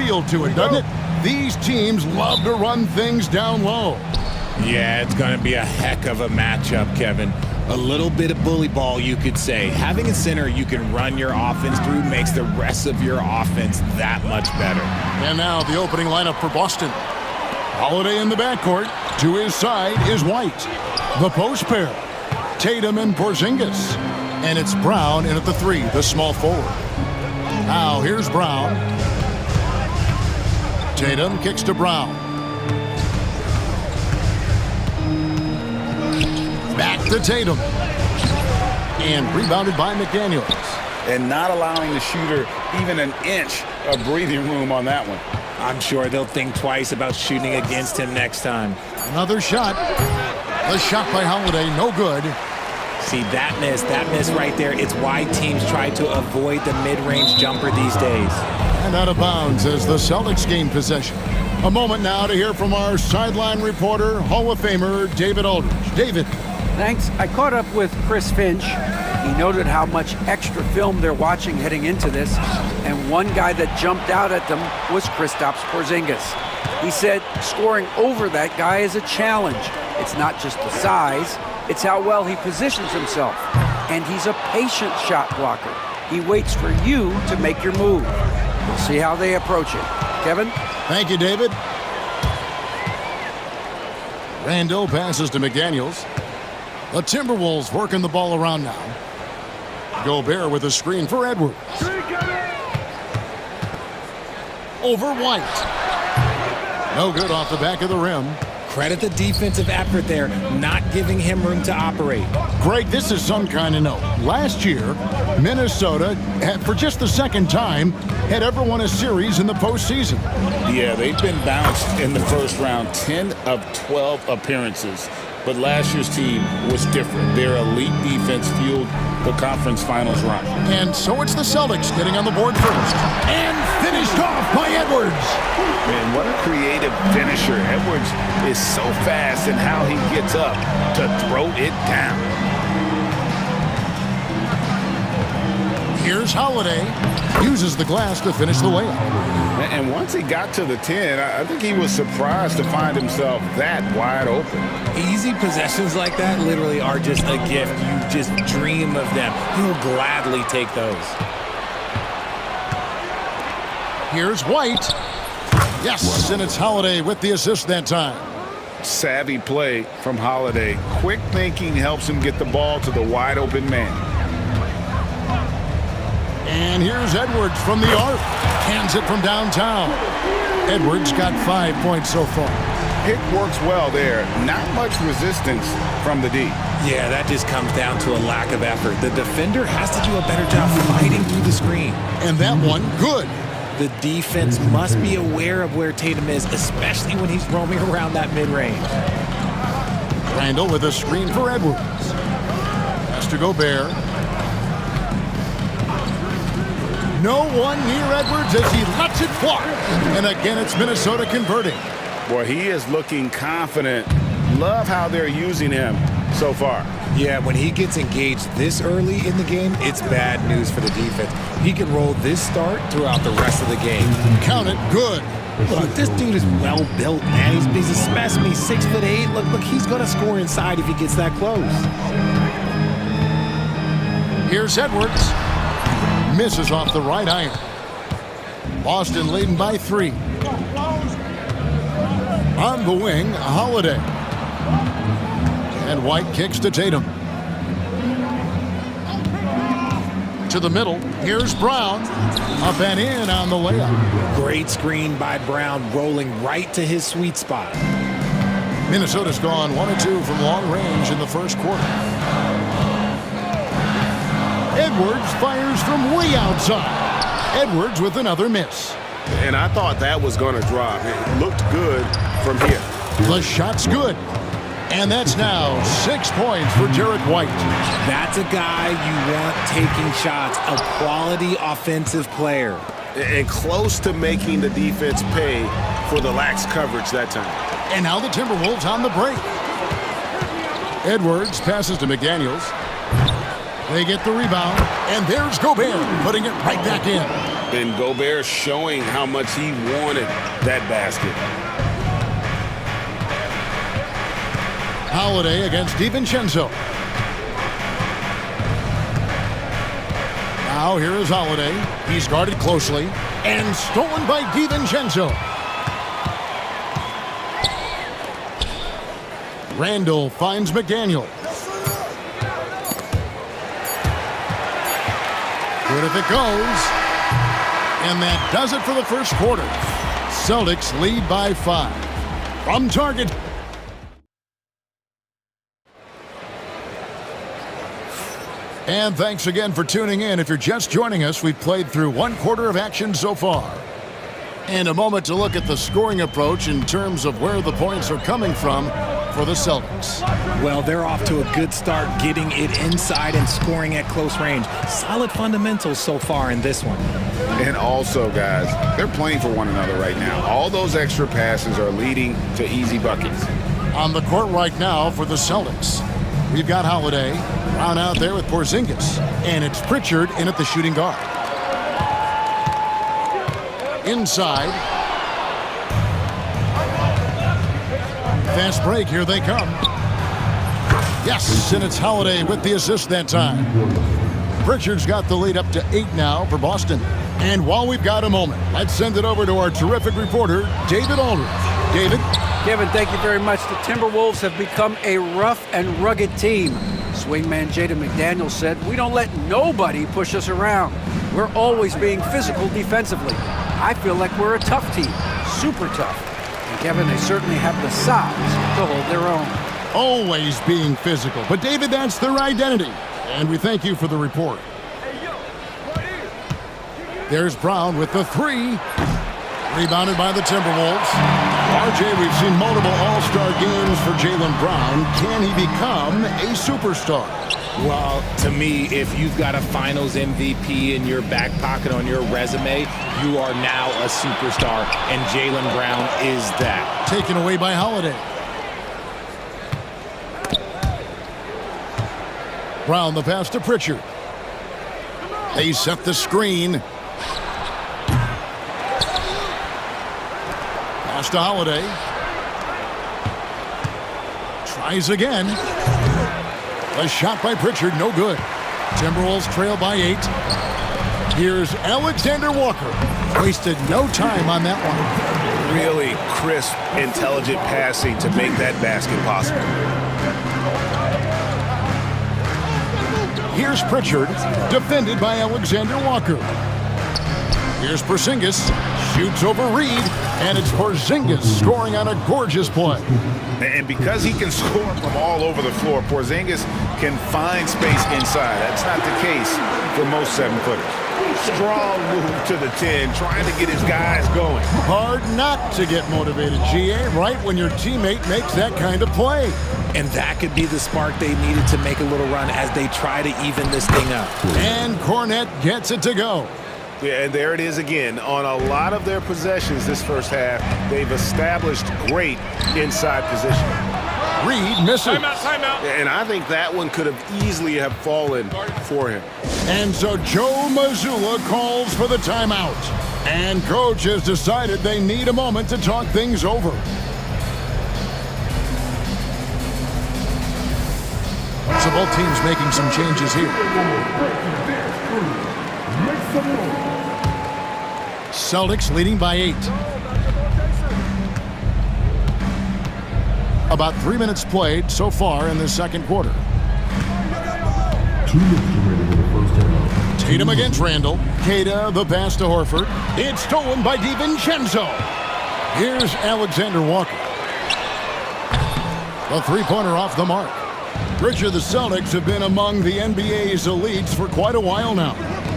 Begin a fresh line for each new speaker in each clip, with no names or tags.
feel to it, doesn't it? These teams love to run things down low.
Yeah, it's going to be a heck of a matchup, Kevin. A little bit of bully ball, you could say. Having a center you can run your offense through makes the rest of your offense that much better.
And now the opening lineup for Boston. Holiday in the backcourt. To his side is White. The post pair, Tatum and Porzingis. And it's Brown in at the 3, the small forward. Now here's Brown. Tatum kicks to Brown. Back to Tatum. And rebounded by McDaniels.
And not allowing the shooter even an inch of breathing room on that one.
I'm sure they'll think twice about shooting against him next time.
Another shot. The shot by Holiday, no good.
See, that miss right there, it's why teams try to avoid the mid-range jumper these days.
And out of bounds as the Celtics gain possession. A moment now to hear from our sideline reporter, Hall of Famer David Aldridge. David.
Thanks. I caught up with Chris Finch. He noted how much extra film they're watching heading into this, and one guy that jumped out at them was Kristaps Porzingis. He said scoring over that guy is a challenge. It's not just the size, it's how well he positions himself. And he's a patient shot blocker. He waits for you to make your move. We'll see how they approach it. Kevin?
Thank you, David. Randall passes to McDaniels. The Timberwolves working the ball around now. Gobert with a screen for Edwards. Over White. No good off the back of the rim.
Credit the defensive effort there, not giving him room to operate.
Greg, this is some kind of note. Last year, Minnesota, for just the second time, had ever won a series in the postseason.
Yeah, they've been bounced in the first round, 10 of 12 appearances. But last year's team was different. Their elite defense fueled the conference finals run.
And so it's the Celtics getting on the board first. And finished off by Edwards.
Man, what a creative finisher. Edwards is so fast in how he gets up to throw it down.
Here's Holiday. Uses the glass to finish the layup.
And once he got to the 10, I think he was surprised to find himself that wide open.
Easy possessions like that literally are just a gift. You just dream of them. He'll gladly take those.
Here's White. Yes, and it's Holiday with the assist that time.
Savvy play from Holiday. Quick thinking helps him get the ball to the wide open man.
And here's Edwards from the arc. Hands it from downtown. Edwards got 5 points so far.
Pick works well there. Not much resistance from the D.
Yeah, that just comes down to a lack of effort. The defender has to do a better job fighting through the screen.
And that one, good.
The defense must be aware of where Tatum is, especially when he's roaming around that mid-range.
Randall with a screen for Edwards. Has to Gobert. No one near Edwards as he lets it fly. And again, it's Minnesota converting.
Boy, he is looking confident. Love how they're using him so far.
Yeah, when he gets engaged this early in the game, it's bad news for the defense. He can roll this start throughout the rest of the game.
Count it, good.
Look, this dude is well built, man. He's a specimen. He's 6'8". Look, he's gonna score inside if he gets that close.
Here's Edwards. Misses off the right iron. Boston leading by 3. On the wing, Holiday. And White kicks to Tatum. To the middle, here's Brown. Up and in on the layup.
Great screen by Brown, rolling right to his sweet spot.
Minnesota's gone 1 of 2 from long range in the first quarter. Edwards fires from way outside. Edwards with another miss.
And I thought that was going to drop. It looked good from here.
The shot's good. And that's now 6 points for Jarrett White.
That's a guy you want taking shots, a quality offensive player.
And close to making the defense pay for the lax coverage that time.
And now the Timberwolves on the break. Edwards passes to McDaniels. They get the rebound, and there's Gobert putting it right back in.
And Gobert showing how much he wanted that basket.
Holiday against DiVincenzo. Now here is Holiday. He's guarded closely and stolen by DiVincenzo. Randall finds McDaniel. Good if it goes. And that does it for the first quarter. Celtics lead by 5. From target. And thanks again for tuning in. If you're just joining us, we've played through one quarter of action so far. And a moment to look at the scoring approach in terms of where the points are coming from for the Celtics.
Well, they're off to a good start getting it inside and scoring at close range. Solid fundamentals so far in this one.
And also, guys, they're playing for one another right now. All those extra passes are leading to easy buckets.
On the court right now for the Celtics, we've got Holiday, Brown out there with Porzingis, and it's Pritchard in at the shooting guard. Inside. Fast break, here they come. Yes, and it's Holiday with the assist that time. Pritchard's got the lead up to 8 now for Boston. And while we've got a moment, let's send it over to our terrific reporter, David Aldridge. David?
Kevin, thank you very much. The Timberwolves have become a rough and rugged team. Swingman Jaden McDaniel said, "We don't let nobody push us around. We're always being physical defensively. I feel like we're a tough team, super tough." And Kevin, they certainly have the size to hold their own.
Always being physical. But David, that's their identity. And we thank you for the report. There's Brown with the 3. Rebounded by the Timberwolves. RJ, we've seen multiple all-star games for Jaylen Brown. Can he become a superstar?
Well, to me, if you've got a finals MVP in your back pocket on your resume, you are now a superstar, and Jaylen Brown is that.
Taken away by Holiday. Brown the pass to Pritchard. They set the screen. Pass to Holiday. Tries again. A shot by Pritchard, no good. Timberwolves trail by 8. Here's Alexander Walker. Wasted no time on that one.
Really crisp, intelligent passing to make that basket possible.
Here's Pritchard, defended by Alexander Walker. Here's Porzingis, shoots over Reed, and it's Porzingis scoring on a gorgeous play.
And because he can score from all over the floor, Porzingis can find space inside. That's not the case for most 7-footers. Strong move to the 10, trying to get his guys going.
Hard not to get motivated, GA, right when your teammate makes that kind of play.
And that could be the spark they needed to make a little run as they try to even this thing up.
And Cornette gets it to go.
Yeah, and there it is again. On a lot of their possessions this first half, they've established great inside position.
Reed misses.
Timeout. And I think that one could have easily have fallen for him.
And so Joe Mazzulla calls for the timeout. And coach has decided they need a moment to talk things over. So both teams making some changes here. Celtics leading by 8. About 3 minutes played so far in the second quarter. Tatum against Randall. Queta the pass to Horford. It's stolen by DiVincenzo. Here's Alexander Walker. The three-pointer off the mark. Richard, the Celtics have been among the NBA's elites for quite a while now.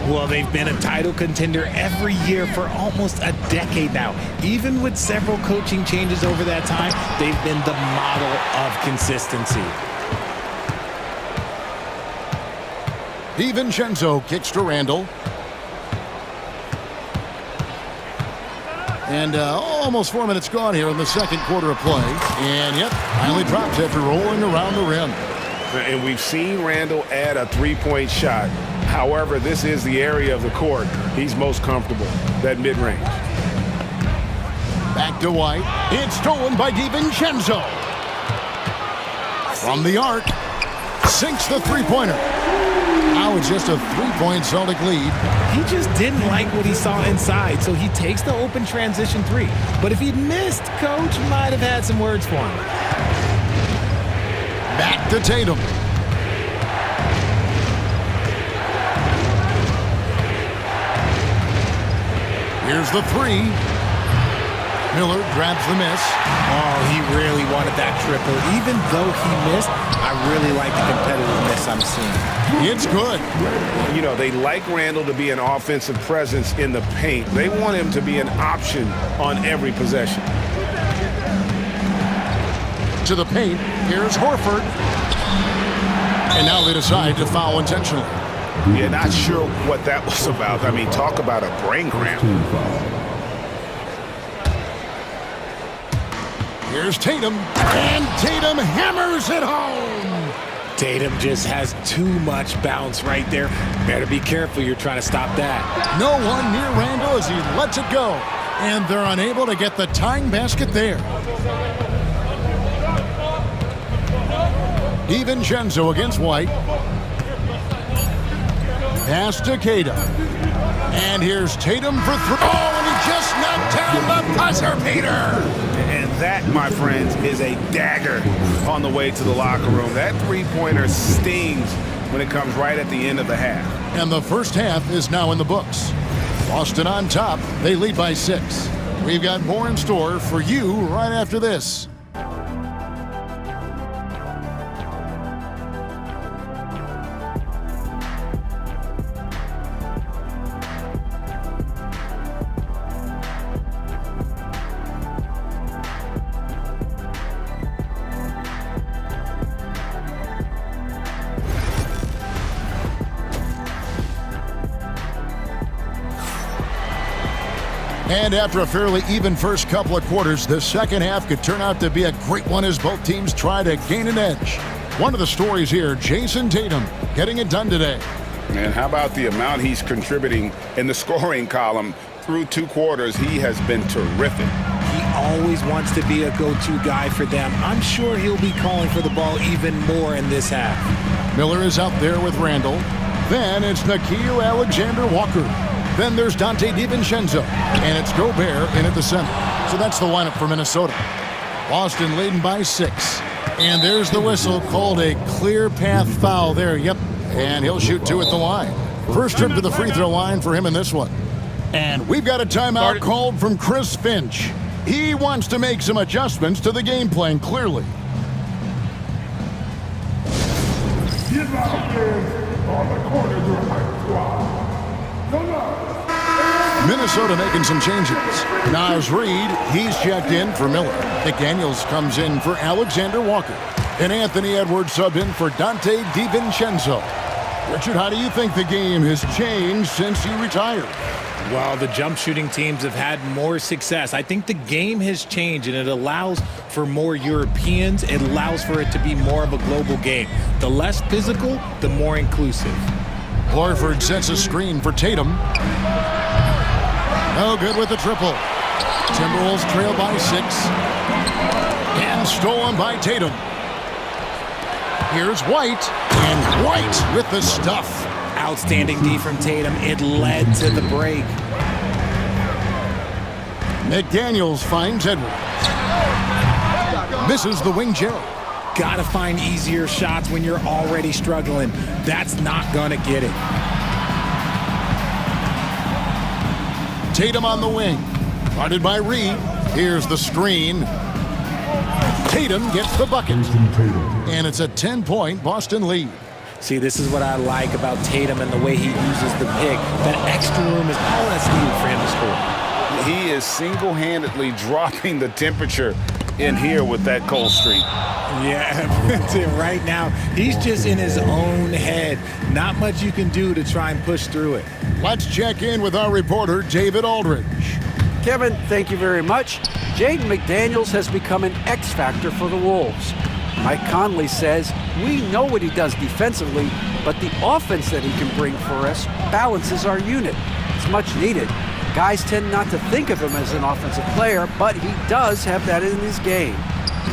Well, they've been a title contender every year for almost a decade now. Even with several coaching changes over that time, they've been the model of consistency.
DiVincenzo kicks to Randall. And almost 4 minutes gone here in the second quarter of play. And yep, finally dropped after rolling around the rim.
And we've seen Randall add a three-point shot. However, this is the area of the court he's most comfortable, that mid-range.
Back to White. It's stolen by DiVincenzo. From the arc, sinks the three-pointer. Now it's just a three-point Celtic lead.
He just didn't like what he saw inside, so he takes the open transition three. But if he'd missed, Coach might have had some words for him.
Back to Tatum. Here's the three. Miller grabs the miss.
Oh, he really wanted that triple. Even though he missed, I really like the competitiveness I'm seeing.
It's good.
You know, they like Randall to be an offensive presence in the paint. They want him to be an option on every possession.
To the paint, here's Horford. And now they decide to foul intentionally.
Yeah, not sure what that was about. I mean, talk about a brain cramp.
Here's Tatum, and Tatum hammers it home.
Tatum just has too much bounce right there. Better be careful, you're trying to stop that.
No one near Randall as he lets it go. And they're unable to get the tying basket there. DiVincenzo against White. Pass to Tatum. And here's Tatum for three. Oh, and he just knocked down the buzzer beater.
And that, my friends, is a dagger on the way to the locker room. That three-pointer stings when it comes right at the end of the half.
And the first half is now in the books. Boston on top. They lead by 6. We've got more in store for you right after this. And after a fairly even first couple of quarters, the second half could turn out to be a great one as both teams try to gain an edge. One of the stories here, Jason Tatum getting it done today.
Man, how about the amount he's contributing in the scoring column through 2 quarters? He has been terrific.
He always wants to be a go-to guy for them. I'm sure he'll be calling for the ball even more in this half.
Miller is out there with Randall. Then it's Nickeil Alexander-Walker. Then there's Dante DiVincenzo, and it's Gobert in at the center. So that's the lineup for Minnesota. Boston leading by 6. And there's the whistle, called a clear path foul there. Yep, and he'll shoot 2 at the line. First trip to the free throw line for him in this one. And we've got a timeout called from Chris Finch. He wants to make some adjustments to the game plan, clearly.
Get out there on the corner doing my squad.
Minnesota making some changes. Naz Reid, he's checked in for Miller. McDaniels comes in for Alexander Walker. And Anthony Edwards subbed in for Dante DiVincenzo. Richard, how do you think the game has changed since you retired?
Well, the jump shooting teams have had more success. I think the game has changed, and it allows for more Europeans. It allows for it to be more of a global game. The less physical, the more inclusive.
Horford sets a screen for Tatum. No good with the triple. Timberwolves trail by 6. And stolen by Tatum. Here's White. And White with the stuff.
Outstanding D from Tatum. It led to the break.
McDaniels finds Edwards. Misses the wing Gerald.
Gotta find easier shots when you're already struggling. That's not gonna get it.
Tatum on the wing. Guarded by Reid. Here's the screen. Tatum gets the bucket. And it's a 10-point Boston lead.
See, this is what I like about Tatum and the way he uses the pick. That extra room is all that's needed for him to score.
He is single-handedly dropping the temperature in here with that cold streak.
Yeah, right now, he's just in his own head. Not much you can do to try and push through it.
Let's check in with our reporter, David Aldridge.
Kevin, thank you very much. Jaden McDaniels has become an X factor for the Wolves. Mike Conley says, we know what he does defensively, but the offense that he can bring for us balances our unit. It's much needed. Guys tend not to think of him as an offensive player, but he does have that in his game.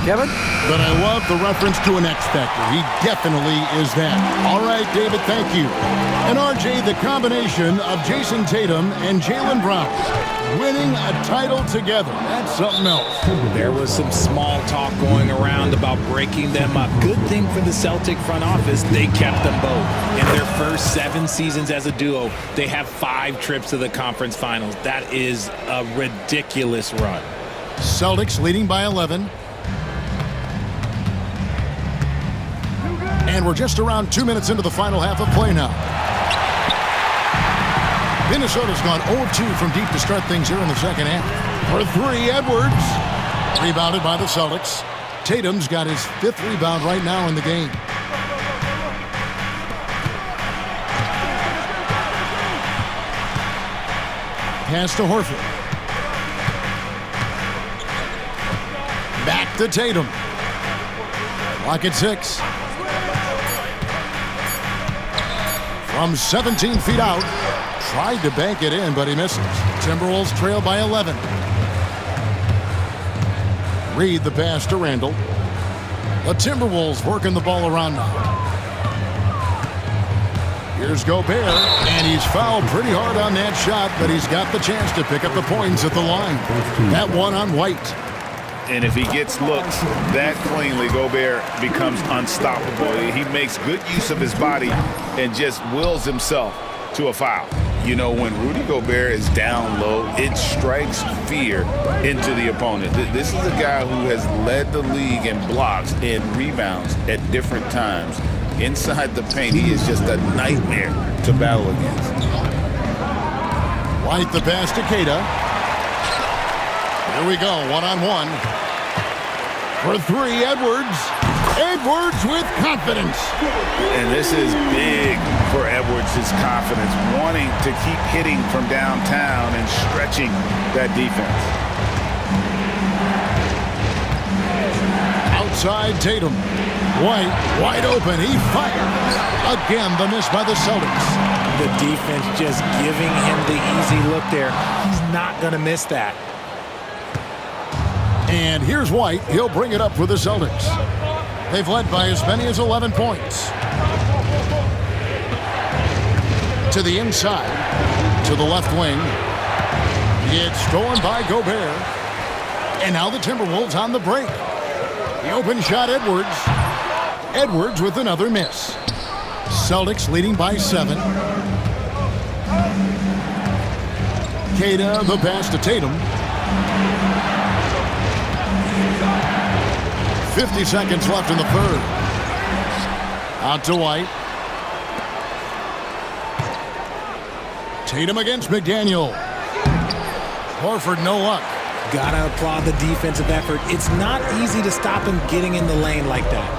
Kevin?
But I love the reference to an X Factor. He definitely is that. All right, David, thank you. And RJ, the combination of Jason Tatum and Jaylen Brown winning a title together. That's something else.
There was some small talk going around about breaking them up. Good thing for the Celtic front office, they kept them both. In their first 7 seasons as a duo, they have 5 trips to the conference finals. That is a ridiculous run.
Celtics leading by 11. And we're just around 2 minutes into the final half of play now. Minnesota's gone 0-2 from deep to start things here in the second half. For 3, Edwards. Rebounded by the Celtics. Tatum's got his 5th rebound right now in the game. Pass to Horford. Back to Tatum. Clock at 6. From 17 feet out. Tried to bank it in, but he misses. Timberwolves trail by 11. Reed the pass to Randall. The Timberwolves working the ball around now. Here's Gobert, and he's fouled pretty hard on that shot, but he's got the chance to pick up the points at the line. That one on White.
And if he gets looks that cleanly, Gobert becomes unstoppable. He makes good use of his body and just wills himself to a foul. You know, when Rudy Gobert is down low, it strikes fear into the opponent. This is a guy who has led the league in blocks and rebounds at different times. Inside the paint, he is just a nightmare to battle against.
White the pass to Keita. Here we go, one-on-one. For 3, Edwards. Edwards with confidence.
And this is big for Edwards' confidence, wanting to keep hitting from downtown and stretching that defense.
Outside Tatum. White, wide open. He fires. Again, the miss by the Celtics.
The defense just giving him the easy look there. He's not going to miss that.
And here's White. He'll bring it up for the Celtics. They've led by as many as 11 points. To the inside, to the left wing. It's stolen by Gobert. And now the Timberwolves on the break. The open shot, Edwards. Edwards with another miss. Celtics leading by 7. Keita, the pass to Tatum. 50 seconds left in the third. Out to White. Tatum against McDaniel. Horford, no luck.
Gotta applaud the defensive effort. It's not easy to stop him getting in the lane like that.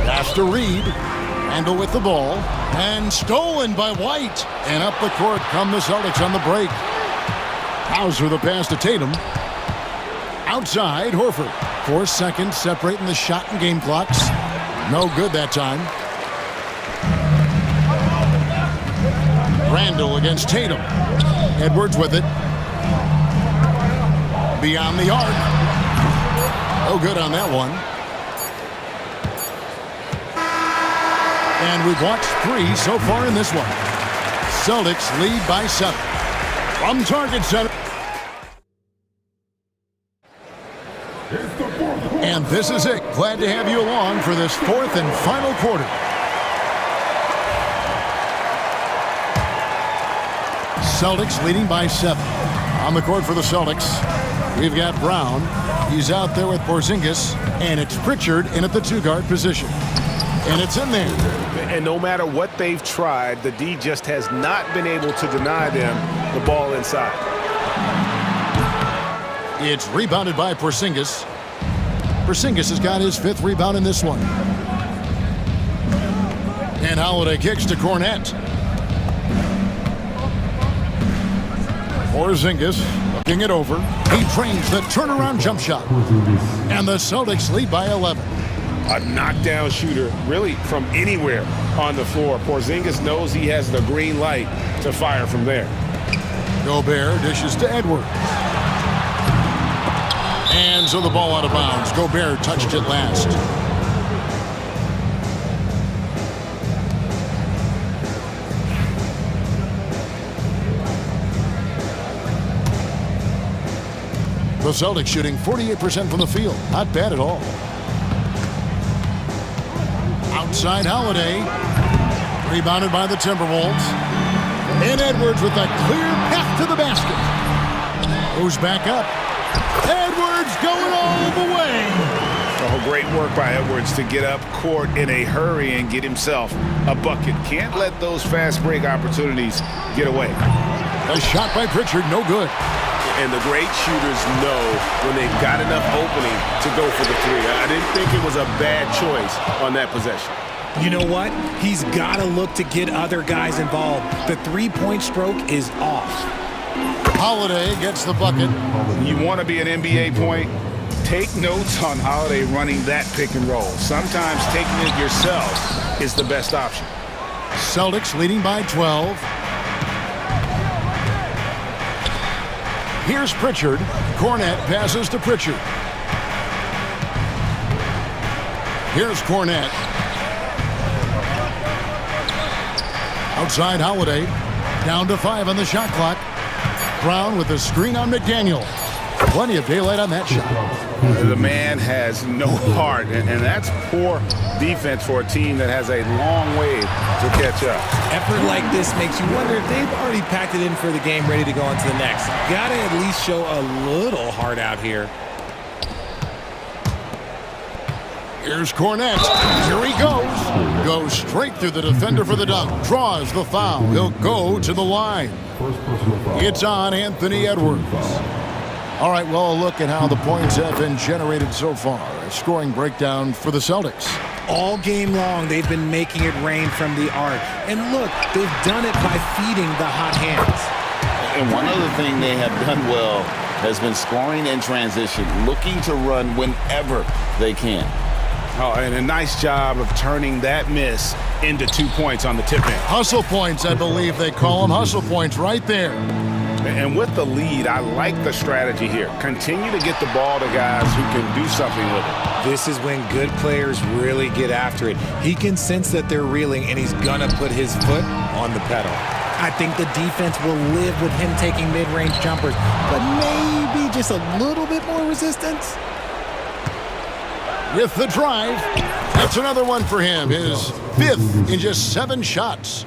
Pass to Reed. Randall with the ball. And stolen by White. And up the court come the Celtics on the break. Hauser the pass to Tatum. Outside, Horford. 4 seconds separating the shot and game clocks. No good that time. Randall against Tatum. Edwards with it. Beyond the arc. No good on that one. And we've watched 3 so far in this one. Celtics lead by 7. From Target Center. And this is it. Glad to have you along for this 4th and final quarter. Celtics leading by 7. On the court for the Celtics, we've got Brown. He's out there with Porzingis, and it's Pritchard in at the 2-guard position. And it's in there.
And no matter what they've tried, the D just has not been able to deny them the ball inside.
It's rebounded by Porzingis. Porzingis has got his 5th rebound in this one. And Holiday kicks to Cornette. Porzingis looking it over. He trains the turnaround jump shot. And the Celtics lead by 11.
A knockdown shooter, really from anywhere on the floor. Porzingis knows he has the green light to fire from there.
Gobert dishes to Edwards. And so the ball out of bounds. Gobert touched it last. The Celtics shooting 48% from the field. Not bad at all. Outside Holiday. Rebounded by the Timberwolves. And Edwards with a clear path to the basket. Goes back up. Edwards going all the way.
Oh, great work by Edwards to get up court in a hurry and get himself a bucket. Can't let those fast break opportunities get away.
A shot by Pritchard, no good.
And the great shooters know when they've got enough opening to go for the three. I didn't think it was a bad choice on that possession.
You know what? He's got to look to get other guys involved. The three-point stroke is off.
Holiday gets the bucket.
You want to be an NBA point? Take notes on Holiday running that pick and roll. Sometimes taking it yourself is the best option.
Celtics leading by 12. Here's Pritchard. Cornette passes to Pritchard. Here's Cornette. Outside Holiday. Down to 5 on the shot clock. Brown with the screen on McDaniel. Plenty of daylight on that shot.
The man has no heart, and that's poor defense for a team that has a long way to catch up.
Effort like this makes you wonder if they've already packed it in for the game, ready to go on to the next. Gotta at least show a little heart out here.
Here's Cornette. Here he goes. Goes straight through the defender for the dunk. Draws the foul. He'll go to the line. It's on Anthony Edwards. All right, well, a look at how the points have been generated so far. A scoring breakdown for the Celtics.
All game long, they've been making it rain from the arc. And look, they've done it by feeding the hot hands.
And one other thing they have done well has been scoring in transition, looking to run whenever they can.
Oh, and a nice job of turning that miss into 2 points on the tip in.
Hustle points, I believe they call them. Hustle points right there.
And with the lead, I like the strategy here. Continue to get the ball to guys who can do something with it.
This is when good players really get after it. He can sense that they're reeling, and he's gonna put his foot on the pedal. I think the defense will live with him taking mid-range jumpers, but maybe just a little bit more resistance.
With the drive, that's another one for him. His 5th in just 7 shots.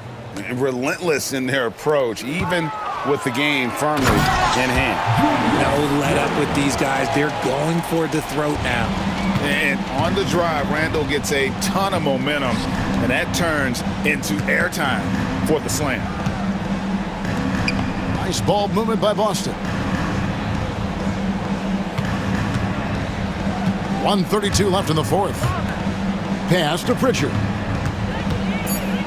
Relentless in their approach, even with the game firmly in hand.
No let up with these guys. They're going for the throat now.
And on the drive, Randall gets a ton of momentum, and that turns into airtime for the slam.
Nice ball movement by Boston. 1:32 left in the 4th. Pass to Pritchard.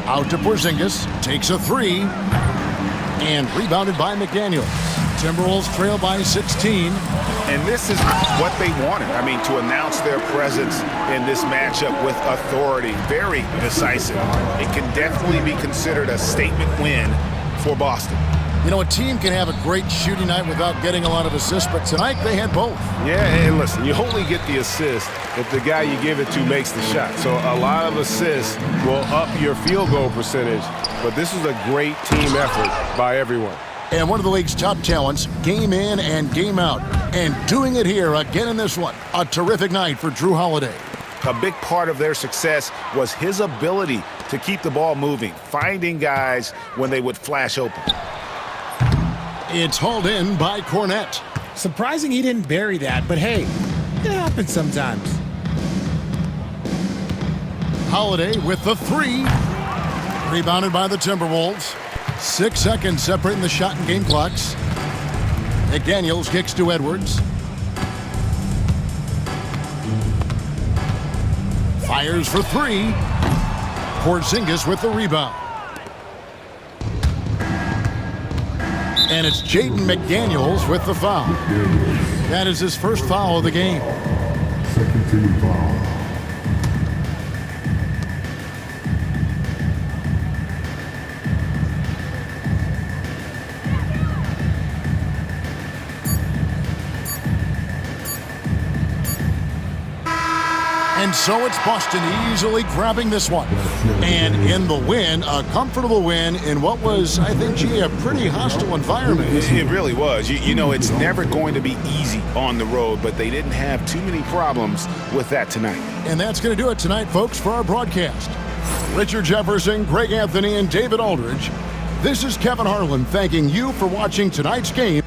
Out to Porzingis. Takes a 3. And rebounded by McDaniel. Timberwolves trail by 16.
And this is what they wanted. I mean, to announce their presence in this matchup with authority. Very decisive. It can definitely be considered a statement win for Boston.
You know, a team can have a great shooting night without getting a lot of assists, but tonight they had both.
Yeah, and listen, you only get the assist if the guy you give it to makes the shot. So a lot of assists will up your field goal percentage, but this is a great team effort by everyone.
And one of the league's top talents, game in and game out. And doing it here again in this one. A terrific night for Jrue Holiday.
A big part of their success was his ability to keep the ball moving, finding guys when they would flash open.
It's hauled in by Cornette.
Surprising he didn't bury that, but hey, it happens sometimes.
Holiday with the 3. Rebounded by the Timberwolves. 6 seconds separating the shot and game clocks. McDaniels kicks to Edwards. Fires for 3. Porzingis with the rebound. And it's Jaden McDaniels with the foul. That is his first foul of the game.
Second team foul.
And so it's Boston easily grabbing this one. And in the win, a comfortable win in what was, I think, gee, a pretty hostile environment.
It really was. You know, it's never going to be easy on the road, but they didn't have too many problems with that tonight.
And that's going to do it tonight, folks, for our broadcast. Richard Jefferson, Greg Anthony, and David Aldridge. This is Kevin Harlan thanking you for watching tonight's game.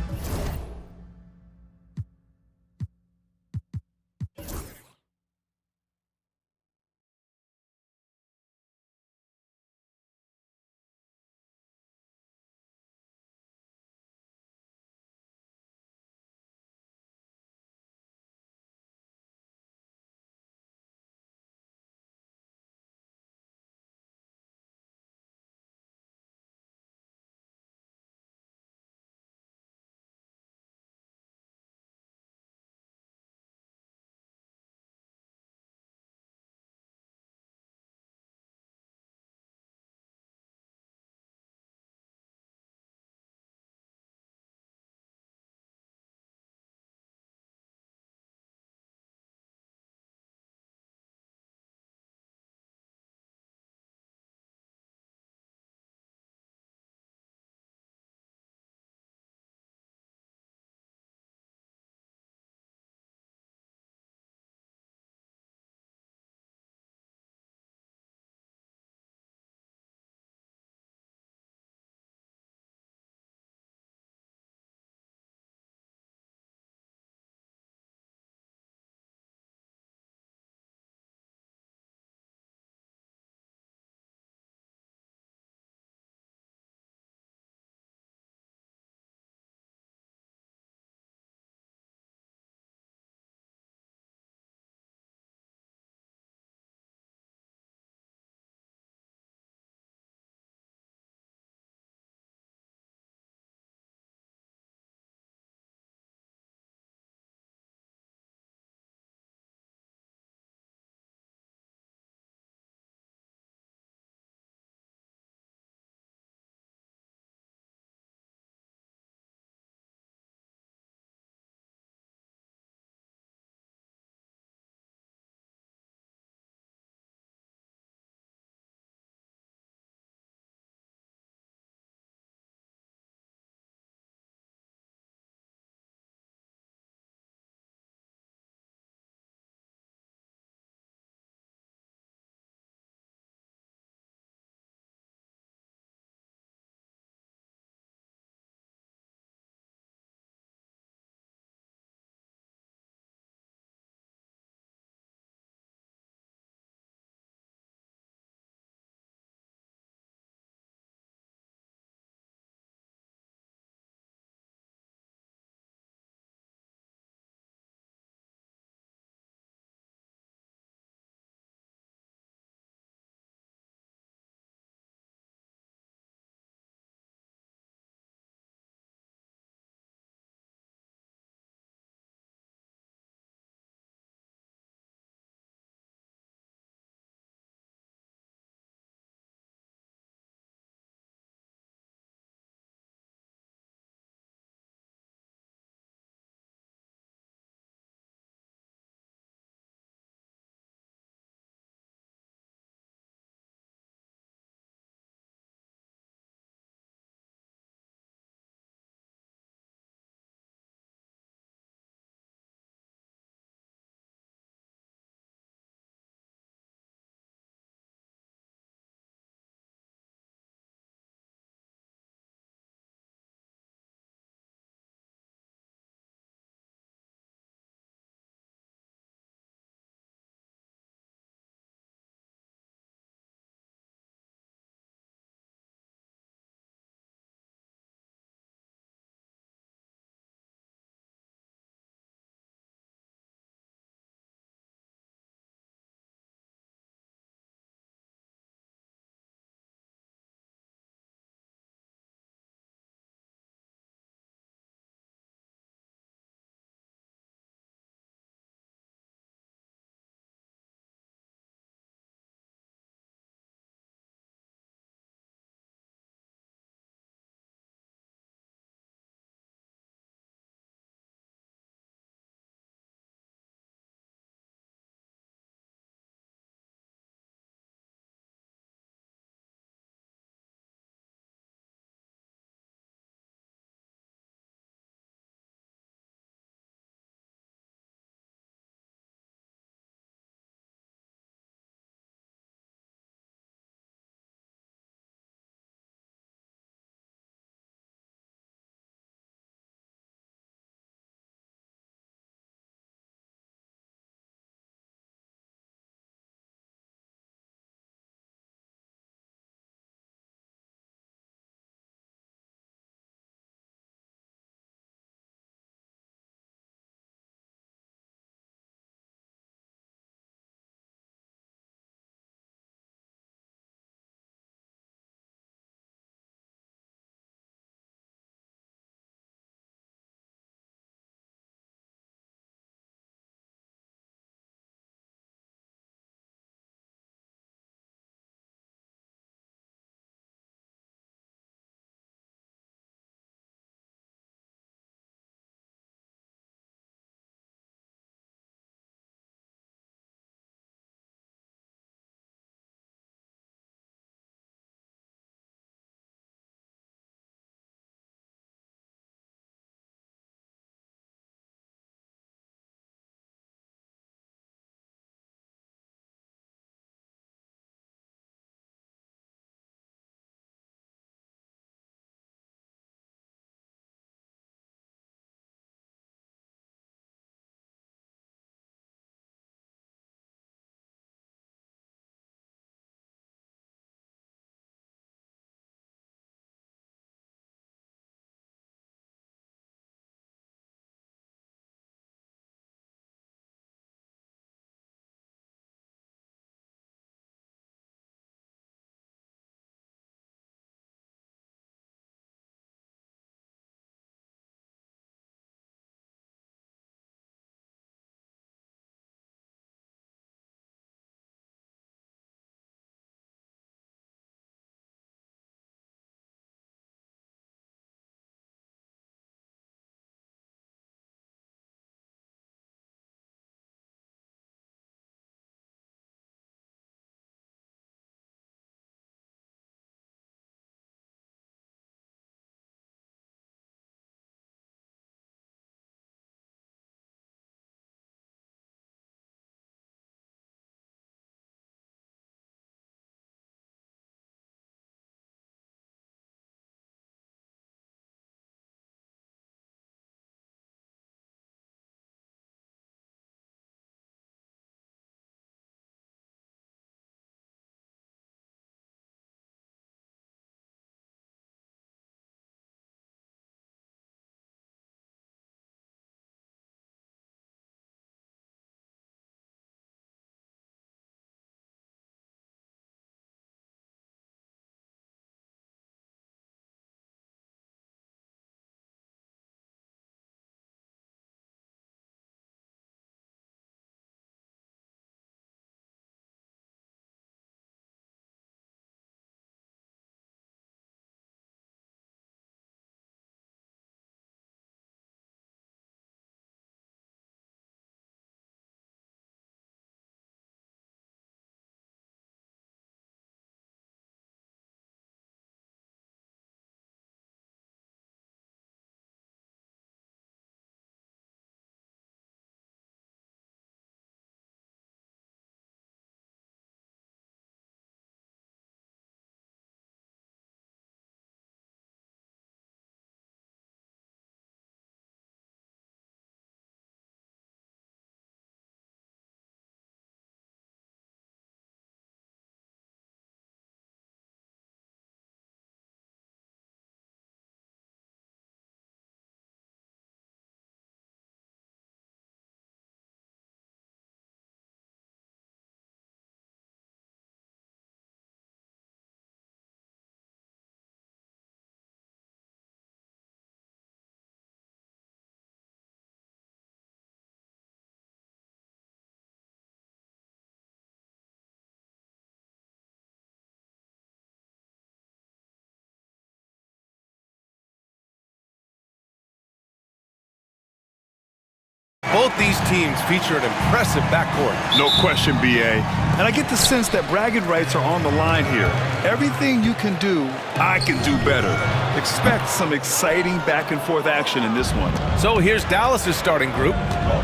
Both these teams feature an impressive backcourt.
No question, BA. And I get the sense that bragging rights are on the line here. Everything you can do, I can do better. Expect some exciting back-and-forth action in this one.
So here's Dallas's starting group.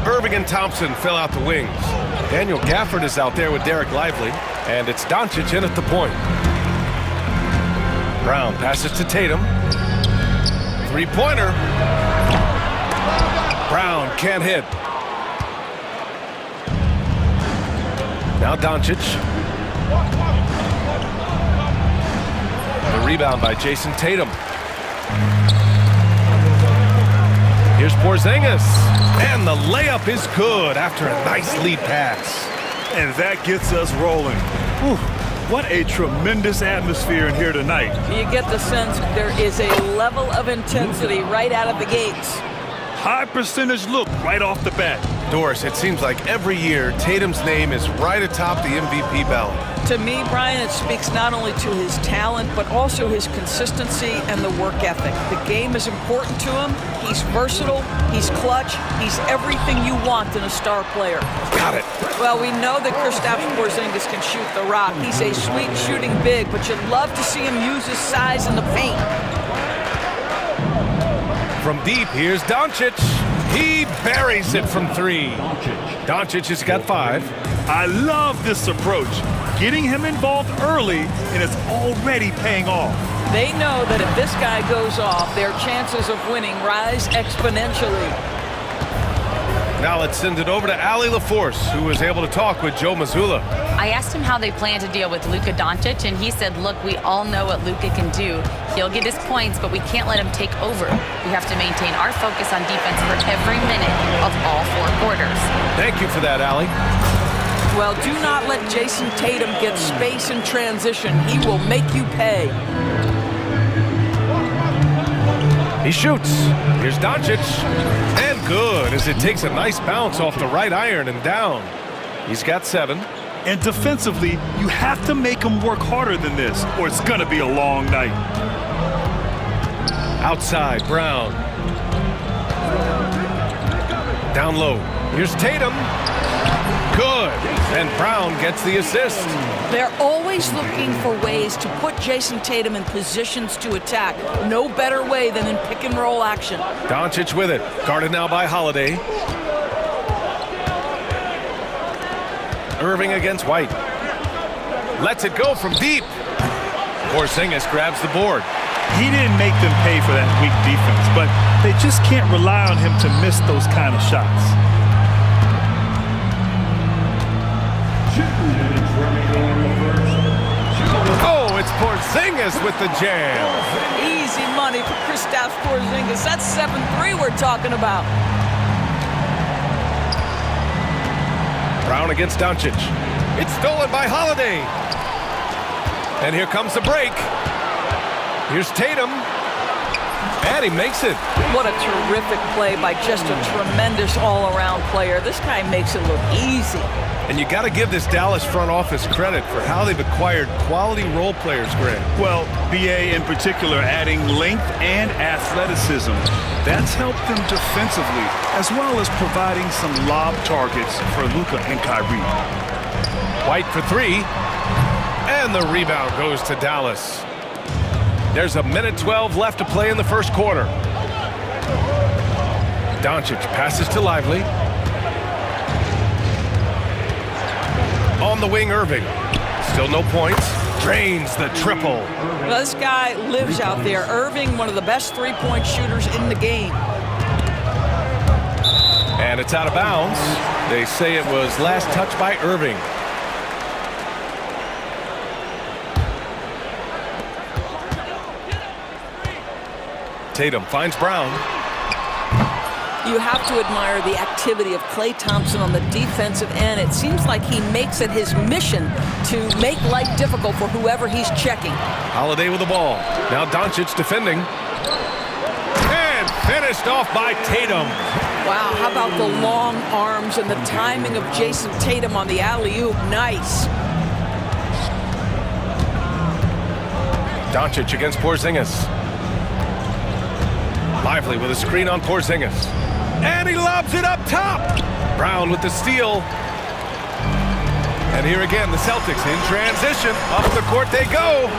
Irving and Thompson fill out the wings. Daniel Gafford is out there with Derek Lively. And it's Doncic in at the point. Brown passes to Tatum. Three-pointer. Brown can't hit. Now Doncic. The rebound by Jason Tatum. Here's Porzingis. And the layup is good after a nice lead pass.
And that gets us rolling. Whew, what a tremendous atmosphere in here tonight.
You get the sense there is a level of intensity right out of the gates.
High percentage look right off the bat.
Doris, it seems like every year Tatum's name is right atop the MVP ballot.
To me, Brian, it speaks not only to his talent, but also his consistency and the work ethic. The game is important to him. He's versatile. He's clutch. He's everything you want in a star player.
Got it.
Well, we know that Kristaps Porzingis can shoot the rock. He's a sweet shooting big, but you'd love to see him use his size in the paint.
From deep, here's Doncic. He buries it from three. Doncic has got 5.
I love this approach. Getting him involved early, and it's already paying off.
They know that if this guy goes off, their chances of winning rise exponentially.
Now let's send it over to Allie LaForce, who was able to talk with Joe Mazzulla.
I asked him how they plan to deal with Luka Doncic, and he said, look, we all know what Luka can do. He'll get his points, but we can't let him take over. We have to maintain our focus on defense for every minute of all 4 quarters.
Thank you for that, Allie.
Well, do not let Jason Tatum get space in transition. He will make you pay.
He shoots. Here's Doncic. And good, as it takes a nice bounce off the right iron and down. He's got 7.
And defensively, you have to make him work harder than this, or it's going to be a long night.
Outside, Brown. Down low. Here's Tatum. Good. And Brown gets the assist.
They're always looking for ways to put Jason Tatum in positions to attack. No better way than in pick-and-roll action.
Doncic with it. Guarded now by Holiday. Irving against White. Lets it go from deep. Porzingis grabs the board.
He didn't make them pay for that weak defense, but they just can't rely on him to miss those kind of shots.
Oh, it's Porzingis with the jam.
Easy money for Kristaps Porzingis. That's 7-3 we're talking about.
Brown against Doncic. It's stolen by Holiday. And here comes the break. Here's Tatum. And he makes it.
What a terrific play by just a tremendous all-around player. This guy makes it look easy.
And you got to give this Dallas front office credit for how they've acquired quality role players, Grant.
Well, BA in particular adding length and athleticism. That's helped them defensively, as well as providing some lob targets for Luka and Kyrie.
White for 3. And the rebound goes to Dallas. There's a minute 12 left to play in the first quarter. Doncic passes to Lively. On the wing, Irving. Still no points. Drains the triple.
Well, this guy lives out there. Irving, one of the best three-point shooters in the game.
And it's out of bounds. They say it was last touched by Irving. Tatum finds Brown.
You have to admire the activity of Klay Thompson on the defensive end. It seems like he makes it his mission to make life difficult for whoever he's checking.
Holiday with the ball. Now Doncic defending. And finished off by Tatum.
Wow, how about the long arms and the timing of Jason Tatum on the alley-oop? Nice.
Doncic against Porzingis. Lively with a screen on Porzingis. And he lobs it up top. Brown with the steal. And here again, the Celtics in transition. Up the court they go.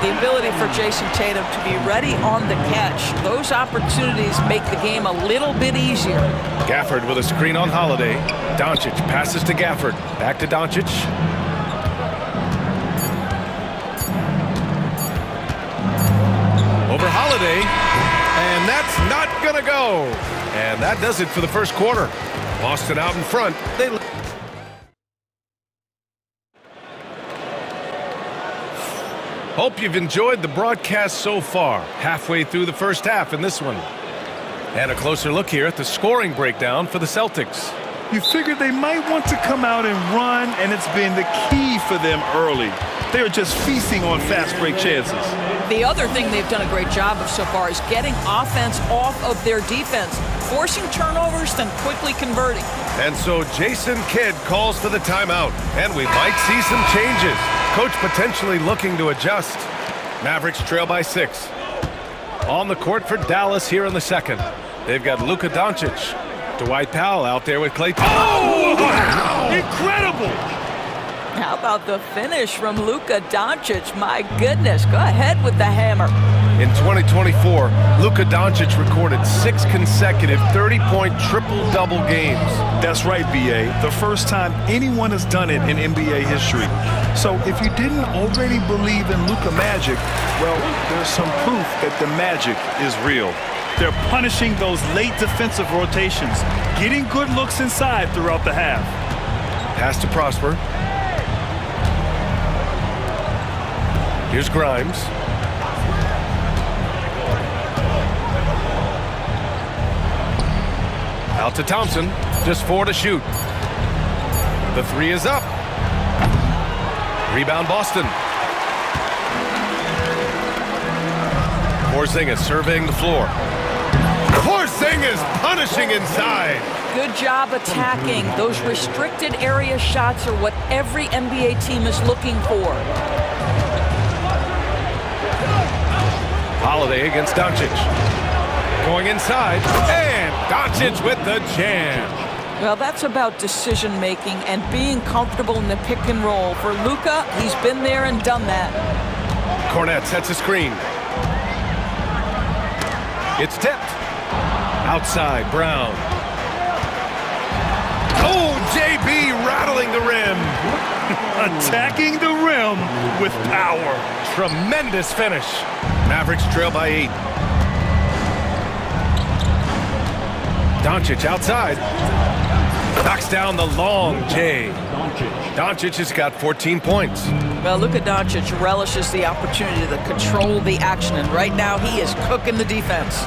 The ability for Jason Tatum to be ready on the catch. Those opportunities make the game a little bit easier.
Gafford with a screen on Holiday. Doncic passes to Gafford. Back to Doncic. Over Holiday. And that's not gonna go. And that does it for the first quarter. Boston out in front. Hope you've enjoyed the broadcast so far. Halfway through the first half in this one. And a closer look here at the scoring breakdown for the Celtics.
You figured they might want to come out and run, and it's been the key for them early. They're just feasting on fast break chances.
The other thing they've done a great job of so far is getting offense off of their defense, forcing turnovers, then quickly converting.
And so Jason Kidd calls for the timeout, and we might see some changes. Coach potentially looking to adjust. Mavericks trail by 6. On the court for Dallas here in the second. They've got Luka Doncic. Dwight Powell out there with Klay Thompson.
Oh, wow. Incredible!
How about the finish from Luka Doncic? My goodness, go ahead with the hammer.
In 2024, Luka Doncic recorded 6 consecutive 30-point triple-double games.
That's right, B.A. The first time anyone has done it in NBA history. So if you didn't already believe in Luka magic, well, there's some proof that the magic is real. They're punishing those late defensive rotations, getting good looks inside throughout the half.
Pass to Prosper. Here's Grimes. Out to Thompson. Just 4 to shoot. The 3 is up. Rebound Boston. Porzingis surveying the floor. Porzingis punishing inside.
Good job attacking. Those restricted area shots are what every NBA team is looking for.
Holiday against Doncic. Going inside. And Doncic with the jam.
Well, that's about decision-making and being comfortable in the pick and roll. For Luka, he's been there and done that.
Cornette sets a screen. It's tipped. Outside, Brown. Oh, JB rattling the rim.
Attacking the rim with power.
Tremendous finish. Mavericks trail by 8. Doncic outside. Knocks down the long J. Doncic has got 14 points.
Well, Luka Doncic relishes the opportunity to control the action, and right now he is cooking the defense.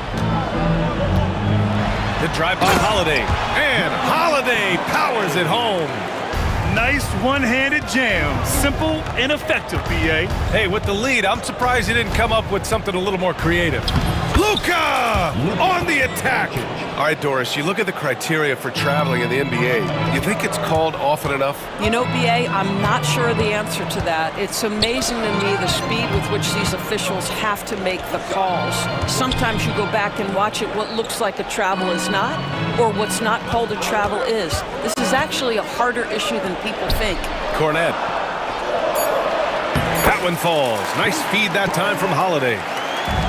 The drive by Holiday. And Holiday powers it home.
Nice one-handed jam. Simple and effective, B.A.
Hey, with the lead, I'm surprised he didn't come up with something a little more creative. Luka on the attack. All right, Doris, you look at the criteria for traveling in the NBA. You think it's called often enough?
You know, B.A., I'm not sure the answer to that. It's amazing to me the speed with which these officials have to make the calls. Sometimes you go back and watch it, what looks like a travel is not, or what's not called a travel is. This is actually a harder issue than people think.
Cornette. That one falls. Nice feed that time from Holiday.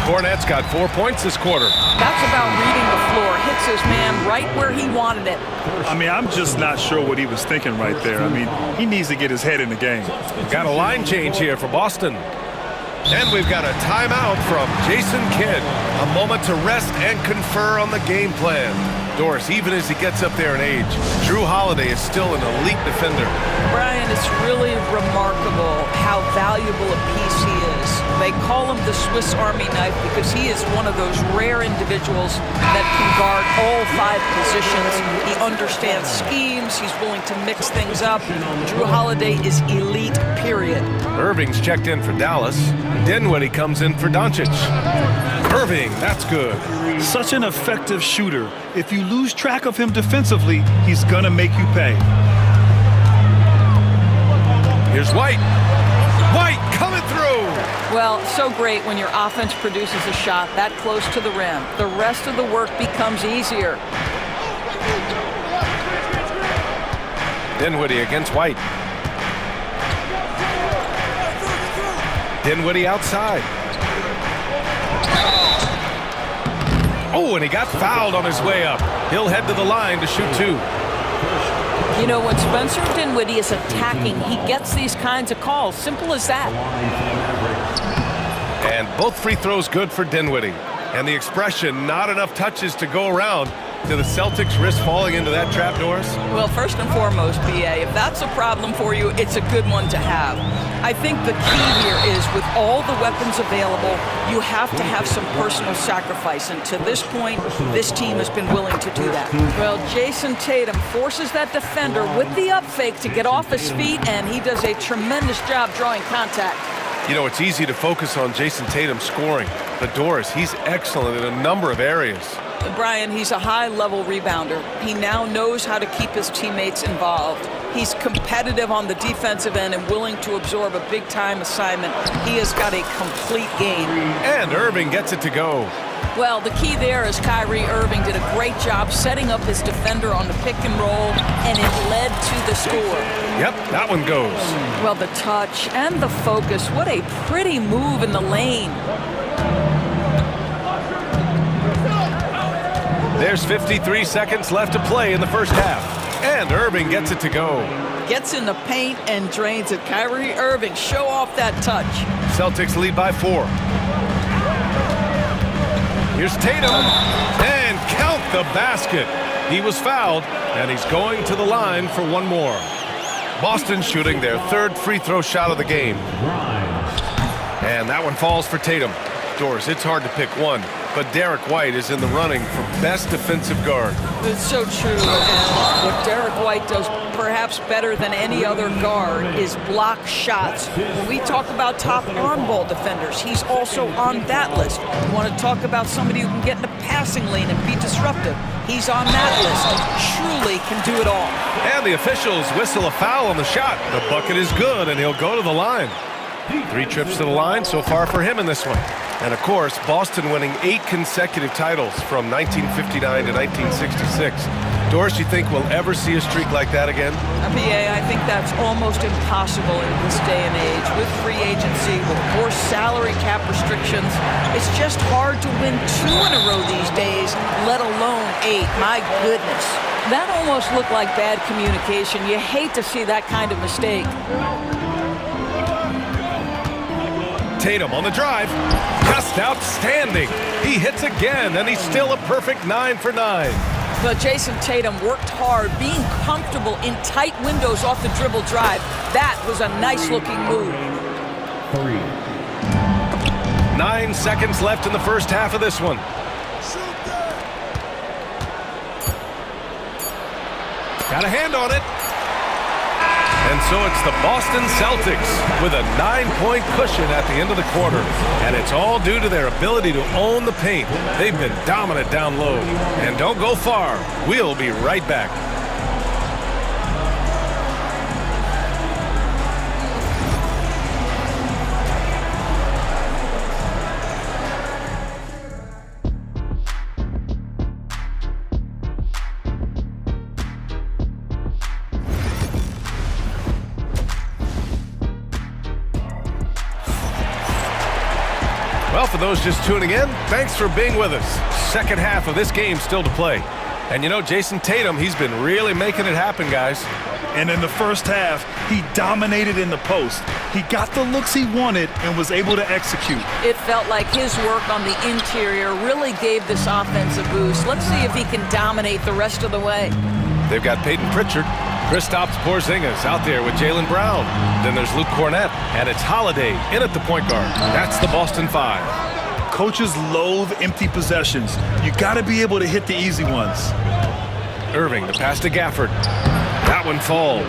Cornette's got 4 points this quarter.
That's about reading the floor. Hits his man right where he wanted it.
I mean, I'm just not sure what he was thinking right there. I mean, he needs to get his head in the game.
Got a line change here for Boston. And we've got a timeout from Jason Kidd. A moment to rest and confer on the game plan. Doris, even as he gets up there in age, Drew Holiday is still an elite defender.
Brian, it's really remarkable how valuable a piece he is. They call him the Swiss Army knife because he is one of those rare individuals that can guard all 5 positions. He understands schemes. He's willing to mix things up. Drew Holiday is elite, period.
Irving's checked in for Dallas. Dinwiddie comes in for Doncic. Irving, that's good.
Such an effective shooter. If you lose track of him defensively, he's gonna make you pay.
Here's White. White coming through.
Well, so great when your offense produces a shot that close to the rim. The rest of the work becomes easier.
Dinwiddie against White. Dinwiddie outside. Oh, and he got fouled on his way up. He'll head to the line to shoot two.
You know, when Spencer Dinwiddie is attacking, he gets these kinds of calls. Simple as that.
And both free throws good for Dinwiddie. And the expression, not enough touches to go around. Do the Celtics risk falling into that trap, Doris?
Well, first and foremost, BA, if that's a problem for you, it's a good one to have. I think the key here is with all the weapons available, you have to have some personal sacrifice. And to this point, this team has been willing to do that. Well, Jason Tatum forces that defender with the up fake to get off his feet, and he does a tremendous job drawing contact.
You know, it's easy to focus on Jason Tatum scoring. But Doris, he's excellent in a number of areas.
Brian, he's a high-level rebounder. He now knows how to keep his teammates involved. He's competitive on the defensive end and willing to absorb a big-time assignment. He has got a complete game.
And Irving gets it to go.
Well, the key there is Kyrie Irving did a great job setting up his defender on the pick and roll, and it led to the score.
Yep, that one goes.
Well, the touch and the focus, what a pretty move in the lane.
There's 53 seconds left to play in the first half. And Irving gets it to go.
Gets in the paint and drains it. Kyrie Irving, show off that touch.
Celtics lead by 4. Here's Tatum. And count the basket. He was fouled, and he's going to the line for one more. Boston shooting their third free throw shot of the game. And that one falls for Tatum. Doris, it's hard to pick one, but Derek White is in the running for best defensive guard.
It's so true, and what Derek White does perhaps better than any other guard is block shots. When we talk about top on-ball defenders, he's also on that list. You want to talk about somebody who can get in the passing lane and be disruptive. He's on that list. Truly can do it all.
And the officials whistle a foul on the shot. The bucket is good, and he'll go to the line. 3 trips to the line so far for him in this one. And, of course, Boston winning 8 consecutive titles from 1959 to 1966. Doris, you think we'll ever see a streak like that again?
PA, I think that's almost impossible in this day and age. With free agency, with more salary cap restrictions, it's just hard to win 2 in a row these days, let alone 8. My goodness. That almost looked like bad communication. You hate to see that kind of mistake.
Tatum on the drive, just outstanding. He hits again, and he's still a perfect 9 for 9.
But Jason Tatum worked hard, being comfortable in tight windows off the dribble drive. That was a nice-looking move.
9 seconds left in the first half of this one. Got a hand on it. And so it's the Boston Celtics with a 9-point cushion at the end of the quarter. And it's all due to their ability to own the paint. They've been dominant down low. And don't go far. We'll be right back. Well, for those just tuning in, thanks for being with us. Second half of this game still to play. And you know, Jason Tatum, he's been really making it happen, guys.
And in the first half, he dominated in the post. He got the looks he wanted and was able to execute.
It felt like his work on the interior really gave this offense a boost. Let's see if he can dominate the rest of the way.
They've got Peyton Pritchard, Kristaps Porzingis out there with Jaylen Brown. Then there's Luke Cornett, and it's Holiday in at the point guard. That's the Boston 5.
Coaches loathe empty possessions. You got to be able to hit the easy ones.
Irving, the pass to Gafford. That one falls.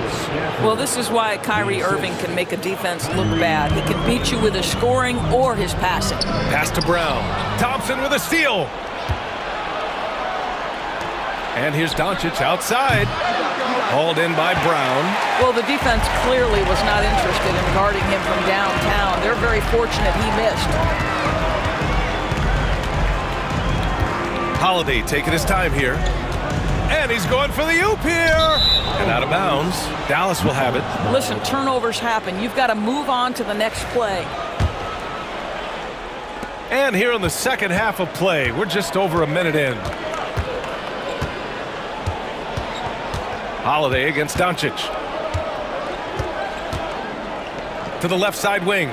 Well, this is why Kyrie Irving can make a defense look bad. He can beat you with his scoring or his passing.
Pass to Brown. Thompson with a steal. And here's Doncic outside. Hauled in by Brown.
Well, the defense clearly was not interested in guarding him from downtown. They're very fortunate he missed.
Holiday taking his time here. And he's going for the oop here. And out of bounds. Dallas will have it.
Listen, turnovers happen. You've got to move on to the next play.
And here in the second half of play, we're just over a minute in. Holiday against Doncic. To the left side wing.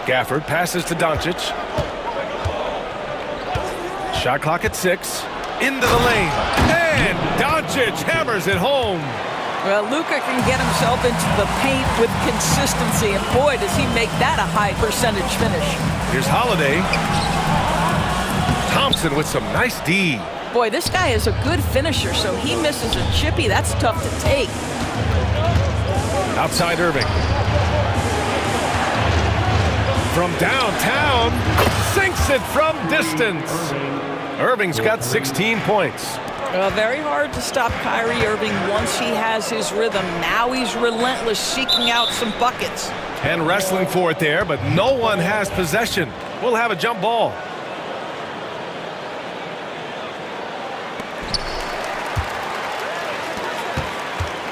Gafford passes to Doncic. Shot clock at 6. Into the lane. And Doncic hammers it home.
Well, Luka can get himself into the paint with consistency, and boy, does he make that a high percentage finish.
Here's Holiday. Thompson with some nice D.
Boy, this guy is a good finisher, so he misses a chippy. That's tough to take.
Outside Irving. From downtown, sinks it from distance. Irving's got 16 points.
Very hard to stop Kyrie Irving once he has his rhythm. Now he's relentless, seeking out some buckets.
And wrestling for it there, but no one has possession. We'll have a jump ball.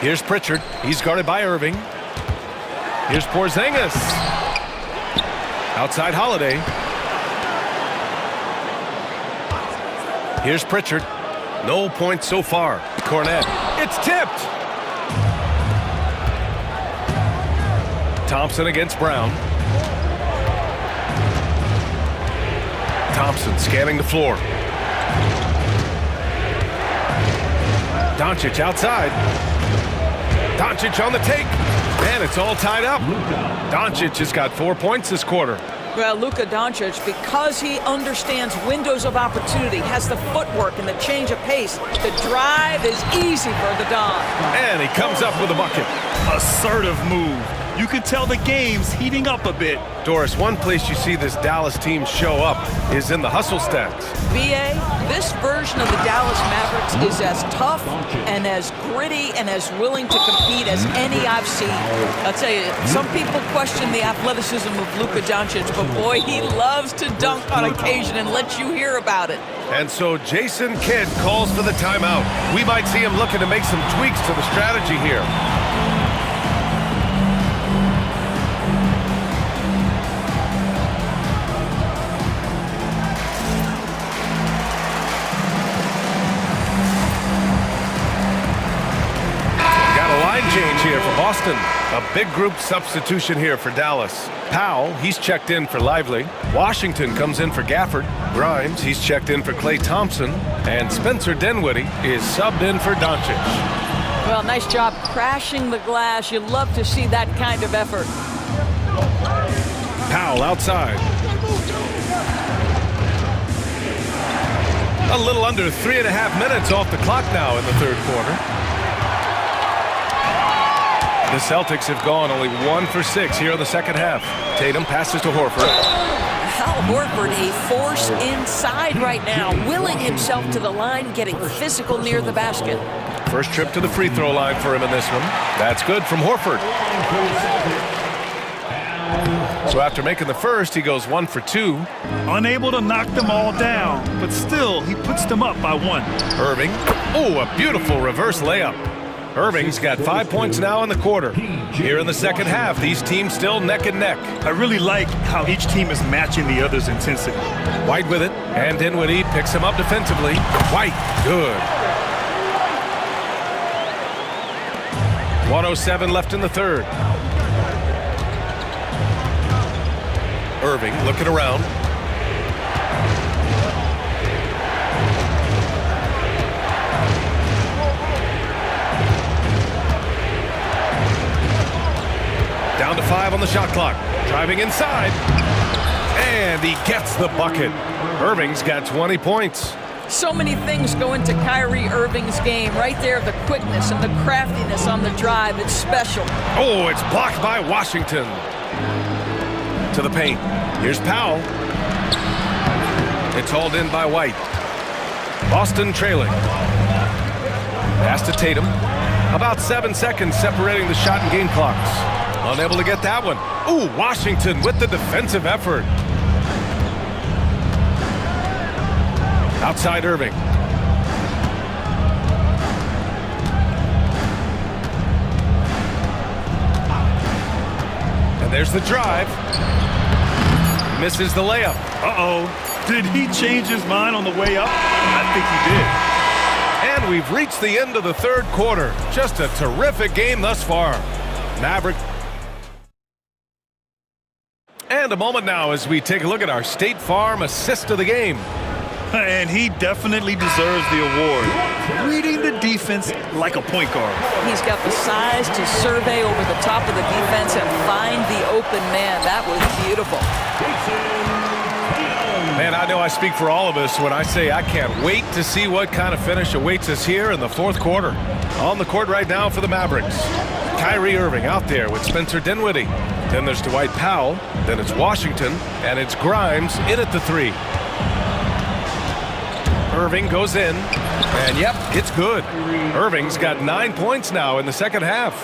Here's Pritchard. He's guarded by Irving. Here's Porzingis. Outside Holiday. Here's Pritchard. No points so far. Cornette. It's tipped. Thompson against Brown. Thompson scanning the floor. Doncic outside. Doncic on the take. And it's all tied up. Doncic has got 4 points this quarter.
Well, Luka Doncic, because he understands windows of opportunity, has the footwork and the change of pace, the drive is easy for the Don.
And he comes up with a bucket.
Assertive move. You can tell the game's heating up a bit.
Doris, one place you see this Dallas team show up is in the hustle stats.
VA, this version of the Dallas Mavericks is as tough and as gritty and as willing to compete as any I've seen. I'll tell you, some people question the athleticism of Luka Doncic, but boy, he loves to dunk on occasion and let you hear about it.
And so Jason Kidd calls for the timeout. We might see him looking to make some tweaks to the strategy here. Change here for Boston. A big group substitution here for Dallas. Powell, he's checked in for Lively. Washington comes in for Gafford. Grimes, he's checked in for Klay Thompson. And Spencer Dinwiddie is subbed in for Doncic.
Well, nice job crashing the glass. You love to see that kind of effort.
Powell outside. A little under 3.5 minutes off the clock now in the third quarter. The Celtics have gone only 1 for 6 here in the second half. Tatum passes to Horford.
Al Horford, a force inside right now, willing himself to the line, getting physical near the basket.
First trip to the free throw line for him in this one. That's good from Horford. So after making the first, he goes 1 for 2.
Unable to knock them all down, but still, he puts them up by 1.
Irving. Oh, a beautiful reverse layup. Irving's got 5 points now in the quarter. Here in the second half, these teams still neck and neck.
I really like how each team is matching the other's intensity.
White with it, and Dinwiddie picks him up defensively. White, good. 1:07 left in the third. Irving looking around. Down to 5 on the shot clock. Driving inside. And he gets the bucket. Irving's got 20 points.
So many things go into Kyrie Irving's game. Right there, the quickness and the craftiness on the drive. It's special.
Oh, it's blocked by Washington. To the paint. Here's Powell. It's hauled in by White. Boston trailing. Pass to Tatum. About 7 seconds separating the shot and game clocks. Unable to get that one. Ooh, Washington with the defensive effort. Outside Irving. And there's the drive. Misses the layup.
Uh-oh. Did he change his mind on the way up? I think he did.
And we've reached the end of the third quarter. Just a terrific game thus far. Maverick. And a moment now as we take a look at our State Farm assist of the game.
And he definitely deserves the award. Reading the defense like a point guard.
He's got the size to survey over the top of the defense and find the open man. That was beautiful.
Man, I know I speak for all of us when I say I can't wait to see what kind of finish awaits us here in the fourth quarter. On the court right now for the Mavericks. Kyrie Irving out there with Spencer Dinwiddie. Then there's Dwight Powell. Then it's Washington. And it's Grimes in at the three. Irving goes in. And yep, it's good. Irving's got 9 points now in the second half.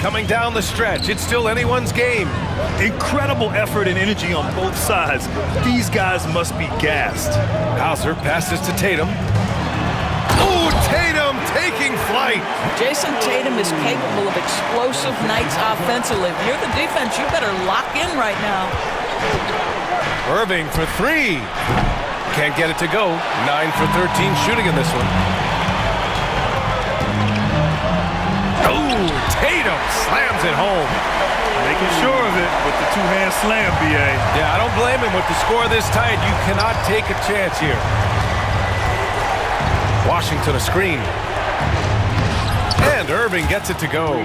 Coming down the stretch, it's still anyone's game.
Incredible effort and energy on both sides. These guys must be gassed.
Hauser passes to Tatum. Oh, Tatum taking flight.
Jason Tatum is capable of explosive nights offensively. If you're the defense, you better lock in right now.
Irving for three. Can't get it to go. 9 for 13 shooting in this one. Oh, Tatum slams it home.
Making sure of it with the two-hand slam, B.A.
Yeah, I don't blame him. With the score this tight, you cannot take a chance here. Washington a screen. And Irving gets it to go.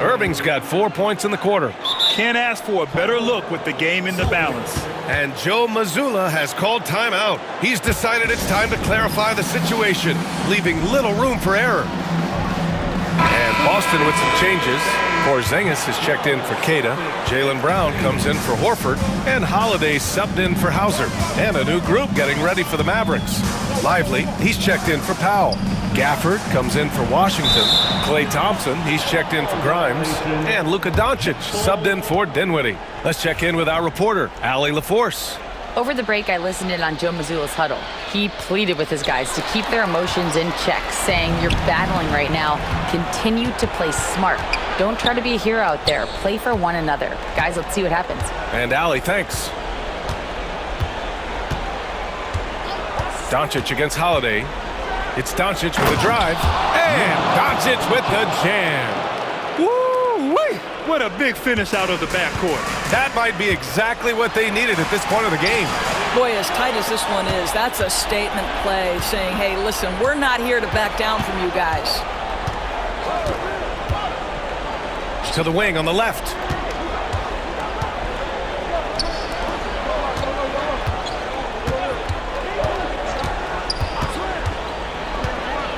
Irving's got 4 points in the quarter.
Can't ask for a better look with the game in the balance.
And Joe Mazzulla has called timeout. He's decided it's time to clarify the situation, leaving little room for error. And Boston with some changes. Porzingis has checked in for Queta. Jaylen Brown comes in for Horford. And Holiday subbed in for Hauser. And a new group getting ready for the Mavericks. Lively, he's checked in for Powell. Gafford comes in for Washington. Klay Thompson, he's checked in for Grimes. And Luka Doncic subbed in for Dinwiddie. Let's check in with our reporter, Allie LaForce.
Over the break, I listened in on Joe Mazzulla's huddle. He pleaded with his guys to keep their emotions in check, saying, "You're battling right now. Continue to play smart. Don't try to be a hero out there. Play for one another." Guys, let's see what happens.
And Allie, thanks. Doncic against Holiday. It's Doncic with a drive. And Doncic with the jam.
Woo-wee! What a big finish out of the backcourt.
That might be exactly what they needed at this point of the game.
Boy, as tight as this one is, that's a statement play saying, hey, listen, we're not here to back down from you guys.
To the wing on the left.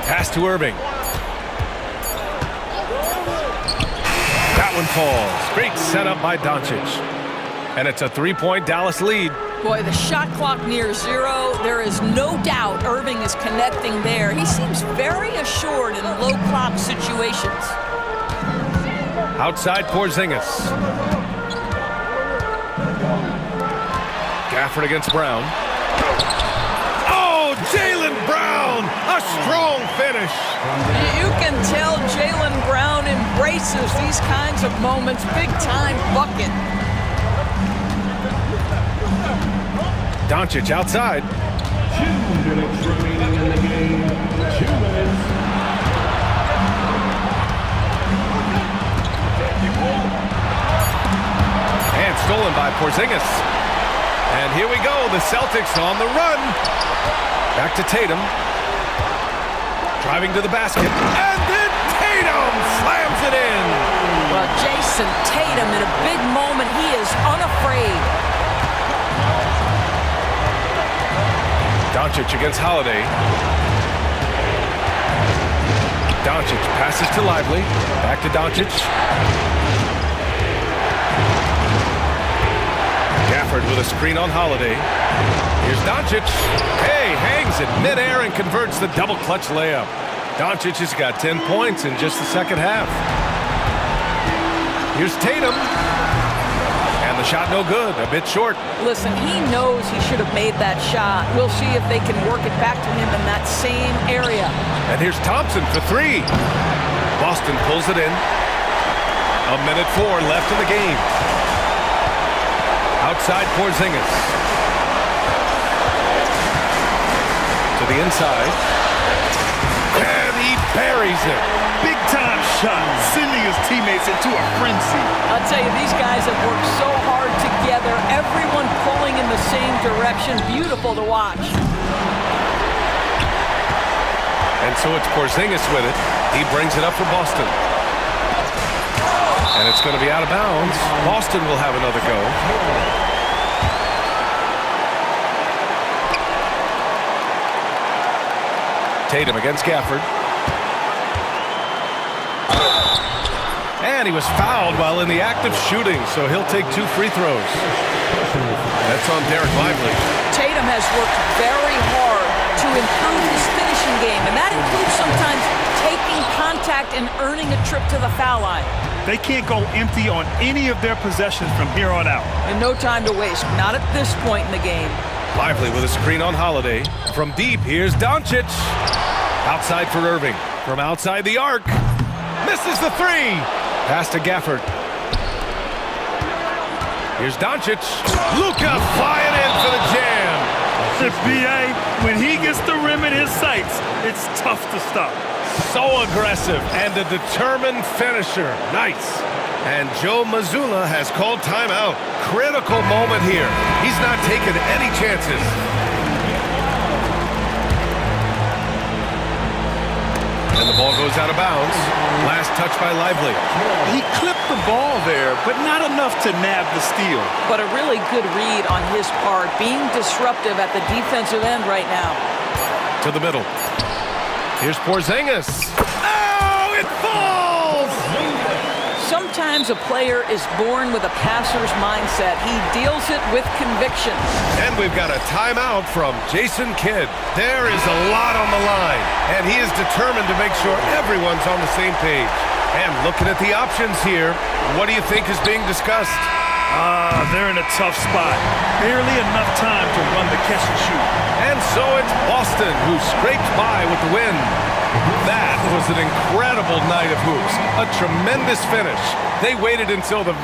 Pass to Irving. That one falls. Great setup by Doncic. And it's a three-point Dallas lead.
Boy, the shot clock near zero. There is no doubt Irving is connecting there. He seems very assured in low clock situations.
Outside Porzingis. Gafford against Brown. Oh, Jaylen Brown! A strong finish.
You can tell Jaylen Brown embraces these kinds of moments. Big time bucket.
Doncic outside.
2 minutes remaining in the game. 2 minutes.
And stolen by Porzingis. And here we go, the Celtics on the run. Back to Tatum. Driving to the basket. And then Tatum slams it in.
Well, Jason Tatum in a big moment. He is unafraid.
Doncic against Holiday. Doncic passes to Lively. Back to Doncic. Gafford with a screen on Holiday. Here's Doncic. Hey, hangs in midair and converts the double clutch layup. Doncic has got 10 points in just the second half. Here's Tatum. And the shot no good, a bit short.
Listen, he knows he should have made that shot. We'll see if they can work it back to him in that same area.
And here's Thompson for three. Boston pulls it in. 1:04 left in the game. Outside Porzingis. To the inside. And he buries it.
Big time shot, sending his teammates into a frenzy.
I'll tell you, these guys have worked so hard together, everyone pulling in the same direction. Beautiful to watch.
And so it's Porzingis with it. He brings it up for Boston. And it's going to be out of bounds. Boston will have another go. Tatum against Gafford. And he was fouled while in the act of shooting, so he'll take 2 free throws. That's on Derek Lively.
Tatum has worked very hard to improve his finishing game, and that includes sometimes taking contact and earning a trip to the foul line.
They can't go empty on any of their possessions from here on out.
And no time to waste, not at this point in the game.
Lively with a screen on Holiday. From deep, here's Doncic. Outside for Irving. From outside the arc. Misses the 3. Pass to Gafford. Here's Doncic. Luka flying in for the jam.
The BA, when he gets the rim in his sights, it's tough to stop.
So aggressive and a determined finisher. Nice. And Joe Mazzulla has called timeout. Critical moment here. He's not taking any chances. And the ball goes out of bounds. Last touch by Lively.
He clipped the ball there, but not enough to nab the steal.
But a really good read on his part, being disruptive at the defensive end right now.
To the middle. Here's Porzingis. Oh, it falls!
Sometimes a player is born with a passer's mindset. He deals it with conviction.
And we've got a timeout from Jason Kidd. There is a lot on the line, and he is determined to make sure everyone's on the same page. And looking at the options here, what do you think is being discussed?
They're in a tough spot. Barely enough time to run the catch and shoot.
And so it's Boston who scraped by with the win. That was an incredible night of hoops. A tremendous finish. They waited until the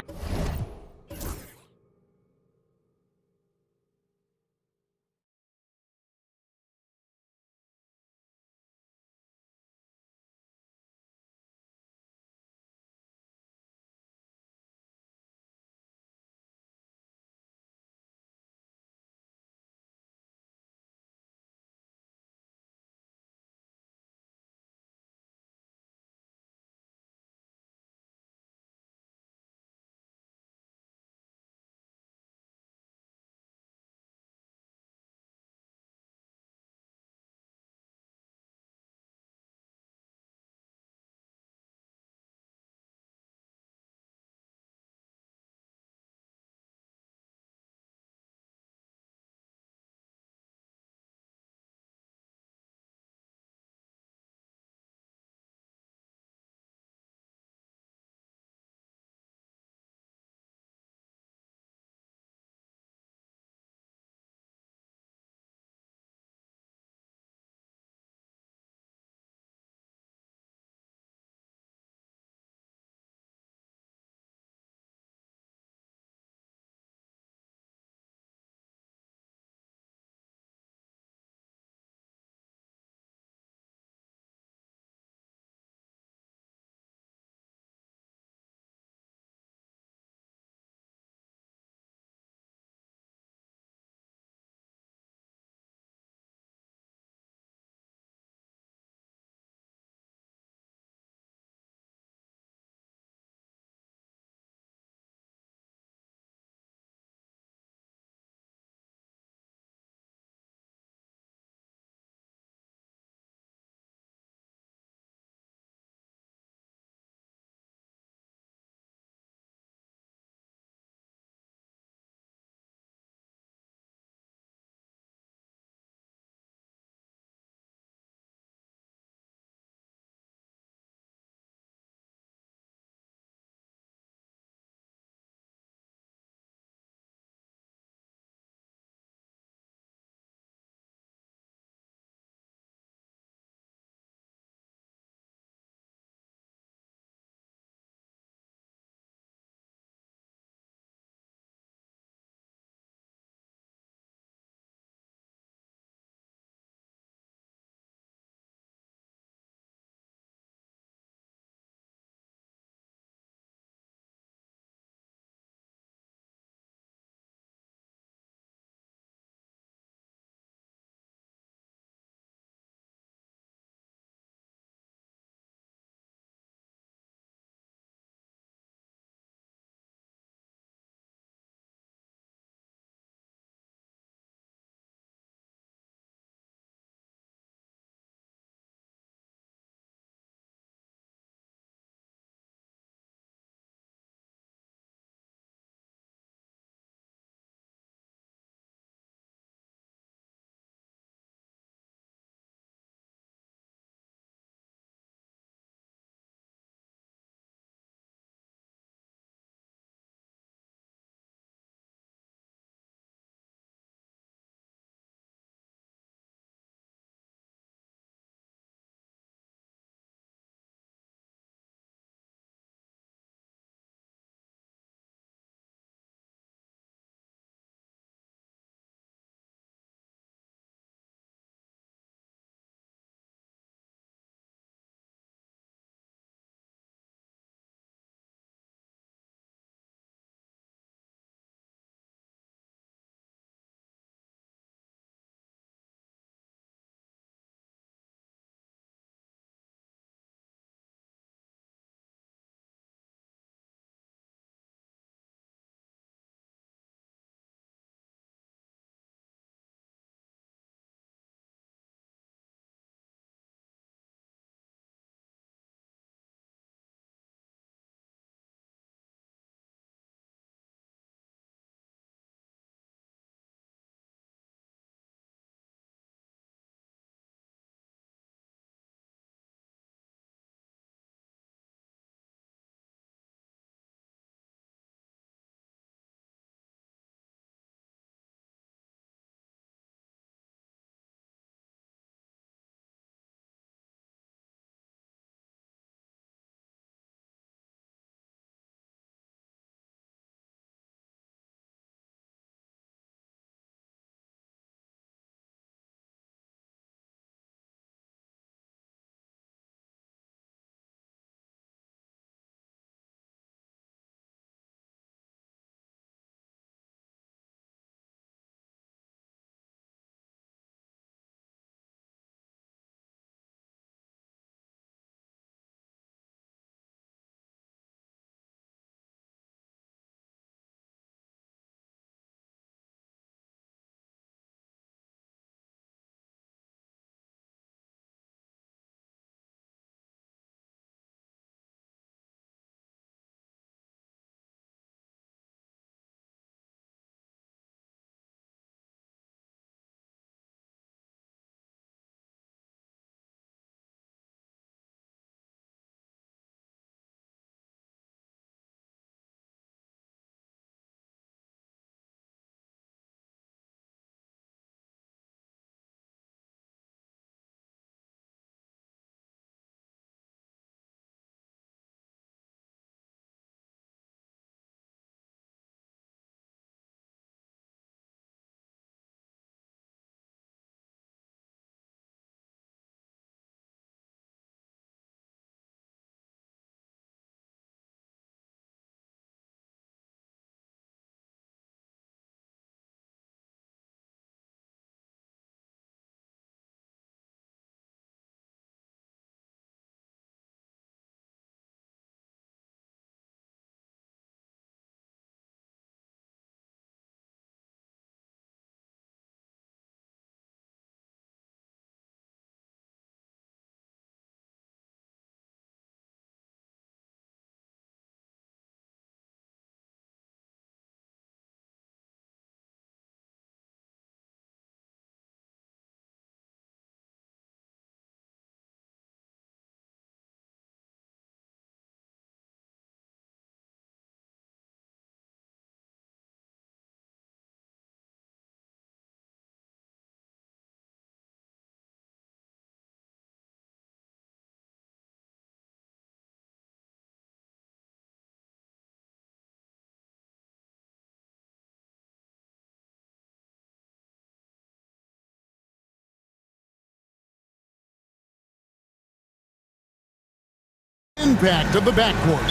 impact of the backcourt.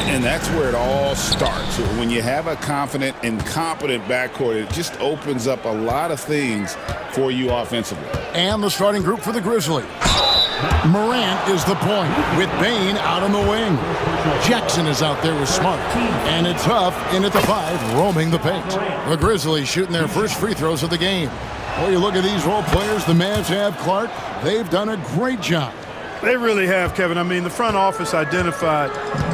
And that's where it all starts. When you have a confident and competent backcourt, it just opens up a lot of things for you offensively.
And the starting group for the Grizzlies. Morant is the point with Bain out on the wing. Jackson is out there with Smart. And it's Huff in at the 5, roaming the paint. The Grizzlies shooting their first free throws of the game. Well, you look at these role players the Mavs have, Clark. They've done a great job.
They really have, Kevin. I mean, the front office identified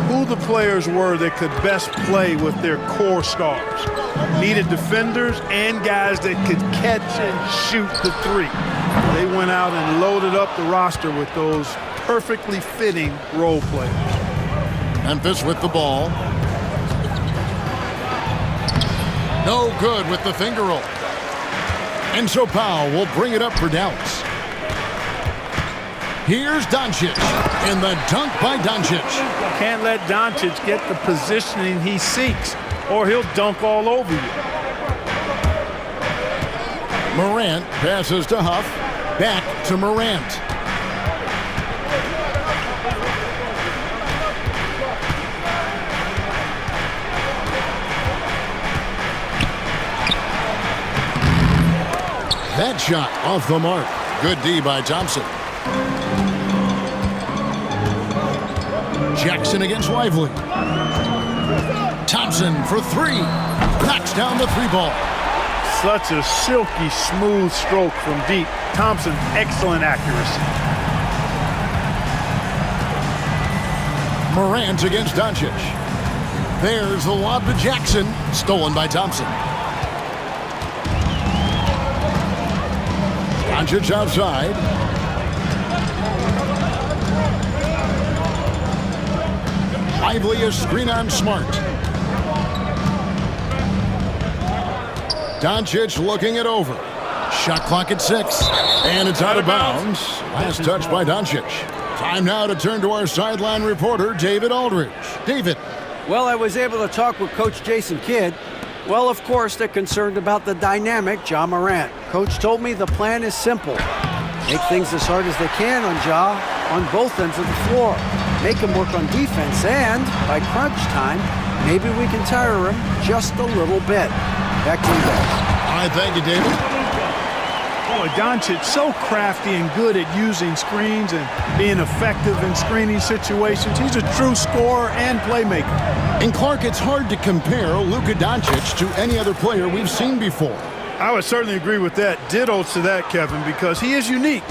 who the players were that could best play with their core stars. Needed defenders and guys that could catch and shoot the three. They went out and loaded up the roster with those perfectly fitting role players.
Memphis with the ball. No good with the finger roll. And so Powell will bring it up for Dallas. Here's Doncic in the dunk by Doncic.
Can't let Doncic get the positioning he seeks, or he'll dunk all over you.
Morant passes to Huff. Back to Morant. That shot off the mark. Good D by Thompson. Jackson against Lively. Thompson for 3. Knocks down the 3 ball.
Such a silky, smooth stroke from deep. Thompson, excellent accuracy.
Morant against Doncic. There's the lob to Jackson. Stolen by Thompson. Doncic outside. Lively a screen on Smart. Doncic looking it over. Shot clock at 6. And it's out of bounds. Last touch by Doncic. Time now to turn to our sideline reporter, David Aldridge. David.
Well, I was able to talk with Coach Jason Kidd. Well, of course, they're concerned about the dynamic Ja Morant. Coach told me the plan is simple. Make things as hard as they can on Ja on both ends of the floor. Make him work on defense, and by crunch time, maybe we can tire him just a little bit. Back to you guys.
All right, thank you, David.
Boy, Doncic so crafty and good at using screens and being effective in screening situations. He's a true scorer and playmaker.
And Clark, it's hard to compare Luka Doncic to any other player we've seen before.
I would certainly agree with that. Ditto to that, Kevin, because he is unique.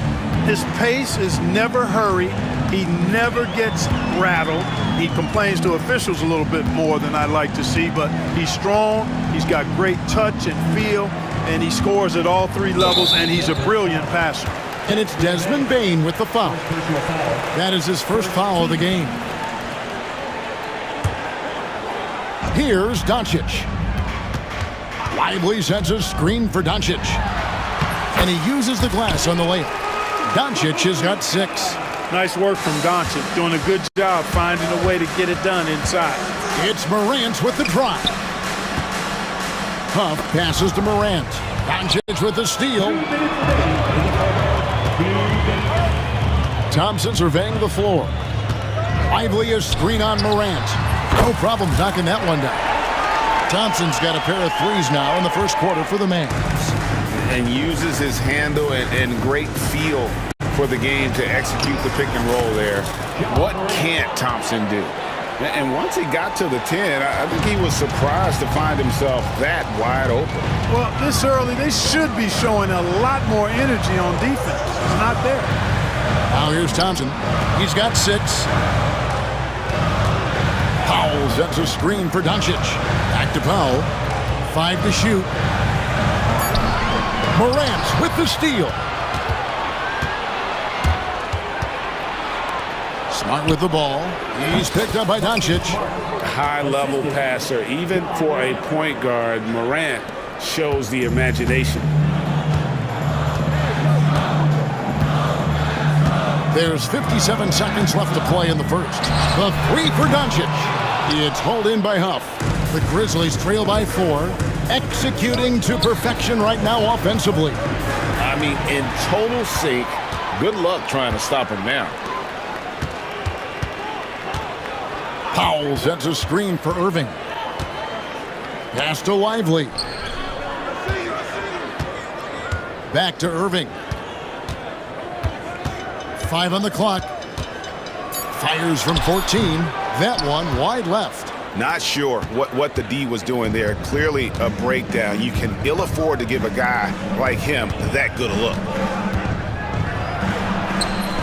His pace is never hurried. He never gets rattled. He complains to officials a little bit more than I'd like to see, but he's strong. He's got great touch and feel, and he scores at all 3 levels, and he's a brilliant passer.
And it's Desmond Bain with the foul. That is his first foul of the game. Here's Doncic. Lively sets a screen for Doncic. And he uses the glass on the layup. Doncic has got 6.
Nice work from Doncic, doing a good job finding a way to get it done inside.
It's Morant with the drive. Huff passes to Morant. Doncic with the steal. Thompson surveying the floor. Lively a screen on Morant. No problem knocking that one down. Thompson's got a pair of 3s now in the first quarter for the Mavs.
And uses his handle and great feel for the game to execute the pick and roll there. What can't Thompson do? And once he got to the 10, I think he was surprised to find himself that wide open.
Well, this early, they should be showing a lot more energy on defense. It's not there.
Now here's Thompson. He's got 6. Powell sets a screen for Doncic. Back to Powell. 5 to shoot. Morant with the steal. Smart with the ball. He's picked up by Doncic.
High-level passer. Even for a point guard, Morant shows the imagination.
There's 57 seconds left to play in the first. The 3 for Doncic. It's hauled in by Huff. The Grizzlies trail by 4. Executing to perfection right now offensively.
I mean, in total sync. Good luck trying to stop him now.
Powell sets a screen for Irving. Pass to Lively. Back to Irving. 5 on the clock. Fires from 14. That one wide left.
Not sure what the D was doing there. Clearly a breakdown. You can ill afford to give a guy like him that good a look.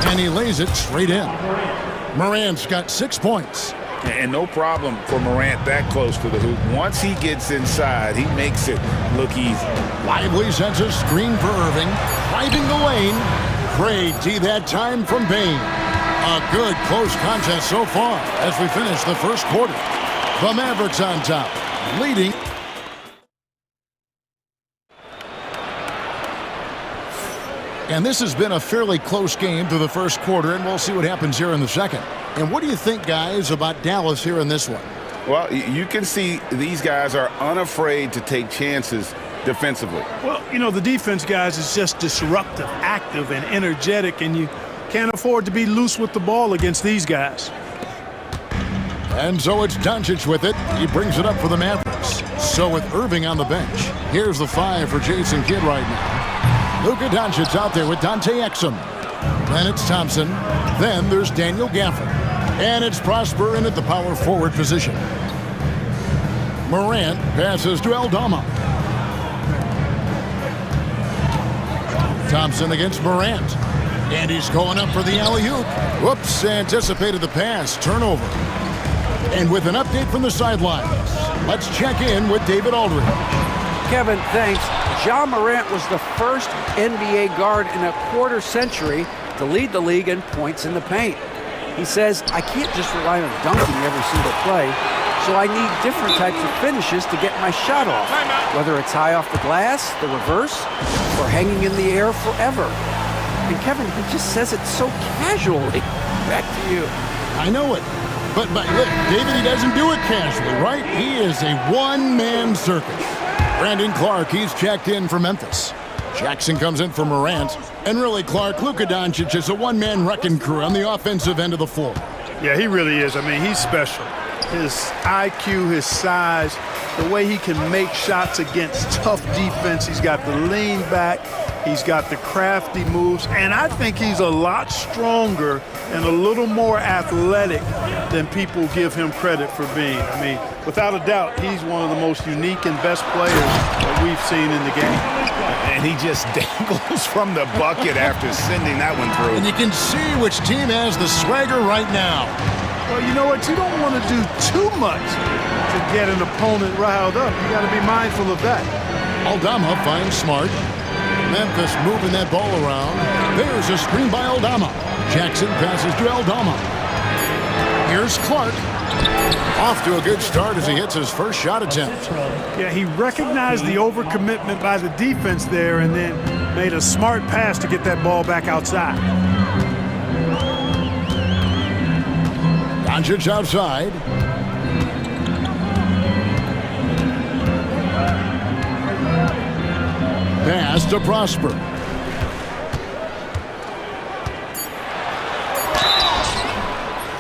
And he lays it straight in. Morant's got 6 points.
And no problem for Morant that close to the hoop. Once he gets inside, he makes it look easy.
Lively sends a screen for Irving. Driving the lane. Great D that time from Bain. A good close contest so far as we finish the first quarter. The Mavericks on top, leading. And this has been a fairly close game through the first quarter, and we'll see what happens here in the second. And what do you think, guys, about Dallas here in this one?
Well, you can see these guys are unafraid to take chances defensively.
Well, you know, the defense, guys, is just disruptive, active, and energetic, and you can't afford to be loose with the ball against these guys.
And so it's Doncic with it. He brings it up for the Mavericks. So with Irving on the bench, here's the 5 for Jason Kidd right now. Luka Doncic out there with Dante Exum. Then it's Thompson. Then there's Daniel Gafford. And it's Prosper in at the power forward position. Morant passes to Aldama. Thompson against Morant. And he's going up for the alley-oop. Whoops, anticipated the pass. Turnover. And with an update from the sidelines, let's check in with David Aldridge.
Kevin, thanks. Ja Morant was the first NBA guard in a quarter century to lead the league in points in the paint. He says, I can't just rely on dunking every single play, so I need different types of finishes to get my shot off, whether it's high off the glass, the reverse, or hanging in the air forever. And Kevin, he just says it so casually. Back to you.
I know it. But look, David, he doesn't do it casually, right? He is a one-man circus. Brandon Clark, he's checked in for Memphis. Jackson comes in for Morant. And really, Clark, Luka Doncic is a one-man wrecking crew on the offensive end of the floor.
Yeah, he really is. I mean, he's special. His IQ, his size, the way he can make shots against tough defense. He's got the lean back. He's got the crafty moves. And I think he's a lot stronger and a little more athletic than people give him credit for being. I mean, without a doubt, he's one of the most unique and best players that we've seen in the game.
And he just dangles from the bucket after sending that one through.
And you can see which team has the swagger right now.
Well, you know what? You don't want to do too much to get an opponent riled up. You got to be mindful of that.
Aldama finds Smart. Memphis moving that ball around. There's a screen by Aldama. Jackson passes to Aldama. Here's Clark. Off to a good start as he hits his first shot attempt.
Yeah, he recognized the overcommitment by the defense there and then made a smart pass to get that ball back outside.
Doncic outside. Pass to Prosper.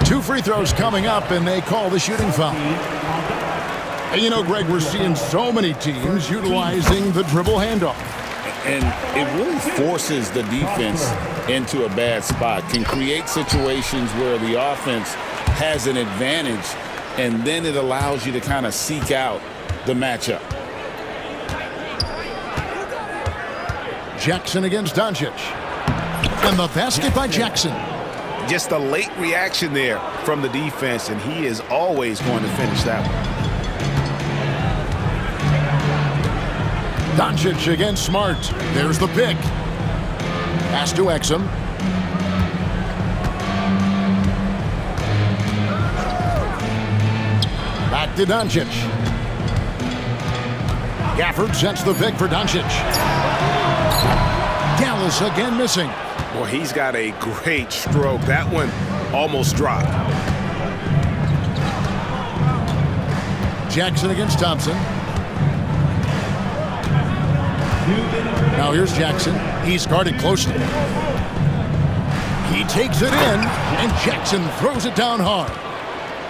Two free throws coming up, and they call the shooting foul. And you know, Greg, we're seeing so many teams utilizing the dribble handoff.
And it really forces the defense into a bad spot, can create situations where the offense has an advantage, and then it allows you to kind of seek out the matchup.
Jackson against Doncic. And the basket by Jackson.
Just a late reaction there from the defense, and he is always going to finish that one.
Doncic against Smart. There's the pick. Pass to Exum. Back to Doncic. Gafford sets the pick for Doncic. Dallas again missing.
Boy, he's got a great stroke. That one almost dropped.
Jackson against Thompson. Now here's Jackson. He's guarded closely. He takes it in, and Jackson throws it down hard.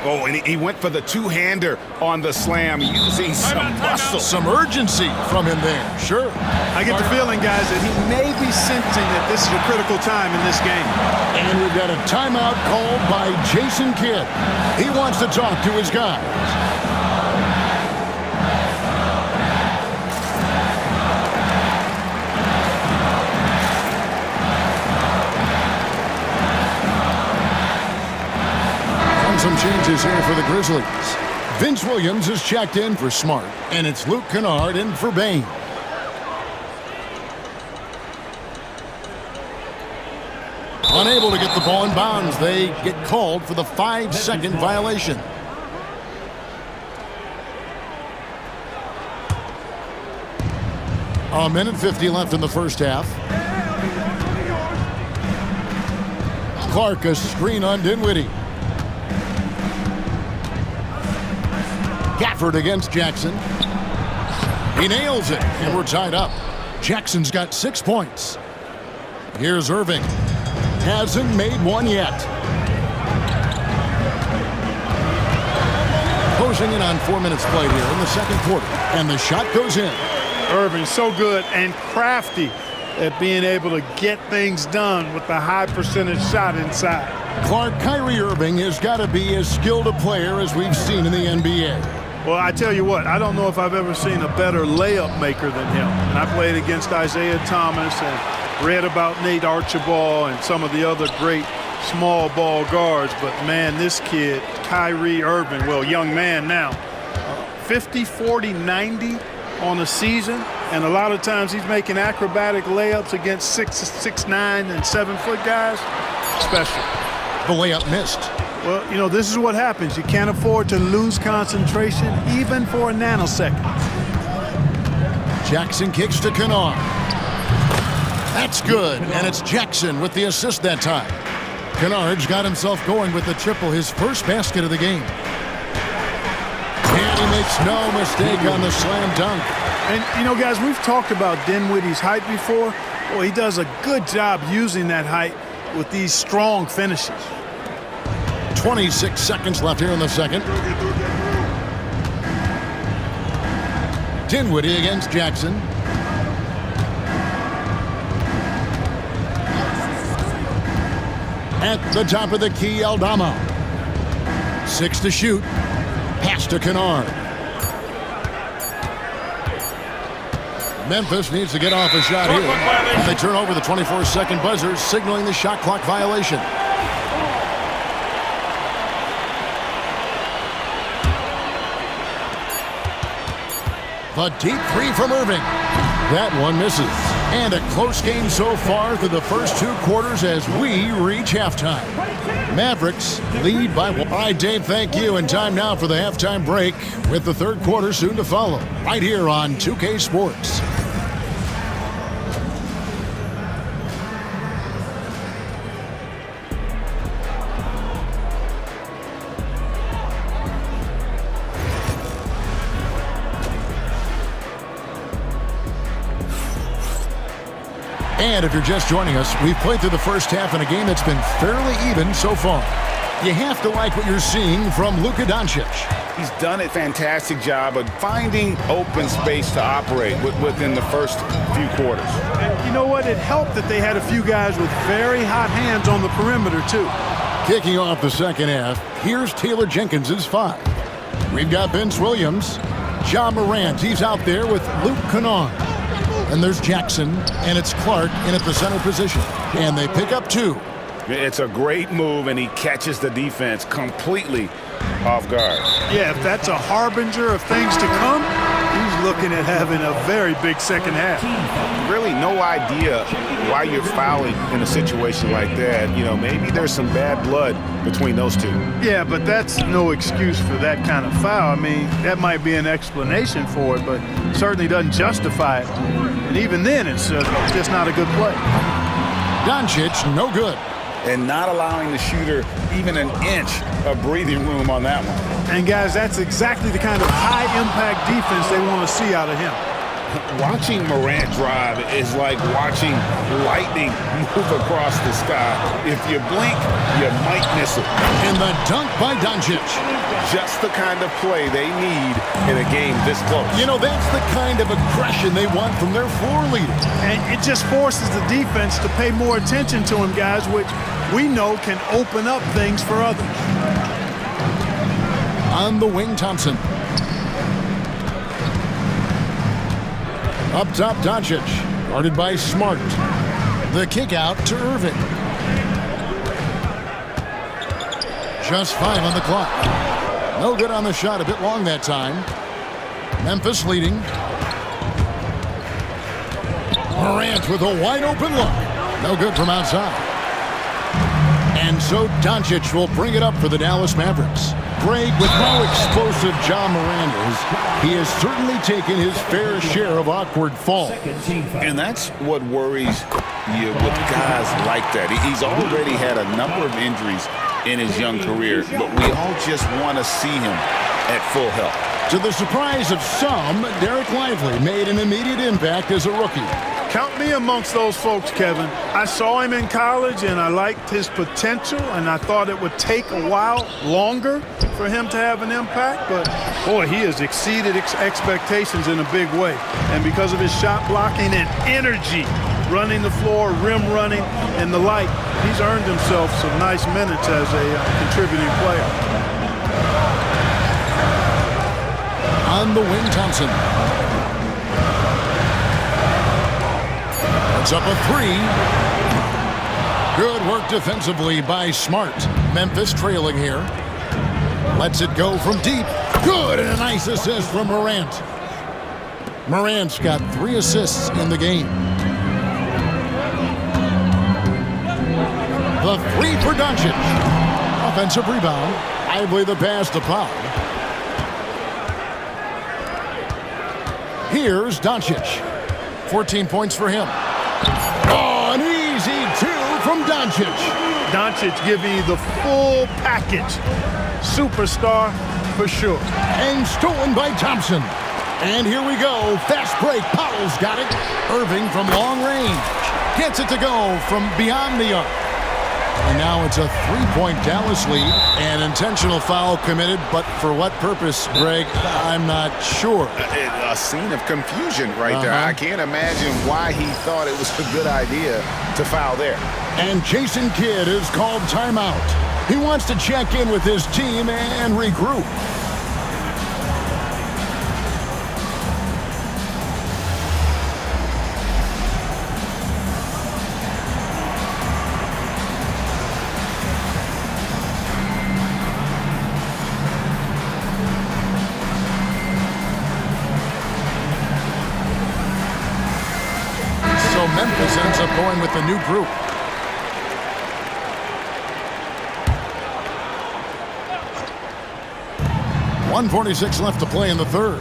Oh, and he went for the two-hander on the slam, using some muscle.
Some urgency from him there, sure.
I get the feeling, guys, that he may be sensing that this is a critical time in this game.
And we've got a timeout called by Jason Kidd. He wants to talk to his guys. Some changes here for the Grizzlies. Vince Williams is checked in for Smart, and it's Luke Kennard in for Bain. Unable to get the ball in bounds, they get called for the 5-second violation. A minute 50 left in the first half. Clark, a screen on Dinwiddie. Gafford against Jackson. He nails it, and we're tied up. Jackson's got 6 points. Here's Irving. Hasn't made one yet. Closing in on 4 minutes played here in the second quarter, and the shot goes in.
Irving, so good and crafty at being able to get things done with the high percentage shot inside.
Clark, Kyrie Irving has got to be as skilled a player as we've seen in the NBA.
Well, I tell you what, I don't know if I've ever seen a better layup maker than him. And I played against Isaiah Thomas and read about Nate Archibald and some of the other great small ball guards. But, man, this kid, Kyrie Irving, well, young man now, 50, 40, 90 on a season. And a lot of times he's making acrobatic layups against 6'9" and 7-foot guys. Special.
The layup missed.
Well, you know, this is what happens. You can't afford to lose concentration even for a nanosecond.
Jackson kicks to Kennard. That's good, and it's Jackson with the assist that time. Kennard's got himself going with the triple, his first basket of the game. And he makes no mistake on the slam dunk.
And, you know, guys, we've talked about Dinwiddie's height before. Well, he does a good job using that height with these strong finishes.
26 seconds left here in the second. Dinwiddie against Jackson. At the top of the key, Aldama. 6 to shoot. Pass to Kennard. Memphis needs to get off a shot here. And they turn over the 24-second buzzer, signaling the shot clock violation. The deep three from Irving. That one misses. And a close game so far through the first 2 quarters as we reach halftime. Mavericks lead by 1. All right, Dave, thank you. And time now for the halftime break with the third quarter soon to follow. Right here on 2K Sports. And if you're just joining us, we've played through the first half in a game that's been fairly even so far. You have to like what you're seeing from Luka Doncic.
He's done a fantastic job of finding open space to operate within the first few quarters.
And you know what? It helped that they had a few guys with very hot hands on the perimeter, too.
Kicking off the second half, here's Taylor Jenkins' 5. We've got Vince Williams, John Morant. He's out there with Luke Kennard. And there's Jackson, and it's Clark in at the center position. And they pick up 2.
It's a great move, and he catches the defense completely off guard.
Yeah, if that's a harbinger of things to come, he's looking at having a very big second half.
Really no idea why you're fouling in a situation like that. You know, maybe there's some bad blood between those two.
Yeah, but that's no excuse for that kind of foul. I mean, that might be an explanation for it, but certainly doesn't justify it. And even then, it's just not a good play.
Doncic, no good.
And not allowing the shooter even an inch of breathing room on that one.
And, guys, that's exactly the kind of high-impact defense they want to see out of him.
Watching Morant drive is like watching lightning move across the sky. If you blink, you might miss it.
And the dunk by Doncic.
Just the kind of play they need in a game this close.
You know, that's the kind of aggression they want from their floor leader.
And it just forces the defense to pay more attention to him, guys, which we know can open up things for others.
On the wing, Thompson. Up top, Doncic. Guarded by Smart. The kick out to Irving. Just 5 on the clock. No good on the shot, a bit long that time. Memphis leading. Morant with a wide open look. No good from outside. And so Doncic will bring it up for the Dallas Mavericks. Greg, with how explosive John Morant is, he has certainly taken his fair share of awkward falls.
And that's what worries you with guys like that. He's already had a number of injuries in his young career, but we all just want to see him at full health.
To the surprise of some, Derek Lively made an immediate impact as a rookie.
Count me amongst those folks, Kevin. I saw him in college, and I liked his potential, and I thought it would take a while longer for him to have an impact, but boy, he has exceeded expectations in a big way. And because of his shot blocking and energy, running the floor, rim running, and the like, he's earned himself some nice minutes as a contributing player.
On the wing, Thompson. It's up a 3. Good work defensively by Smart. Memphis trailing here. Lets it go from deep. Good, and a nice assist from Morant. Morant's got 3 assists in the game. The 3 for Doncic. Offensive rebound. Lively the pass to Pau. Here's Doncic. 14 points for him. Oh, an easy 2 from Doncic.
Doncic giving you the full package. Superstar for sure.
And stolen by Thompson. And here we go. Fast break. Powell's got it. Irving from long range. Gets it to go from beyond the arc. And now it's a 3-point Dallas lead. An intentional foul committed, but for what purpose, Greg? I'm not sure.
A scene of confusion right there. I can't imagine why he thought it was a good idea to foul there.
And Jason Kidd is called timeout. He wants to check in with his team and regroup. So Memphis ends up going with the new group. .146 left to play in the third.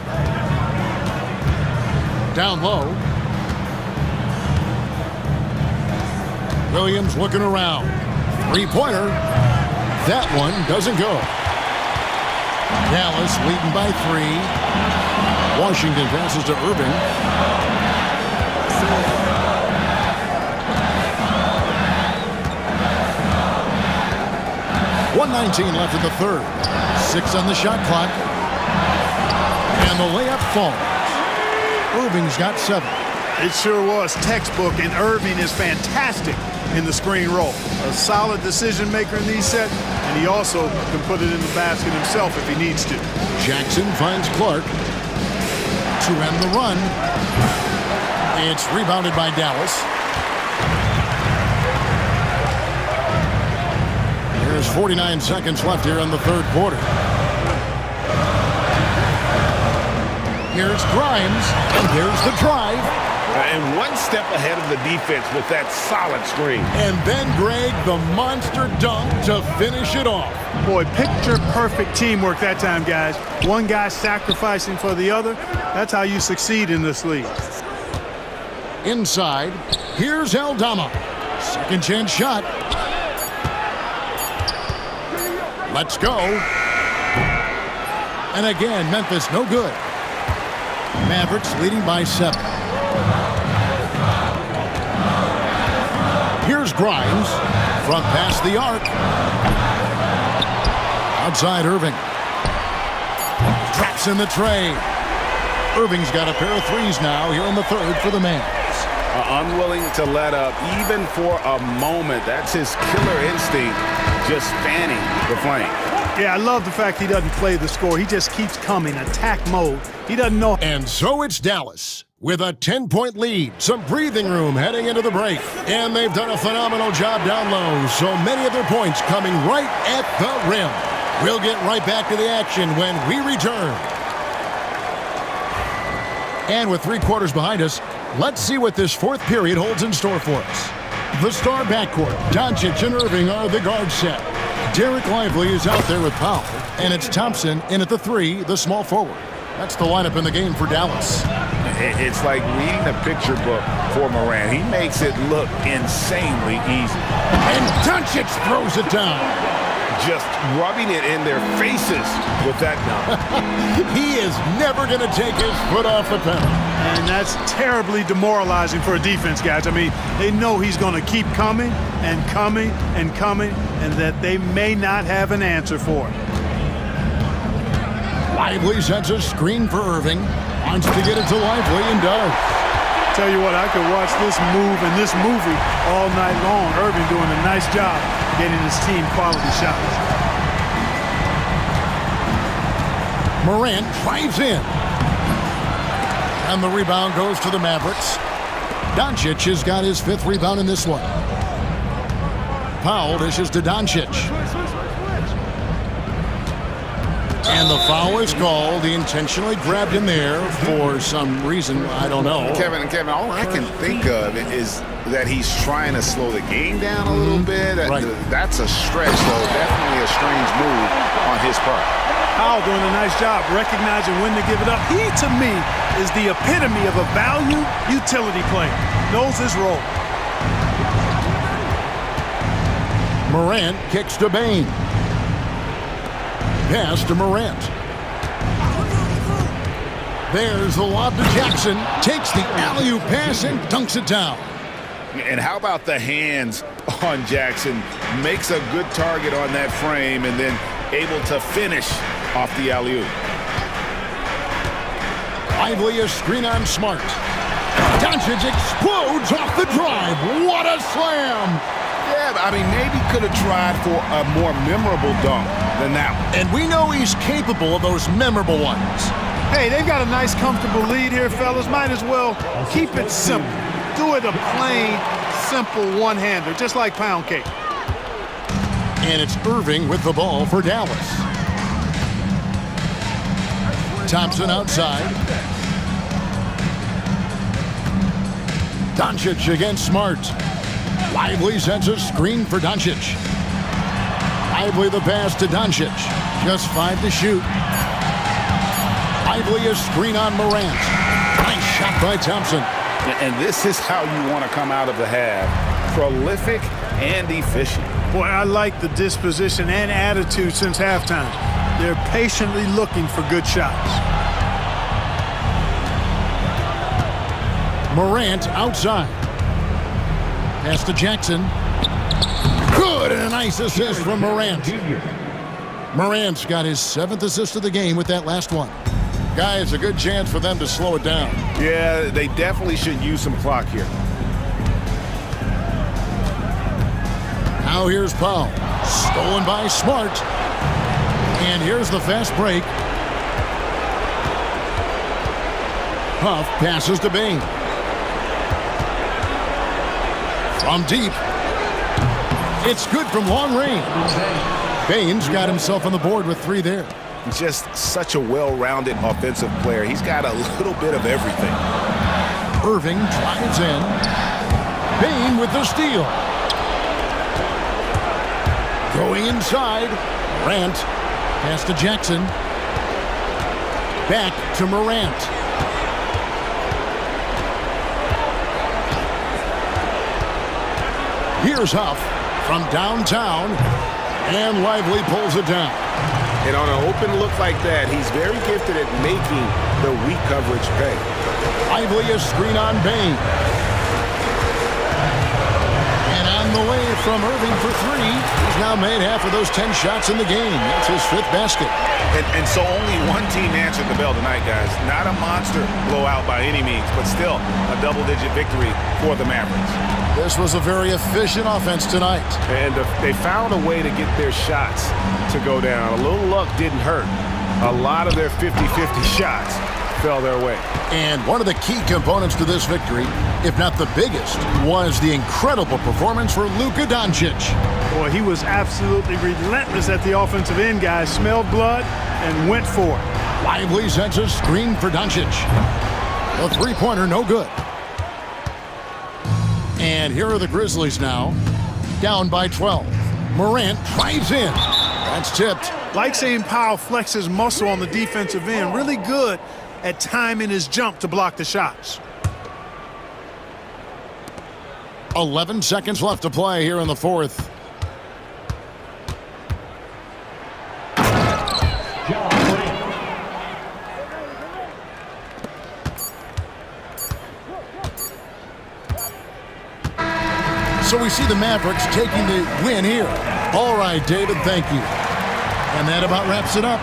Down low. Williams looking around. 3-pointer. That one doesn't go. Dallas leading by 3. Washington passes to Irving. 1:19 left in the third. 6 on the shot clock. And the layup falls. Irving's got 7.
It sure was textbook, and Irving is fantastic in the screen roll. A solid decision maker in these sets, and he also can put it in the basket himself if he needs to.
Jackson finds Clark to end the run. It's rebounded by Dallas. There's 49 seconds left here in the third quarter. Here's Grimes, and here's the drive.
And one step ahead of the defense with that solid screen.
And then, Greg, the monster dunk to finish it off.
Boy, picture-perfect teamwork that time, guys. One guy sacrificing for the other. That's how you succeed in this league.
Inside, here's Aldama. Second chance shot. Let's go. And again, Memphis no good. Mavericks leading by 7. Here's Grimes from past the arc. Outside Irving. Drops in the tray. Irving's got a pair of threes now here in the third for the Mavs.
Unwilling to let up even for a moment. That's his killer instinct, just fanning the flame.
Yeah, I love the fact he doesn't play the score. He just keeps coming, attack mode. He doesn't know.
And so it's Dallas with a 10-point lead. Some breathing room heading into the break. And they've done a phenomenal job down low. So many of their points coming right at the rim. We'll get right back to the action when we return. And with 3 quarters behind us, let's see what this fourth period holds in store for us. The star backcourt, Doncic and Irving are the guard set. Derek Lively is out there with Powell, and it's Thompson in at the 3, the small forward. That's the lineup in the game for Dallas.
It's like reading a picture book for Morant. He makes it look insanely easy.
And Doncic throws it down.
Just rubbing it in their faces with that dunk.
He is never going to take his foot off the pedal.
And that's terribly demoralizing for a defense, guys. I mean, they know he's going to keep coming and coming and coming, and that they may not have an answer for it.
Lively sets a screen for Irving. Wants to get it to Lively and does.
Tell you what, I could watch this move and this movie all night long. Irving doing a nice job getting his team quality shots.
Morant drives in. And the rebound goes to the Mavericks. Doncic has got his 5th rebound in this one. Powell dishes to Doncic. And the foul is called. He intentionally grabbed him there for some reason. I don't know.
Kevin, all I can think of is that he's trying to slow the game down a little bit.
Right.
That's a stretch, though. Definitely a strange move on his part.
Powell doing a nice job recognizing when to give it up. He, to me, is the epitome of a value utility player. Knows his role.
Morant kicks to Bane. Pass to Morant. There's the lob to Jackson. Takes the alley-oop pass and dunks it down.
And how about the hands on Jackson? Makes a good target on that frame and then able to finish off the alley-oop.
Lively a screen on Smart. Doncic explodes off the drive. What a slam!
Yeah, I mean, maybe could have tried for a more memorable dunk than that one.
And we know he's capable of those memorable ones.
Hey, they've got a nice, comfortable lead here, fellas. Might as well keep it simple. Do it a plain, simple one-hander, just like pound cake.
And it's Irving with the ball for Dallas. Thompson outside. Doncic against Smart. Lively sends a screen for Doncic. Lively the pass to Doncic. Just 5 to shoot. Lively a screen on Morant. Nice shot by Thompson.
And this is how you want to come out of the half. Prolific and efficient.
Boy, I like the disposition and attitude since halftime. They're patiently looking for good shots.
Morant outside. Pass to Jackson. Good, and a nice assist from Morant. Morant's got his 7th assist of the game with that last one. Guys, a good chance for them to slow it down.
Yeah, they definitely should use some clock here.
Now here's Powell. Stolen by Smart. And here's the fast break. Huff passes to Bane. From deep. It's good from long range. Bane's got himself on the board with 3 there.
Just such a well-rounded offensive player. He's got a little bit of everything.
Irving drives in. Bane with the steal. Going inside. Morant. Pass to Jackson. Back to Morant. Here's Huff from downtown, and Lively pulls it down.
And on an open look like that, he's very gifted at making the weak coverage pay.
Lively a screen on Bain. And on the way from Irving for three. He's now made half of those 10 shots in the game. That's his fifth basket.
And so only one team answered the bell tonight, guys. Not a monster blowout by any means, but still a double-digit victory for the Mavericks.
This was a very efficient offense tonight.
And they found a way to get their shots to go down. A little luck didn't hurt. A lot of their 50-50 shots fell their way.
And one of the key components to this victory, if not the biggest, was the incredible performance for Luka Doncic.
Boy, he was absolutely relentless at the offensive end, guys. Smelled blood and went for it.
Lively sets a screen for Doncic. The three-pointer, no good. And here are the Grizzlies now, down by 12. Morant drives in. That's tipped.
Like seeing Powell flex his muscle on the defensive end. Really good at timing his jump to block the shots.
11 seconds left to play here in the fourth. So we see the Mavericks taking the win here. All right, David, thank you. And that about wraps it up.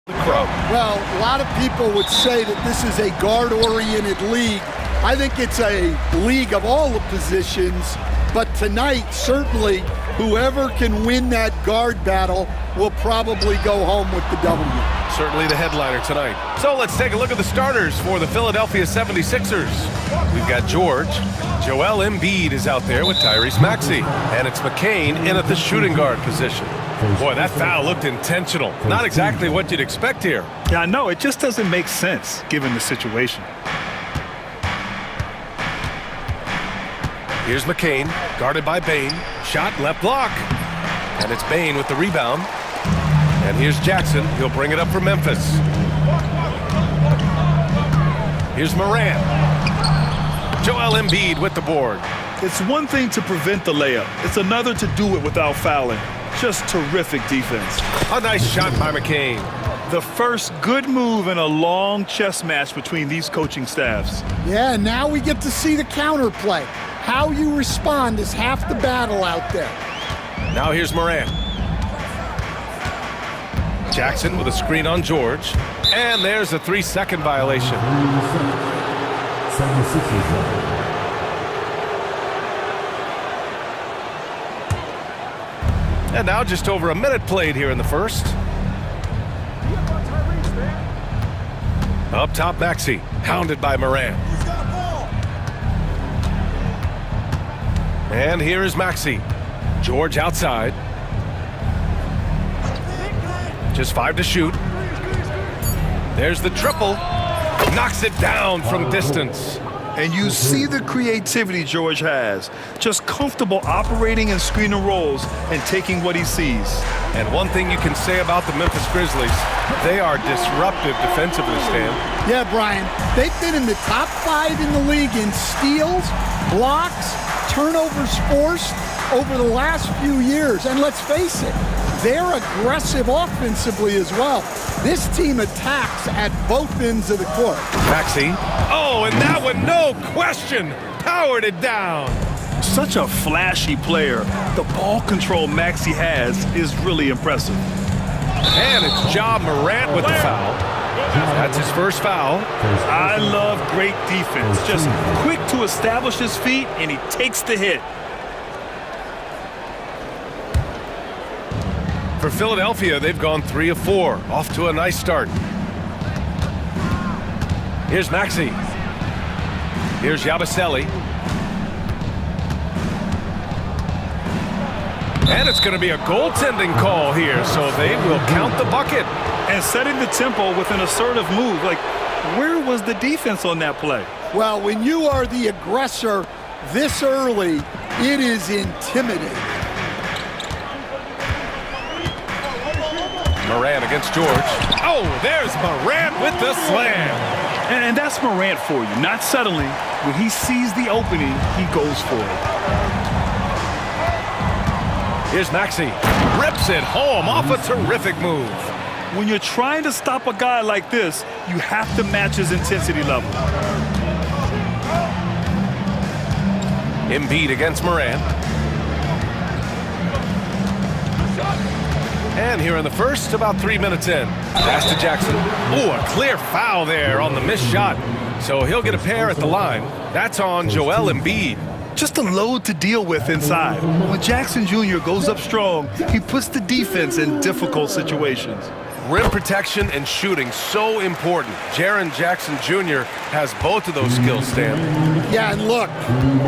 Well, a lot of people would say that this is a guard-oriented league. I think it's a league of all the positions, but tonight, certainly, whoever can win that guard battle will probably go home with the W.
Certainly the headliner tonight. So let's take a look at the starters for the Philadelphia 76ers. We've got George. Joel Embiid is out there with Tyrese Maxey. And it's McCain in at the shooting guard position. Boy, that foul looked intentional. Not exactly what you'd expect here.
Yeah, I know. It just doesn't make sense given the situation.
Here's McCain, guarded by Bane. Shot, left block. And it's Bane with the rebound. And here's Jackson. He'll bring it up for Memphis. Here's Morant. Joel Embiid with the board.
It's one thing to prevent the layup. It's another to do it without fouling. Just terrific defense.
A nice shot by McCain.
The first good move in a long chess match between these coaching staffs.
Yeah, now we get to see the counterplay. How you respond is half the battle out there.
Now here's Morant. Jackson with a screen on George. And there's a 3-second violation. And now just over a minute played here in the first. Up top, Maxey, hounded by Morant. And here is Maxey. George outside. Just 5 to shoot. There's the triple. Knocks it down from distance.
And you see the creativity George has. Just comfortable operating in screen and rolls and taking what he sees.
And one thing you can say about the Memphis Grizzlies, they are disruptive defensively, Stan.
Yeah, Brian. They've been in the top 5 in the league in steals, blocks, turnovers forced over the last few years. And let's face it, they're aggressive offensively as well. This team attacks at both ends of the court.
Maxey. Oh, and that one, no question, powered it down.
Such a flashy player. The ball control Maxey has is really impressive.
And it's Ja Morant with the foul. That's his first foul.
I love great defense. Just quick to establish his feet, and he takes the hit.
For Philadelphia, they've gone 3 of 4. Off to a nice start. Here's Maxey. Here's Yabusele. And it's going to be a goaltending call here, so they will count the bucket.
And setting the tempo with an assertive move. Like, where was the defense on that play?
Well, when you are the aggressor this early, it is intimidating.
Morant against George. Oh, there's Morant with the slam.
And that's Morant for you. Not settling. When he sees the opening, he goes for it.
Here's Maxey. Rips it home off a terrific move.
When you're trying to stop a guy like this, you have to match his intensity level.
Embiid against Morant. And here in the first, about 3 minutes in. Pass to Jackson. Ooh, a clear foul there on the missed shot. So he'll get a pair at the line. That's on Joel Embiid.
Just a load to deal with inside. When Jackson Jr. goes up strong, he puts the defense in difficult situations.
Rim protection and shooting, so important. Jaren Jackson Jr. has both of those skills, Stan.
Yeah, and look,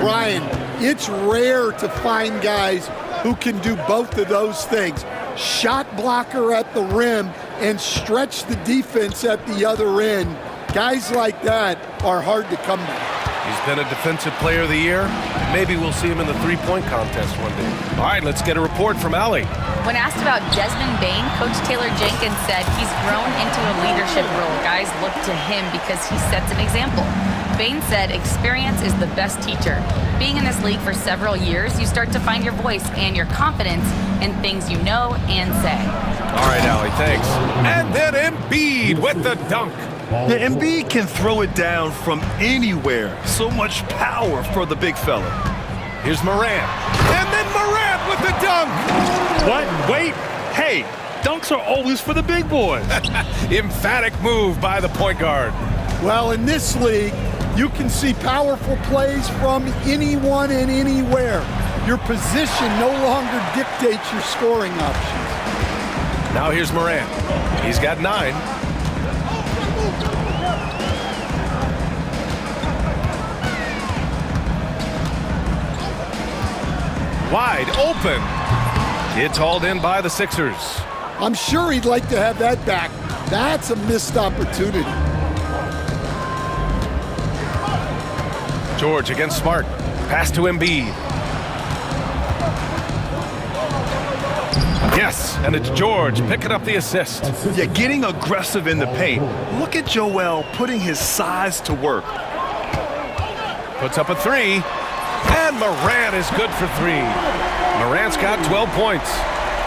Brian, it's rare to find guys who can do both of those things. Shot blocker at the rim and stretch the defense at the other end. Guys like that are hard to come by.
He's been a defensive player of the year. Maybe we'll see him in the three-point contest one day. All right, let's get a report from Allie.
When asked about Desmond Bane, Coach Taylor Jenkins said he's grown into a leadership role. Guys look to him because he sets an example. Bane said experience is the best teacher. Being in this league for several years, you start to find your voice and your confidence in things you know and say.
All right, Allie, thanks. And then Embiid with the dunk.
The Embiid can throw it down from anywhere. So much power for the big fella.
Here's Morant. And then Morant with the dunk.
What? Wait. Hey, dunks are always for the big boys.
Emphatic move by the point guard.
Well, in this league, you can see powerful plays from anyone and anywhere. Your position no longer dictates your scoring options.
Now here's Morant. He's got 9. Wide open. It's hauled in by the Sixers.
I'm sure he'd like to have that back. That's a missed opportunity.
George against Smart. Pass to Embiid. Yes, and it's George picking up the assist.
Yeah, getting aggressive in the paint. Look at Joel putting his size to work.
Puts up a 3. And Morant is good for 3. Morant's got 12 points.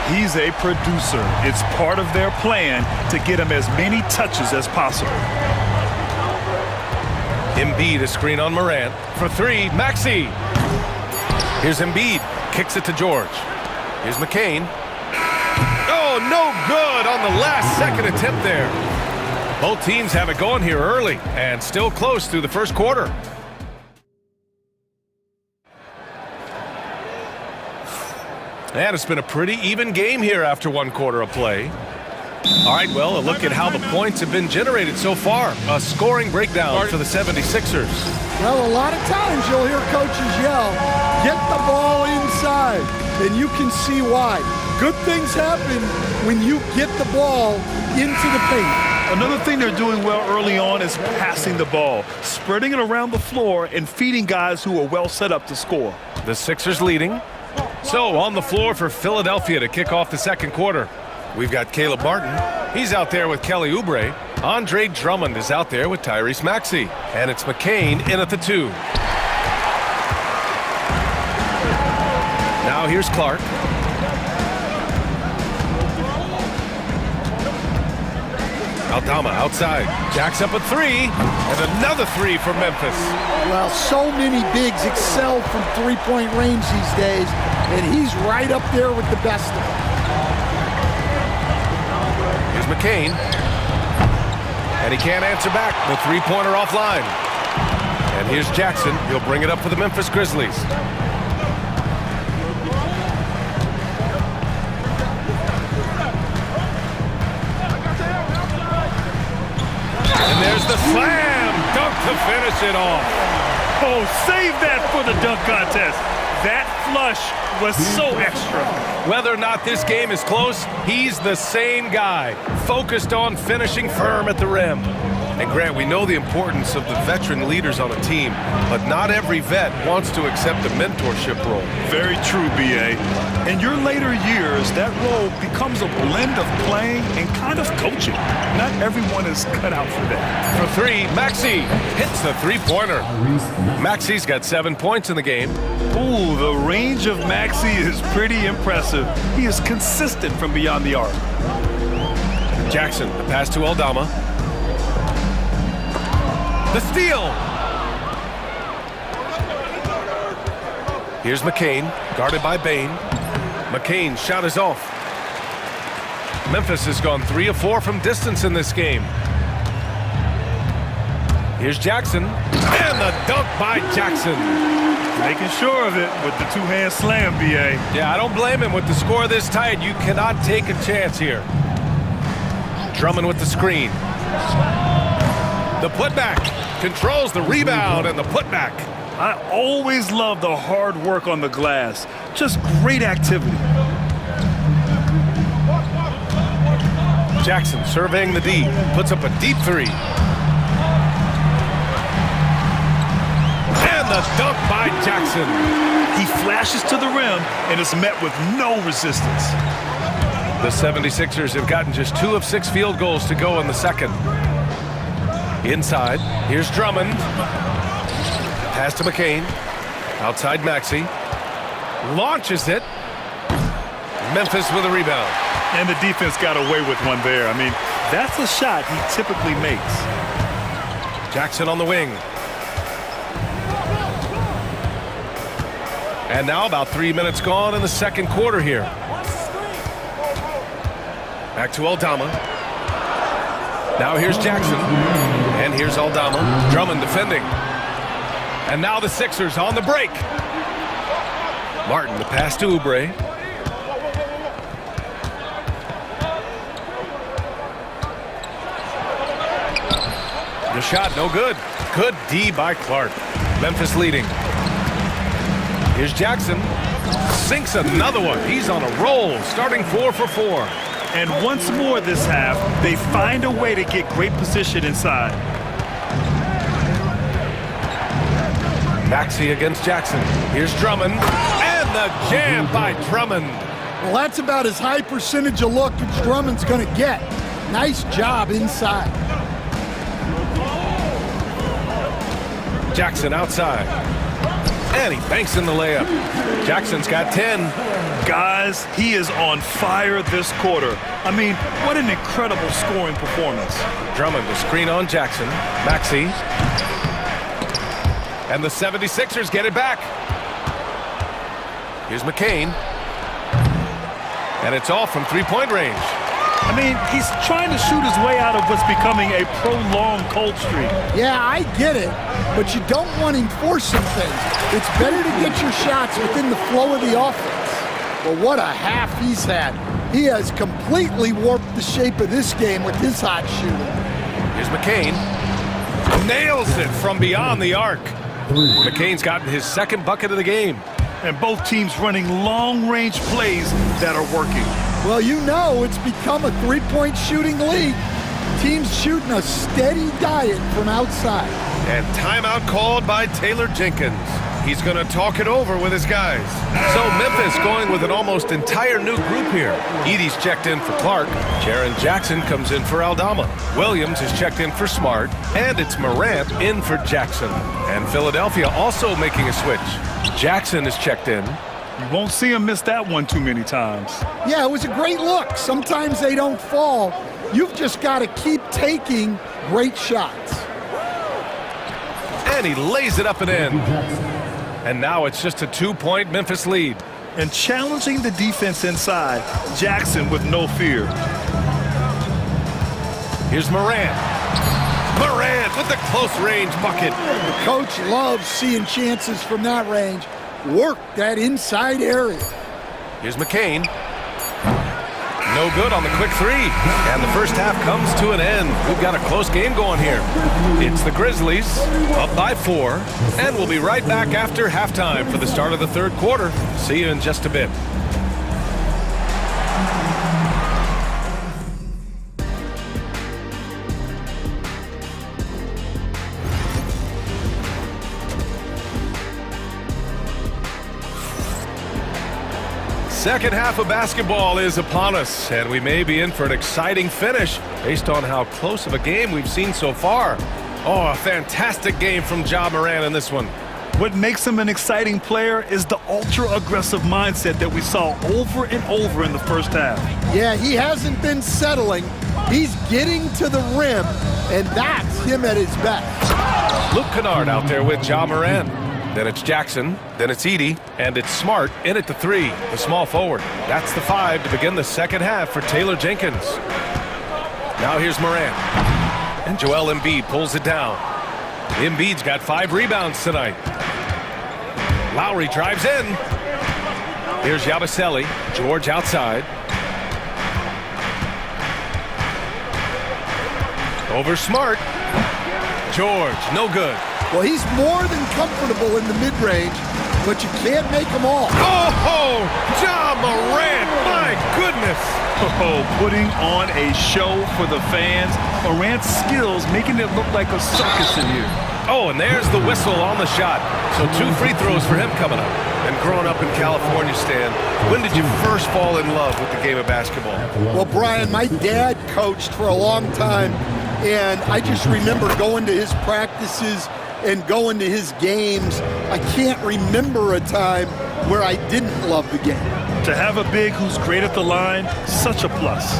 He's a producer. It's part of their plan to get him as many touches as possible.
Embiid a screen on Morant. For 3, Maxey. Here's Embiid. Kicks it to George. Here's McCain. Oh, no good on the last second attempt there. Both teams have it going here early and still close through the first quarter. And it's been a pretty even game here after 1 quarter of play. All right, well, a look at how the points have been generated so far. A scoring breakdown for the 76ers.
Well, a lot of times you'll hear coaches yell, get the ball inside, and you can see why. Good things happen when you get the ball into the paint.
Another thing they're doing well early on is passing the ball, spreading it around the floor and feeding guys who are well set up to score.
The Sixers leading. So on the floor for Philadelphia to kick off the second quarter. We've got Caleb Martin. He's out there with Kelly Oubre. Andre Drummond is out there with Tyrese Maxey. And it's McCain in at the 2. Now here's Clark. Aldama outside. Jacks up a 3. And another 3 for Memphis.
Well, so many bigs excel from three-point range these days, and he's right up there with the best of them.
Here's McCain. And he can't answer back. The 3-pointer offline. And here's Jackson. He'll bring it up for the Memphis Grizzlies. And there's the slam dunk to finish it off.
Oh, save that for the dunk contest. That flush was so extra.
Whether or not this game is close, he's the same guy, focused on finishing firm at the rim. And Grant, we know the importance of the veteran leaders on a team, but not every vet wants to accept a mentorship role.
Very true, B.A. In your later years, that role becomes a blend of playing and kind of coaching. Not everyone is cut out for that.
For 3, Maxey hits the 3-pointer. Maxey's got 7 points in the game.
Ooh, the range of Maxey is pretty impressive. He is consistent from beyond the arc.
Jackson, the pass to Aldama. The steal. Here's McCain, guarded by Bain. McCain's shot is off. Memphis has gone 3 of 4 from distance in this game. Here's Jackson, and the dunk by Jackson.
Making sure of it with the 2-hand slam, B.A.
Yeah, I don't blame him. With the score this tight, you cannot take a chance here. Drummond with the screen. The putback, controls the rebound and the putback.
I always love the hard work on the glass. Just great activity.
Jackson surveying the D, puts up a deep 3. And the dunk by Jackson.
He flashes to the rim and is met with no resistance.
The 76ers have gotten just 2 of 6 field goals to go in the second. Inside, here's Drummond. Pass to McCain. Outside Maxey. Launches it. Memphis with a rebound.
And the defense got away with one there. I mean, that's a shot he typically makes.
Jackson on the wing. And now about 3 minutes gone in the second quarter here. Back to Aldama. Now here's Jackson. And here's Aldama. Drummond defending. And now the Sixers on the break. Martin, the pass to Oubre. The shot, no good. Good D by Clark. Memphis leading. Here's Jackson. Sinks another one. He's on a roll, starting 4 for 4.
And once more this half, they find a way to get great position inside.
Maxey against Jackson. Here's Drummond. And the jam by Drummond.
Well, that's about as high percentage of look as Drummond's going to get. Nice job inside.
Jackson outside. And he banks in the layup. Jackson's got 10.
Guys, he is on fire this quarter. I mean, what an incredible scoring performance.
Drummond, the screen on Jackson. Maxey. And the 76ers get it back. Here's McCain. And it's all from three-point range.
I mean, he's trying to shoot his way out of what's becoming a prolonged cold streak.
Yeah, I get it, but you don't want him forcing things. It's better to get your shots within the flow of the offense. Well, what a half he's had. He has completely warped the shape of this game with his hot shooting.
Here's McCain. Nails it from beyond the arc. McCain's gotten his second bucket of the game.
And both teams running long-range plays that are working.
Well, you know it's become a three-point shooting league. Teams shooting a steady diet from outside.
And timeout called by Taylor Jenkins. He's going to talk it over with his guys. So Memphis going with an almost entire new group here. Edey's checked in for Clark. Jaren Jackson comes in for Aldama. Williams is checked in for Smart. And it's Morant in for Jackson. And Philadelphia also making a switch. Jackson is checked in.
You won't see him miss that one too many times.
Yeah, it was a great look. Sometimes they don't fall. You've just got to keep taking great shots.
And he lays it up and in. And now it's just a 2-point Memphis lead.
And challenging the defense inside, Jackson with no fear.
Here's Morant. Morant with the close range bucket.
The coach loves seeing chances from that range. Work that inside area.
Here's McCain. No good on the quick three. And the first half comes to an end. We've got a close game going here. It's the Grizzlies up by 4. And we'll be right back after halftime for the start of the third quarter. See you in just a bit. Second half of basketball is upon us, and we may be in for an exciting finish based on how close of a game we've seen so far. Oh, a fantastic game from Ja Morant in this one.
What makes him an exciting player is the ultra-aggressive mindset that we saw over and over in the first half.
Yeah, he hasn't been settling. He's getting to the rim, and that's him at his best.
Luke Kennard out there with Ja Morant. Then it's Jackson, then it's Edey, and it's Smart in at the 3, the small forward. That's the 5 to begin the second half for Taylor Jenkins. Now here's Morant. And Joel Embiid pulls it down. Embiid's got 5 rebounds tonight. Lowry drives in. Here's Yabusele. George outside. Over Smart. George, no good.
Well, he's more than comfortable in the mid-range, but you can't make them all.
Oh, Ja Morant, my goodness.
Oh, putting on a show for the fans. Morant's skills making it look like a circus in here.
Oh, and there's the whistle on the shot. So 2 free throws for him coming up. And growing up in California, Stan, when did you first fall in love with the game of basketball?
Well, Brian, my dad coached for a long time, and I just remember going to his practices and going to his games. I can't remember a time where I didn't love the game.
To have a big who's great at the line, such a plus.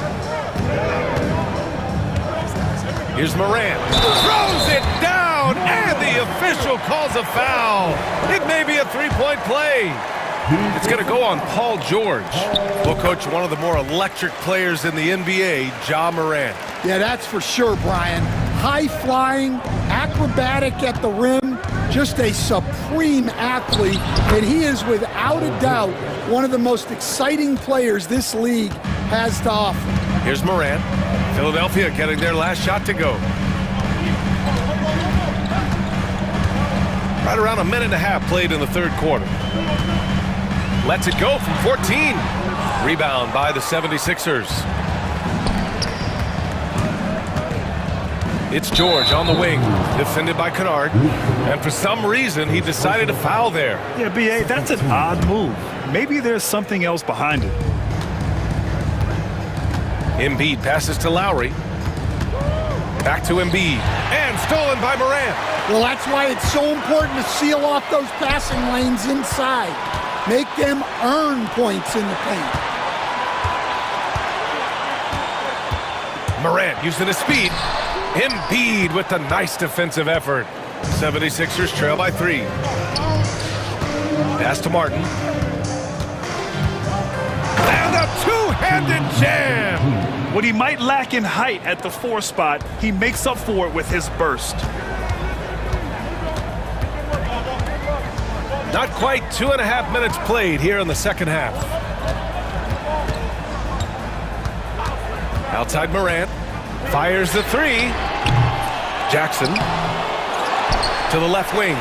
Here's Morant. Throws it down, and the official calls a foul. It may be a 3-point play. It's going to go on Paul George. Well, Coach, one of the more electric players in the NBA, Ja Morant.
Yeah, that's for sure, Brian. High-flying, acrobatic at the rim, just a supreme athlete, and he is without a doubt one of the most exciting players this league has to offer.
Here's Morant. Philadelphia getting their last shot to go. Right around a minute and a half played in the third quarter. Lets it go from 14. Rebound by the 76ers. It's George on the wing, defended by Kennard. And for some reason, he decided to foul there.
Yeah, B.A., that's an odd move. Maybe there's something else behind it.
Embiid passes to Lowry. Back to Embiid. And stolen by Morant.
Well, that's why it's so important to seal off those passing lanes inside. Make them earn points in the paint.
Morant using his speed. Embiid with the nice defensive effort. 76ers trail by 3. Pass to Martin. And a two-handed jam!
What he might lack in height at the 4 spot, he makes up for it with his burst.
Not quite 2.5 minutes played here in the second half. Outside Morant. Fires the 3. Jackson to the left wing.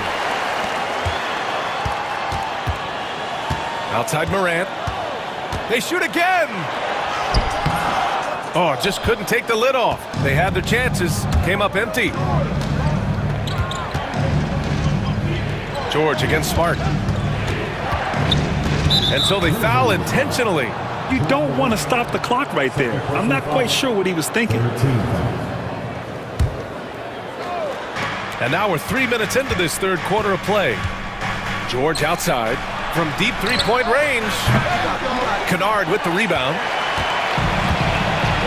Outside Morant. They shoot again. Oh, just couldn't take the lid off. They had their chances. Came up empty. George against Smart. And so they foul intentionally.
You don't want to stop the clock right there. I'm not quite sure what he was thinking.
And now we're 3 minutes into this third quarter of play. George outside from deep three-point range. Kennard with the rebound.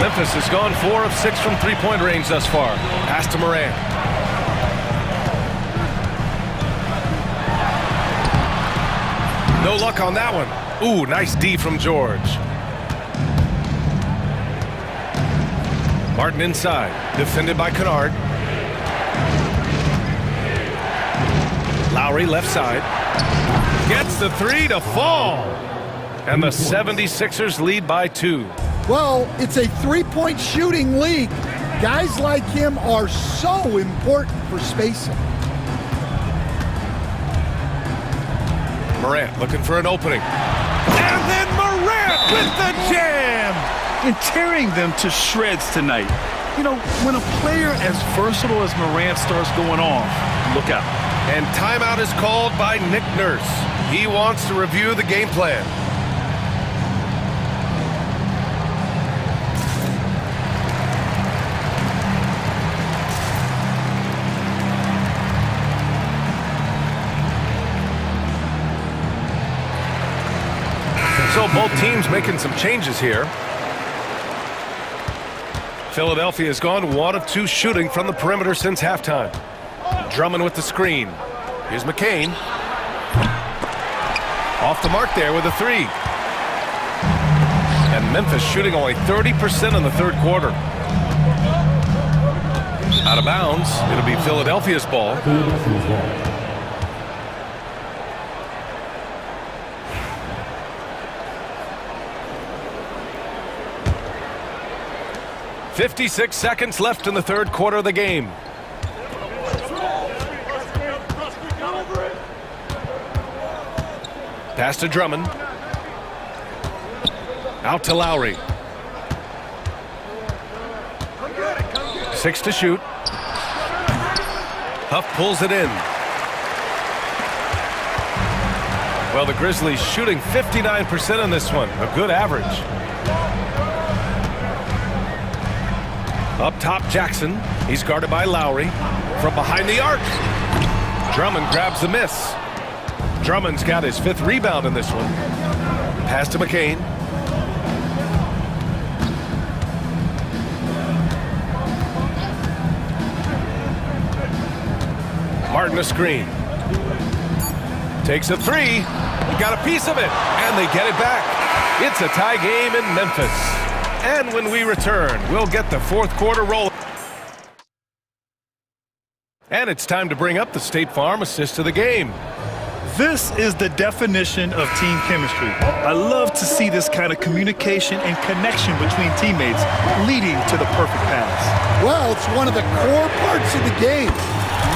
Memphis has gone 4 of 6 from three-point range thus far. Pass to Morant. No luck on that one. Ooh, nice D from George. Martin inside, defended by Kennard. Lowry left side. Gets the 3 to fall. And the 76ers lead by 2.
Well, it's a three-point shooting league. Guys like him are so important for spacing.
Morant looking for an opening. And then Morant with the jam!
And tearing them to shreds tonight. You know, when a player as versatile as Morant starts going off, look out.
And timeout is called by Nick Nurse. He wants to review the game plan. So both teams making some changes here. Philadelphia has gone 1 of 2 shooting from the perimeter since halftime. Drummond with the screen. Here's McCain. Off the mark there with a 3. And Memphis shooting only 30% in the third quarter. Out of bounds. It'll be Philadelphia's ball. .56 seconds left in the third quarter of the game. Pass to Drummond. Out to Lowry. 6 to shoot. Huff pulls it in. Well, the Grizzlies shooting 59% on this one. A good average. Up top, Jackson. He's guarded by Lowry. From behind the arc. Drummond grabs the miss. Drummond's got his 5th rebound in this one. Pass to McCain. Martin a screen. Takes a three. Got a piece of it, and they get it back. It's a tie game in Memphis. And when we return, we'll get the fourth quarter rolling. And it's time to bring up the State Farm assist to the game.
This is the definition of team chemistry. I love to see this kind of communication and connection between teammates leading to the perfect pass.
Well, it's one of the core parts of the game.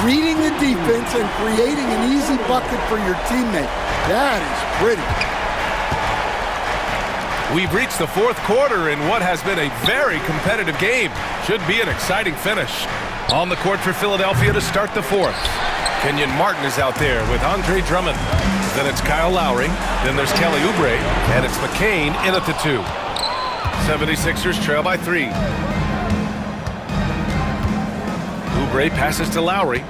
Reading the defense and creating an easy bucket for your teammate. That is pretty.
We've reached the fourth quarter in what has been a very competitive game. Should be an exciting finish. On the court for Philadelphia to start the fourth. Kenyon Martin is out there with Andre Drummond. Then it's Kyle Lowry. Then there's Kelly Oubre. And it's McCain in at the 2. 76ers trail by 3. Oubre passes to Lowry.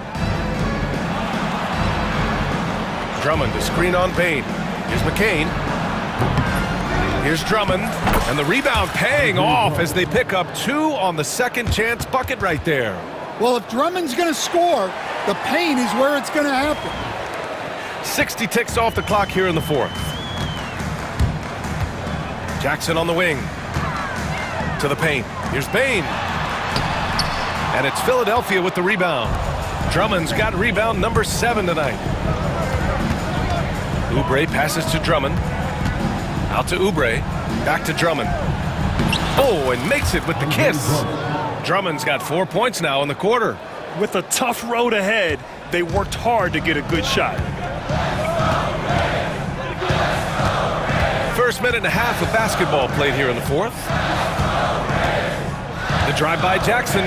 Drummond to screen on Payne. Here's McCain. Here's Drummond. And the rebound paying off as they pick up 2 on the second chance bucket right there.
Well, if Drummond's going to score, the paint is where it's going to happen.
60 ticks off the clock here in the fourth. Jackson on the wing. To the paint. Here's Payne. And it's Philadelphia with the rebound. Drummond's got rebound number 7 tonight. Oubre passes to Drummond. Out to Oubre. Back to Drummond. Oh, and makes it with the kiss. Drummond's got 4 points now in the quarter.
With a tough road ahead, they worked hard to get a good shot.
First minute and a half of basketball played here in the fourth. The drive by Jackson.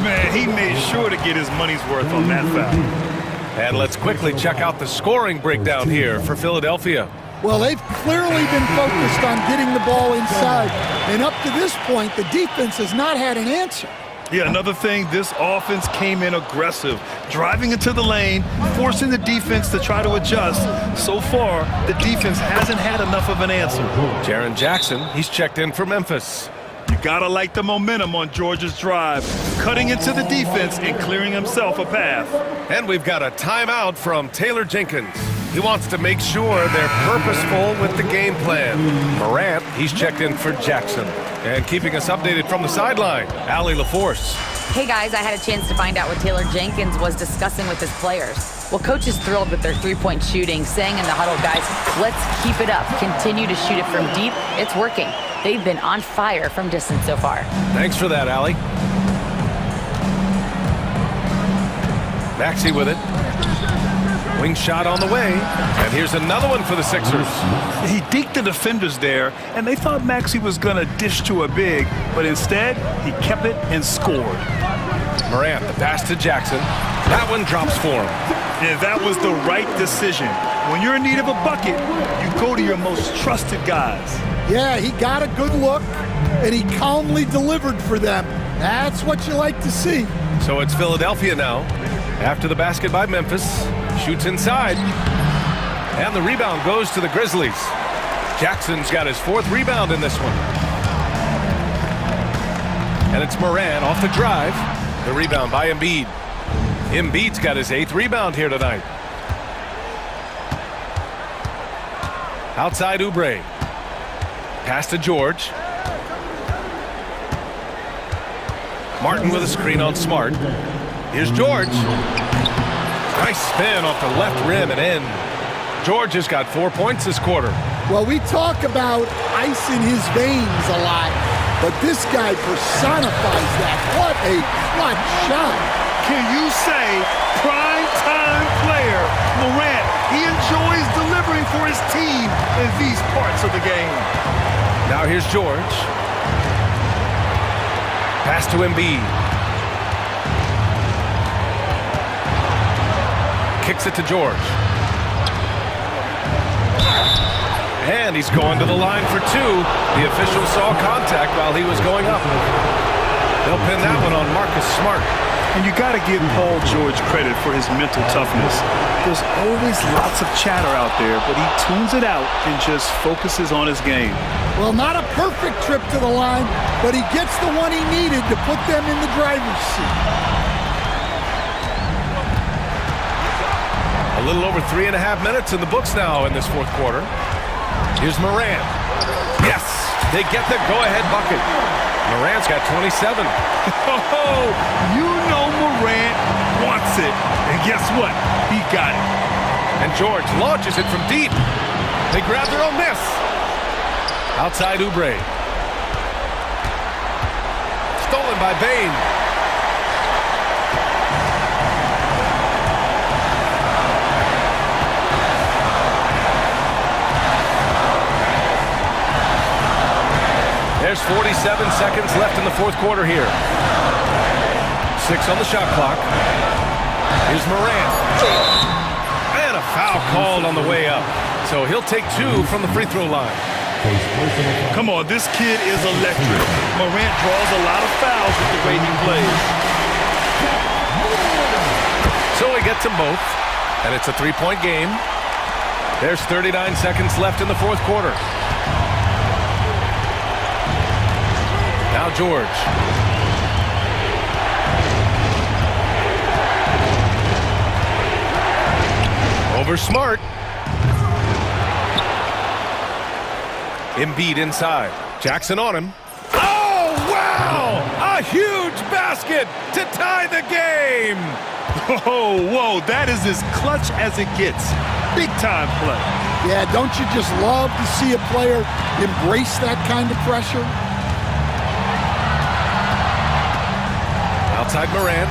Man, he made sure to get his money's worth on that foul.
And let's quickly check out the scoring breakdown here for Philadelphia.
Well, they've clearly been focused on getting the ball inside. And up to this point, the defense has not had an answer.
Yeah, another thing, this offense came in aggressive, driving into the lane, forcing the defense to try to adjust. So far, the defense hasn't had enough of an answer.
Jaren Jackson, he's checked in for Memphis.
You gotta like the momentum on Georgia's drive, cutting into the defense and clearing himself a path.
And we've got a timeout from Taylor Jenkins. He wants to make sure they're purposeful with the game plan. Morant, he's checked in for Jackson. And keeping us updated from the sideline, Allie LaForce.
Hey guys, I had a chance to find out what Taylor Jenkins was discussing with his players. Well, coach is thrilled with their three-point shooting, saying in the huddle, guys, let's keep it up. Continue to shoot it from deep. It's working. They've been on fire from distance so far.
Thanks for that, Allie. Maxey with it. Wing shot on the way. And here's another one for the Sixers.
He deked the defenders there, and they thought Maxey was going to dish to a big, but instead, he kept it and scored.
Morant, the pass to Jackson. That one drops for him.
And that was the right decision. When you're in need of a bucket, you go to your most trusted guys.
Yeah, he got a good look, and he calmly delivered for them. That's what you like to see.
So it's Philadelphia now. After the basket by Memphis. Shoots inside. And the rebound goes to the Grizzlies. Jackson's got his 4th rebound in this one. And it's Morant off the drive. The rebound by Embiid. Embiid's got his 8th rebound here tonight. Outside Oubre. Pass to George. Martin with a screen on Smart. Here's George. Nice spin off the left rim and in. George has got 4 points this quarter.
Well, we talk about ice in his veins a lot, but this guy personifies that. What a clutch shot.
Can you say prime-time player Morant? He enjoys delivering for his team in these parts of the game.
Now here's George. Pass to Embiid. Kicks it to George. And he's going to the line for 2. The official saw contact while he was going up. They'll pin that one on Marcus Smart.
And you got to give Paul George credit for his mental toughness. There's always lots of chatter out there, but he tunes it out and just focuses on his game.
Well, not a perfect trip to the line, but he gets the one he needed to put them in the driver's seat.
little over 3.5 minutes in the books now in this fourth quarter. Here's Moran. Yes, they get the go-ahead bucket. Morant's got 27.
Oh, you know Morant wants it. And guess what? He got it.
And George launches it from deep. They grab their own miss. Outside Oubre. Stolen by Bain. There's 47 seconds left in the fourth quarter here. 6 on the shot clock. Here's Moran. And a foul called on the way up. So he'll take 2 from the free throw line.
Come on, this kid is electric. Morant draws a lot of fouls with the way he plays.
So he gets them both. And it's a 3-point game. There's 39 seconds left in the fourth quarter. Now George. Over Smart. Embiid inside. Jackson on him. Oh, wow! A huge basket to tie the game!
Oh, whoa, that is as clutch as it gets. Big time play.
Yeah, don't you just love to see a player embrace that kind of pressure?
Outside Moran.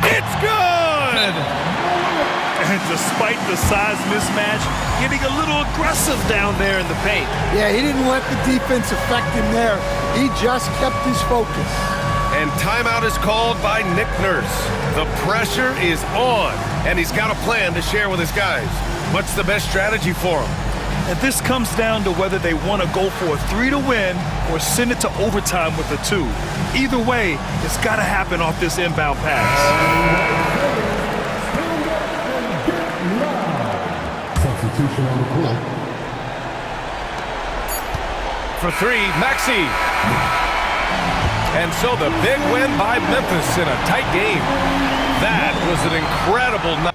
It's good!
And despite the size mismatch, getting a little aggressive down there in the paint.
Yeah, he didn't let the defense affect him there. He just kept his focus.
And timeout is called by Nick Nurse. The pressure is on, and he's got a plan to share with his guys. What's the best strategy for him?
And this comes down to whether they want to go for a 3 to win or send it to overtime with a 2. Either way, it's got to happen off this inbound pass.
Substitution on the court.
For 3, Maxey. And so the big win by Memphis in a tight game. That was an incredible night.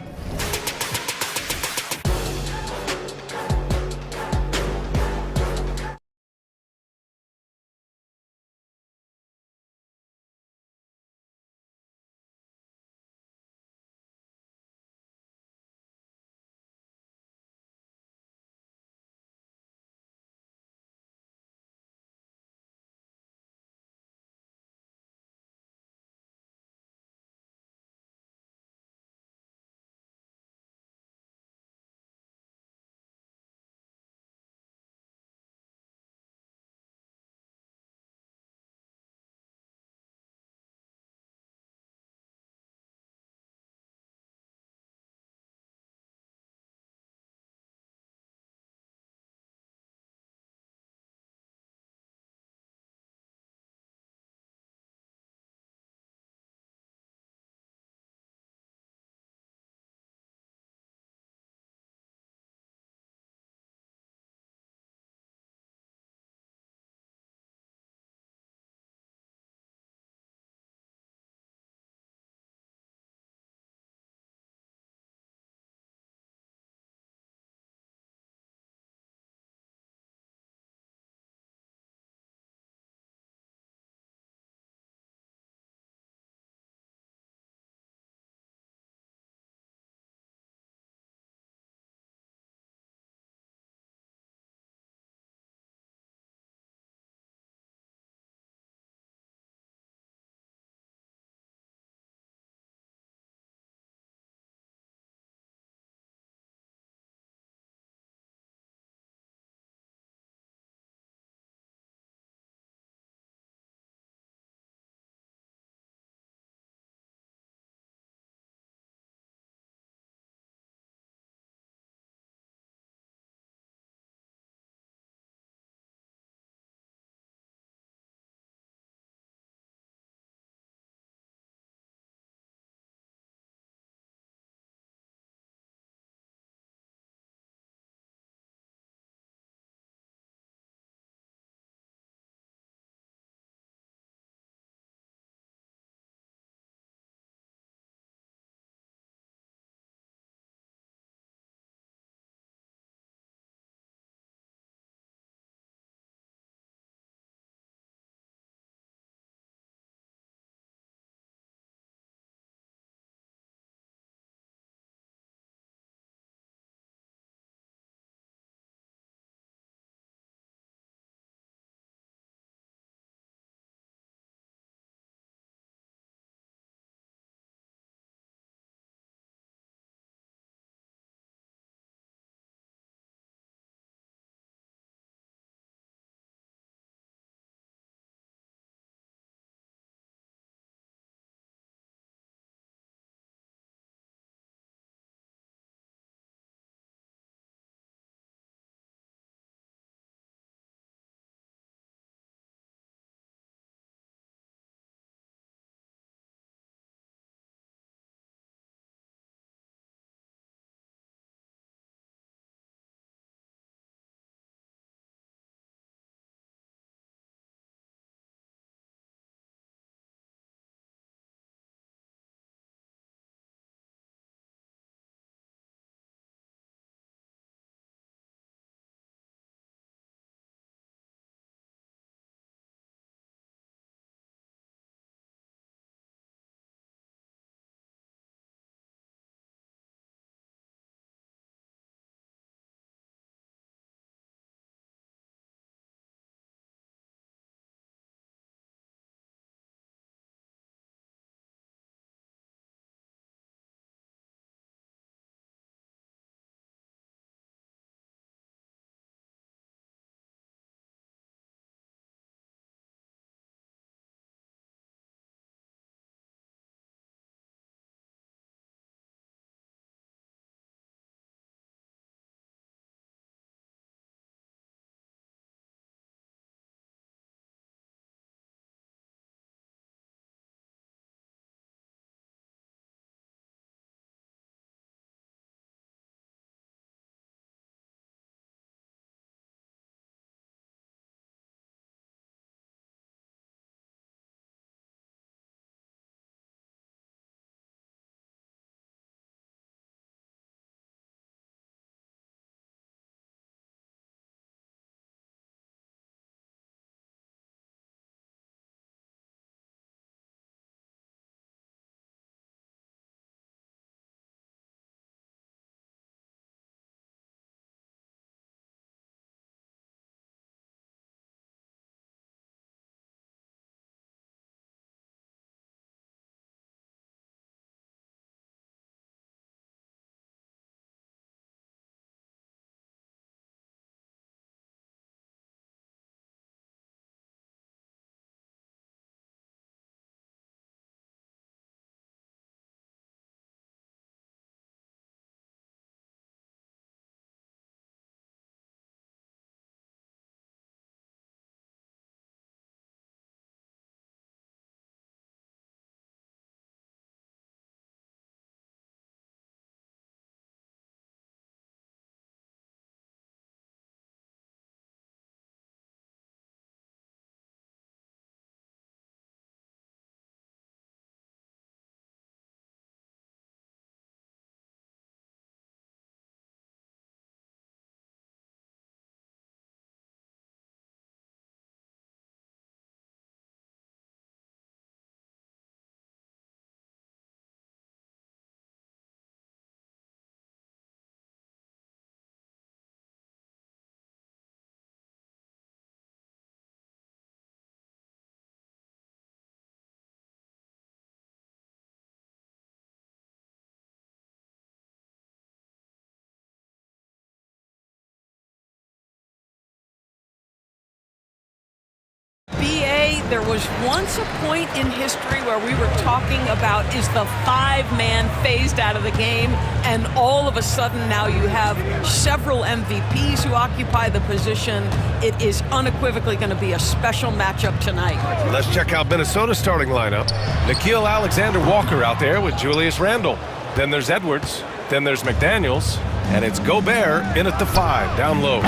There was once a point in history where we were talking about, is the five-man phased out of the game? And all of a sudden now you have several MVPs who occupy the position. It is unequivocally going to be a special matchup tonight.
Let's check out Minnesota's starting lineup. Nickeil Alexander-Walker out there with Julius Randle. Then there's Edwards. Then there's McDaniels. And it's Gobert in at the 5, down low.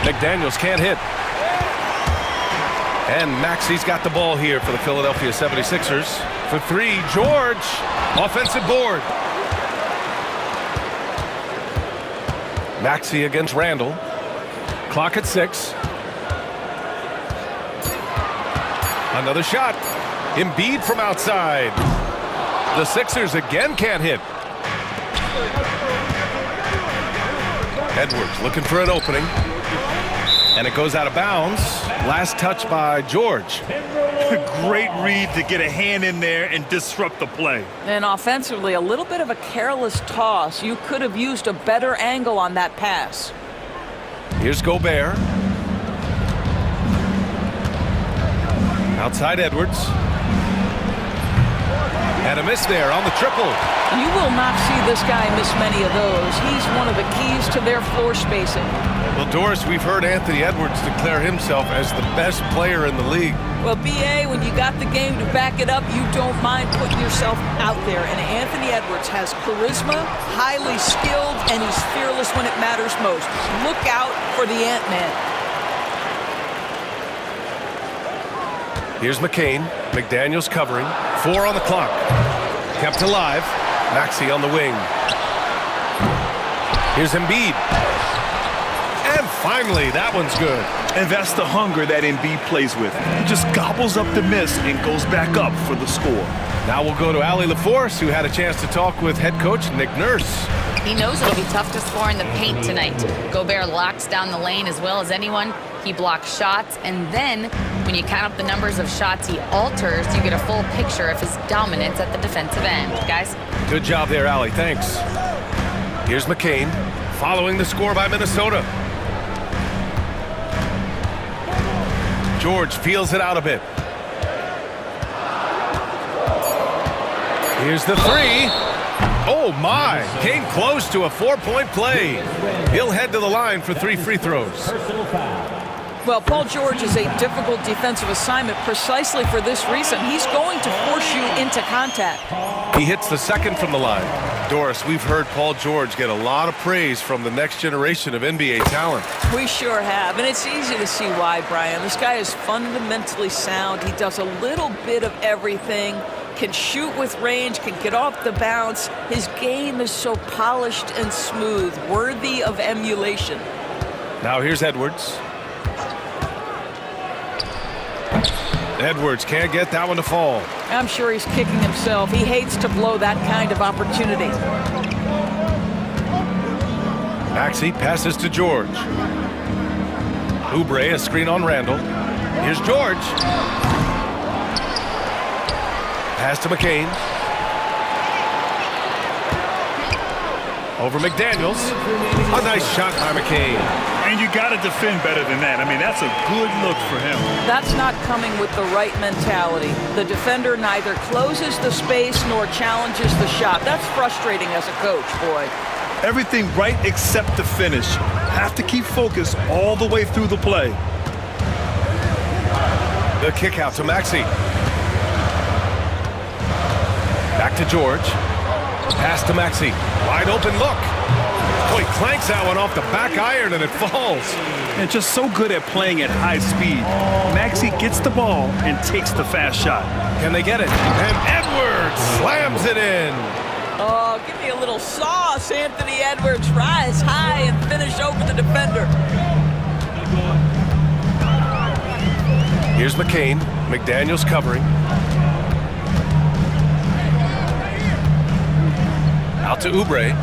McDaniels can't hit. And Maxi's got the ball here for the Philadelphia 76ers. For 3, George. Offensive board. Maxi against Randle. Clock at 6. Another shot. Embiid from outside. The Sixers again can't hit. Edwards looking for an opening. And it goes out of bounds. Last touch by George.
Great read to get a hand in there and disrupt the play.
And offensively, a little bit of a careless toss. You could have used a better angle on that pass.
Here's Gobert. Outside Edwards. And a miss there on the triple.
You will not see this guy miss many of those. He's one of the keys to their floor spacing.
Well, Doris, we've heard Anthony Edwards declare himself as the best player in the league.
Well, B.A., when you got the game to back it up, you don't mind putting yourself out there. And Anthony Edwards has charisma, highly skilled, and he's fearless when it matters most. Look out for the Ant-Man.
Here's McCain. McDaniels covering. 4 on the clock. Kept alive. Maxi on the wing. Here's Embiid. And finally, that one's good.
And that's the hunger that Embiid plays with. He just gobbles up the miss and goes back up for the score.
Now we'll go to Allie LaForce, who had a chance to talk with head coach Nick Nurse.
He knows it'll be tough to score in the paint tonight. Gobert locks down the lane as well as anyone. He blocks shots, and then when you count up the numbers of shots he alters, you get a full picture of his dominance at the defensive end. Guys?
Good job there, Allie. Thanks. Here's McCain, following the score by Minnesota. George feels it out a bit. Here's the 3. Oh, my. Came close to a 4-point play. He'll head to the line for 3 free throws.
Well, Paul George is a difficult defensive assignment precisely for this reason. He's going to force you into contact.
He hits the second from the line. Doris, we've heard Paul George get a lot of praise from the next generation of NBA talent.
We sure have, and it's easy to see why, Brian. This guy is fundamentally sound. He does a little bit of everything, can shoot with range, can get off the bounce. His game is so polished and smooth, worthy of emulation.
Now here's Edwards. Edwards can't get that one to fall.
I'm sure he's kicking himself. He hates to blow that kind of opportunity.
Maxi passes to George. Oubre, a screen on Randle. Here's George. Pass to McCain. Over McDaniels. A nice shot by McCain.
And you got to defend better than that. I mean, that's a good look for him.
That's not coming with the right mentality. The defender neither closes the space nor challenges the shot. That's frustrating as a coach, boy.
Everything right except the finish. Have to keep focused all the way through the play.
The kick out to Maxi. Back to George. Pass to Maxi. Wide open look. Oh, he clanks that one off the back iron and it falls.
And just so good at playing at high speed. Maxi gets the ball and takes the fast shot.
Can they get it? And Edwards slams it in.
Oh, give me a little sauce, Anthony Edwards. Rise high and finish over the defender.
Here's McCain. McDaniels covering. Out to Oubre.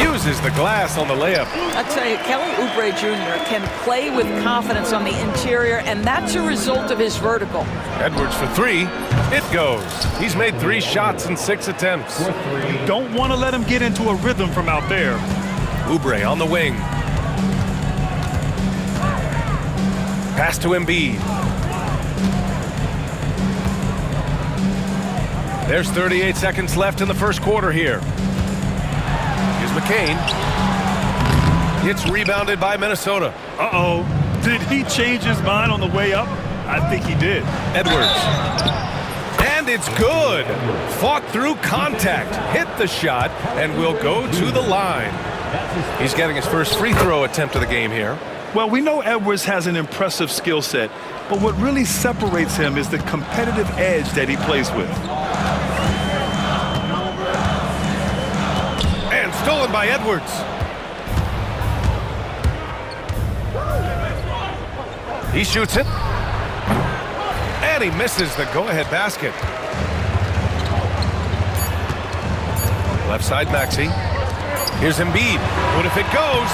Uses the glass on the layup.
I tell you, Kelly Oubre Jr. can play with confidence on the interior, and that's a result of his vertical.
Edwards for 3. It goes. He's made 3 shots in 6 attempts.
You don't want to let him get into a rhythm from out there.
Oubre on the wing. Pass to Embiid. There's 38 seconds left in the first quarter here. Here's McCain. It's rebounded by Minnesota.
Uh-oh. Did he change his mind on the way up? I think he did.
Edwards. And it's good. Fought through contact. Hit the shot and will go to the line. He's getting his first free throw attempt of the game here.
Well, we know Edwards has an impressive skill set, but what really separates him is the competitive edge that he plays with.
And stolen by Edwards. He shoots it. And he misses the go-ahead basket. Left side, Maxey. Here's Embiid. What if it goes?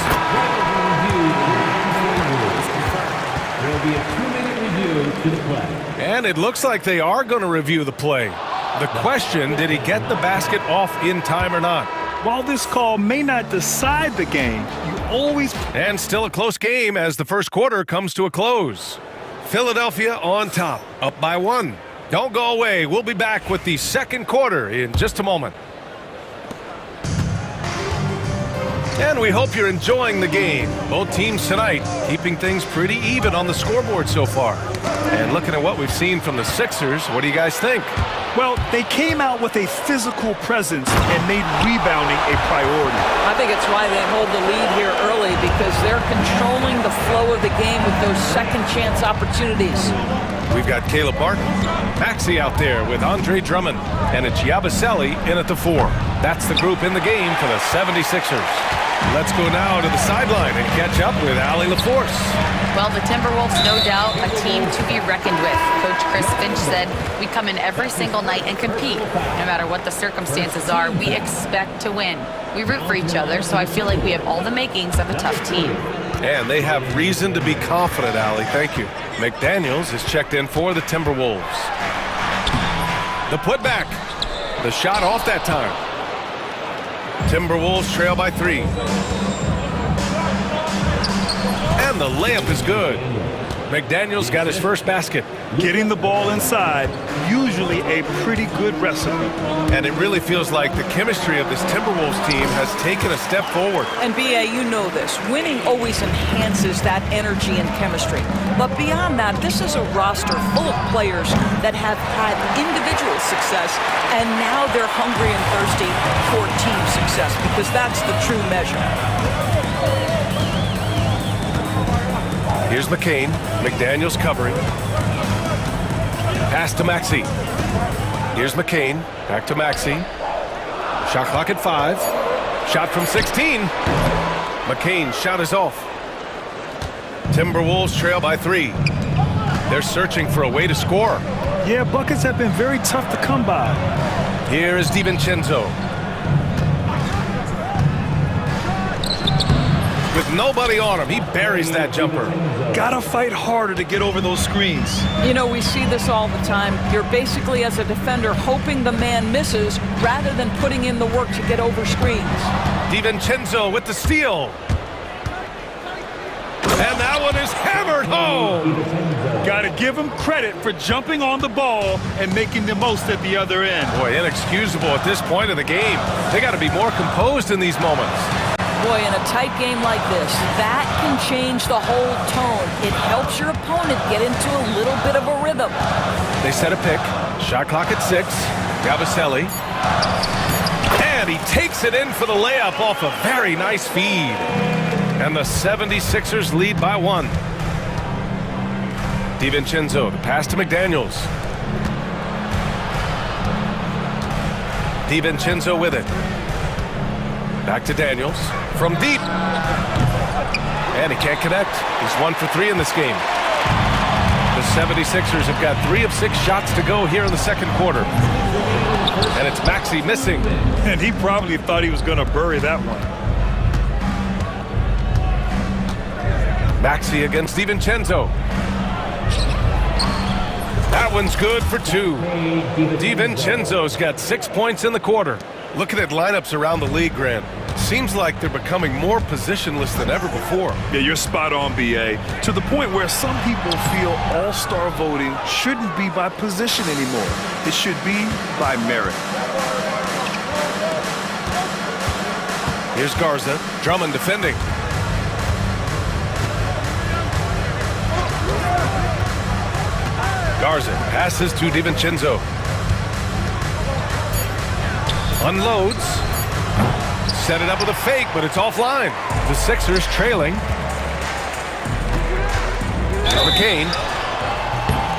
There will be a 2-minute review to the play.
And it looks like they are going to review the play. The question, did he get the basket off in time or not?
While this call may not decide the game, you always...
And still a close game as the first quarter comes to a close. Philadelphia on top, up by 1. Don't go away. We'll be back with the second quarter in just a moment. And we hope you're enjoying the game. Both teams tonight keeping things pretty even on the scoreboard so far. And looking at what we've seen from the Sixers, what do you guys think?
Well, they came out with a physical presence and made rebounding a priority.
I think it's why they hold the lead here early, because they're controlling the flow of the game with those second chance opportunities.
We've got Caleb Martin, Maxey out there with Andre Drummond, and it's Yabusele in at the 4. That's the group in the game for the 76ers. Let's go now to the sideline and catch up with Allie LaForce.
Well, the Timberwolves, no doubt, a team to be reckoned with. Coach Chris Finch said, we come in every single night and compete. No matter what the circumstances are, we expect to win. We root for each other, so I feel like we have all the makings of a tough team.
And they have reason to be confident, Allie. Thank you. McDaniels is checked in for the Timberwolves. The putback. The shot off that time. Timberwolves trail by 3. And the layup is good. McDaniels got his first basket.
Getting the ball inside, usually a pretty good recipe.
And it really feels like the chemistry of this Timberwolves team has taken a step forward.
And B.A., you know this. Winning always enhances that energy and chemistry. But beyond that, this is a roster full of players that have had individual success, and now they're hungry and thirsty for team success, because that's the true measure.
Here's McCain. McDaniels covering. Pass to Maxey. Here's McCain. Back to Maxey. Shot clock at 5. Shot from 16. McCain's shot is off. Timberwolves trail by 3. They're searching for a way to score.
Yeah, buckets have been very tough to come by.
Here is DiVincenzo. With nobody on him, he buries that jumper.
Gotta fight harder to get over those screens.
You know, we see this all the time. You're basically, as a defender, hoping the man misses rather than putting in the work to get over screens.
DiVincenzo with the steal. And that one is hammered home.
Gotta give him credit for jumping on the ball and making the most at the other end.
Boy, inexcusable at this point of the game. They gotta be more composed in these moments.
Boy, in a tight game like this, that can change the whole tone. It helps your opponent get into a little bit of a rhythm.
They set a pick. Shot clock at 6. Yabusele. And he takes it in for the layup off a very nice feed. And the 76ers lead by 1. DiVincenzo, the pass to McDaniels. DiVincenzo with it. Back to Daniels. From deep. And he can't connect. He's 1 for 3 in this game. The 76ers have got 3 of 6 shots to go here in the second quarter. And it's Maxey missing.
And he probably thought he was going to bury that one.
Maxey against DiVincenzo. That one's good for 2. DiVincenzo's got 6 points in the quarter. Looking at lineups around the league, Grant, seems like they're becoming more positionless than ever before.
Yeah, you're spot on, BA. To the point where some people feel all-star voting shouldn't be by position anymore. It should be by merit.
Here's Garza. Drummond defending. Garza passes to DiVincenzo. Unloads. Set it up with a fake, but it's offline. The Sixers trailing. Here's McCain.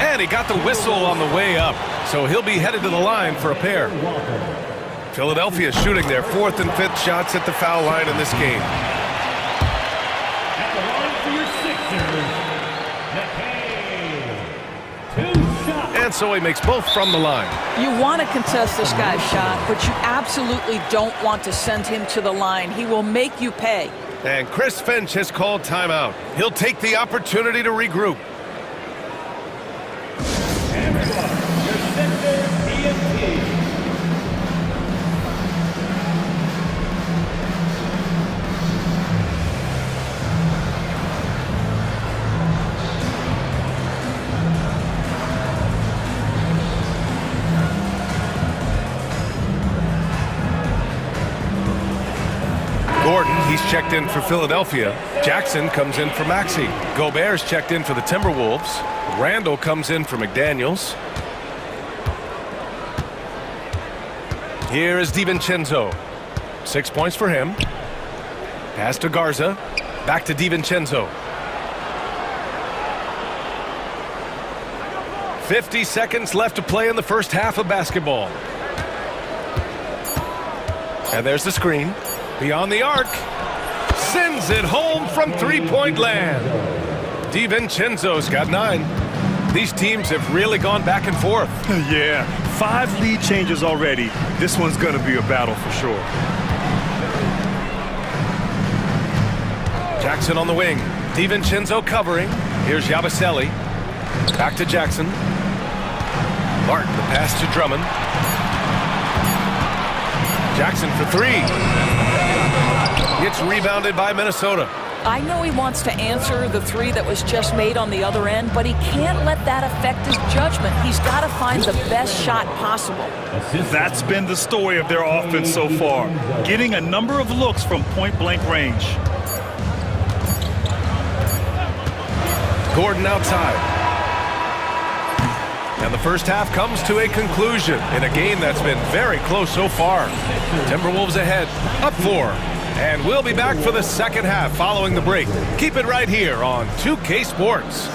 And he got the whistle on the way up, so he'll be headed to the line for a pair. Philadelphia shooting their 4th and 5th shots at the foul line in this game.
At the line for your Sixers, McCain. 2 shots.
And so he makes both from the line.
You want to contest this guy's shot, but you absolutely don't want to send him to the line. He will make you pay.
And Chris Finch has called timeout. He'll take the opportunity to regroup.
Everyone, your Sixers EMT.
Gordon, he's checked in for Philadelphia. Jackson comes in for Maxey. Gobert's checked in for the Timberwolves. Randall comes in for McDaniels. Here is DiVincenzo. 6 points for him. Pass to Garza. Back to DiVincenzo. 50 seconds left to play in the first half of basketball. And there's the screen. Beyond the arc. Sends it home from three-point land. DiVincenzo's got 9. These teams have really gone back and forth.
Yeah, 5 lead changes already. This one's going to be a battle for sure.
Jackson on the wing. DiVincenzo covering. Here's Yabusele. Back to Jackson. Martin, the pass to Drummond. Jackson for 3. Gets rebounded by Minnesota.
I know he wants to answer the 3 that was just made on the other end, but he can't let that affect his judgment. He's got to find the best shot possible.
That's been the story of their offense so far, getting a number of looks from point-blank range.
Gordon outside. And the first half comes to a conclusion in a game that's been very close so far. Timberwolves ahead, up 4. And we'll be back for the second half following the break. Keep it right here on 2K Sports.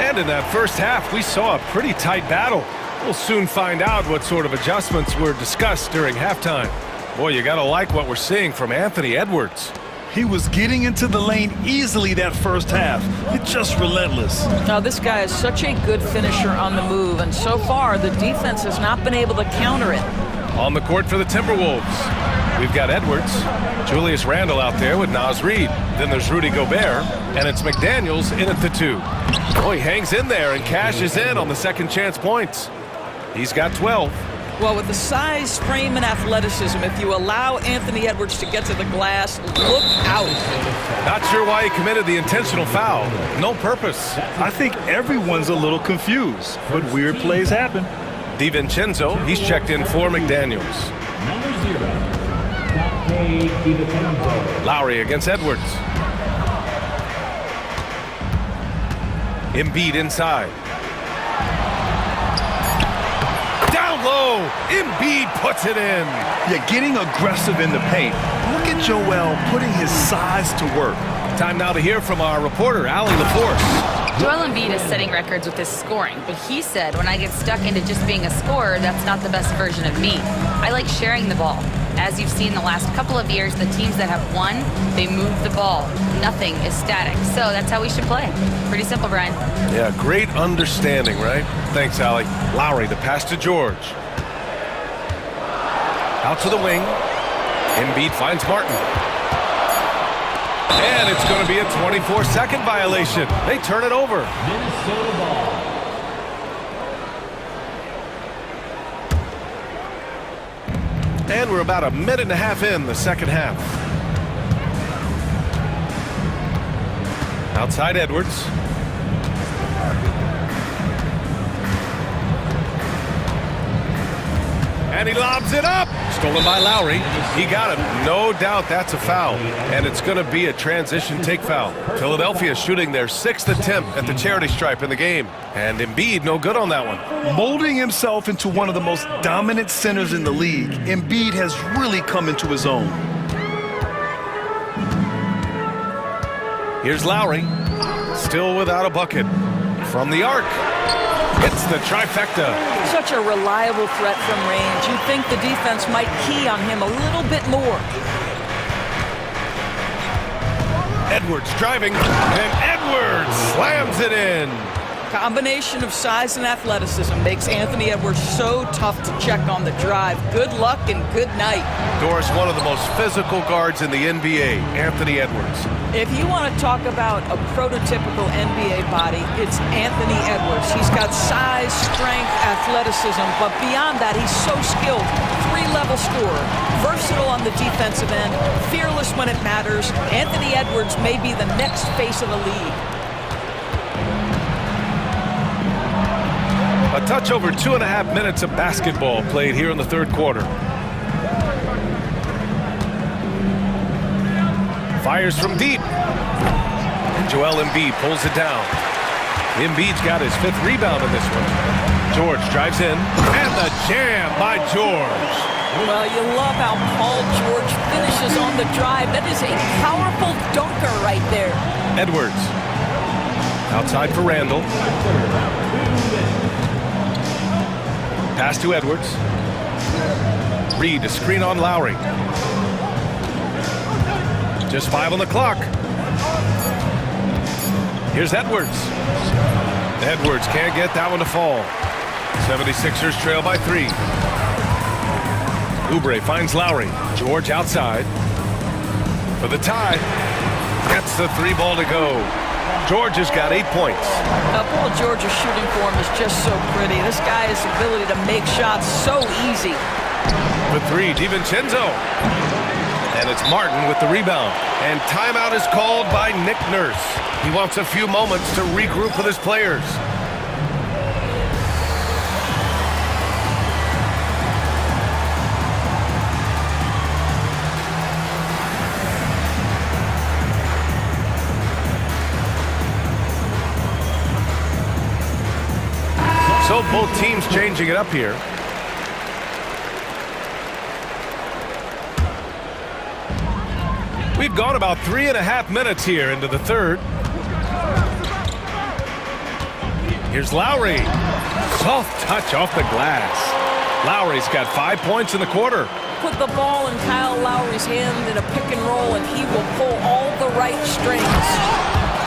And in that first half, we saw a pretty tight battle. We'll soon find out what sort of adjustments were discussed during halftime. Boy, you gotta like what we're seeing from Anthony Edwards.
He was getting into the lane easily that first half. It's just relentless.
Now, this guy is such a good finisher on the move, and so far, the defense has not been able to counter it.
On the court for the Timberwolves, we've got Edwards, Julius Randle out there with Naz Reid. Then there's Rudy Gobert, and it's McDaniels in at the 2. Oh, he hangs in there and cashes in on the second chance points. He's got 12.
Well, with the size, frame, and athleticism, if you allow Anthony Edwards to get to the glass, look out.
Not sure why he committed the intentional foul. No purpose.
I think everyone's a little confused, but weird plays happen.
DiVincenzo, he's checked in for McDaniels.
Number 0, Dante DiVincenzo.
Lowry against Edwards. Embiid inside. Down low. Embiid puts it in.
Yeah, getting aggressive in the paint. Look at Joel putting his size to work.
Time now to hear from our reporter, Allie LaForce.
Joel Embiid is setting records with his scoring, but he said, when I get stuck into just being a scorer, that's not the best version of me. I like sharing the ball. As you've seen the last couple of years, the teams that have won, they move the ball. Nothing is static. So that's how we should play. Pretty simple, Brian.
Yeah, great understanding, right? Thanks, Allie. Lowry, the pass to George. Out to the wing. Embiid finds Martin. And it's going to be a 24-second violation. They turn it over.
Minnesota ball.
And we're about a minute and a half in the second half. Outside Edwards. And he lobs it up. Stolen by Lowry. He got it. No doubt that's a foul. And it's going to be a transition take foul. Philadelphia shooting their 6th attempt at the charity stripe in the game. And Embiid no good on that one.
Molding himself into one of the most dominant centers in the league, Embiid has really come into his own.
Here's Lowry. Still without a bucket. From the arc. Hits the trifecta.
Such a reliable threat from range. You'd think the defense might key on him a little bit more.
Edwards driving, and Edwards slams it in.
Combination of size and athleticism makes Anthony Edwards so tough to check on the drive. Good luck and good night.
Doris, one of the most physical guards in the NBA, Anthony Edwards.
If you want to talk about a prototypical NBA body, it's Anthony Edwards. He's got size, strength, athleticism, but beyond that, he's so skilled. 3-level scorer, versatile on the defensive end, fearless when it matters. Anthony Edwards may be the next face of the league.
A touch over 2.5 minutes of basketball played here in the third quarter. Fires from deep. And Joel Embiid pulls it down. Embiid's got his 5th rebound in this one. George drives in. And the jam by George.
Well, you love how Paul George finishes on the drive. That is a powerful dunker right there.
Edwards. Outside for Randall. Pass to Edwards. Reed to screen on Lowry. Just 5 on the clock. Here's Edwards. Edwards can't get that one to fall. 76ers trail by 3. Oubre finds Lowry. George outside. For the tie. Gets the 3 ball to go. George has got 8 points.
Paul George's shooting form is just so pretty. This guy has the ability to make shots so easy.
The 3, DiVincenzo. And it's Martin with the rebound. And timeout is called by Nick Nurse. He wants a few moments to regroup with his players. So both teams changing it up here. We've gone about 3.5 minutes here into the third. Here's Lowry. Soft touch off the glass. Lowry's got 5 points in the quarter.
Put the ball in Kyle Lowry's hand in a pick and roll, and he will pull all the right strings.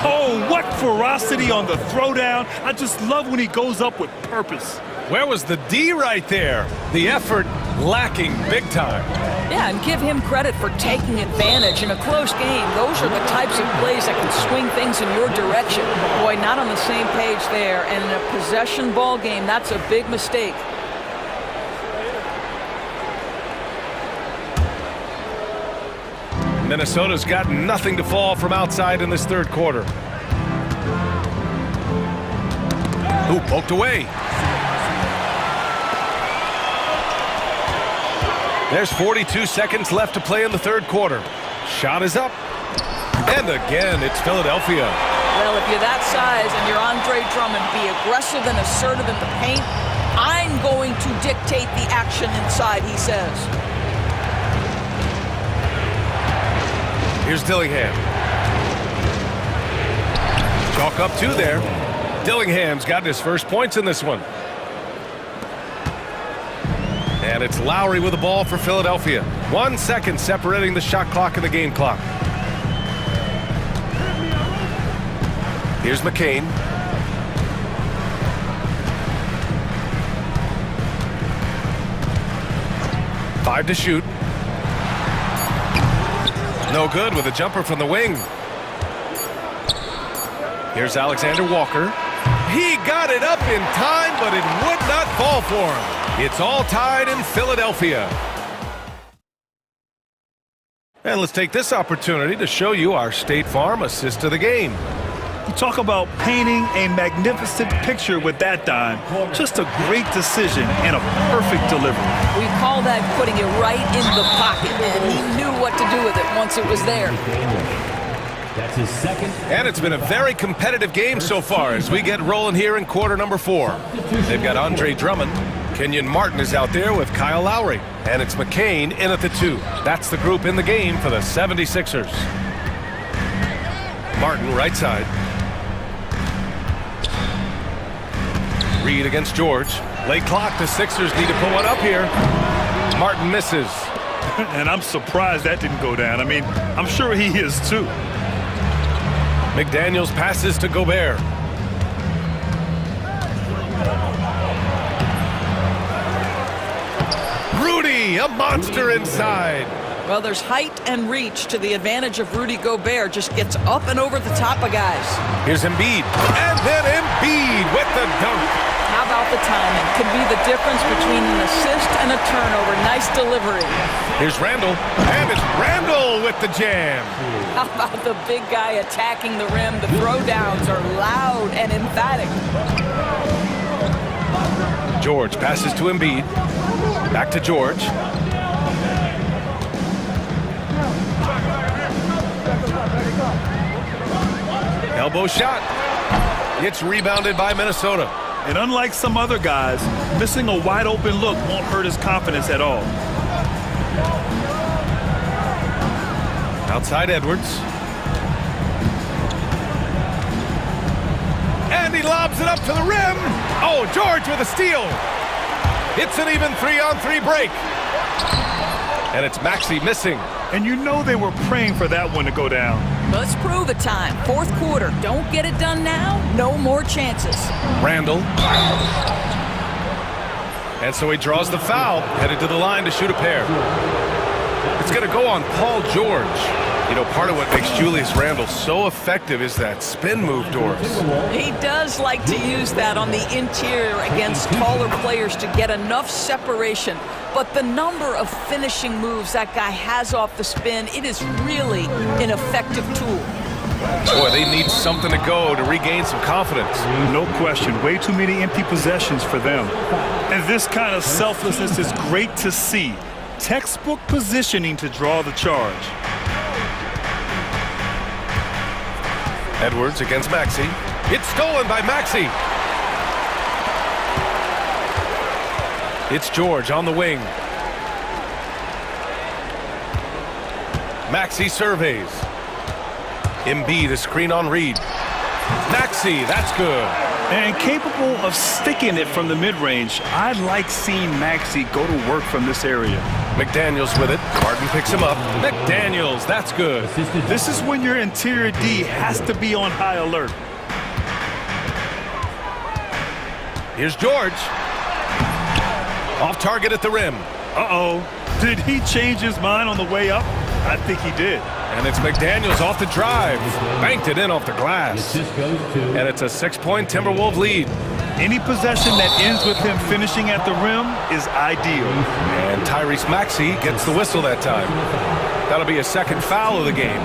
Oh, what ferocity on the throwdown. I just love when he goes up with purpose.
Where was the D right there? The effort lacking big time.
Yeah, and give him credit for taking advantage in a close game. Those are the types of plays that can swing things in your direction. Boy, not on the same page there. And in a possession ball game, that's a big mistake.
Minnesota's got nothing to fall from outside in this third quarter. Ooh, poked away. There's 42 seconds left to play in the third quarter. Shot is up. And again, it's Philadelphia.
Well, if you're that size and you're Andre Drummond, be aggressive and assertive in the paint. I'm going to dictate the action inside, he says.
Here's Dillingham. Chalk up 2 there. Dillingham's got his first points in this one. And it's Lowry with the ball for Philadelphia. 1 second separating the shot clock and the game clock. Here's McCain. Five to shoot. No good with a jumper from the wing. Here's Alexander Walker. He got it up in time, but it would not fall for him. It's all tied in Philadelphia. And let's take this opportunity to show you our State Farm assist of the game.
You talk about painting a magnificent picture with that dime. Just a great decision and a perfect delivery.
We call that putting it right in the pocket, and he knew what to do with it once it was there.
That's his second.
And it's been a very competitive game so far as we get rolling here in quarter number 4. They've got Andre Drummond. Kenyon Martin is out there with Kyle Lowry. And it's McCain in at the 2. That's the group in the game for the 76ers. Martin right side. Reed against George. Late clock, the Sixers need to put one up here. Martin misses.
And I'm surprised that didn't go down. I mean, I'm sure he is too.
McDaniels passes to Gobert. Rudy, a monster inside.
Well, there's height and reach to the advantage of Rudy Gobert. Just gets up and over the top of guys.
Here's Embiid. And then Embiid with the dunk.
How about the timing? Could be the difference between an assist and a turnover. Nice delivery.
Here's Randall. And it's Randall with the jam.
How about the big guy attacking the rim? The throwdowns are loud and emphatic.
George passes to Embiid. Back to George. Elbow shot. It's rebounded by Minnesota.
And unlike some other guys, missing a wide open look won't hurt his confidence at all.
Outside Edwards. And he lobs it up to the rim. Oh, George with a steal. It's an even 3-on-3 break. And it's Maxey missing.
And you know they were praying for that one to go down.
Let's prove it time. Fourth quarter. Don't get it done now. No more chances.
Randall. And so he draws the foul, headed to the line to shoot a pair. It's going to go on Paul George. You know, part of what makes Julius Randle so effective is that spin move, Doris.
He does like to use that on the interior against taller players to get enough separation. But the number of finishing moves that guy has off the spin, it is really an effective tool.
Boy, they need something to go to regain some confidence.
No question. Way too many empty possessions for them. And this kind of selflessness is great to see. Textbook positioning to draw the charge.
Edwards against Maxey. It's stolen by Maxey. It's George on the wing. Maxey surveys. Embiid, a screen on Reed. Maxey, that's good.
And capable of sticking it from the mid-range. I like seeing Maxey go to work from this area.
McDaniels with it. Martin picks him up. McDaniels, that's good.
This is when your interior D has to be on high alert.
Here's George. Off target at the rim.
Uh-oh. Did he change his mind on the way up? I think he did.
And it's McDaniels off the drive. Banked it in off the glass. And it's a 6-point Timberwolves lead.
Any possession that ends with him finishing at the rim is ideal.
And Tyrese Maxey gets the whistle that time. That'll be a second foul of the game.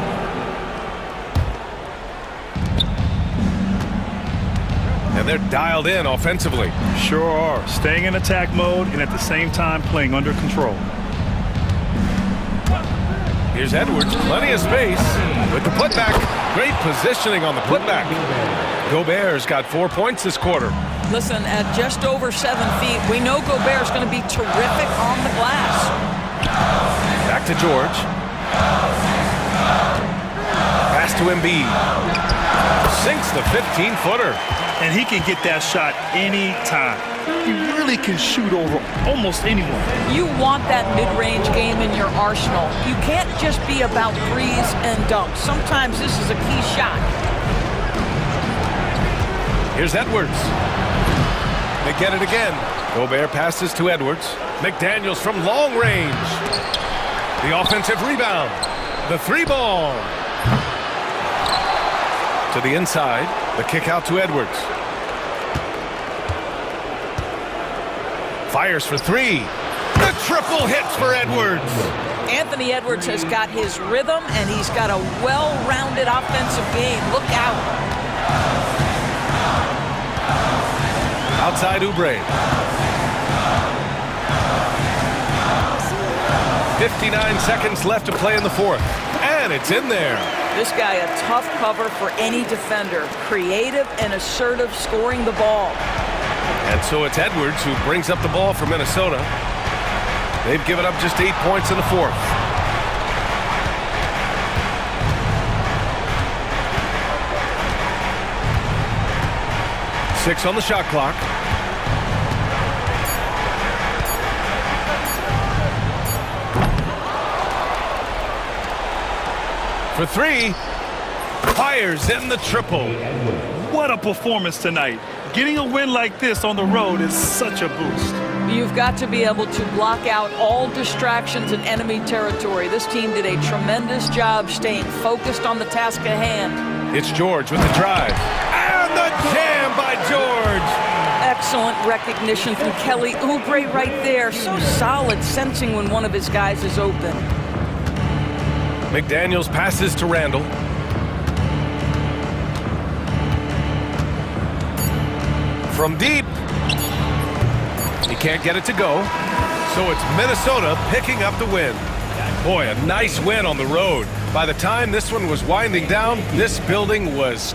And they're dialed in offensively.
Sure are. Staying in attack mode and at the same time playing under control.
Here's Edwards, plenty of space with the putback. Great positioning on the putback. Gobert's got 4 points this quarter.
Listen, at just over 7 feet, we know Gobert's going to be terrific on the glass.
Back to George. Pass to Embiid. Sinks the 15-footer.
And he can get that shot anytime. He really can shoot over almost anyone.
You want that mid-range game in your arsenal. You can't just be about threes and dunks. Sometimes this is a key shot.
Here's Edwards. They get it again. Gobert passes to Edwards. McDaniels from long range. The offensive rebound. The three ball. To the inside. The kick out to Edwards. Fires for three. The triple hits for Edwards.
Anthony Edwards has got his rhythm, and he's got a well-rounded offensive game. Look out.
Outside Oubre. 59 seconds left to play in the fourth. And it's in there.
This guy a tough cover for any defender. Creative and assertive scoring the ball.
And so it's Edwards who brings up the ball for Minnesota. They've given up just 8 points in the fourth. Six on the shot clock. For three, fires in the triple.
What a performance tonight. Getting a win like this on the road is such a boost.
You've got to be able to block out all distractions in enemy territory. This team did a tremendous job staying focused on the task at hand.
It's George with the drive. And the jam by George.
Excellent recognition from Kelly Oubre right there. So solid sensing when one of his guys is open.
McDaniels passes to Randall. From deep. He can't get it to go. So it's Minnesota picking up the win. Boy, a nice win on the road. By the time this one was winding down, this building was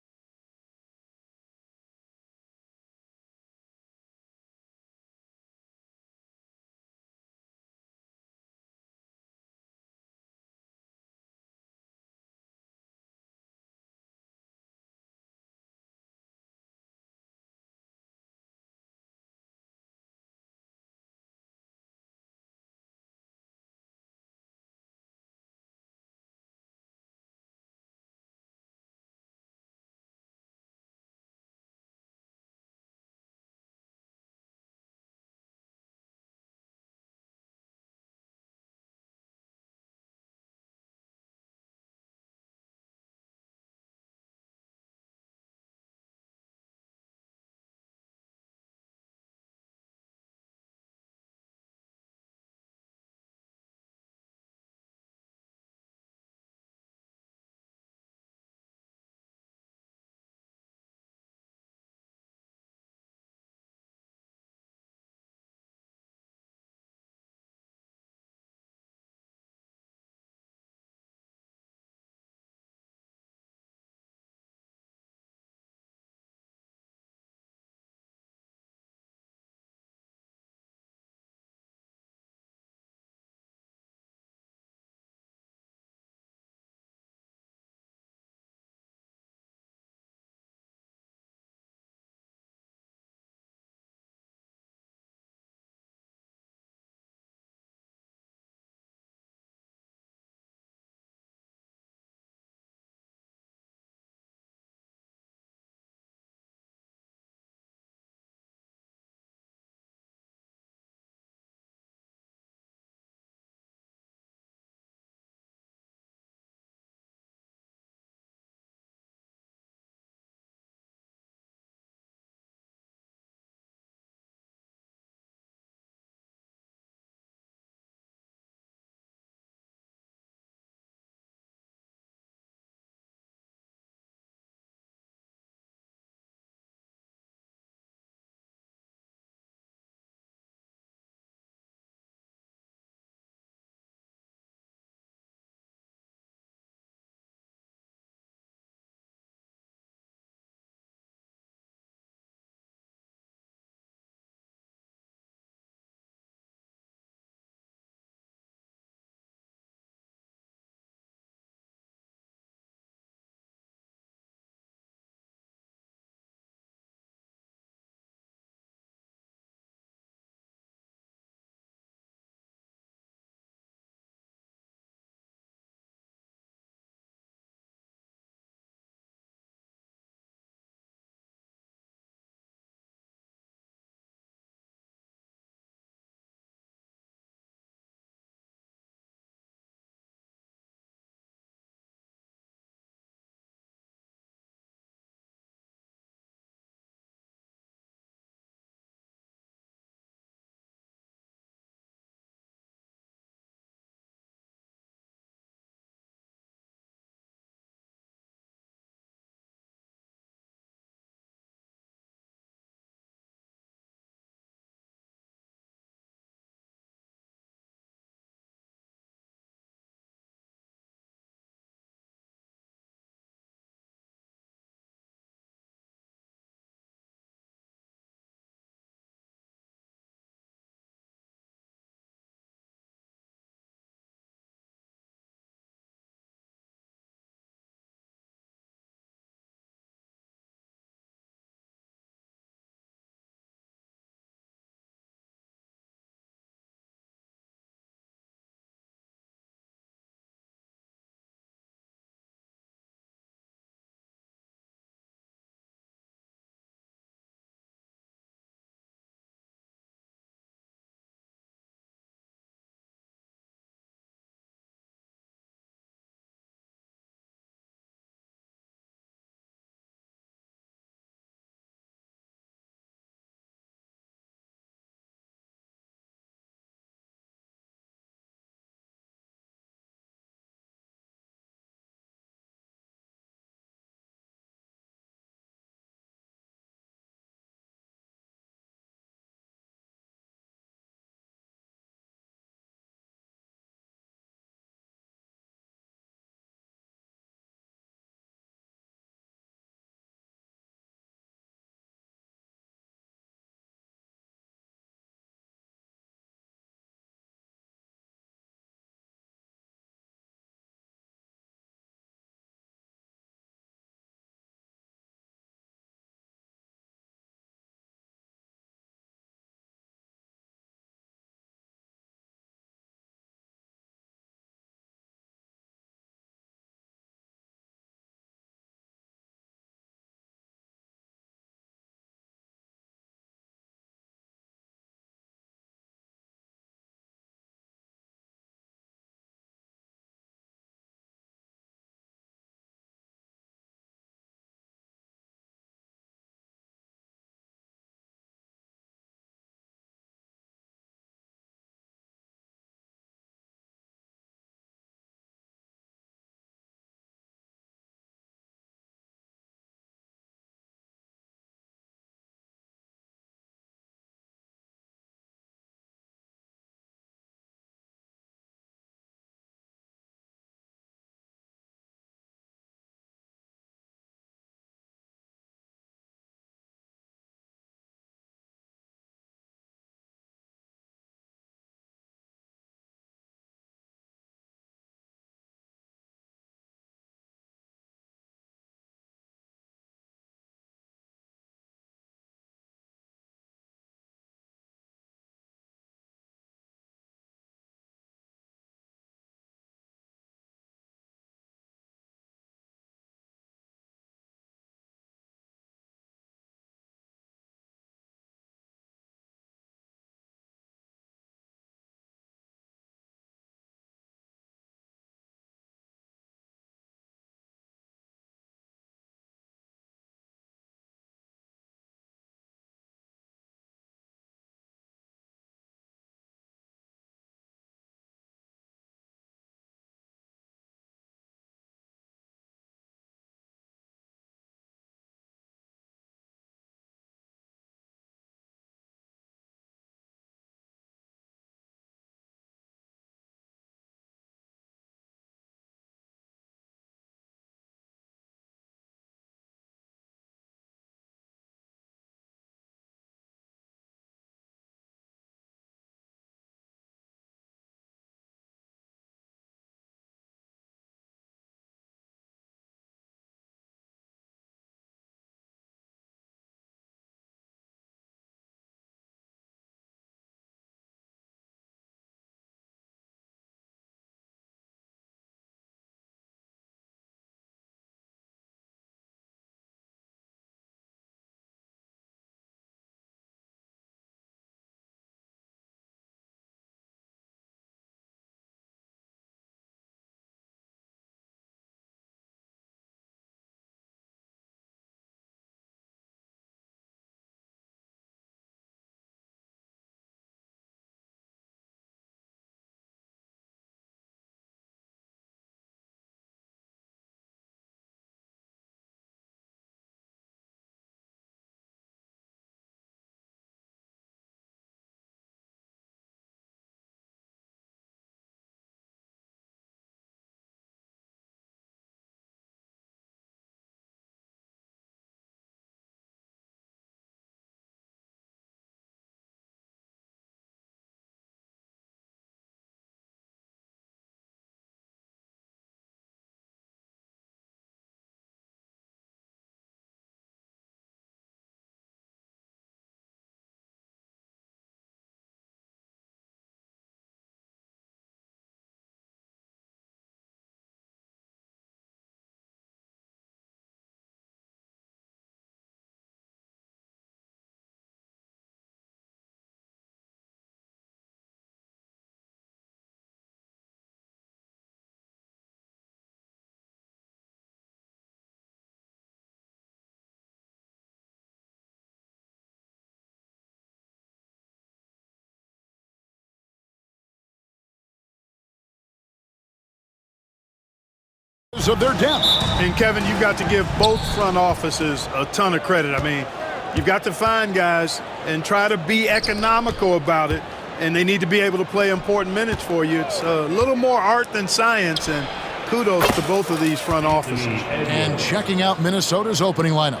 of their depth.
And Kevin, you've got to give both front offices a ton of credit. I mean, you've got to find guys and try to be economical about it, and they need to be able to play important minutes for you. It's a little more art than science, and kudos to both of these front offices.
And checking out Minnesota's opening lineup.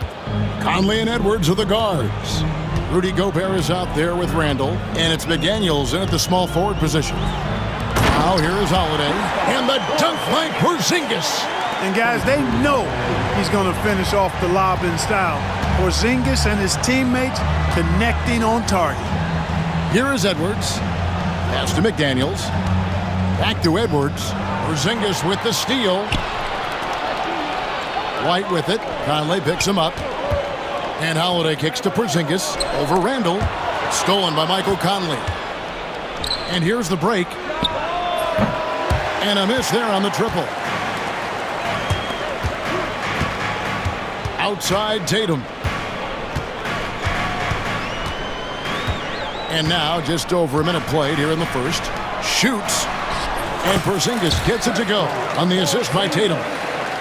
Conley and Edwards are the guards. Rudy Gobert is out there with Randall, and it's McDaniels in at the small forward position. Now here is Holiday, and the dunk by Porzingis.
And guys, they know he's going to finish off the lob in style. Porzingis and his teammates connecting on target.
Here is Edwards. Pass to McDaniels. Back to Edwards. Porzingis with the steal. White with it. Conley picks him up. And Holiday kicks to Porzingis over Randall. Stolen by Michael Conley. And here's the break. And a miss there on the triple. Outside Tatum. And now just over a minute played here in the first. Shoots. And Porzingis gets it to go on the assist by Tatum.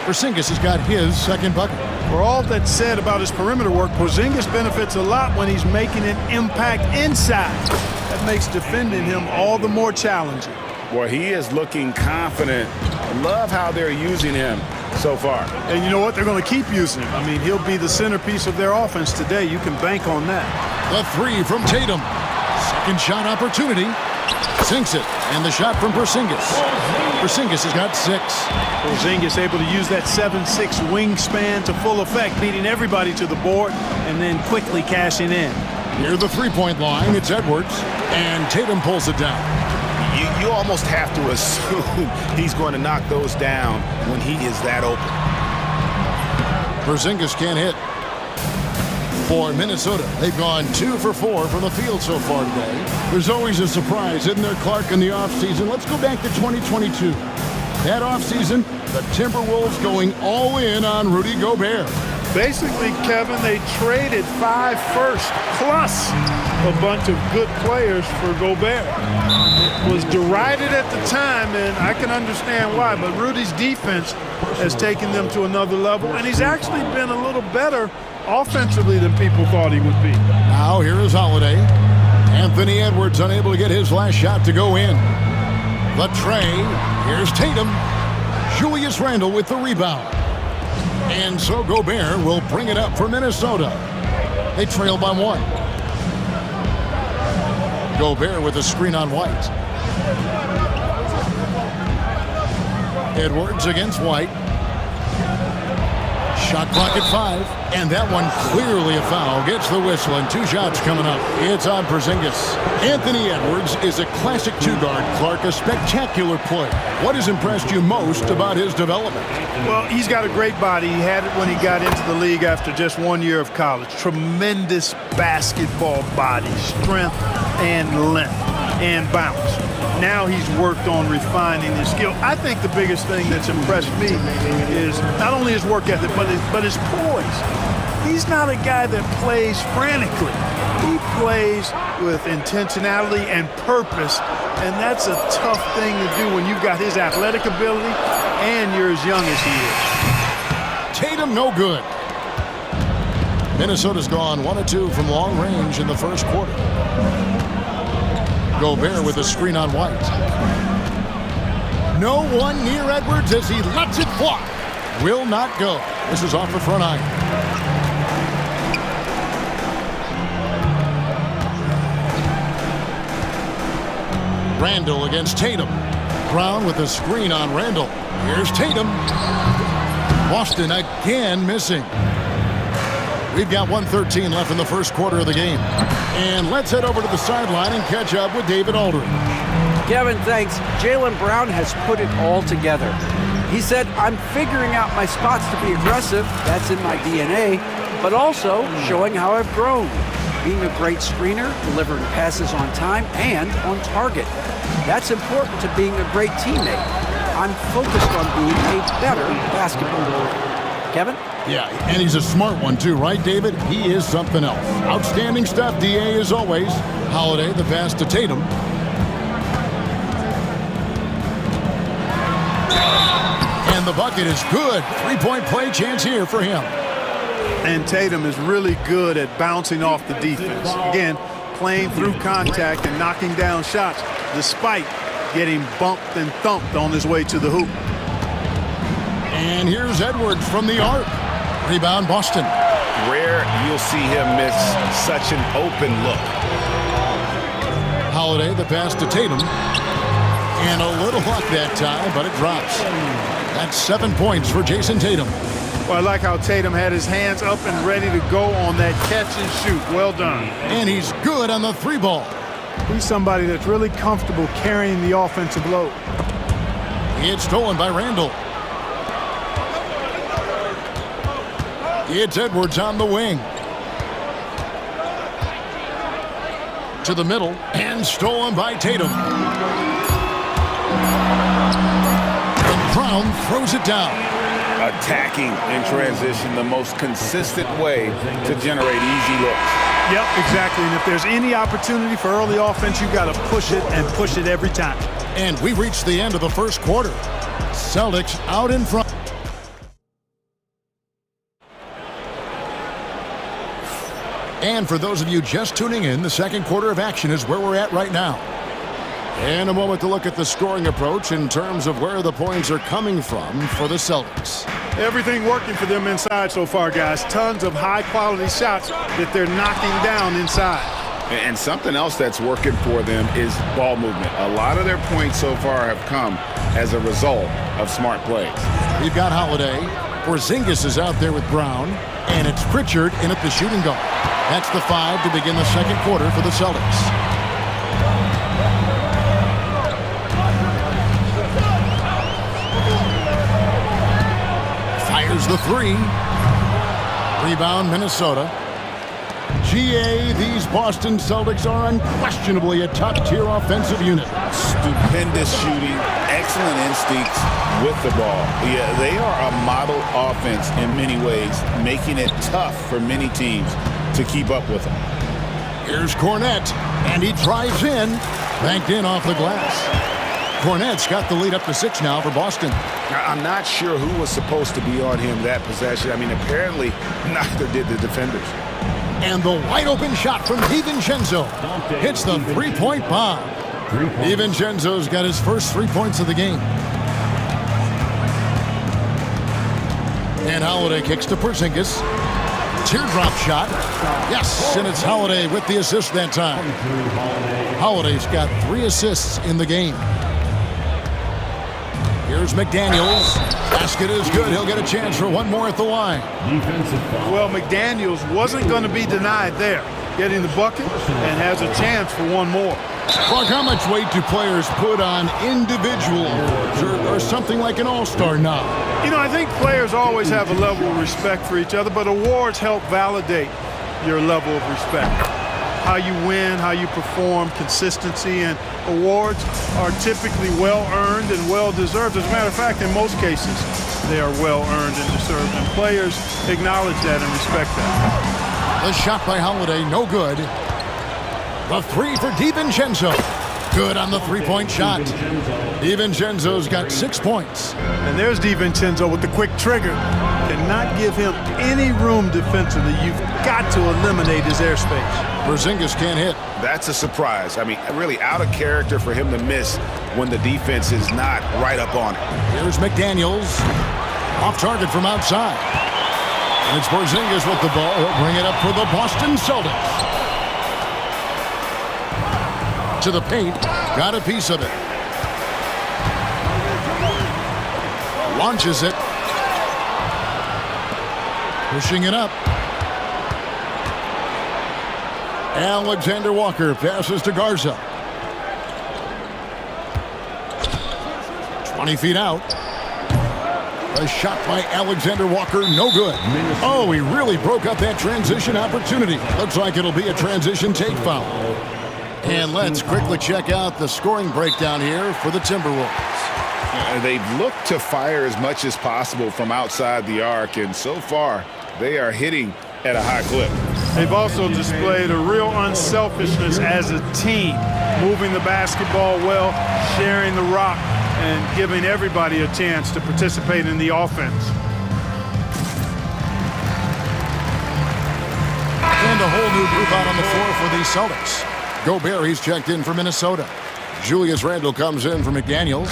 Porzingis has got his second bucket.
For all that's said about his perimeter work, Porzingis benefits a lot when he's making an impact inside. That makes defending him all the more challenging.
Well, he is looking confident. I love how they're using him so far.
And you know what? They're going to keep using him. I mean, he'll be the centerpiece of their offense today. You can bank on that.
The three from Tatum. Second shot opportunity. Sinks it. And the shot from Porzingis. Porzingis has got 6.
Porzingis able to use that 7'6" wingspan to full effect, beating everybody to the board and then quickly cashing in.
Near the three-point line, it's Edwards. And Tatum pulls it down.
You almost have to assume he's going to knock those down when he is that open.
Porzingis can't hit. For Minnesota, they've gone 2 for 4 from the field so far today. There's always a surprise, isn't there, Clark, in the offseason? Let's go back to 2022. That offseason, the Timberwolves going all in on Rudy Gobert.
Basically, Kevin, they traded 5 firsts plus a bunch of good players for Gobert. It was derided at the time, and I can understand why, but Rudy's defense has taken them to another level, and he's actually been a little better offensively than people thought he would be.
Now here is Holiday. Anthony Edwards unable to get his last shot to go in. The tray. Here's Tatum. Julius Randle with the rebound. And so Gobert will bring it up for Minnesota. They trail by 1. Gobert with a screen on White. Edwards against White. Shot clock at 5, and that one clearly a foul. Gets the whistle, and 2 shots coming up. It's on Porzingis. Anthony Edwards is a classic 2-guard. Clark, a spectacular player. What has impressed you most about his development?
Well, he's got a great body. He had it when he got into the league after just 1 year of college. Tremendous basketball body, strength and length and bounce. Now he's worked on refining his skill. I think the biggest thing that's impressed me is not only his work ethic, but his poise. He's not a guy that plays frantically. He plays with intentionality and purpose, and that's a tough thing to do when you've got his athletic ability and you're as young as he is.
Tatum no good. Minnesota's gone 1 of 2 from long range in the first quarter. Gobert with a screen on White. No one near Edwards as he lets it fly. Will not go. This is off the front iron. Randall against Tatum. Brown with a screen on Randall. Here's Tatum. Boston again missing. We've got 1:13 left in the first quarter of the game. And let's head over to the sideline and catch up with David Aldridge.
Kevin, thanks. Jaylen Brown has put it all together. He said, I'm figuring out my spots to be aggressive. That's in my DNA. But also showing how I've grown. Being a great screener, delivering passes on time and on target. That's important to being a great teammate. I'm focused on being a better basketball player. Kevin?
Yeah, and he's a smart one too, right, David? He is something else. Outstanding stuff, DA, as always. Holiday, the pass to Tatum. And the bucket is good. Three-point play chance here for him.
And Tatum is really good at bouncing off the defense. Again, playing through contact and knocking down shots despite getting bumped and thumped on his way to the hoop.
And here's Edwards from the arc. Rebound, Boston.
Rare you'll see him miss such an open look.
Holiday, the pass to Tatum. And a little luck that time, but it drops. That's 7 points for Jason Tatum.
Well, I like how Tatum had his hands up and ready to go on that catch and shoot. Well done.
And he's good on the three ball.
He's somebody that's really comfortable carrying the offensive load.
It's stolen by Randall. It's Edwards on the wing. To the middle, and stolen by Tatum. And Brown throws it down.
Attacking in transition, the most consistent way to generate easy looks.
Yep, exactly. And if there's any opportunity for early offense, you've got to push it and push it every time.
And we reached the end of the first quarter. Celtics out in front. And for those of you just tuning in, the second quarter of action is where we're at right now. In a moment to look at the scoring approach in terms of where the points are coming from for the Celtics.
Everything working for them inside so far, guys. Tons of high-quality shots that they're knocking down inside.
And something else that's working for them is ball movement. A lot of their points so far have come as a result of smart plays.
We've got Holiday. Porzingis is out there with Brown. And it's Pritchard in at the shooting guard. That's the 5 to begin the second quarter for the Celtics. Fires the 3. Rebound, Minnesota. GA, these Boston Celtics are unquestionably a top-tier offensive unit.
Stupendous shooting, excellent instincts with the ball. Yeah, they are a model offense in many ways, making it tough for many teams to keep up with them.
Here's Cornette, and he drives in, banked in off the glass. Cornette's got the lead up to 6 now for Boston.
I'm not sure who was supposed to be on him that possession. I mean, apparently neither did the defenders.
And the wide-open shot from DiVincenzo hits the three-point bomb. DiVincenzo's got his first 3 points of the game. And Holiday kicks to Porzingis. Teardrop shot. Yes, and it's Holiday with the assist that time. Holiday's got 3 assists in the game. Here's McDaniels. Basket is good. He'll get a chance for one more at the line.
Well, McDaniels wasn't going to be denied there. Getting the bucket and has a chance for one more.
Clark, how much weight do players put on individual awards or something like an all-star nod?
You know, I think players always have a level of respect for each other, but awards help validate your level of respect. How you win, how you perform, consistency, and awards are typically well-earned and well-deserved. As a matter of fact, in most cases, they are well-earned and deserved, and players acknowledge that and respect that.
The shot by Holiday, no good. The 3 for DiVincenzo. Good on the three-point shot. DiVincenzo's got 6 points.
And there's DiVincenzo with the quick trigger. Cannot give him any room defensively. You've got to eliminate his airspace.
Porzingis can't hit.
That's a surprise. I mean, really out of character for him to miss when the defense is not right up on it.
Here's McDaniels. Off target from outside. And it's Porzingis with the ball. He'll bring it up for the Boston Celtics. To the paint. Got a piece of it. Launches it. Pushing it up. Alexander Walker passes to Garza. 20 feet out. A shot by Alexander Walker, no good. Oh, he really broke up that transition opportunity. Looks like it'll be a transition take foul. And let's quickly check out the scoring breakdown here for the Timberwolves.
They've looked to fire as much as possible from outside the arc, and so far they are hitting at a high clip.
They've also displayed a real unselfishness as a team, moving the basketball well, sharing the rock, and giving everybody a chance to participate in the offense.
And a whole new group out on the floor for the Celtics. Gobert, he's checked in for Minnesota. Julius Randle comes in for McDaniels.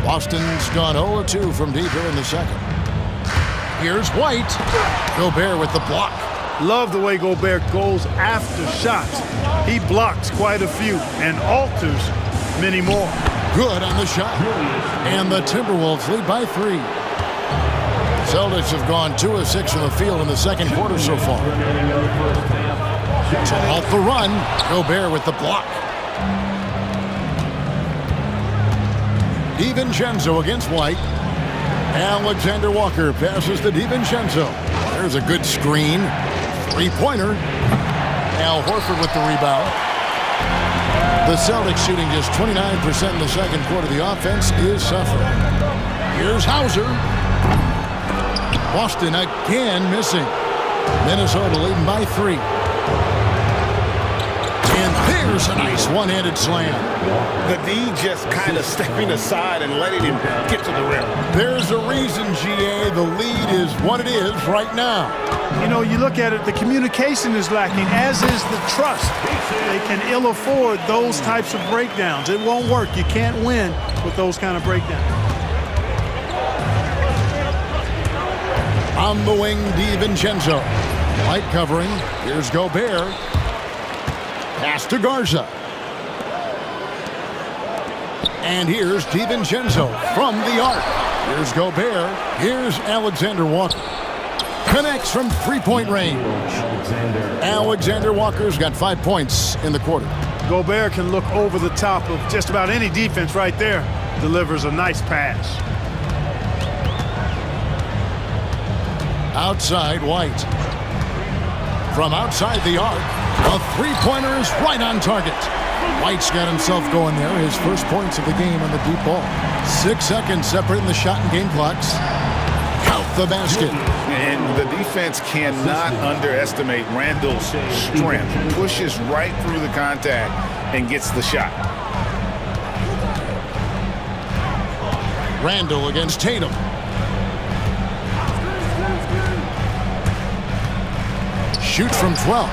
Boston's gone 0-2 from deep here in the second. Here's White. Gobert with the block.
Love the way Gobert goes after shots. He blocks quite a few and alters many more.
Good on the shot. And the Timberwolves lead by 3. Celtics have gone 2 of 6 from the field in the second quarter so far. To halt the run, Gobert with the block. DiVincenzo against White. Alexander Walker passes to DiVincenzo. There's a good screen. Three-pointer. Al Horford with the rebound. The Celtics shooting just 29% in the second quarter. The offense is suffering. Here's Hauser. Boston again missing. Minnesota leading by 3. And there's a nice one-handed slam.
The D just kind of stepping aside and letting him get to the rim.
There's a reason, GA, the lead is what it is right now.
You know, you look at it, the communication is lacking, as is the trust. They can ill afford those types of breakdowns. It won't work. You can't win with those kind of breakdowns.
On the wing, DiVincenzo. Light covering. Here's Gobert. Pass to Garza. And here's DiVincenzo from the arc. Here's Gobert. Here's Alexander Walker. Connects from three-point range. Alexander Walker's got 5 points in the quarter.
Gobert can look over the top of just about any defense right there. Delivers a nice pass.
Outside White. From outside the arc, a three-pointer is right on target. White's got himself going there. His first points of the game on the deep ball. 6 seconds separating the shot and game clocks. Count the basket.
And the defense cannot underestimate Randle's strength. Pushes right through the contact and gets the shot.
Randle against Tatum. Shoots from 12.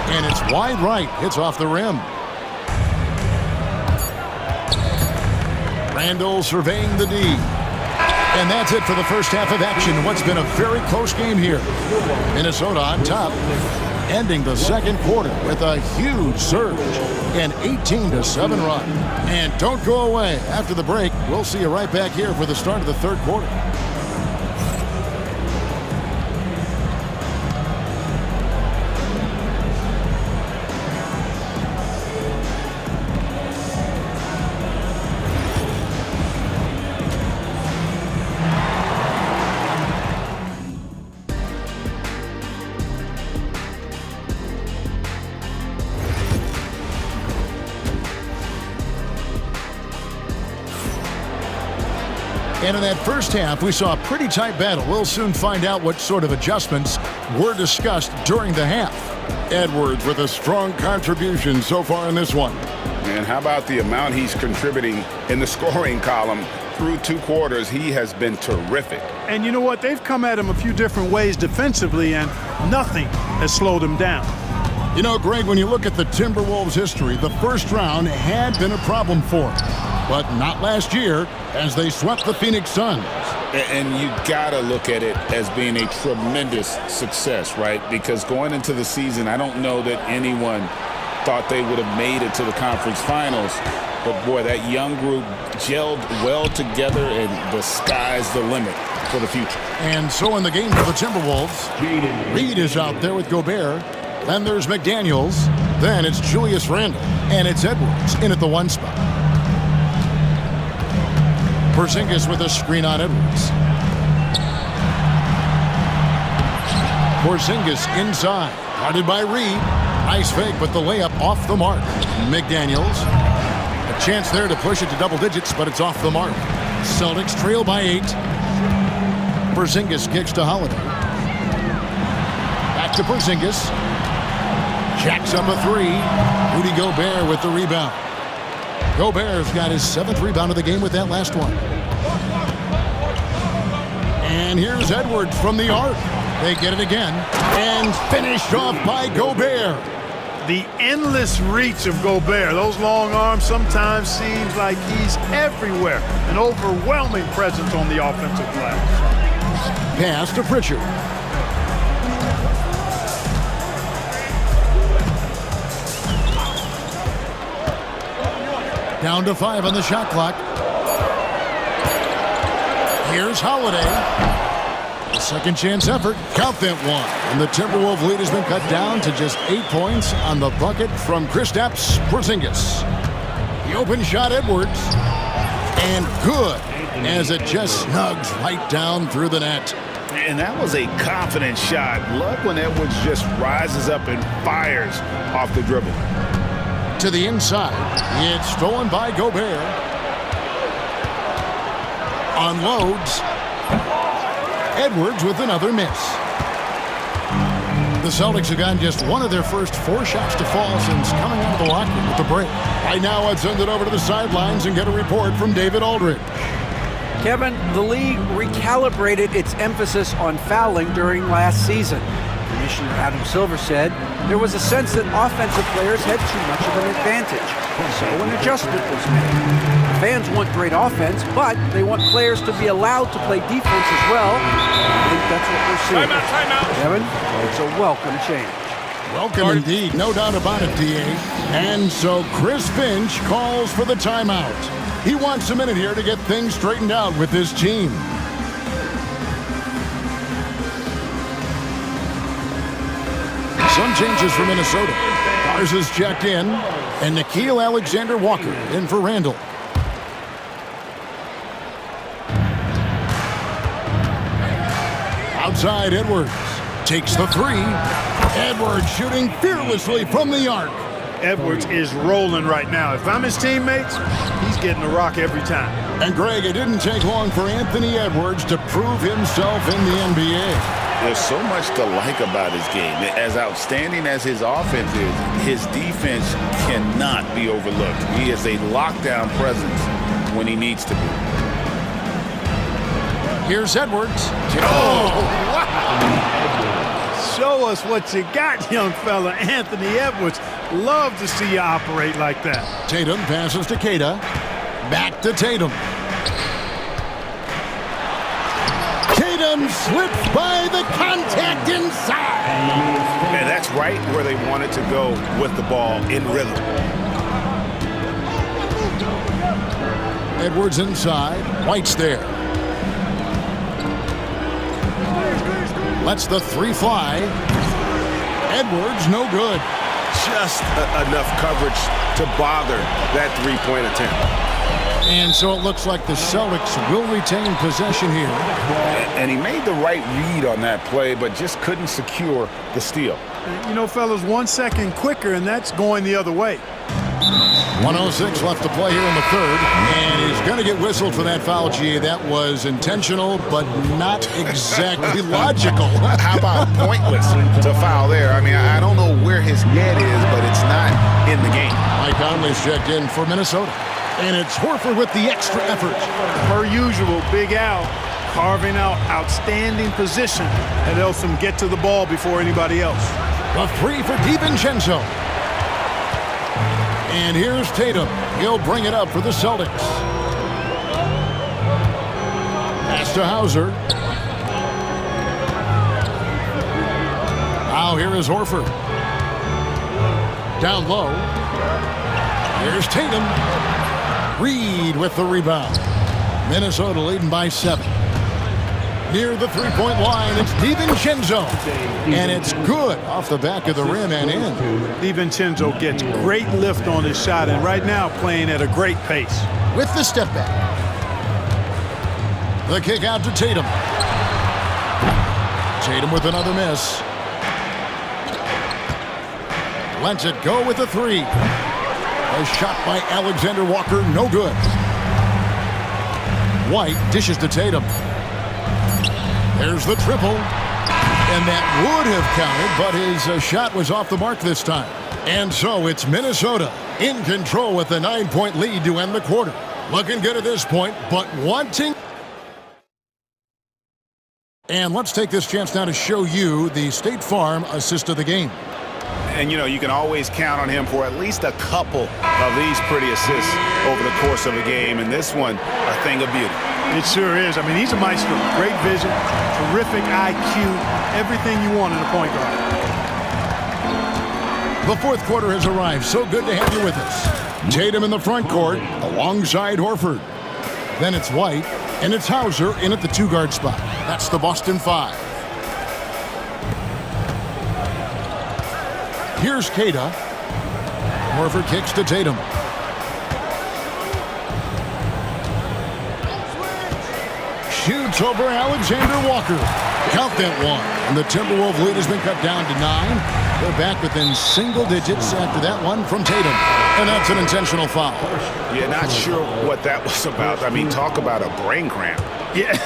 And it's wide right. Hits off the rim. Randle surveying the D. And that's it for the first half of action. What's been a very close game here. Minnesota on top, ending the second quarter with a huge surge, an 18-7 run. And don't go away. After the break, we'll see you right back here for the start of the third quarter. And in that first half, we saw a pretty tight battle. We'll soon find out what sort of adjustments were discussed during the half. Edwards with a strong contribution so far in this one.
And how about the amount he's contributing in the scoring column? Through 2 quarters, he has been terrific.
And you know what? They've come at him a few different ways defensively, and nothing has slowed him down.
You know, Greg, when you look at the Timberwolves' history, the first round had been a problem for them. But not last year, as they swept the Phoenix Suns.
And you gotta look at it as being a tremendous success, right? Because going into the season, I don't know that anyone thought they would have made it to the conference finals. But boy, that young group gelled well together, and the sky's the limit for the future.
And so in the game for the Timberwolves, Reed is out there with Gobert. Then there's McDaniels. Then it's Julius Randle. And it's Edwards in at the 1 spot. Porzingis with a screen on Edwards. Porzingis inside. Guarded by Reed. Nice fake, but the layup off the mark. McDaniels. A chance there to push it to double digits, but it's off the mark. Celtics trail by 8. Porzingis kicks to Holiday. Back to Porzingis. Jacks up a 3. Rudy Gobert with the rebound. Gobert's got his 7th rebound of the game with that last one. And here's Edwards from the arc. They get it again. And finished off by Gobert.
The endless reach of Gobert. Those long arms sometimes seems like he's everywhere. An overwhelming presence on the offensive glass.
Pass to Pritchard. Down to 5 on the shot clock. Here's Holiday. A second chance effort. Count that one. And the Timberwolves lead has been cut down to just 8 points on the bucket from Kristaps Porzingis. The open shot, Edwards. And good, as it just snugs right down through the net.
And that was a confident shot. Love when Edwards just rises up and fires off the dribble.
To the inside. It's stolen by Gobert. Unloads. Edwards with another miss. The Celtics have gotten just one of their first 4 shots to fall since coming out of the locker room with the break. Right now, let's send it over to the sidelines and get a report from David Aldridge.
Kevin, the league recalibrated its emphasis on fouling during last season. Commissioner Adam Silver said there was a sense that offensive players had too much of an advantage. So an adjustment was made. The fans want great offense, but they want players to be allowed to play defense as well. I think that's what we're seeing.
Timeout.
Kevin, it's a welcome change.
Welcome indeed, no doubt about it, D.A. And so Chris Finch calls for the timeout. He wants a minute here to get things straightened out with his team. Some changes for Minnesota. Garza's checked in, and Nickeil Alexander-Walker in for Randall. Outside, Edwards takes the 3. Edwards shooting fearlessly from the arc.
Edwards is rolling right now. If I'm his teammates, he's getting a rock every time.
And Greg, it didn't take long for Anthony Edwards to prove himself in the NBA.
There's so much to like about his game. As outstanding as his offense is, his defense cannot be overlooked. He is a lockdown presence when he needs to be.
Here's Edwards.
Oh, wow. Show us what you got, young fella. Anthony Edwards. Love to see you operate like that.
Tatum passes to Keita. Back to Tatum. Tatum slips by the contact inside.
And that's right where they wanted to go with the ball in rhythm.
Edwards inside. White's there. Lets the 3 fly. Edwards, no good.
Just enough coverage to bother that 3-point attempt.
And so it looks like the Celtics will retain possession here.
And he made the right read on that play, but just couldn't secure the steal.
You know, fellas, 1 second quicker, and that's going the other way.
1:06 left to play here in the third, and he's going to get whistled for that foul, G. That was intentional, but not exactly logical.
How about pointless to foul there? I mean, I don't know where his head is, but it's not in the game.
Mike Conley's checked in for Minnesota, and it's Horford with the extra effort.
Per usual, Big Al carving out outstanding position that helps him get to the ball before anybody else.
The 3 for DiVincenzo. And here's Tatum. He'll bring it up for the Celtics. Pass to Hauser. Now here is Horford. Down low. Here's Tatum. Reed with the rebound. Minnesota leading by 7. Near the 3-point line, it's DiVincenzo. And it's good off the back of the rim and in.
DiVincenzo gets great lift on his shot, and right now playing at a great pace.
With the step back. The kick out to Tatum. Tatum with another miss. Lets it go with a 3. A shot by Alexander Walker, no good. White dishes to Tatum. There's the triple. And that would have counted, but his shot was off the mark this time. And so it's Minnesota in control with a 9-point lead to end the quarter. Looking good at this point, but wanting... And let's take this chance now to show you the State Farm assist of the game.
And, you know, you can always count on him for at least a couple of these pretty assists over the course of a game. And this one, a thing of beauty.
It sure is. I mean, he's a maestro. Great vision, terrific IQ, everything you want in a point guard.
The fourth quarter has arrived. So good to have you with us. Tatum in the front court alongside Horford. Then it's White, and it's Hauser in at the two-guard spot. That's the Boston Five. Here's Keita. Horford kicks to Tatum. Shoots over Alexander Walker. Count that one. And the Timberwolves lead has been cut down to 9. They're back within single digits after that one from Tatum. And that's an intentional foul.
Yeah, not sure what that was about. I mean, talk about a brain cramp.
Yeah,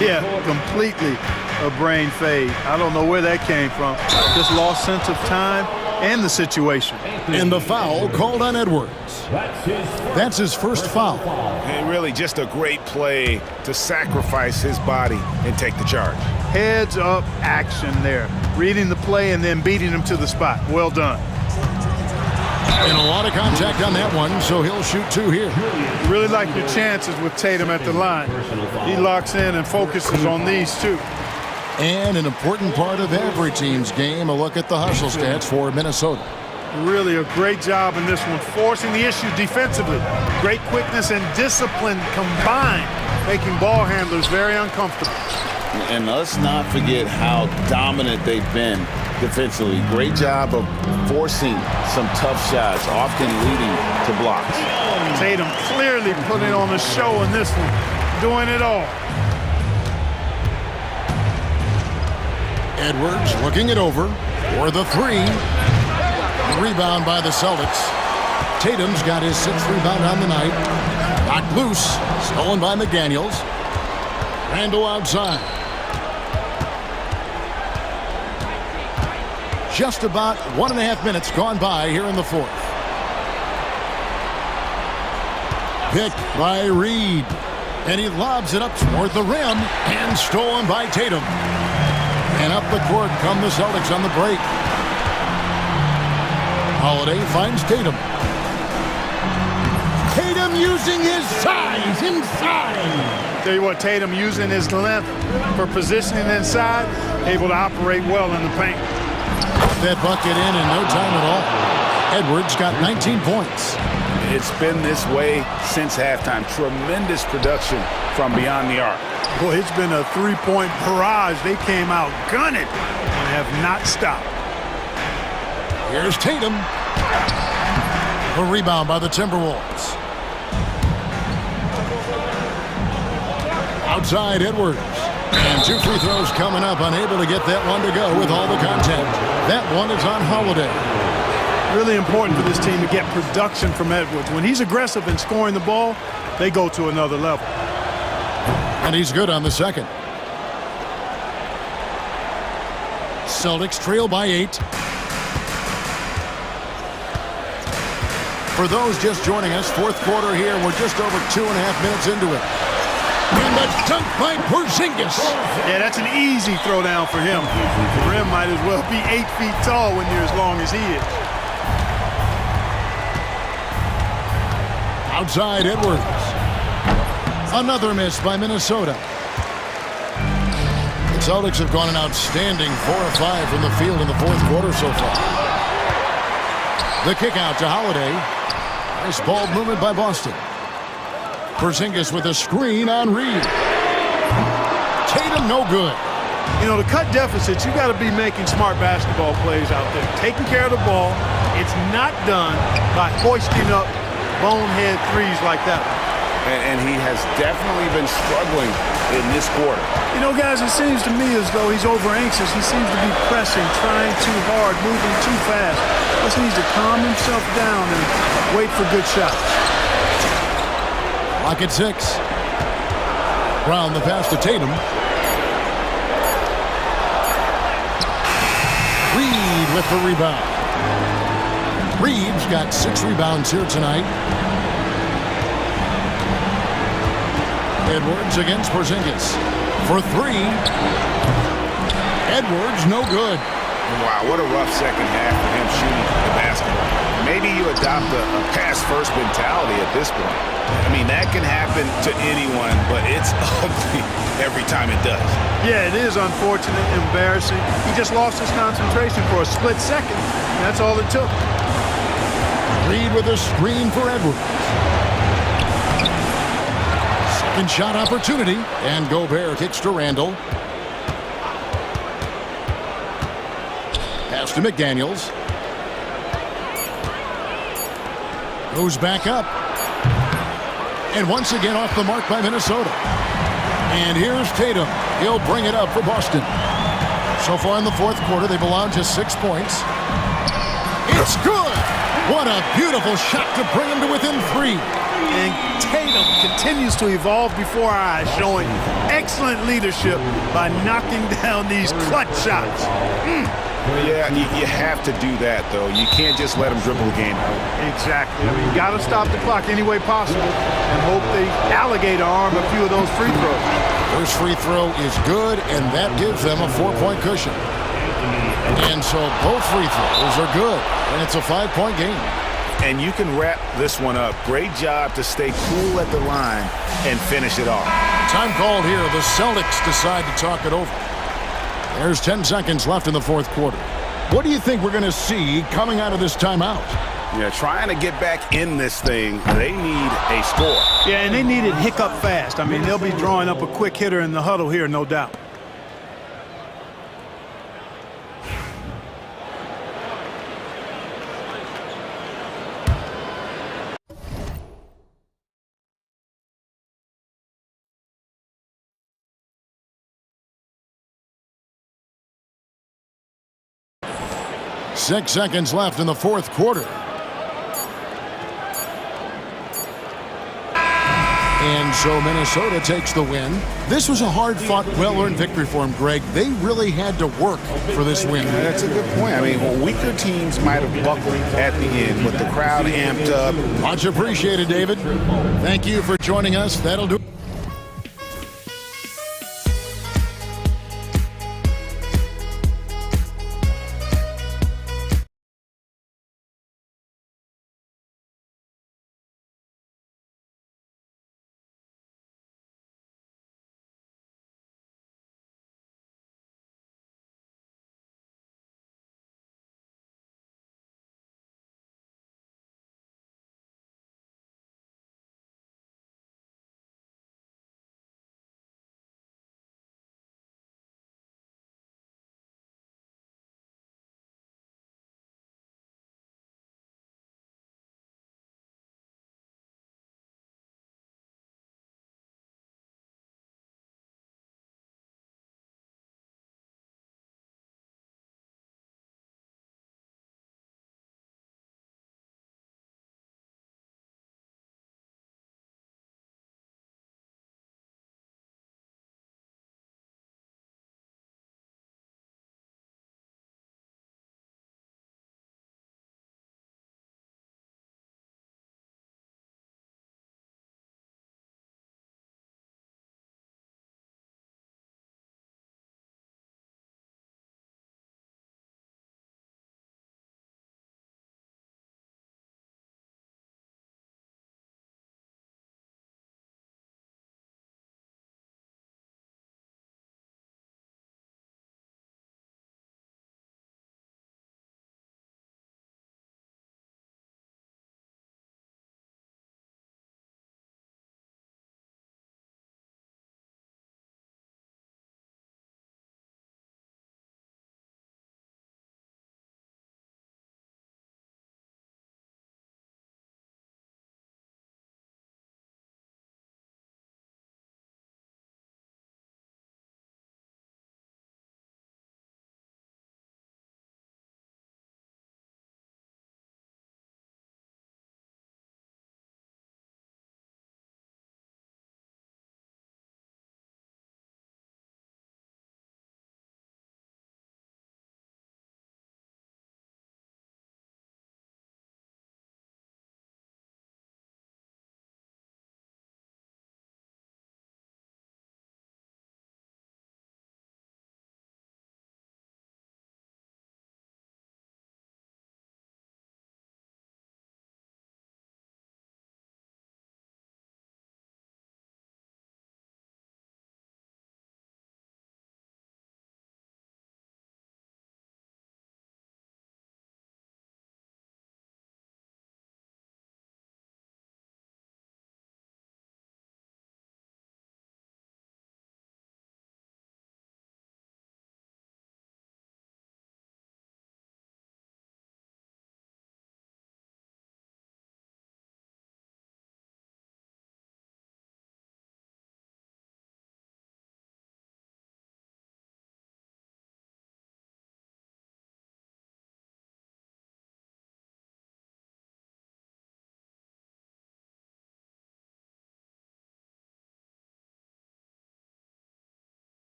yeah, completely a brain fade. I don't know where that came from. Just lost sense of time and the situation.
And the foul called on Edwards. That's his first foul.
And really just a great play to sacrifice his body and take the charge.
Heads up action there. Reading the play and then beating him to the spot. Well done.
And a lot of contact on that one, so he'll shoot 2 here.
Really like your chances with Tatum at the line. He locks in and focuses on these two.
And an important part of every team's game, a look at the hustle stats for Minnesota.
Really a great job in this one, forcing the issue defensively. Great quickness and discipline combined, making ball handlers very uncomfortable.
And let's not forget how dominant they've been defensively. Great job of forcing some tough shots, often leading to blocks.
Tatum clearly putting on a show in this one, doing it all.
Edwards looking it over for the 3. Rebound by the Celtics. Tatum's got his 6th rebound on the night. Knocked loose, stolen by McDaniels. Randall outside. Just about 1.5 minutes gone by here in the fourth. Picked by Reed. And he lobs it up toward the rim and stolen by Tatum. And up the court come the Celtics on the break. Holiday finds Tatum. Tatum using his size inside.
Tell you what, Tatum using his length for positioning inside, able to operate well in the paint.
That bucket in no time at all. Edwards got 19 points.
It's been this way since halftime. Tremendous production from beyond the arc.
Boy, it's been a 3-point barrage. They came out gunning and have not stopped.
Here's Tatum. A rebound by the Timberwolves. Outside Edwards. And 2 free throws coming up. Unable to get that one to go with all the contact. That one is on Holiday.
Really important for this team to get production from Edwards. When he's aggressive in scoring the ball, they go to another level.
And he's good on the second. Celtics trail by 8. For those just joining us, fourth quarter here. We're just over 2.5 minutes into it. And the dunk by Porzingis.
Yeah, that's an easy throwdown for him. The rim might as well be 8 feet tall when you're as long as he is.
Outside Edwards. Another miss by Minnesota. The Celtics have gone an outstanding 4 of 5 from the field in the fourth quarter so far. The kick out to Holiday. Nice ball movement by Boston. Porzingis with a screen on Reed. Tatum no good.
You know, to cut deficits, you got to be making smart basketball plays out there. Taking care of the ball. It's not done by hoisting up bonehead threes like that.
And he has definitely been struggling in this quarter.
You know, guys, it seems to me as though he's over anxious. He seems to be pressing, trying too hard, moving too fast. Just needs to calm himself down and wait for good shots.
Lock at 6. Brown the pass to Tatum. Reed with the rebound. Reeves got 6 rebounds here tonight. Edwards against Porzingis. For 3. Edwards, no good.
Wow, what a rough second half for him shooting the basketball. Maybe you adopt a pass-first mentality at this point. I mean, that can happen to anyone, but it's ugly every time it does.
Yeah, it is unfortunate, embarrassing. He just lost his concentration for a split second. That's all it took.
Reed with a screen for Edwards. Second shot opportunity, and Gobert kicks to Randall. Pass to McDaniels. Goes back up. And once again off the mark by Minnesota. And here's Tatum. He'll bring it up for Boston. So far in the fourth quarter, they've allowed just 6 points. It's good! What a beautiful shot to bring him to within 3.
And Tatum continues to evolve before our eyes, showing excellent leadership by knocking down these clutch shots.
Yeah, you have to do that, though. You can't just let them dribble the game.
Exactly. I mean, you got to stop the clock any way possible and hope they alligator arm a few of those free throws.
First free throw is good, and that gives them a 4-point cushion. And so both free throws are good, and it's a 5-point game.
And you can wrap this one up. Great job to stay cool at the line and finish it off.
Time called here. The Celtics decide to talk it over. There's 10 seconds left in the fourth quarter. What do you think we're going to see coming out of this timeout?
Yeah, trying to get back in this thing, they need a score.
Yeah, and they need it hiccup fast. I mean, they'll be drawing up a quick hitter in the huddle here, no doubt.
Six seconds left in the fourth quarter. And so Minnesota takes the win. This was a hard-fought, well-earned victory for them, Greg. They really had to work for this win.
That's a good point. I mean, weaker teams might have buckled at the end, but the crowd amped up.
Much appreciated, David. Thank you for joining us. That'll do it.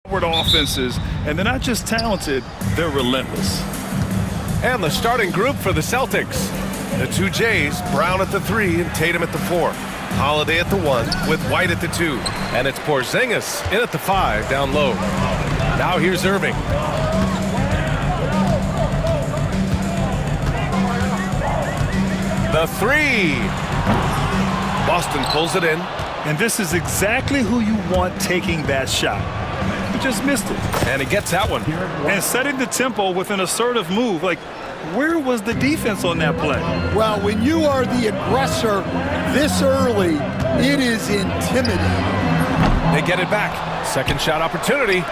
offenses, and they're not just talented, they're relentless.
And the starting group for the Celtics. The two Jays, Brown at the 3 and Tatum at the 4. Holiday at the 1 with White at the 2. And it's Porzingis in at the 5 down low. Now here's Irving. The 3. Boston pulls it in.
And this is exactly who you want taking that shot. He just missed it.
And he gets that one.
And setting the tempo with an assertive move. Like, where was the defense on that play?
Well, when you are the aggressor this early, it is intimidating.
They get it back. Second shot opportunity.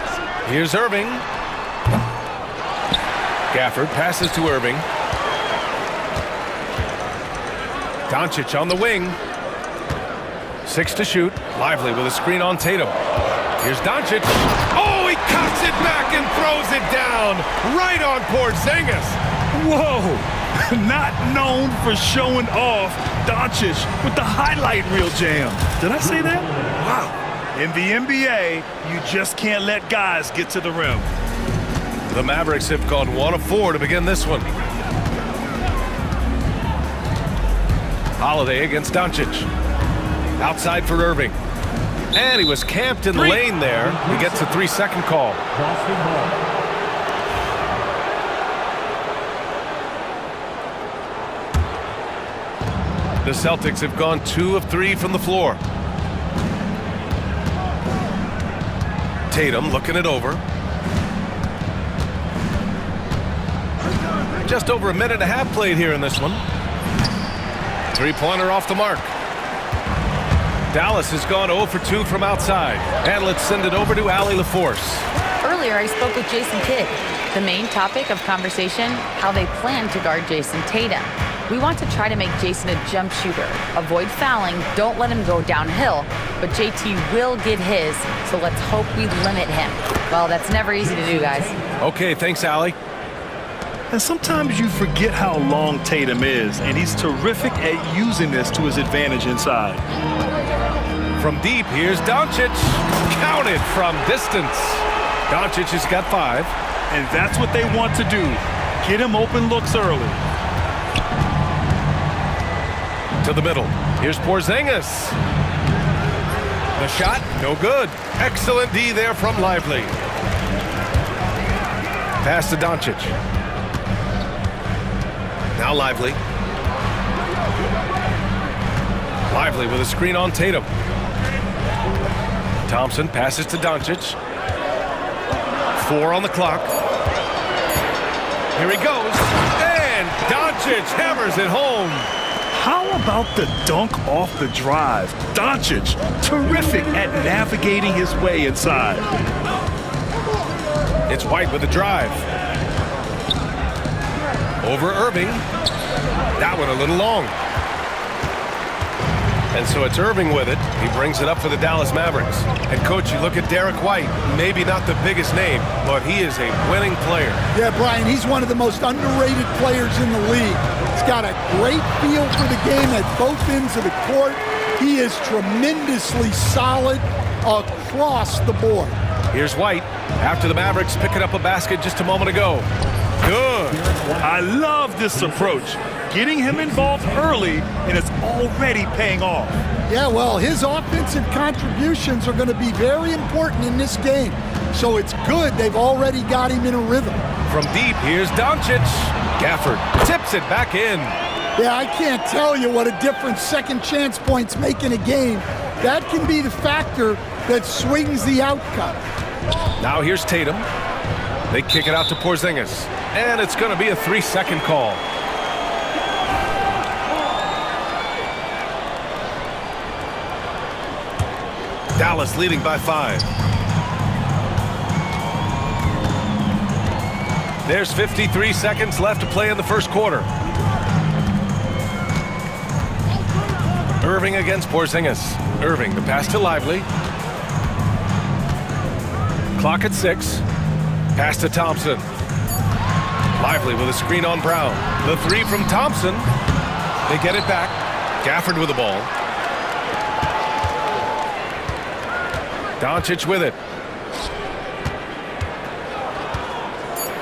Here's Irving. Gafford passes to Irving. Doncic on the wing. 6 to shoot. Lively with a screen on Tatum. Here's Doncic. Oh, he cocks it back and throws it down. Right on Porzingis.
Whoa! Not known for showing off, Doncic with the highlight reel jam. Did I say that? Wow. In the NBA, you just can't let guys get to the rim.
The Mavericks have gone 1 of 4 to begin this one. Holiday against Doncic. Outside for Irving. And he was camped in the lane there. He gets a 3-second call. The Celtics have gone 2 of 3 from the floor. Tatum looking it over. Just over a minute and a half played here in this one. 3-pointer off the mark. Dallas has gone 0 for 2 from outside. And let's send it over to Allie LaForce.
Earlier, I spoke with Jason Kidd. The main topic of conversation, how they plan to guard Jason Tatum. We want to try to make Jason a jump shooter. Avoid fouling, don't let him go downhill. But JT will get his, so let's hope we limit him. Well, that's never easy to do, guys.
Okay, thanks, Allie.
And sometimes you forget how long Tatum is, and he's terrific at using this to his advantage inside.
From deep, here's Doncic. Counted from distance. Doncic has got 5.
And that's what they want to do. Get him open looks early.
To the middle. Here's Porzingis. The shot, no good. Excellent D there from Lively. Pass to Doncic. Now Lively. Lively with a screen on Tatum. Thompson passes to Doncic. 4 on the clock. Here he goes. And Doncic hammers it home.
How about the dunk off the drive? Doncic, terrific at navigating his way inside.
It's White with the drive. Over Irving. That one a little long. And so it's Irving with it. He brings it up for the Dallas Mavericks. And, Coach, you look at Derek White, maybe not the biggest name, but he is a winning player.
Yeah, Brian, he's one of the most underrated players in the league. He's got a great feel for the game at both ends of the court. He is tremendously solid across the board.
Here's White after the Mavericks picking up a basket just a moment ago. Good.
I love this approach. Getting him involved early, and it's already paying off.
Yeah, well, his offensive contributions are going to be very important in this game. So it's good they've already got him in a rhythm.
From deep, here's Doncic. Gafford tips it back in.
Yeah, I can't tell you what a difference second chance points make in a game. That can be the factor that swings the outcome.
Now here's Tatum. They kick it out to Porzingis. And it's going to be a 3-second call. Dallas leading by 5. There's 53 seconds left to play in the first quarter. Irving against Porzingis. Irving, the pass to Lively. Clock at 6. Pass to Thompson. Lively with a screen on Brown. The 3 from Thompson. They get it back. Gafford with the ball. Doncic with it.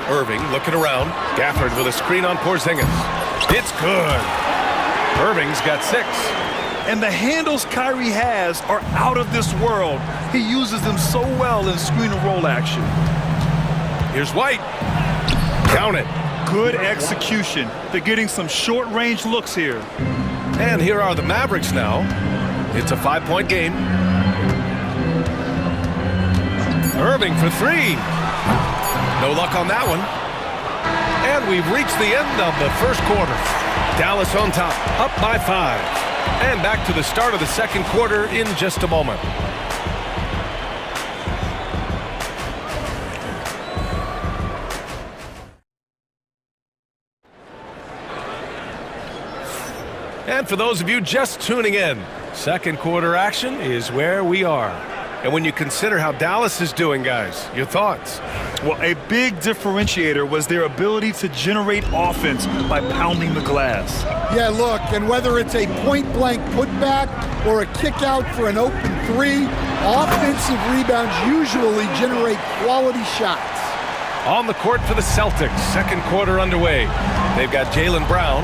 Irving looking around. Gafford with a screen on Porzingis. It's good. Irving's got 6.
And the handles Kyrie has are out of this world. He uses them so well in screen and roll action.
Here's White. Count it.
Good execution. They're getting some short-range looks here.
And here are the Mavericks now. It's a 5-point game. Irving for 3. No luck on that one. And we've reached the end of the first quarter. Dallas on top, up by 5. And back to the start of the second quarter in just a moment. And for those of you just tuning in, second quarter action is where we are. And when you consider how Dallas is doing, guys, your thoughts?
Well, a big differentiator was their ability to generate offense by pounding the glass.
Yeah, look, and whether it's a point-blank putback or a kick out for an open 3, offensive rebounds usually generate quality shots.
On the court for the Celtics, second quarter underway. They've got Jaylen Brown,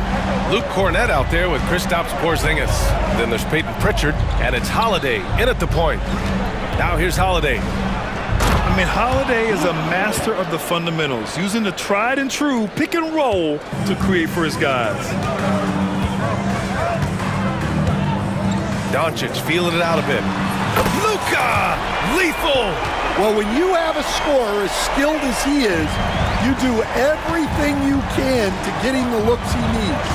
Luke Cornett out there with Kristaps Porzingis. Then there's Peyton Pritchard, and it's Holiday in at the point. Now here's Holiday.
I mean, Holiday is a master of the fundamentals, using the tried and true pick and roll to create for his guys.
Doncic feeling it out a bit. Luka! Lethal!
Well, when you have a scorer as skilled as he is, you do everything you can to get him the looks he needs.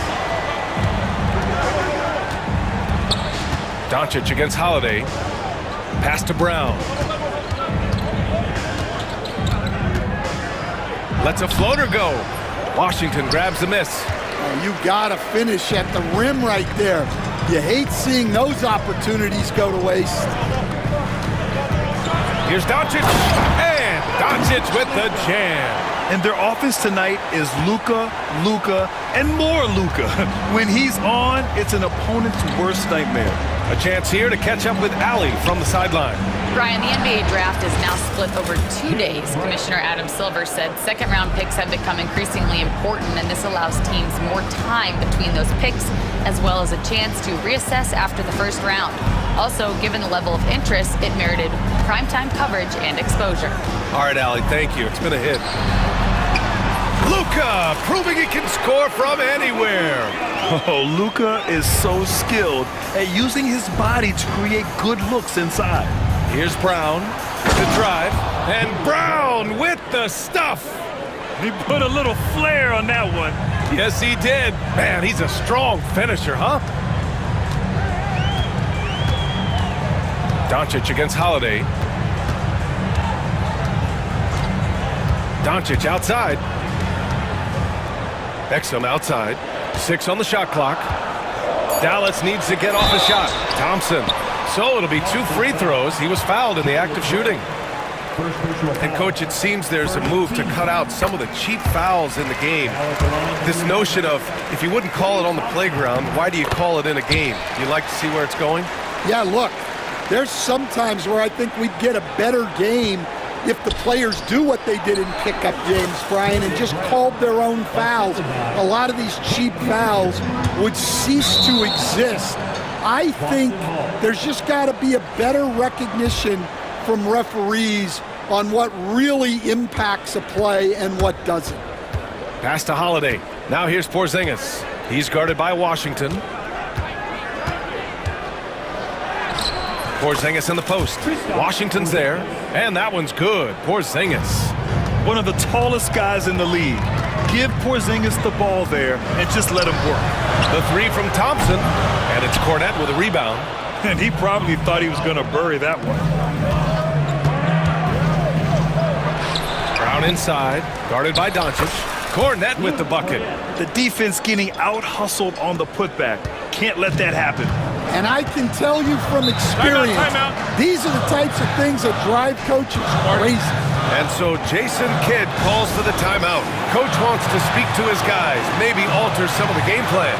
Doncic against Holiday. Pass to Brown. Lets a floater go. Washington grabs the miss.
Oh, you gotta finish at the rim right there. You hate seeing those opportunities go to waste.
Here's Doncic, and Doncic with the jam.
And their offense tonight is Luka, and more Luka. When he's on, it's an opponent's worst nightmare.
A chance here to catch up with Allie from the sideline.
Brian, the NBA draft is now split over 2 days. Commissioner Adam Silver said second-round picks have become increasingly important, and this allows teams more time between those picks, as well as a chance to reassess after the first round. Also, given the level of interest, it merited primetime coverage and exposure.
All right, Allie, thank you. It's been a hit. Luka, proving he can score from anywhere.
Oh, Luka is so skilled at using his body to create good looks inside.
Here's Brown to drive, and Brown with the stuff.
He put a little flair on that one.
Yes, he did. Man, he's a strong finisher, huh? Doncic against Holiday. Doncic outside. Exum outside. 6 on the shot clock. Dallas needs to get off a shot. Thompson. So it'll be 2 free throws. He was fouled in the act of shooting. And, Coach, it seems there's a move to cut out some of the cheap fouls in the game. This notion of, if you wouldn't call it on the playground, why do you call it in a game? You like to see where it's going?
Yeah, look, there's some times where I think we'd get a better game if the players do what they did in pickup games, Brian, and just called their own fouls. A lot of these cheap fouls would cease to exist. I think there's just got to be a better recognition from referees on what really impacts a play and what doesn't.
Pass to Holiday. Now here's Porzingis. He's guarded by Washington. Porzingis in the post. Washington's there, and that one's good. Porzingis.
One of the tallest guys in the league. Give Porzingis the ball there and just let him work.
The 3 from Thompson, and it's Cornett with a rebound.
And he probably thought he was going to bury that one.
Brown inside, guarded by Doncic. Cornett with the bucket.
The defense getting out-hustled on the putback. Can't let that happen.
And I can tell you from experience, these are the types of things that drive coaches crazy.
And so Jason Kidd calls for the timeout. Coach wants to speak to his guys, maybe alter some of the game plan.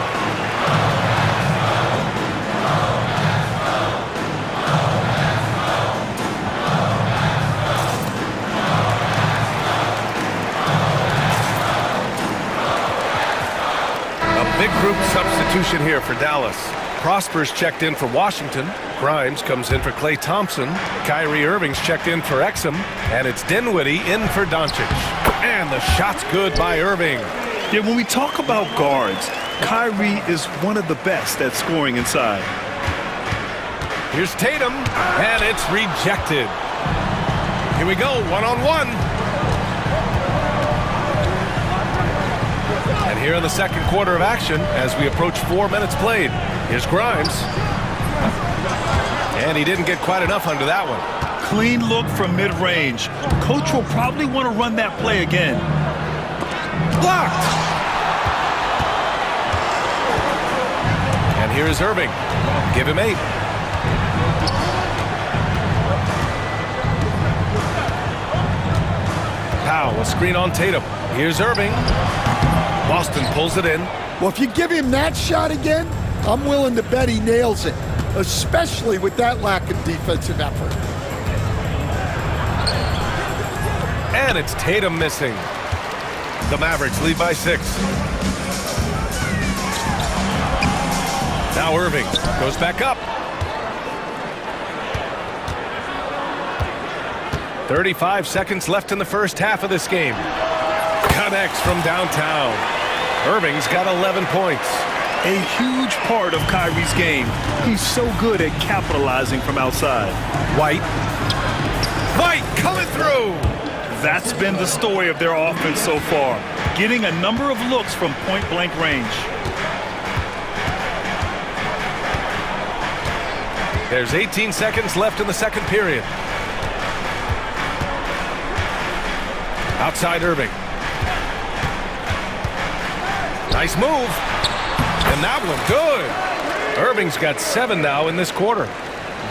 substitution here for Dallas. Prosper's checked in for Washington. Grimes comes in for Klay Thompson. Kyrie Irving's checked in for Exum. And it's Dinwiddie in for Doncic. And the shot's good by Irving.
Yeah, when we talk about guards, Kyrie is one of the best at scoring inside.
Here's Tatum, and it's rejected. Here we go, one-on-one. And here in the second quarter of action, as we approach 4 minutes played, here's Grimes. And he didn't get quite enough under that one.
Clean look from mid-range. Coach will probably want to run that play again.
Blocked! And here is Irving. Give him 8. Powell, a screen on Tatum. Here's Irving. Boston pulls it in.
Well, if you give him that shot again, I'm willing to bet he nails it, especially with that lack of defensive effort.
And it's Tatum missing. The Mavericks lead by 6. Now Irving goes back up. 35 seconds left in the first half of this game. Connects from downtown. Irving's got 11 points.
A huge part of Kyrie's game. He's so good at capitalizing from outside.
White coming through.
That's been the story of their offense so far, getting a number of looks from point-blank range.
There's 18 seconds left in the second period. Outside Irving. Nice move. And that one good. Irving's got 7 now in this quarter.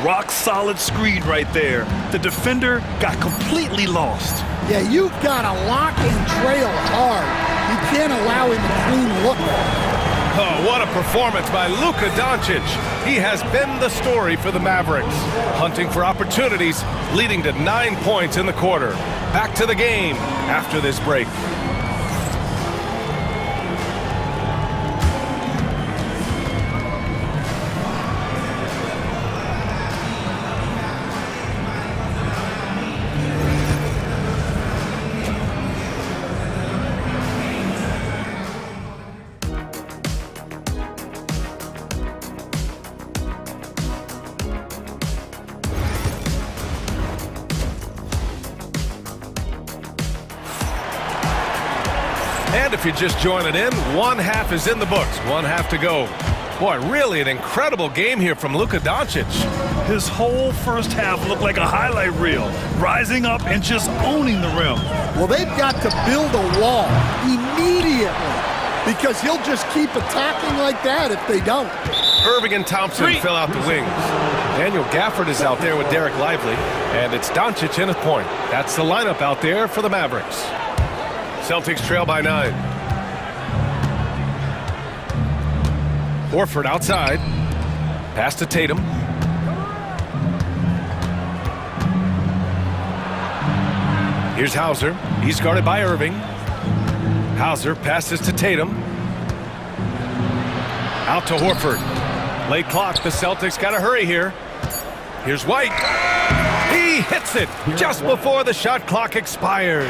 Rock solid screen right there. The defender got completely lost.
Yeah, you've got to lock and trail hard. You can't allow him a clean look.
Oh, what a performance by Luka Doncic. He has been the story for the Mavericks. Hunting for opportunities, leading to 9 points in the quarter. Back to the game after this break. And if you're just joining in, one half is in the books, one half to go. Boy, really an incredible game here from Luka Doncic.
His whole first half looked like a highlight reel, rising up and just owning the rim.
Well, they've got to build a wall immediately because he'll just keep attacking like that if they don't.
Irving and Thompson fill out the wings. Daniel Gafford is out there with Derek Lively, and it's Doncic in a point. That's the lineup out there for the Mavericks. Celtics trail by 9. Horford outside. Pass to Tatum. Here's Hauser. He's guarded by Irving. Hauser passes to Tatum. Out to Horford. Late clock. The Celtics got to hurry here. Here's White. He hits it just before the shot clock expires.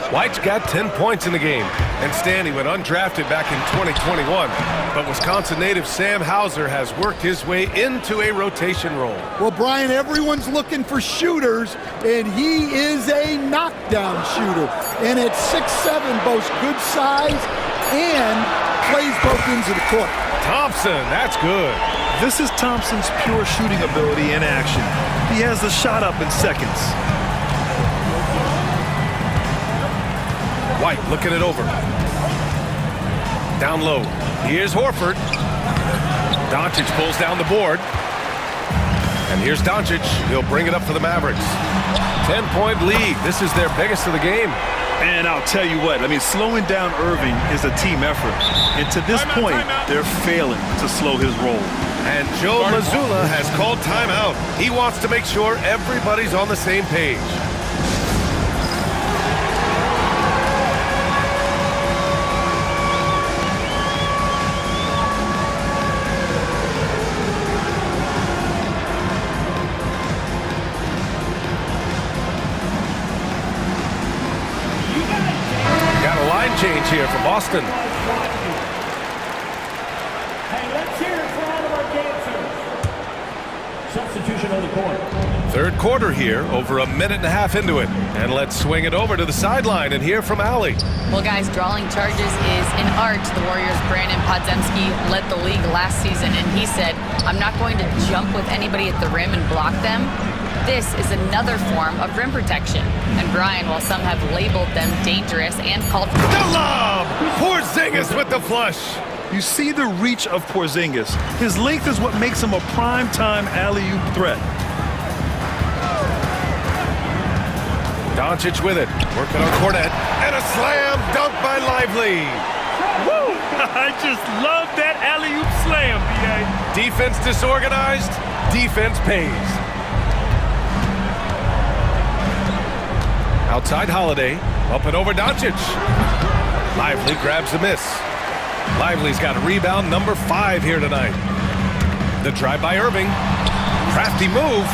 White's got 10 points in the game, and Stanley went undrafted back in 2021. But Wisconsin native Sam Hauser has worked his way into a rotation role.
Well, Brian, everyone's looking for shooters, and he is a knockdown shooter. And at 6'7", boasts good size and plays both ends of the court.
Thompson, that's good.
This is Thompson's pure shooting ability in action. He has the shot up in seconds.
White looking it over. Down low. Here's Horford. Doncic pulls down the board. And here's Doncic. He'll bring it up for the Mavericks. 10-point lead. This is their biggest of the game.
And I'll tell you what, I mean, slowing down Irving is a team effort. And to this point, they're failing to slow his roll.
And Joe Mazzulla has called timeout. He wants to make sure everybody's on the same page. change here for Boston.
Hey, let's hear it for all of our dancers. Substitution on the court.
Third quarter here, over a minute and a half into it. And let's swing it over to the sideline and hear from Allie.
Well, guys, drawing charges is an art. The Warriors' Brandon Podziemski led the league last season, and he said, I'm not going to jump with anybody at the rim and block them. This is another form of rim protection. And Brian, while some have labeled them dangerous and called for
the lob! Porzingis with the flush.
You see the reach of Porzingis. His length is what makes him a prime-time alley-oop threat.
Doncic with it, working on Cornet, and a slam dunk by Lively.
Woo! I just love that alley-oop slam, B.A.
Defense disorganized, defense pays. Outside Holiday, up and over Doncic. Lively grabs the miss. Lively's got a rebound number 5 here tonight. The drive by Irving. Crafty move,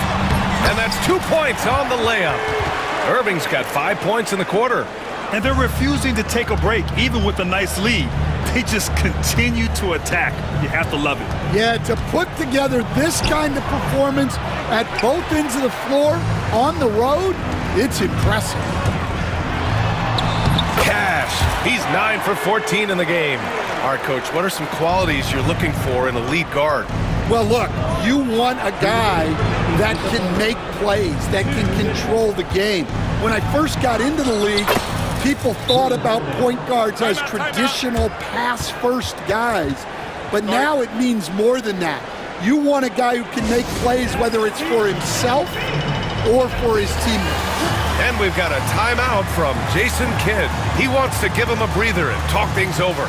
and that's 2 points on the layup. Irving's got 5 points in the quarter.
And they're refusing to take a break, even with a nice lead. They just continue to attack. You have to love it.
Yeah, to put together this kind of performance at both ends of the floor on the road, it's impressive.
Cash, he's 9 for 14 in the game. All right, Coach, what are some qualities you're looking for in a lead guard?
Well, look, you want a guy that can make plays, that can control the game. When I first got into the league, people thought about point guards as traditional pass-first guys, but now it means more than that. You want a guy who can make plays, whether it's for himself or for his teammates.
And we've got a timeout from Jason Kidd. He wants to give him a breather and talk things over.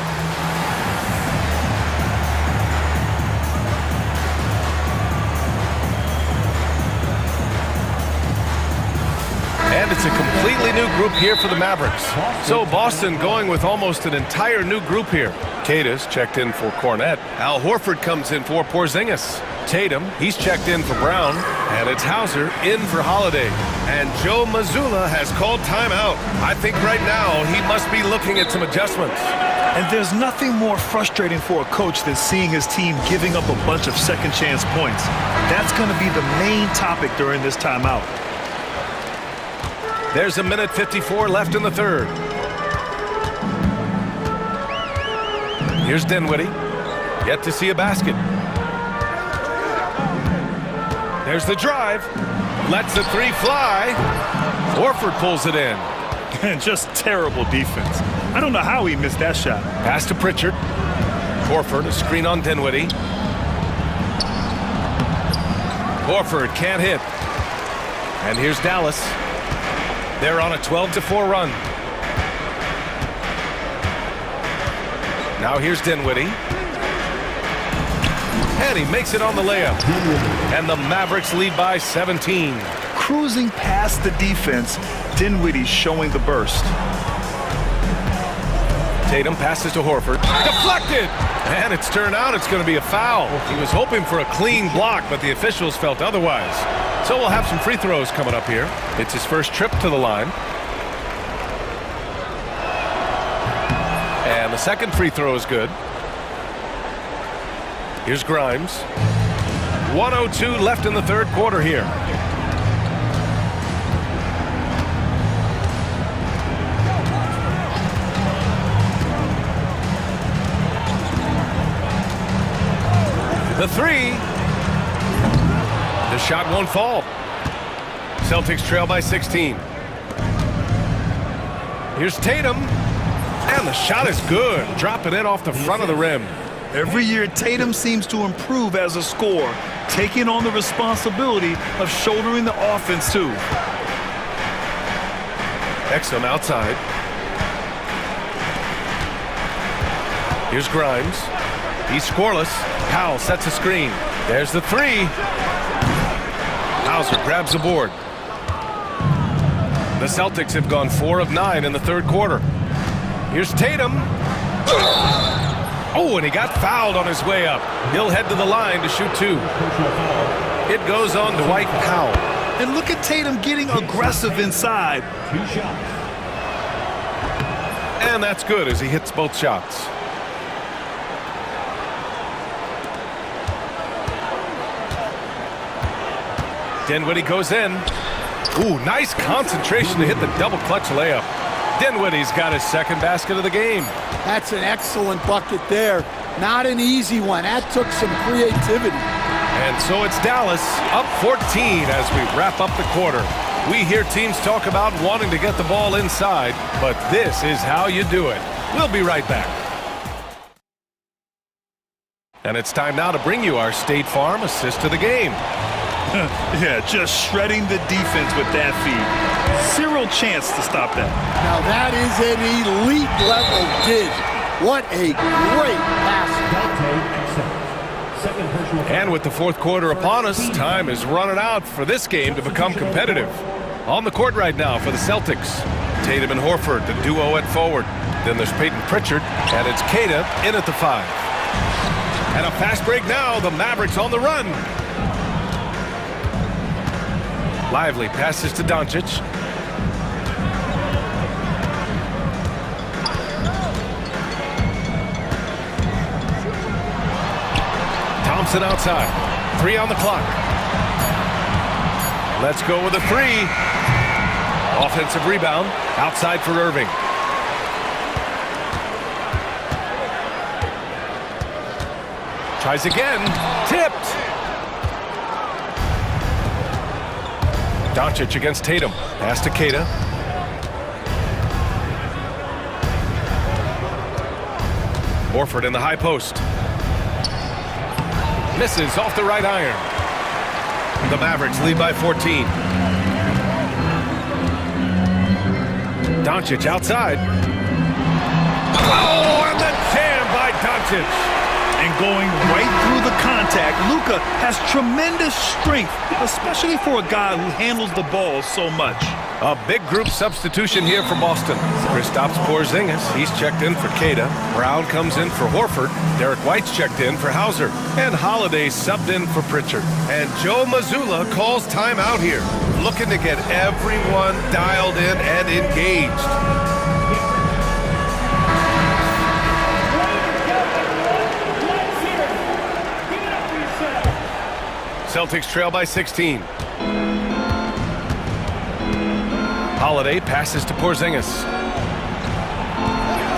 And it's a completely new group here for the Mavericks. So Boston going with almost an entire new group here. Cadis checked in for Cornet. Al Horford comes in for Porzingis. Tatum, he's checked in for Brown. And it's Hauser in for Holiday. And Joe Mazzulla has called timeout. I think right now he must be looking at some adjustments.
And there's nothing more frustrating for a coach than seeing his team giving up a bunch of second chance points. That's going to be the main topic during this timeout.
There's a minute 54 left in the third. Here's Dinwiddie. Yet to see a basket. There's the drive. Lets the 3 fly. Horford pulls it in.
And just terrible defense. I don't know how he missed that shot.
Pass to Pritchard. Horford, a screen on Dinwiddie. Horford can't hit. And here's Dallas. They're on a 12-4 run. Now here's Dinwiddie. And he makes it on the layup. And the Mavericks lead by 17.
Cruising past the defense, Dinwiddie showing the burst.
Tatum passes to Horford. Deflected! And it's turned out it's going to be a foul. He was hoping for a clean block, but the officials felt otherwise. So we'll have some free throws coming up here. It's his first trip to the line. And the second free throw is good. Here's Grimes. 1:02 left in the third quarter here. The 3. The shot won't fall. Celtics trail by 16. Here's Tatum. And the shot is good. Dropping it off the front of the rim.
Every year, Tatum seems to improve as a scorer, taking on the responsibility of shouldering the offense, too.
Exum outside. Here's Grimes. He's scoreless. Powell sets a screen. There's the 3. Hauser grabs the board. The Celtics have gone 4 of 9 in the third quarter. Here's Tatum. Oh, and he got fouled on his way up. He'll head to the line to shoot 2. It goes on Dwight Powell.
And look at Tatum getting aggressive inside.
And that's good as he hits both shots. Dinwiddie goes in. Ooh, nice concentration to hit the double clutch layup. Dinwiddie's got his second basket of the game.
That's an excellent bucket there. Not an easy one. That took some creativity.
And so it's Dallas up 14 as we wrap up the quarter. We hear teams talk about wanting to get the ball inside, but this is how you do it. We'll be right back. And it's time now to bring you our State Farm assist of the game.
Yeah, just shredding the defense with that feed. Zero chance to stop that.
Now that is an elite level dig. What a great pass.
And with the fourth quarter upon us, time is running out for this game to become competitive. On the court right now for the Celtics, Tatum and Horford, the duo at forward. Then there's Peyton Pritchard, and it's Queta in at the 5. And a fast break now, the Mavericks on the run. Lively passes to Doncic. Thompson outside. 3 on the clock. Let's go with a 3. Offensive rebound. Outside for Irving. Tries again. Tipped. Doncic against Tatum. Pass to Queta. Horford in the high post. Misses off the right iron. The Mavericks lead by 14. Doncic outside. Oh, and the jam by Doncic.
And going right through the contact, Luka has tremendous strength, especially for a guy who handles the ball so much.
A big group substitution here for Boston. Kristaps Porzingis, he's checked in for Queta. Brown comes in for Horford. Derek White's checked in for Hauser. And Holiday subbed in for Pritchard. And Joe Mazzulla calls timeout here, looking to get everyone dialed in and engaged. Celtics trail by 16. Holiday passes to Porzingis.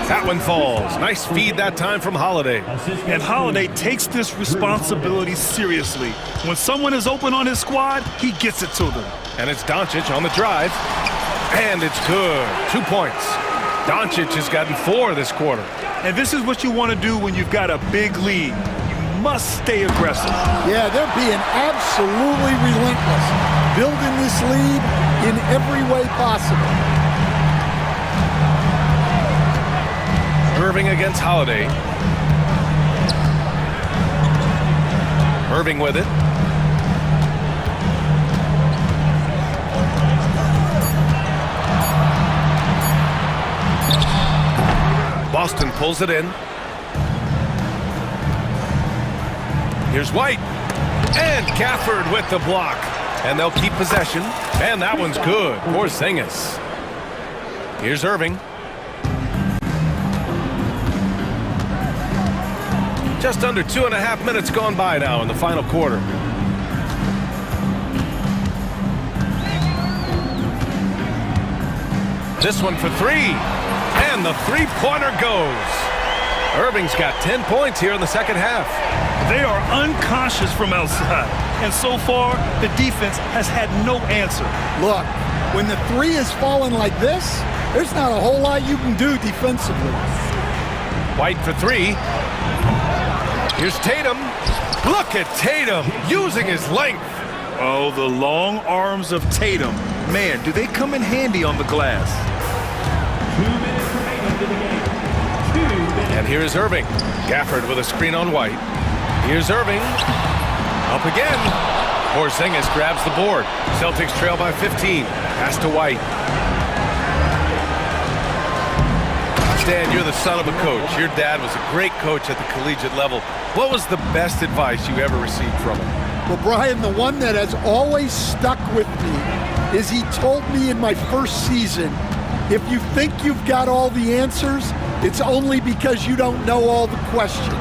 That one falls. Nice feed that time from Holiday.
And Holiday takes this responsibility seriously. When someone is open on his squad, he gets it to them.
And it's Doncic on the drive. And it's good. 2 points. Doncic has gotten 4 this quarter.
And this is what you want to do when you've got a big lead. Must stay aggressive.
Yeah, they're being absolutely relentless, building this lead in every way possible.
Irving against Holiday. Irving with it. Boston pulls it in. Here's White. And Gafford with the block. And they'll keep possession. And that one's good. Porzingis. Here's Irving. Just under 2.5 minutes gone by now in the final quarter. This one for 3. And the three-pointer goes. Irving's got 10 points here in the second half.
They are unconscious from outside. And so far, the defense has had no answer.
Look, when the 3 is falling like this, there's not a whole lot you can do defensively.
White for 3. Here's Tatum. Look at Tatum using his length.
Oh, the long arms of Tatum. Man, do they come in handy on the glass.
2 minutes remaining in the game. 2 minutes.
And here's Irving. Gafford with a screen on White. Here's Irving. Up again. Porzingis grabs the board. Celtics trail by 15. Pass to White. Stan, you're the son of a coach. Your dad was a great coach at the collegiate level. What was the best advice you ever received from him?
Well, Brian, the one that has always stuck with me is he told me in my first season, If you think you've got all the answers, it's only because you don't know all the questions.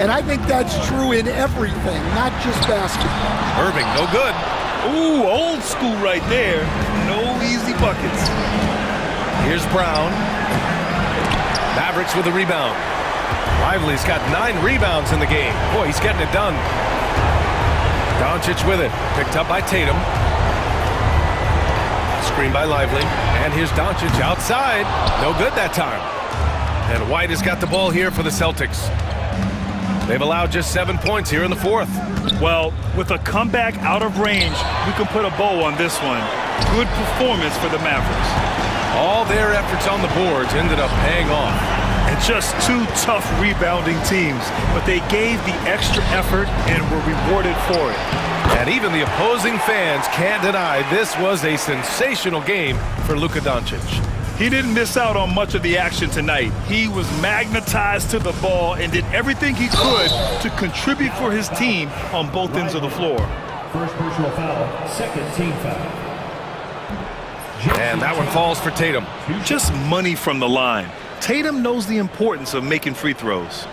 And I think that's true in everything, not just basketball.
Irving, no good.
Ooh, old school right there. No easy buckets.
Here's Brown. Mavericks with a rebound. Lively's got 9 rebounds in the game. Boy, he's getting it done. Doncic with it. Picked up by Tatum. Screen by Lively. And here's Doncic outside. No good that time. And White has got the ball here for the Celtics. They've allowed just 7 points here in the fourth.
Well, with a comeback out of range, we can put a bow on this one. Good performance for the Mavericks.
All their efforts on the boards ended up paying off.
And just 2 tough rebounding teams, but they gave the extra effort and were rewarded for it.
And even the opposing fans can't deny this was a sensational game for Luka Doncic.
He didn't miss out on much of the action tonight. He was magnetized to the ball and did everything he could to contribute for his team on both ends of the floor.
First personal foul, second team foul.
And that one falls for Tatum.
Just money from the line. Tatum knows the importance of making free throws.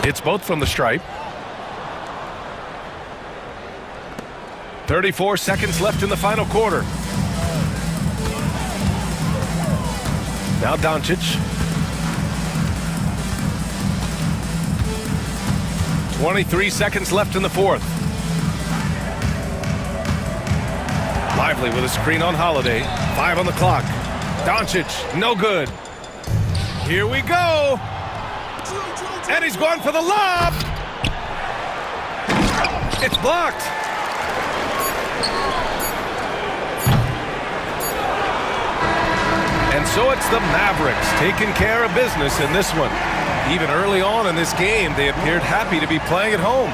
It's both from the stripe. 34 seconds left in the final quarter. Now Doncic. 23 seconds left in the fourth. Lively with a screen on Holiday. 5 on the clock. Doncic, no good. Here we go. And he's going for the lob. It's blocked. And so it's the Mavericks taking care of business in this one. Even early on in this game, they appeared happy to be playing at home.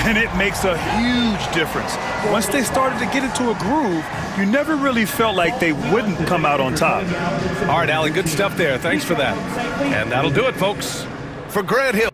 And it makes a huge difference. Once they started to get into a groove, you never really felt like they wouldn't come out on top.
All right, Allie, good stuff there. Thanks for that. And that'll do it, folks. For Grant Hill.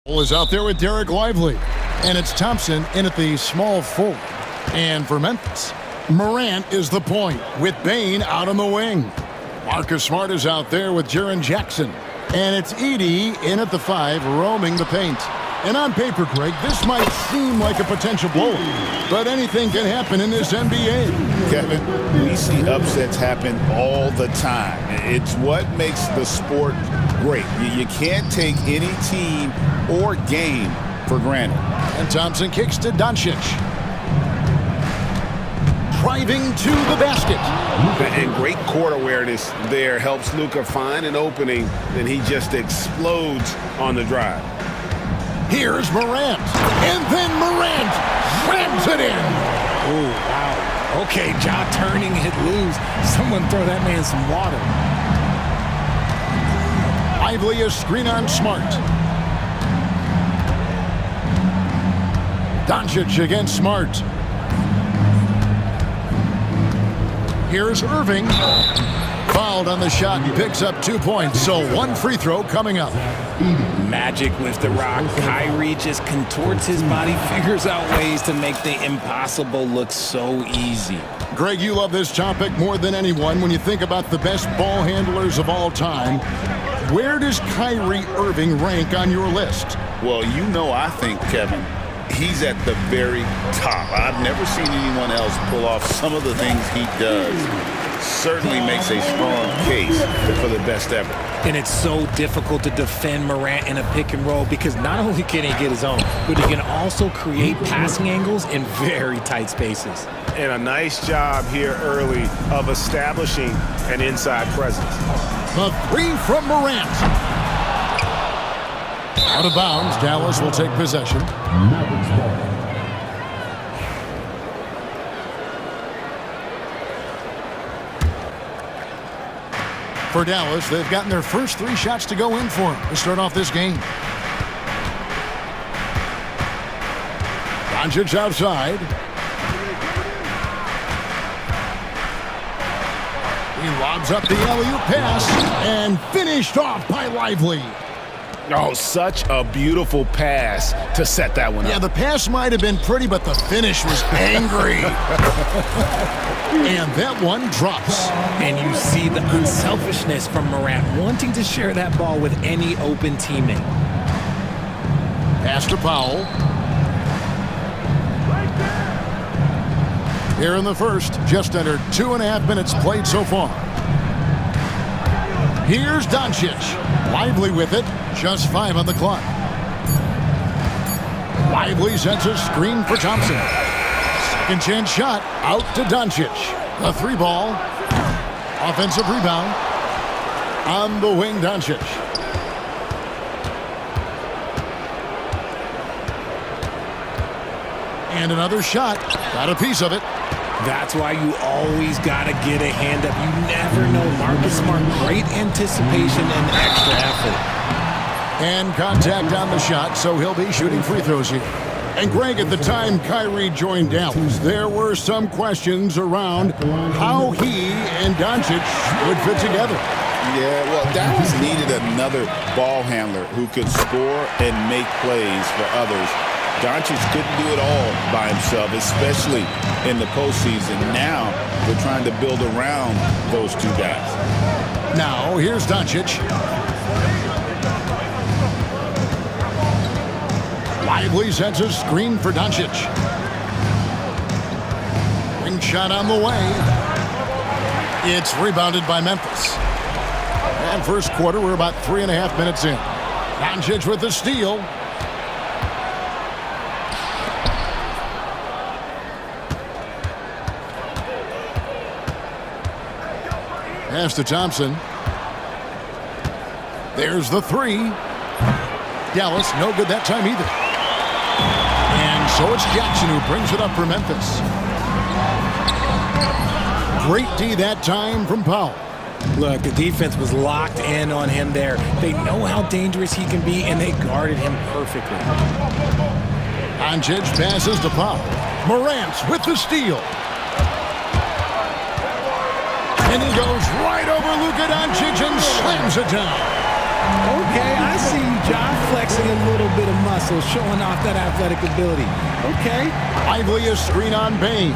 Is out there with Derek Lively. And it's Thompson in at the small forward. And for Memphis, Morant is the point with Bain out on the wing. Marcus Smart is out there with Jaren Jackson. And it's Edey in at the 5, roaming the paint. And on paper, Greg, this might seem like a potential blow, but anything can happen in this NBA.
Kevin, we see upsets happen all the time. It's what makes the sport great. You can't take any team or game for granted.
And Thompson kicks to Doncic. Driving to the basket.
And great court awareness there helps Luka find an opening, then he just explodes on the drive.
Here's Morant. And then Morant slams it in.
Oh, wow. Okay, Ja turning it loose. Someone throw that man some water.
Lively a screen on Smart. Doncic against Smart. Here's Irving. Fouled on the shot and picks up 2 points. So 1 free throw coming up.
Magic with the rock. Kyrie just contorts his body, figures out ways to make the impossible look so easy.
Greg, you love this topic more than anyone. When you think about the best ball handlers of all time, where does Kyrie Irving rank on your list?
Well, you know, I think, Kevin, he's at the very top. I've never seen anyone else pull off some of the things he does. Certainly makes a strong case for the best ever.
And it's so difficult to defend Morant in a pick and roll because not only can he get his own, but he can also create passing angles in very tight spaces.
And a nice job here early of establishing an inside presence.
The 3 from Morant. Out of bounds, Dallas will take possession. For Dallas, they've gotten their first 3 shots to go in for them to start off this game. Doncic outside. He lobs up the alley-oop pass and finished off by Lively.
Oh, such a beautiful pass to set that one up.
Yeah, the pass might have been pretty, but the finish was angry. And that one drops.
And you see the unselfishness from Morant, wanting to share that ball with any open teammate.
Pass to Powell. Here in the first, just under 2.5 minutes played so far. Here's Doncic. Lively with it. Just 5 on the clock. Lively sends a screen for Thompson. Second chance shot out to Doncic. The 3 ball. Offensive rebound. On the wing, Doncic. And another shot. Got a piece of it.
That's why you always got to get a hand up. You never know. Marcus Smart, great anticipation and extra effort.
And contact on the shot, so he'll be shooting free throws here. And Greg, at the time Kyrie joined Dallas, there were some questions around how he and Doncic would fit together.
Yeah, well, Dallas needed another ball handler who could score and make plays for others. Doncic couldn't do it all by himself, especially in the postseason. Now they're trying to build around those 2 guys.
Now, here's Doncic. Lively sets a screen for Doncic. Ring shot on the way. It's rebounded by Memphis. And first quarter, we're about 3.5 minutes in. Doncic with the steal. Pass to Thompson. There's the 3. Dallas, no good that time either. And so it's Jackson who brings it up for Memphis. Great D that time from Powell.
Look, the defense was locked in on him there. They know how dangerous he can be, and they guarded him perfectly.
Doncic passes to Powell. Morant with the steal. And he goes right over Luka Doncic and slams it down.
Okay, I see you, John, flexing a little bit of muscle, showing off that athletic ability. Okay.
Lively a screen on Bain.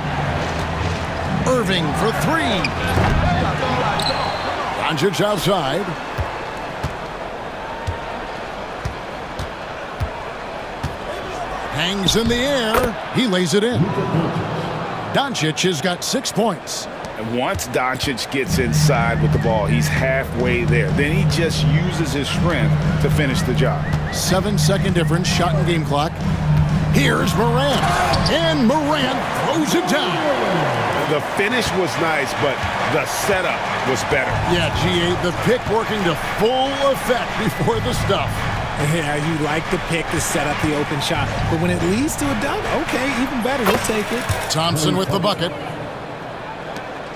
Irving for three. Doncic outside. Hangs in the air. He lays it in. Doncic has got 6 points.
And once Doncic gets inside with the ball, he's halfway there. Then he just uses his strength to finish the job.
7-second difference, shot and game clock. Here's Morant. And Morant throws it down.
The finish was nice, but the setup was better.
Yeah, G8, the pick working to full effect before the stuff.
Yeah, you like the pick to set up the open shot. But when it leads to a dunk, okay, even better. We'll take it.
Thompson with the bucket.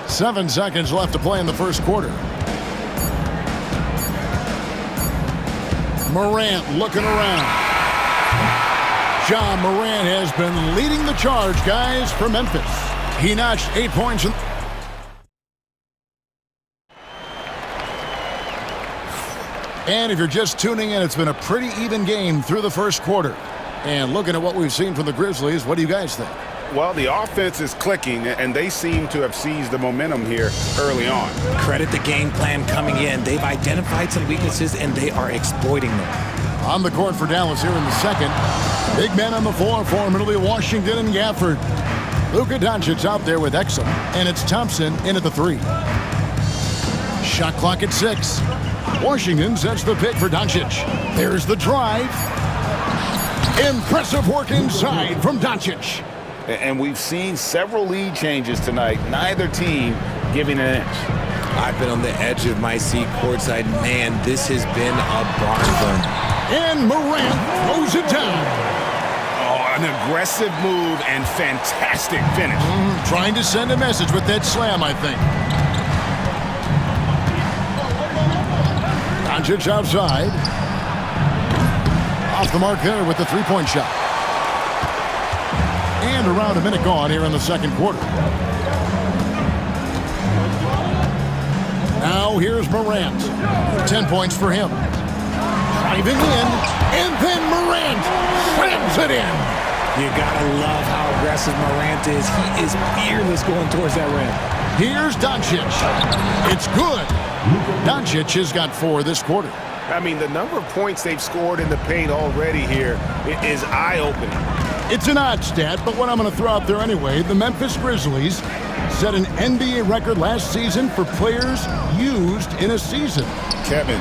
7 seconds left to play in the first quarter. Morant looking around. John Morant has been leading the charge, guys, for Memphis. He notched 8 points. And if you're just tuning in, it's been a pretty even game through the first quarter. And looking at what we've seen from the Grizzlies, what do you guys think?
Well, the offense is clicking, and they seem to have seized the momentum here early on.
Credit the game plan coming in. They've identified some weaknesses, and they are exploiting them.
On the court for Dallas here in the second. Big men on the floor for Italy, Washington and Gafford. Luka Doncic out there with Exum, and it's Thompson in at the 3. Shot clock at 6. Washington sets the pick for Doncic. There's the drive. Impressive work inside from Doncic.
And we've seen several lead changes tonight. Neither team giving an inch.
I've been on the edge of my seat courtside. Man, this has been a barn burner.
And Morant throws it down.
Oh, an aggressive move and fantastic finish.
Trying to send a message with that slam, I think. Doncic outside. Off the mark there with the three-point shot. And around a minute gone here in the second quarter. Now here's Morant. 10 points for him. Driving in, and then Morant slams it in.
You gotta love how aggressive Morant is. He is fearless going towards that rim.
Here's Doncic. It's good. Doncic has got 4 this quarter.
I mean, the number of points they've scored in the paint already here is eye-opening.
It's an odd stat, but what I'm going to throw out there anyway, the Memphis Grizzlies set an NBA record last season for players used in a season.
Kevin,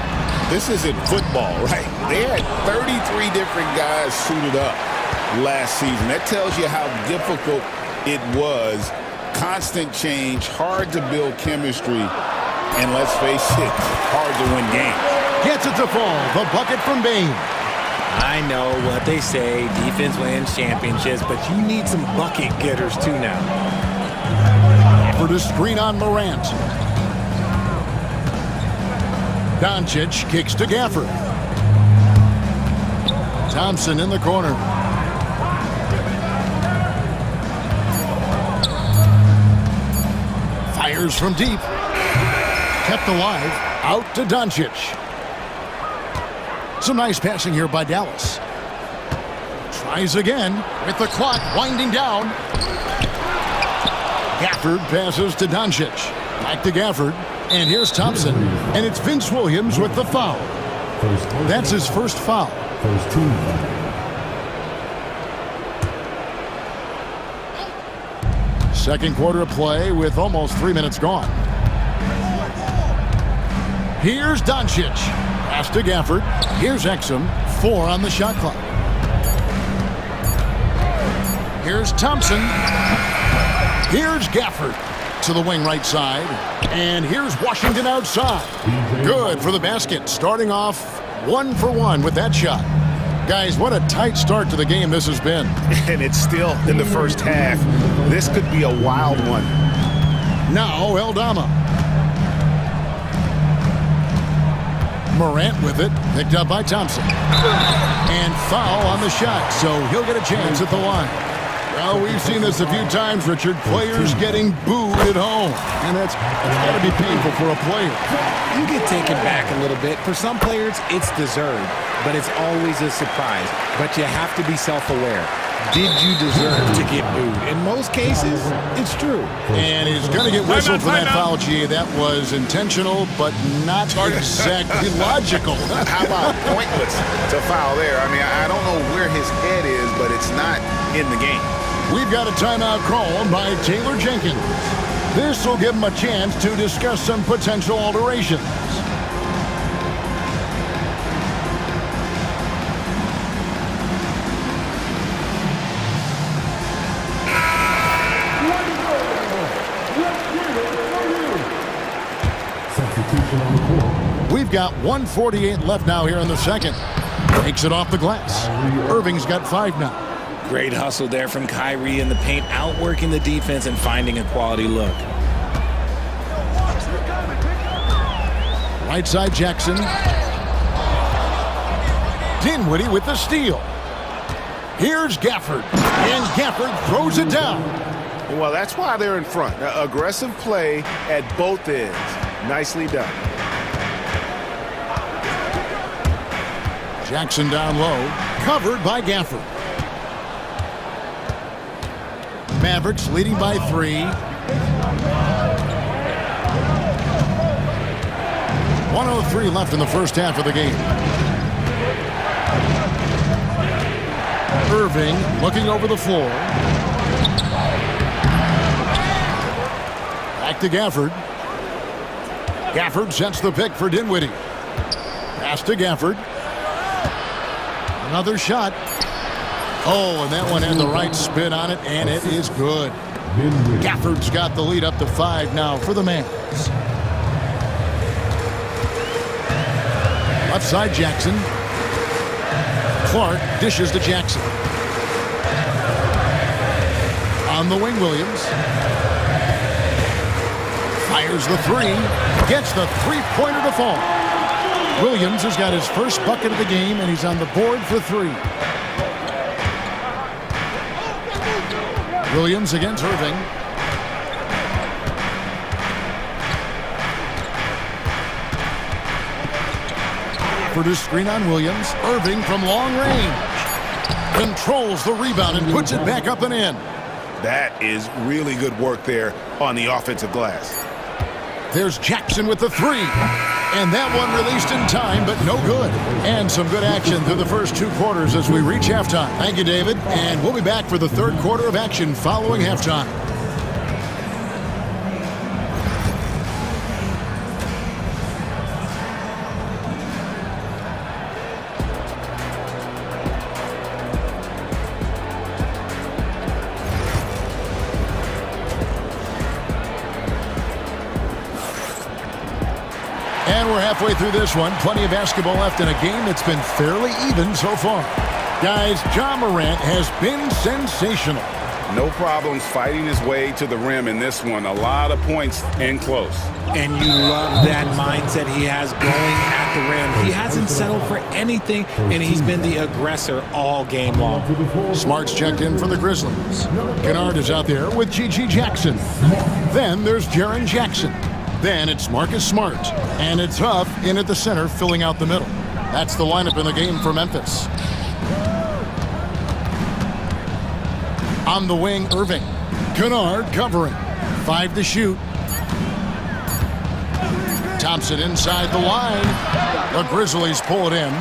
this isn't football, right? They had 33 different guys suited up last season. That tells you how difficult it was. Constant change, hard to build chemistry, and let's face it, hard to win games.
Gets it to fall. The bucket from Bain.
I know what they say, defense wins championships, but you need some bucket getters too now.
For the screen on Morant. Doncic kicks to Gafford. Thompson in the corner. Fires from deep. Kept alive. Out to Doncic. Some nice passing here by Dallas. Tries again with the clock winding down. Gafford passes to Doncic. Back to Gafford. And here's Thompson. And it's Vince Williams with the foul. That's his first foul. Second quarter of play with almost 3 minutes gone. Here's Doncic. Pass to Gafford. Here's Exum. 4 on the shot clock. Here's Thompson. Here's Gafford to the wing right side. And here's Washington outside. Good for the basket. Starting off 1 for 1 with that shot. Guys, what a tight start to the game this has been.
And it's still in the first half. This could be a wild one.
Now Eldama. Morant with it, picked up by Thompson. And foul on the shot, so he'll get a chance at the line. Well, we've seen this a few times, Richard. Players getting booed at home. And that's got to be painful for a player.
You get taken back a little bit. For some players, it's deserved, but it's always a surprise. But you have to be self-aware. Did you deserve to get booed? In most cases, it's true.
And he's going to get whistled for that foul, G. That was intentional, but not exactly logical.
How about pointless to foul there? I mean, I don't know where his head is, but it's not in the game.
We've got a timeout called by Taylor Jenkins. This will give him a chance to discuss some potential alterations. We've got 1:48 left now here in the second. Takes it off the glass. Irving's got 5 now.
Great hustle there from Kyrie in the paint, outworking the defense and finding a quality look.
Right side Jackson. Dinwiddie with the steal. Here's Gafford. And Gafford throws it down.
Well, that's why they're in front. Aggressive play at both ends. Nicely done.
Jackson down low. Covered by Gafford. Mavericks leading by 3. 1:03 left in the first half of the game. Irving looking over the floor. Back to Gafford. Gafford sets the pick for Dinwiddie. Pass to Gafford. Another shot. Oh, and that one had the right spin on it, and it is good. Gafford's got the lead up to 5 now for the Mavs. Left side Jackson. Clark dishes to Jackson. On the wing, Williams. Fires the 3. Gets the three-pointer to fall. Williams has got his first bucket of the game, and he's on the board for 3. Williams against Irving. For the screen on Williams. Irving from long range. Controls the rebound and puts it back up and in.
That is really good work there on the offensive glass.
There's Jackson with the 3. And that one released in time, but no good. And some good action through the first 2 quarters as we reach halftime. Thank you, David. And we'll be back for the third quarter of action following halftime. And we're halfway through this one. Plenty of basketball left in a game that's been fairly even so far. Guys, Ja Morant has been sensational.
No problems fighting his way to the rim in this one. A lot of points and close.
And you love that mindset he has going at the rim. He hasn't settled for anything, and he's been the aggressor all game long.
Smart's checked in for the Grizzlies. Kennard is out there with G.G. Jackson. Then there's Jaren Jackson. Then it's Marcus Smart. And it's Huff in at the center, filling out the middle. That's the lineup in the game for Memphis. On the wing, Irving. Kennard covering. 5 to shoot. Thompson inside the line. The Grizzlies pull it in.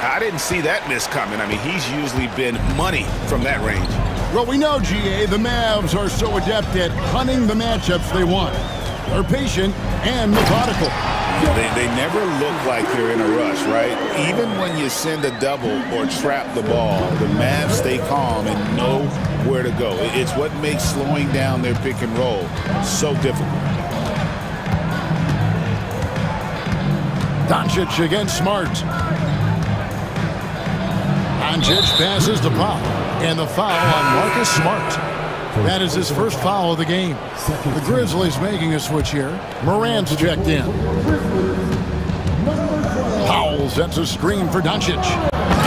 I didn't see that miss coming. I mean, he's usually been money from that range.
Well, we know, GA, the Mavs are so adept at hunting the matchups they want. They're patient and methodical.
They never look like they're in a rush, right? Even when you send a double or trap the ball, the Mavs stay calm and know where to go. It's what makes slowing down their pick and roll so difficult.
Doncic against Smart. Doncic passes to Pop. And the foul on Marcus Smart. That is his first foul of the game. The Grizzlies making a switch here. Morant's checked in. Powell sets a screen for Doncic.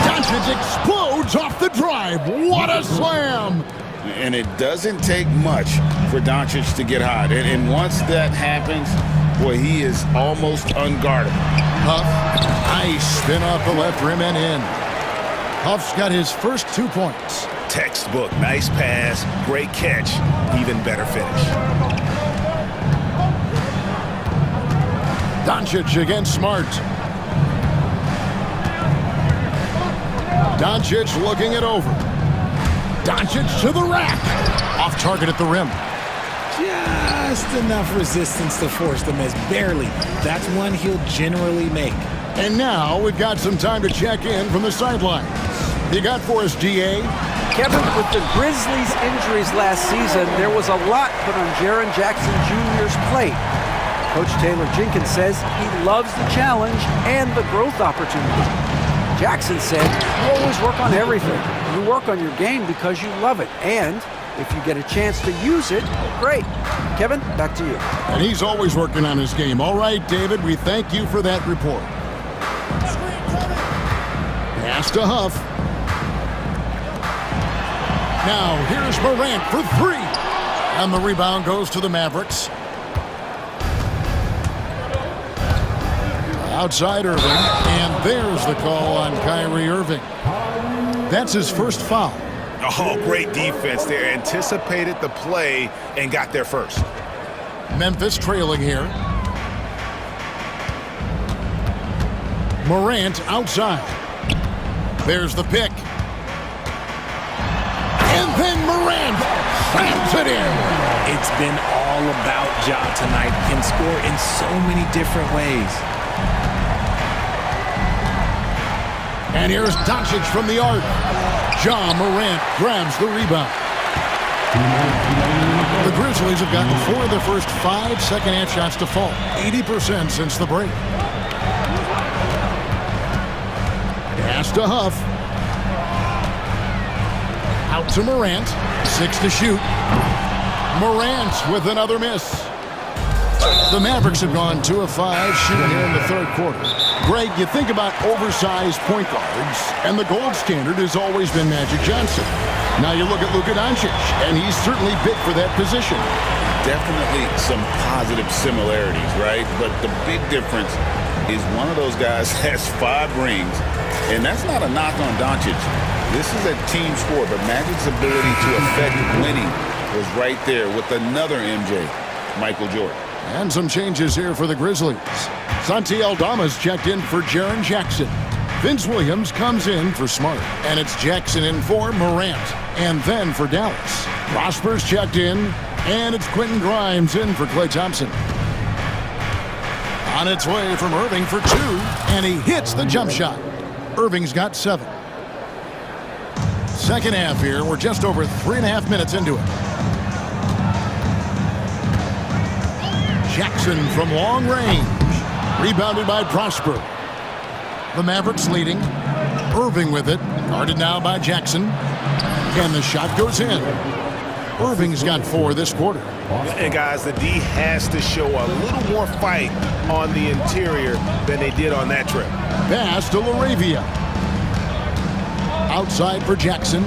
Doncic explodes off the drive. What a slam!
And it doesn't take much for Doncic to get hot. And once that happens, boy, he is almost unguardable.
Huff, nice spin off the left rim and in. Huff's got his first 2 points.
Textbook, nice pass, great catch, even better finish.
Doncic against Smart. Doncic looking it over. Doncic to the rack. Off target at the rim.
Just enough resistance to force the miss. Barely. That's one he'll generally make.
And now we've got some time to check in from the sidelines. You got for us, DA?
Kevin, with the Grizzlies' injuries last season, there was a lot put on Jaren Jackson Jr.'s plate. Coach Taylor Jenkins says he loves the challenge and the growth opportunity. Jackson said, you always work on everything. You work on your game because you love it. And if you get a chance to use it, great. Kevin, back to you.
And he's always working on his game. All right, David, we thank you for that report. Pass to Huff. Now, here's Morant for 3. And the rebound goes to the Mavericks. Outside Irving, and there's the call on Kyrie Irving. That's his first foul.
Oh, great defense there. Anticipated the play and got there first.
Memphis trailing here. Morant outside. There's the pick. And then Morant slams it in.
It's been all about Ja tonight. Can score in so many different ways.
And here's Doncic from the arc. Ja Morant grabs the rebound. The Grizzlies have gotten 4 of their first 5 second-half shots to fall. 80% since the break. Pass to Huff. Out to Morant. 6 to shoot. Morant with another miss. The Mavericks have gone 2 of 5 shooting here in the third quarter. Greg, you think about oversized point guards, and the gold standard has always been Magic Johnson. Now you look at Luka Doncic, and he's certainly big for that position.
Definitely some positive similarities, right? But the big difference is one of those guys has 5 rings, and that's not a knock on Doncic. This is a team sport, but Magic's ability to affect winning was right there with another MJ, Michael Jordan.
And some changes here for the Grizzlies. Santi Aldama's checked in for Jaren Jackson. Vince Williams comes in for Smart. And it's Jackson in for Morant. And then for Dallas, Prosper's checked in. And it's Quentin Grimes in for Klay Thompson. On its way from Irving for 2. And he hits the jump shot. Irving's got 7. Second half here. We're just over 3.5 minutes into it. Jackson from long range. Rebounded by Prosper. The Mavericks leading. Irving with it. Guarded now by Jackson. And the shot goes in. Irving's got 4 this quarter.
And guys, the D has to show a little more fight on the interior than they did on that trip.
Pass to LaRavia. Outside for Jackson.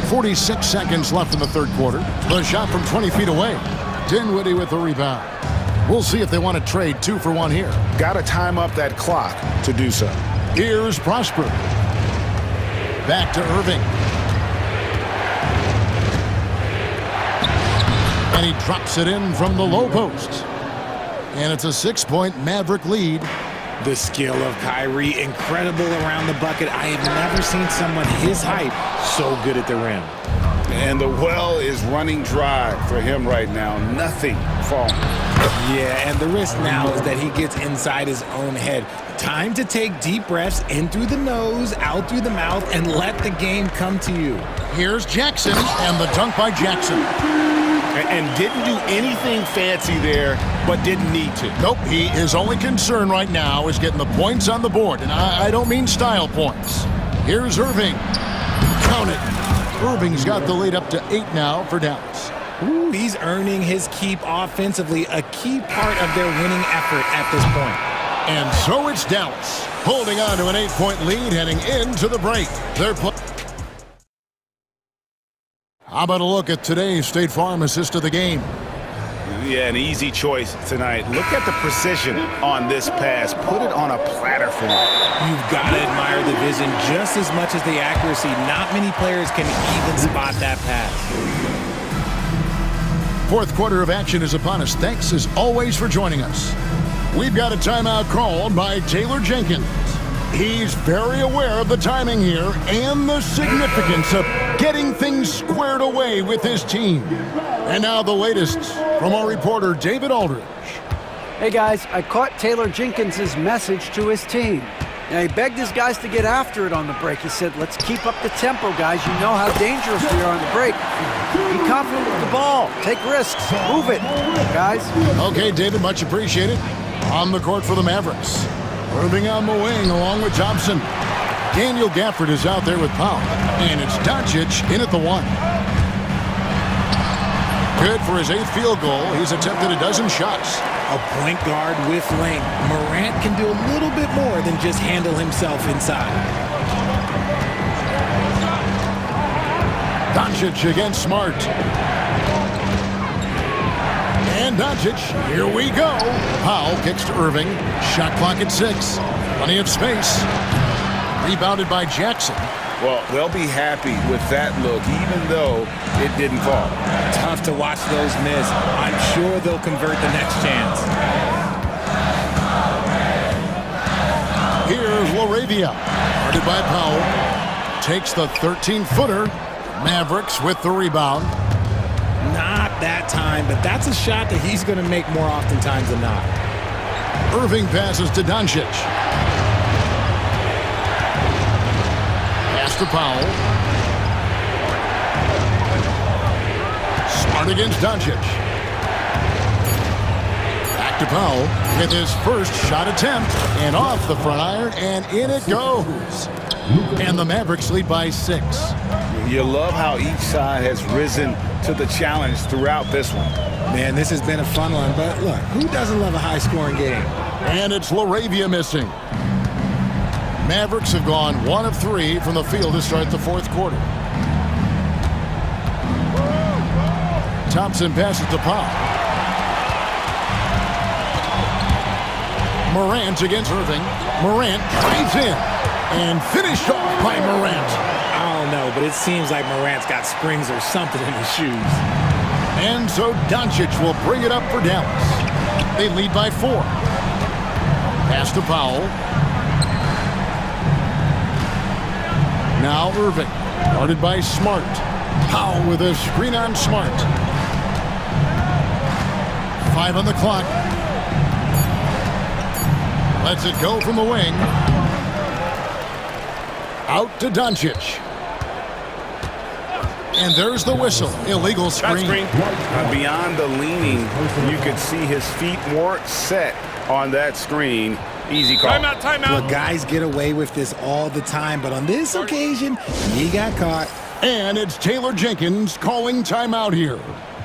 46 seconds left in the third quarter. The shot from 20 feet away. Dinwiddie with the rebound. We'll see if they want to trade 2 for 1 here.
Got to time up that clock to do so.
Here's Prosper. Back to Irving. And he drops it in from the low post. And it's a 6-point Maverick lead.
The skill of Kyrie, incredible around the bucket. I have never seen someone his height so good at the rim.
And the well is running dry for him right now. Nothing falling.
Yeah, and the risk now is that he gets inside his own head. Time to take deep breaths in through the nose, out through the mouth, and let the game come to you.
Here's Jackson, and the dunk by Jackson.
And didn't do anything fancy there, but didn't need to.
Nope, his only concern right now is getting the points on the board, and I don't mean style points. Here's Irving. Count it. Irving's got the lead up to 8 now for Dallas.
Ooh, he's earning his keep offensively, a key part of their winning effort at this point.
And so it's Dallas, holding on to an 8-point lead heading into the break. How about a look at today's State Farm assist of the game?
Yeah, an easy choice tonight. Look at the precision on this pass. Put it on a platter for him.
You've got to admire the vision just as much as the accuracy. Not many players can even spot that pass.
Fourth quarter of action is upon us. Thanks as always for joining us. We've got a timeout called by Taylor Jenkins. He's very aware of the timing here and the significance of getting things squared away with his team. And now the latest from our reporter, David Aldridge.
Hey guys, I caught Taylor Jenkins' message to his team. Now he begged his guys to get after it on the break. He said, let's keep up the tempo, guys. You know how dangerous we are on the break. Be confident with the ball. Take risks. Move it, guys.
Okay, David, much appreciated. On the court for the Mavericks. Irving on the wing along with Thompson. Daniel Gafford is out there with Powell. And it's Doncic in at the 1. Good for his 8th field goal. He's attempted a dozen shots.
A point guard with length. Morant can do a little bit more than just handle himself inside.
Doncic against Smart. And Doncic, here we go. Powell kicks to Irving. Shot clock at 6. Plenty of space. Rebounded by Jackson.
Well, they'll be happy with that look, even though it didn't fall.
Tough to watch those miss. I'm sure they'll convert the next chance.
Here's Laravia. Guarded by Powell. Takes the 13-footer. Mavericks with the rebound.
Not that time, but that's a shot that he's going to make more oftentimes than not.
Irving passes to Doncic. To Powell. Smart against Doncic. Back to Powell with his first shot attempt. And off the front iron, and in it goes. And the Mavericks lead by 6.
You love how each side has risen to the challenge throughout this one.
Man, this has been a fun one, but look, who doesn't love a high-scoring game?
And it's Laravia missing. Mavericks have gone 1 of 3 from the field to start the fourth quarter. Thompson passes to Powell. Morant against Irving. Morant drives in and finished off by Morant.
I don't know, but it seems like Morant's got springs or something in his shoes.
And so Doncic will bring it up for Dallas. They lead by 4. Pass to Powell. Now Irving, guarded by Smart. Powell with a screen on Smart. 5 on the clock. Lets it go from the wing. Out to Doncic. And there's the whistle. Illegal screen.
Beyond the leaning, you could see his feet weren't set on that screen. Easy call.
Timeout, timeout.
Look, guys get away with this all the time, but on this occasion, he got caught.
And it's Taylor Jenkins calling timeout here.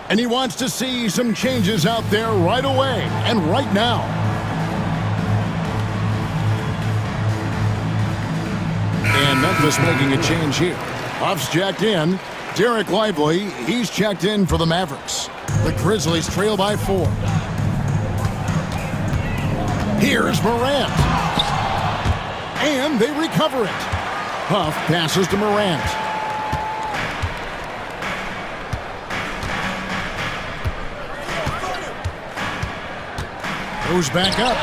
And he wants to see some changes out there right away and right now. And Memphis making a change here. Huff's jacked in. Derek Lively, he's checked in for the Mavericks. The Grizzlies trail by 4. Here's Morant. And they recover it. Huff passes to Morant. Goes back up.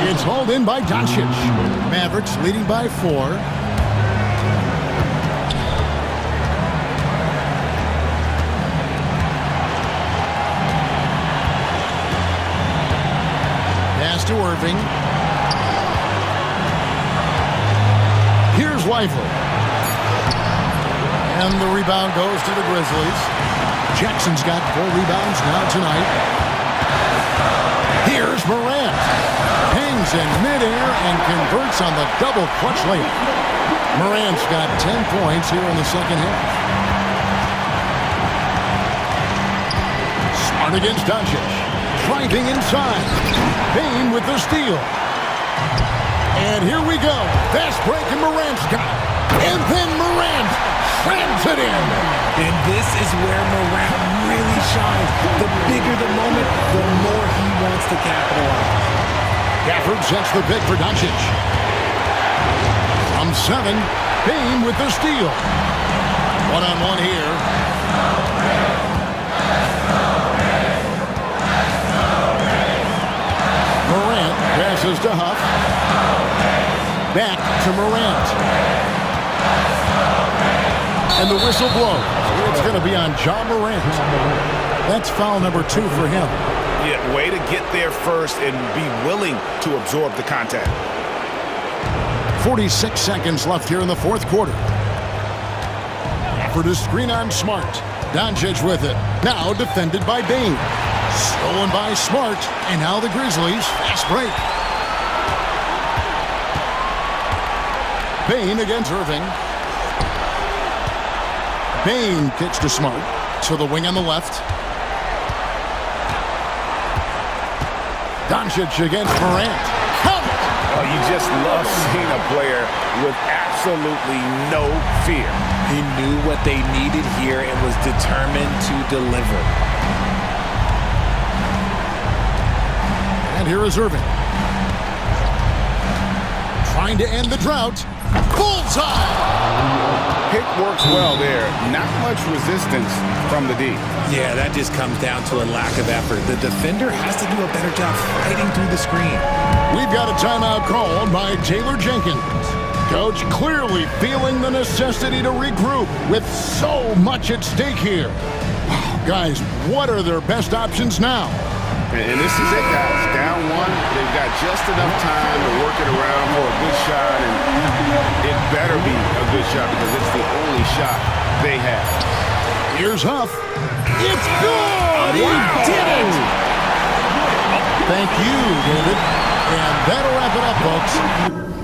It's hauled in by Doncic. Mavericks leading by 4. To Irving. Here's Lively. And the rebound goes to the Grizzlies. Jackson's got 4 rebounds now tonight. Here's Morant. Hangs in midair and converts on the double clutch layup. Morant's got 10 points here in the second half. Smart against Doncic. Driving inside. Payne with the steal. And here we go. Fast break, and Morant's got it. And then Morant slams it in.
And this is where Morant really shines. The bigger the moment, the more he wants to capitalize.
Gafford sets the pick for Doncic. From 7, Payne with the steal. One-on-one here. Morant passes to Huff. Back to Morant. And the whistle blows. It's going to be on John Morant. That's foul number 2 for him.
Yeah, way to get there first and be willing to absorb the contact.
46 seconds left here in the fourth quarter. Effort to screen on Smart. Doncic with it. Now defended by Bane. Stolen by Smart. And now the Grizzlies. Fast break. Bane against Irving. Bane kicks to Smart. To the wing on the left. Doncic against Morant. Count!
Oh, you just love seeing a player with absolutely no fear.
He knew what they needed here and was determined to deliver.
And here is Irving. Trying to end the drought. Bullseye!
Pick works well there. Not much resistance from the D.
Yeah, that just comes down to a lack of effort. The defender has to do a better job fighting through the screen.
We've got a timeout called by Taylor Jenkins. Coach clearly feeling the necessity to regroup with so much at stake here. Guys, what are their best options now?
And this is it, guys. Down 1. They've got just enough time to work it around for a good shot, and it better be a good shot because it's the only shot they have.
Here's Huff. It's good! He did it! Thank you, David. And that'll wrap it up, folks.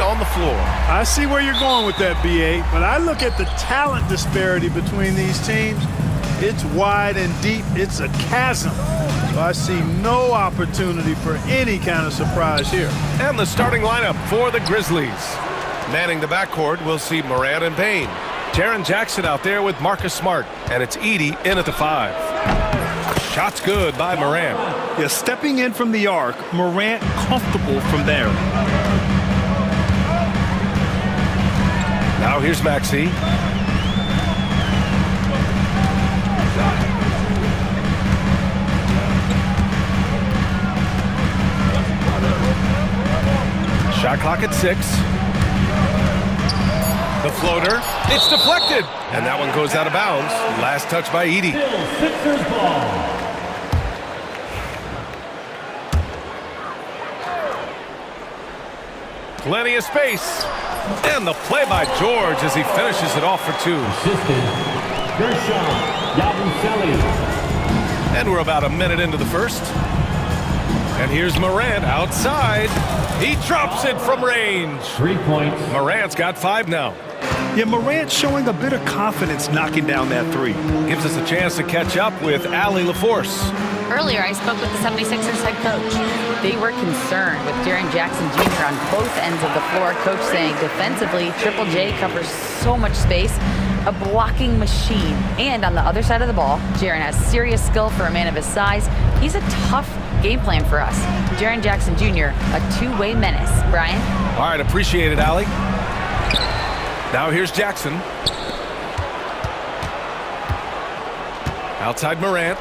on the floor.
I see where you're going with that, BA, but I look at the talent disparity between these teams. It's wide and deep. It's a chasm. So I see no opportunity for any kind of surprise here.
And the starting lineup for the Grizzlies. Manning the backcourt, we'll see Morant and Payne. Jaren Jackson out there with Marcus Smart. And it's Edey in at the 5. Shot's good by Morant.
Yeah, stepping in from the arc, Morant comfortable from there.
Now here's Maxey. Shot clock at 6. The floater, it's deflected. And that one goes out of bounds. Last touch by Edey.
Sixers ball.
Plenty of space. And the play by George as he finishes it off for 2.
Assisted. Gershon Yabusele.
And we're about a minute into the first. And here's Morant outside. He drops it from range.
3 points.
Morant's got 5 now.
Yeah, Morant showing a bit of confidence knocking down that 3.
Gives us a chance to catch up with Allie LaForce.
Earlier, I spoke with the 76ers head coach. They were concerned with Jaren Jackson Jr. on both ends of the floor. Coach saying defensively, Triple J covers so much space, a blocking machine. And on the other side of the ball, Jaren has serious skill for a man of his size. He's a tough game plan for us. Jaren Jackson Jr., a two-way menace. Brian?
All right, appreciate it, Allie. Now here's Jackson. Outside Morant.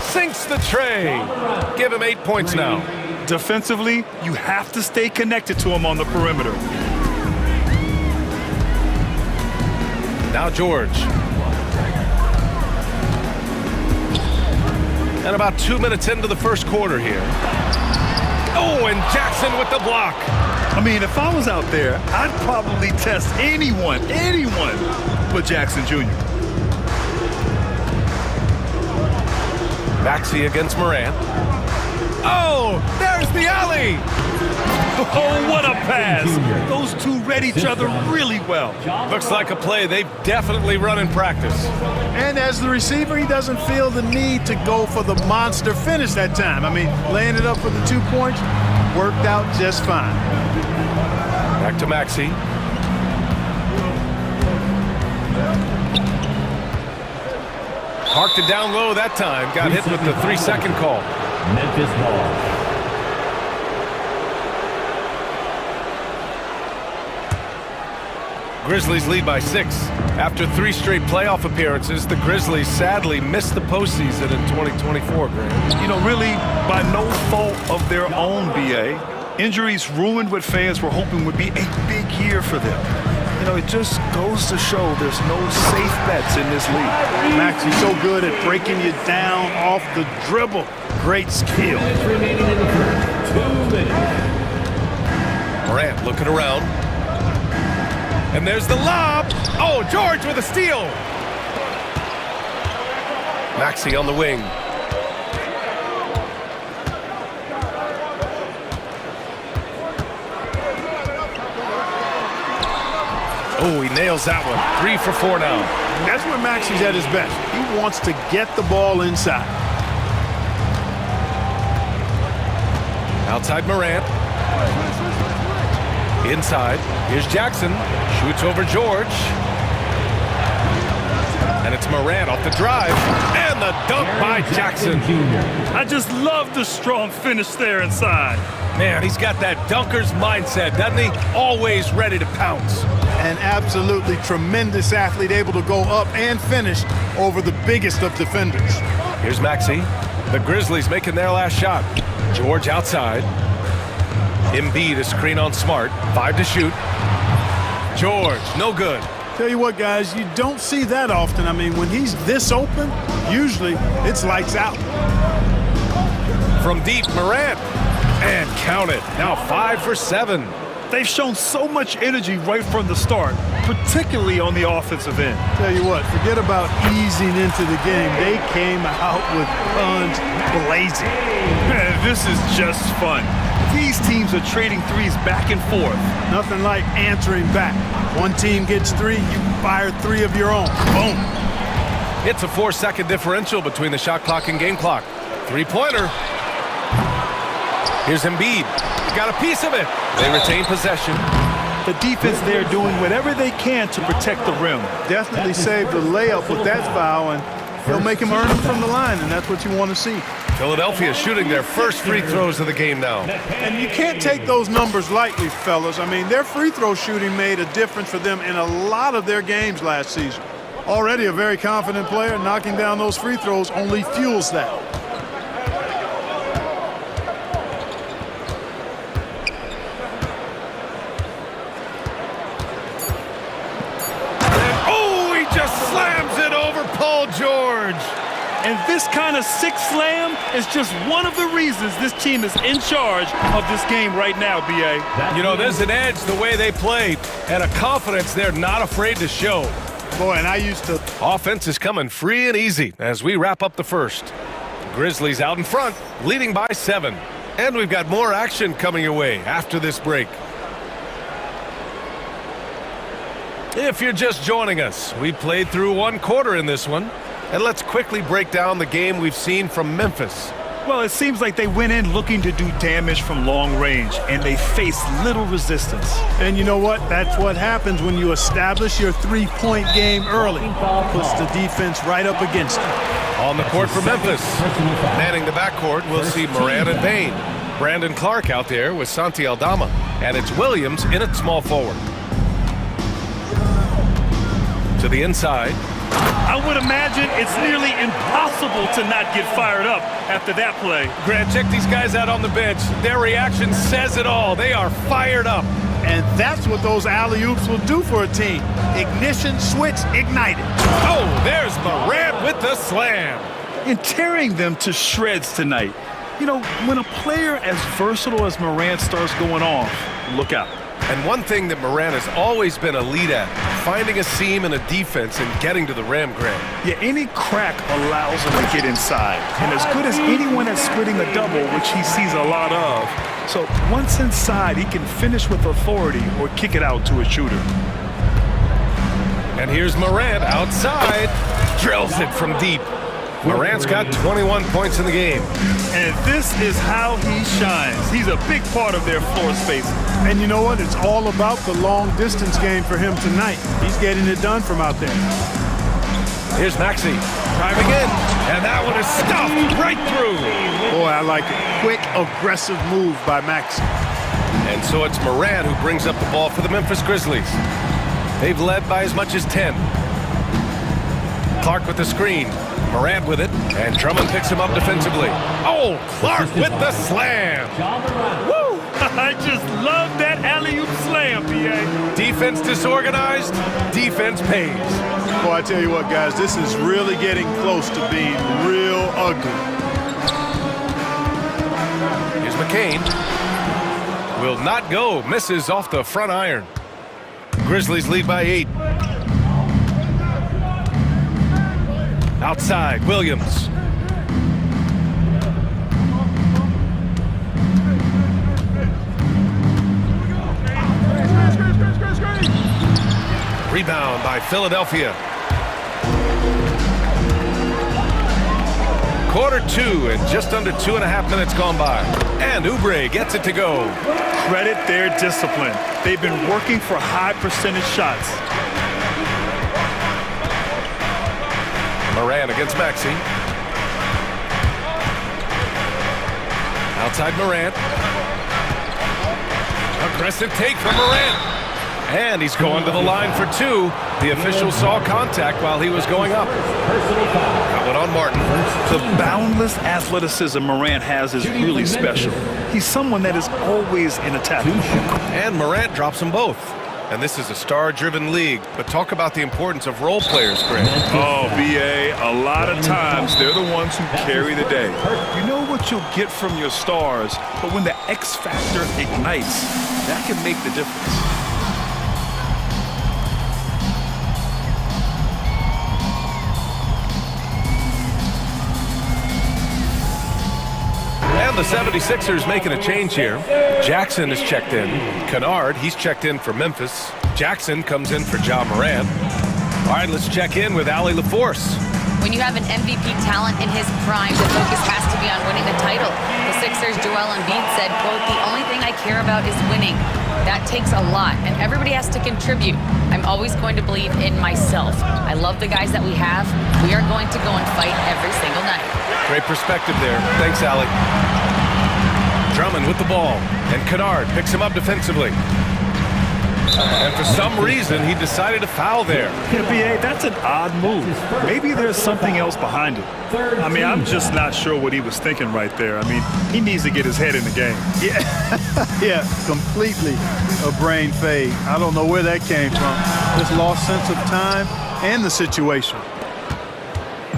Sinks the tray. Give him 8 points now.
Defensively, you have to stay connected to him on the perimeter.
Now George. And about 2 minutes into the first quarter here. Oh, and Jackson with the block.
I mean, if I was out there, I'd probably test anyone but Jackson Jr.
Maxey against Morant. Oh, there's the alley.
Oh, what a pass. Those two read each other really well.
Looks like a play they've definitely run in practice.
And as the receiver, he doesn't feel the need to go for the monster finish that time. I mean, laying it up for the 2 points worked out just fine.
Back to Maxey. Parked it down low that time. Got hit with the 3-second call.
Memphis ball.
Grizzlies lead by 6. After 3 straight playoff appearances, the Grizzlies sadly missed the postseason in 2024, Graham.
You know, really, by no fault of their own, BA. Injuries ruined what fans were hoping would be a big year for them. You know, it just goes to show there's no safe bets in this league.
Maxey's so good at breaking you down off the dribble. Great skill.
Remaining in the first 2 minutes.
Morant looking around. And there's the lob. Oh, George with a steal. Maxey on the wing. Oh, he nails that one. 3 for 4 now.
That's where Maxey's at his best. He wants to get the ball inside.
Outside Morant. Inside. Here's Jackson. Shoots over George. And it's Morant off the drive. And the dunk by Jackson.
I just love the strong finish there inside.
Man, he's got that dunker's mindset, doesn't he? Always ready to pounce.
An absolutely tremendous athlete, able to go up and finish over the biggest of defenders.
Here's Maxey. The Grizzlies making their last shot. George outside. Embiid a screen on Smart. 5 to shoot. George, no good.
Tell you what, guys, you don't see that often. I mean, when he's this open, usually it's lights out.
From deep, Morant. And count it. Now 5 for 7.
They've shown so much energy right from the start, particularly on the offensive end.
Tell you what, forget about easing into the game. They came out with guns blazing.
Man, this is just fun. These teams are trading threes back and forth.
Nothing like answering back. One team gets 3, you fire 3 of your own. Boom.
It's a 4-second differential between the shot clock and game clock. Three-pointer. Here's Embiid. Got a piece of it. They retain possession.
The defense there doing whatever they can to protect the rim.
Definitely saved the layup with that foul, and he'll make him earn them from the line, and that's what you want to see.
Philadelphia shooting their first free throws of the game now.
And you can't take those numbers lightly, fellas. I mean, their free throw shooting made a difference for them in a lot of their games last season. Already a very confident player, knocking down those free throws only fuels that.
Oh, he just slams it over Paul George.
And this kind of sick slam is just one of the reasons this team is in charge of this game right now, B.A.
You know, there's an edge the way they play and a confidence they're not afraid to show.
Boy, and I used to...
Offense is coming free and easy as we wrap up the first. Grizzlies out in front, leading by 7. And we've got more action coming your way after this break. If you're just joining us, we played through 1 quarter in this one. And let's quickly break down the game we've seen from Memphis.
Well, it seems like they went in looking to do damage from long range, and they faced little resistance.
And you know what? That's what happens when you establish your 3-point game early. Puts the defense right up against it.
On the court for Memphis. Manning the backcourt, we'll see Moran and Payne. Brandon Clark out there with Santi Aldama. And it's Williams in at small forward. To the inside.
I would imagine it's nearly impossible to not get fired up after that play.
Grant, check these guys out on the bench. Their reaction says it all. They are fired up.
And that's what those alley-oops will do for a team. Ignition switch ignited.
Oh, there's Morant with the slam.
And tearing them to shreds tonight. You know, when a player as versatile as Morant starts going off, look out.
And one thing that Morant has always been elite at, finding a seam in a defense and getting to the rim, Grant.
Yeah, any crack allows him to get inside. And as good as anyone at splitting a double, which he sees a lot of. So once inside, he can finish with authority or kick it out to a shooter.
And here's Morant outside. Drills it from deep. Morant's got 21 points in the game.
And this is how he shines. He's a big part of their floor space.
And you know what? It's all about the long distance game for him tonight. He's getting it done from out there.
Here's Maxey. Driving in. And that one is stuffed right through.
Boy, I like it. Quick, aggressive move by Maxey.
And so it's Morant who brings up the ball for the Memphis Grizzlies. They've led by as much as 10. Clark with the screen. Morant with it, and Drummond picks him up defensively. Oh, Clark with the slam.
Woo! I just love that alley-oop slam, B.A.
Defense disorganized, defense pays.
Boy, I tell you what, guys, this is really getting close to being real ugly.
Here's McCain. Will not go, misses off the front iron. Grizzlies lead by 8. Outside, Williams. Rebound by Philadelphia. Quarter 2 and just under 2.5 minutes gone by. And Oubre gets it to go.
Credit their discipline. They've been working for high percentage shots.
Morant against Maxey. Outside Morant. Aggressive take from Morant. And he's going to the line for 2. The official saw contact while he was going up. That one on Martin.
The boundless athleticism Morant has is really special. He's someone that is always in attack.
And Morant drops them both. And this is a star-driven league, but talk about the importance of role players, Greg.
Oh, B.A., a lot of times they're the ones who carry the day. You know what you'll get from your stars, but when the X factor ignites, that can make the difference.
And the 76ers making a change here. Jackson is checked in. Kennard, he's checked in for Memphis. Jackson comes in for Ja Morant. All right, let's check in with Allie LaForce.
When you have an MVP talent in his prime, the focus has to be on winning the title. The Sixers' Joel Embiid said, quote, "The only thing I care about is winning." That takes a lot, and everybody has to contribute. I'm always going to believe in myself. I love the guys that we have. We are going to go and fight every single night.
Great perspective there. Thanks, Allie. Drummond with the ball, and Kennard picks him up defensively. And for some reason, he decided to foul there.
Yeah, B.A., that's an odd move. Maybe there's something else behind it. I mean, I'm just not sure what he was thinking right there. I mean, he needs to get his head in the game.
Yeah, completely a brain fade. I don't know where that came from. Just lost sense of time and the situation.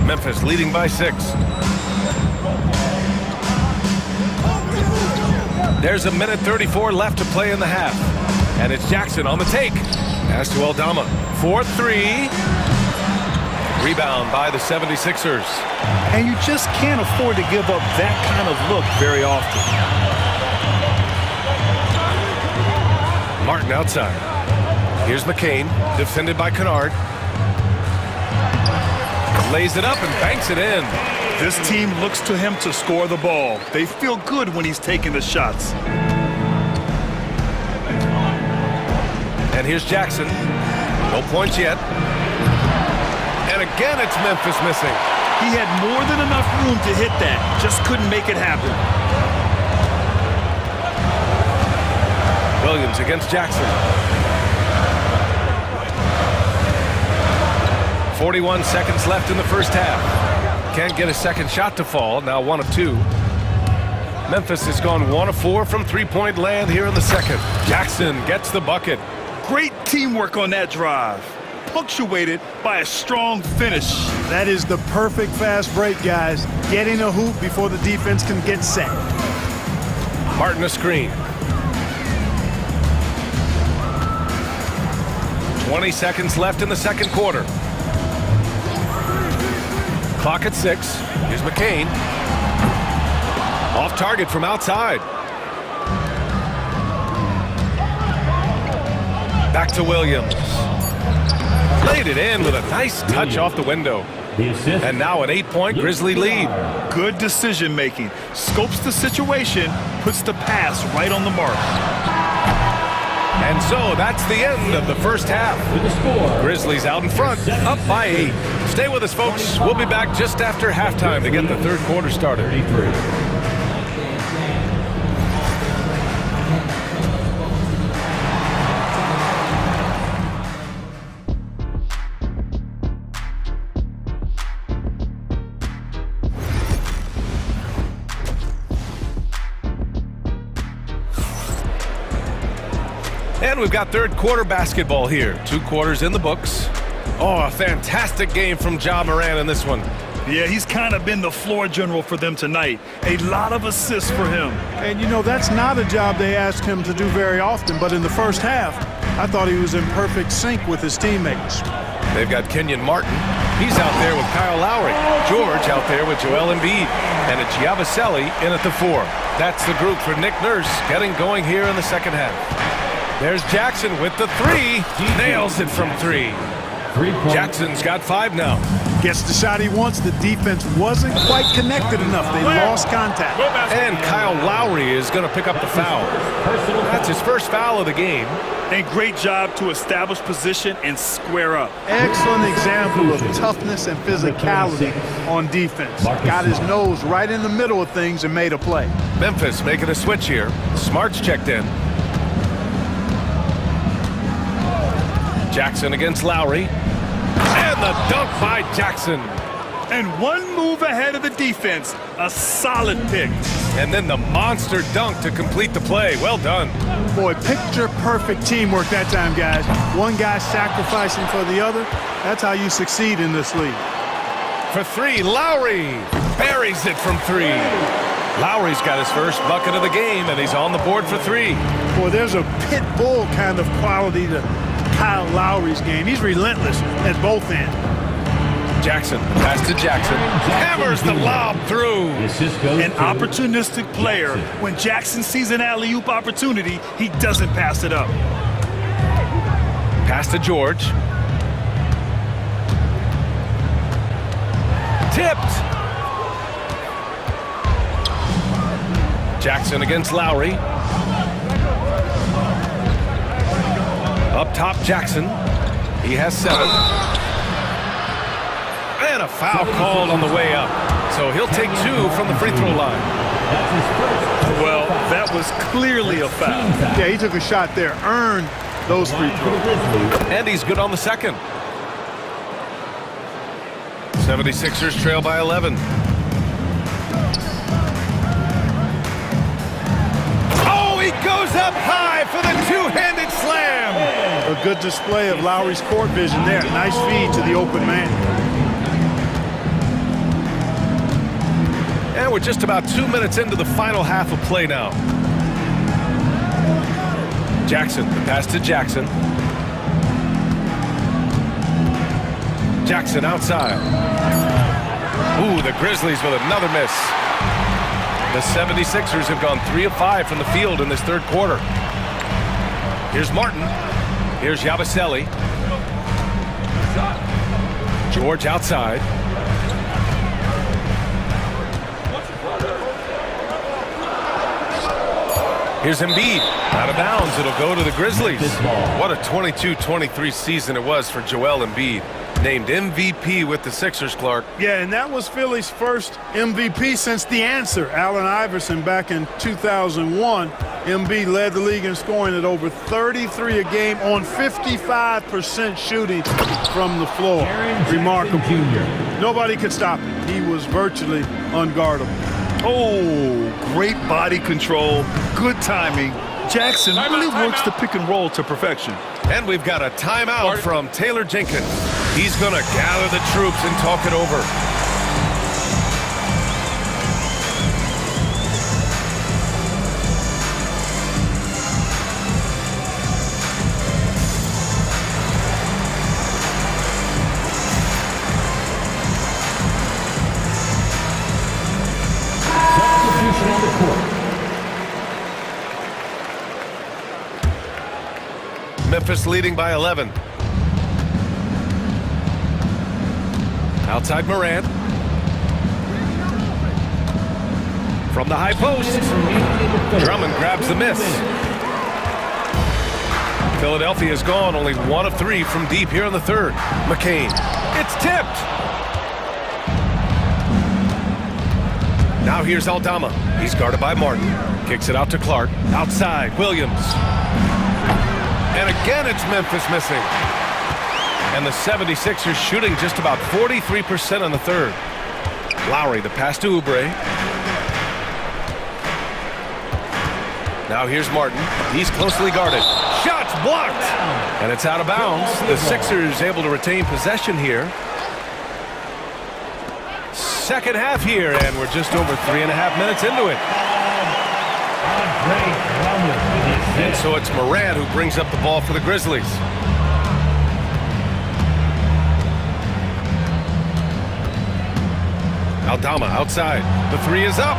Memphis leading by 6. There's a minute 34 left to play in the half. And it's Jackson on the take. Pass to Aldama. 4-3. Rebound by the 76ers.
And you just can't afford to give up that kind of look very often.
Martin outside. Here's McCain, defended by Kennard. Lays it up and banks it in.
This team looks to him to score the ball. They feel good when he's taking the shots.
And here's Jackson. No points yet. And again, it's Memphis missing.
He had more than enough room to hit that. Just couldn't make it happen.
Williams against Jackson. 41 seconds left in the first half. Can't get a second shot to fall. Now 1 of 2. Memphis has gone 1 of 4 from three-point land here in the second. Jackson gets the bucket.
Great teamwork on that drive, punctuated by a strong finish.
That is the perfect fast break, guys. Getting a hoop before the defense can get set.
Martin a screen. 20 seconds left in the second quarter. Clock at 6. Here's McCain. Off target from outside. Back to Williams. Laid it in with a nice touch off the window. And now an 8-point Grizzly lead.
Good decision making. Scopes the situation, puts the pass right on the mark.
And so that's the end of the first half. Grizzlies out in front, up by 8. Stay with us, folks. We'll be back just after halftime to get the third quarter started. And we've got third quarter basketball here. 2 quarters in the books. Oh, a fantastic game from Ja Morant in this one.
Yeah, he's kind of been the floor general for them tonight. A lot of assists for him.
And, you know, that's not a job they ask him to do very often. But in the first half, I thought he was in perfect sync with his teammates.
They've got Kenyon Martin. He's out there with Kyle Lowry. George out there with Joel Embiid. And it's Yabusele in at the 4. That's the group for Nick Nurse getting going here in the second half. There's Jackson with the 3. Nails it from 3. Jackson's got 5 now.
Gets the shot he wants. The defense wasn't quite connected enough. They lost contact.
And Kyle Lowry is going to pick up the foul. That's his first foul of the game.
And great job to establish position and square up.
Excellent example of toughness and physicality on defense. Got his nose right in the middle of things and made a play.
Memphis making a switch here. Smart's checked in. Jackson against Lowry. And the dunk by Jackson.
And one move ahead of the defense. A solid pick.
And then the monster dunk to complete the play. Well done.
Boy, picture-perfect teamwork that time, guys. One guy sacrificing for the other. That's how you succeed in this league.
For 3, Lowry buries it from 3. Lowry's got his first bucket of the game, and he's on the board for 3.
Boy, there's a pit bull kind of quality to Kyle Lowry's game. He's relentless at both ends.
Jackson, pass to Jackson. Hammers the lob through.
An opportunistic player. When Jackson sees an alley-oop opportunity, he doesn't pass it up.
Pass to George. Tipped. Jackson against Lowry. Up top, Jackson. He has 7. And a foul called on the way up. So he'll take 2 from the free throw line.
Well, that was clearly a foul.
Yeah, he took a shot there, earned those free throws.
And he's good on the second. 76ers trail by 11. Oh, he goes up high for the two-handed slam.
A good display of Lowry's court vision there. Nice feed to the open man.
And we're just about 2 minutes into the final half of play now. Jackson, the pass to Jackson. Jackson outside. Ooh, the Grizzlies with another miss. The 76ers have gone 3 of 5 from the field in this third quarter. Here's Martin. Here's Yabusele. George outside. Here's Embiid. Out of bounds. It'll go to the Grizzlies. What a 22-23 season it was for Joel Embiid. Named MVP with the Sixers, Clark.
Yeah, and that was Philly's first MVP since the answer. Allen Iverson back in 2001. Embiid led the league in scoring at over 33 a game on 55% shooting from the floor. Remarkable. Nobody could stop him. He was virtually unguardable.
Oh, great body control, good timing. Jackson really works the pick and roll to perfection.
And we've got a timeout from Taylor Jenkins. He's going to gather the troops and talk it over.
Substitution on the court.
Memphis leading by 11. Outside Morant. From the high post. Drummond grabs the miss. Philadelphia is gone only 1 of 3 from deep here in the third. McCain. It's tipped. Now here's Aldama. He's guarded by Martin. Kicks it out to Clark. Outside, Williams. And again, it's Memphis missing. And the 76ers shooting just about 43% on the third. Lowry, the pass to Oubre. Now here's Martin. He's closely guarded. Shots blocked. And it's out of bounds. The Sixers able to retain possession here. Second half here, and we're just over 3.5 minutes into it. And so it's Morant who brings up the ball for the Grizzlies. Aldama outside. The 3 is up.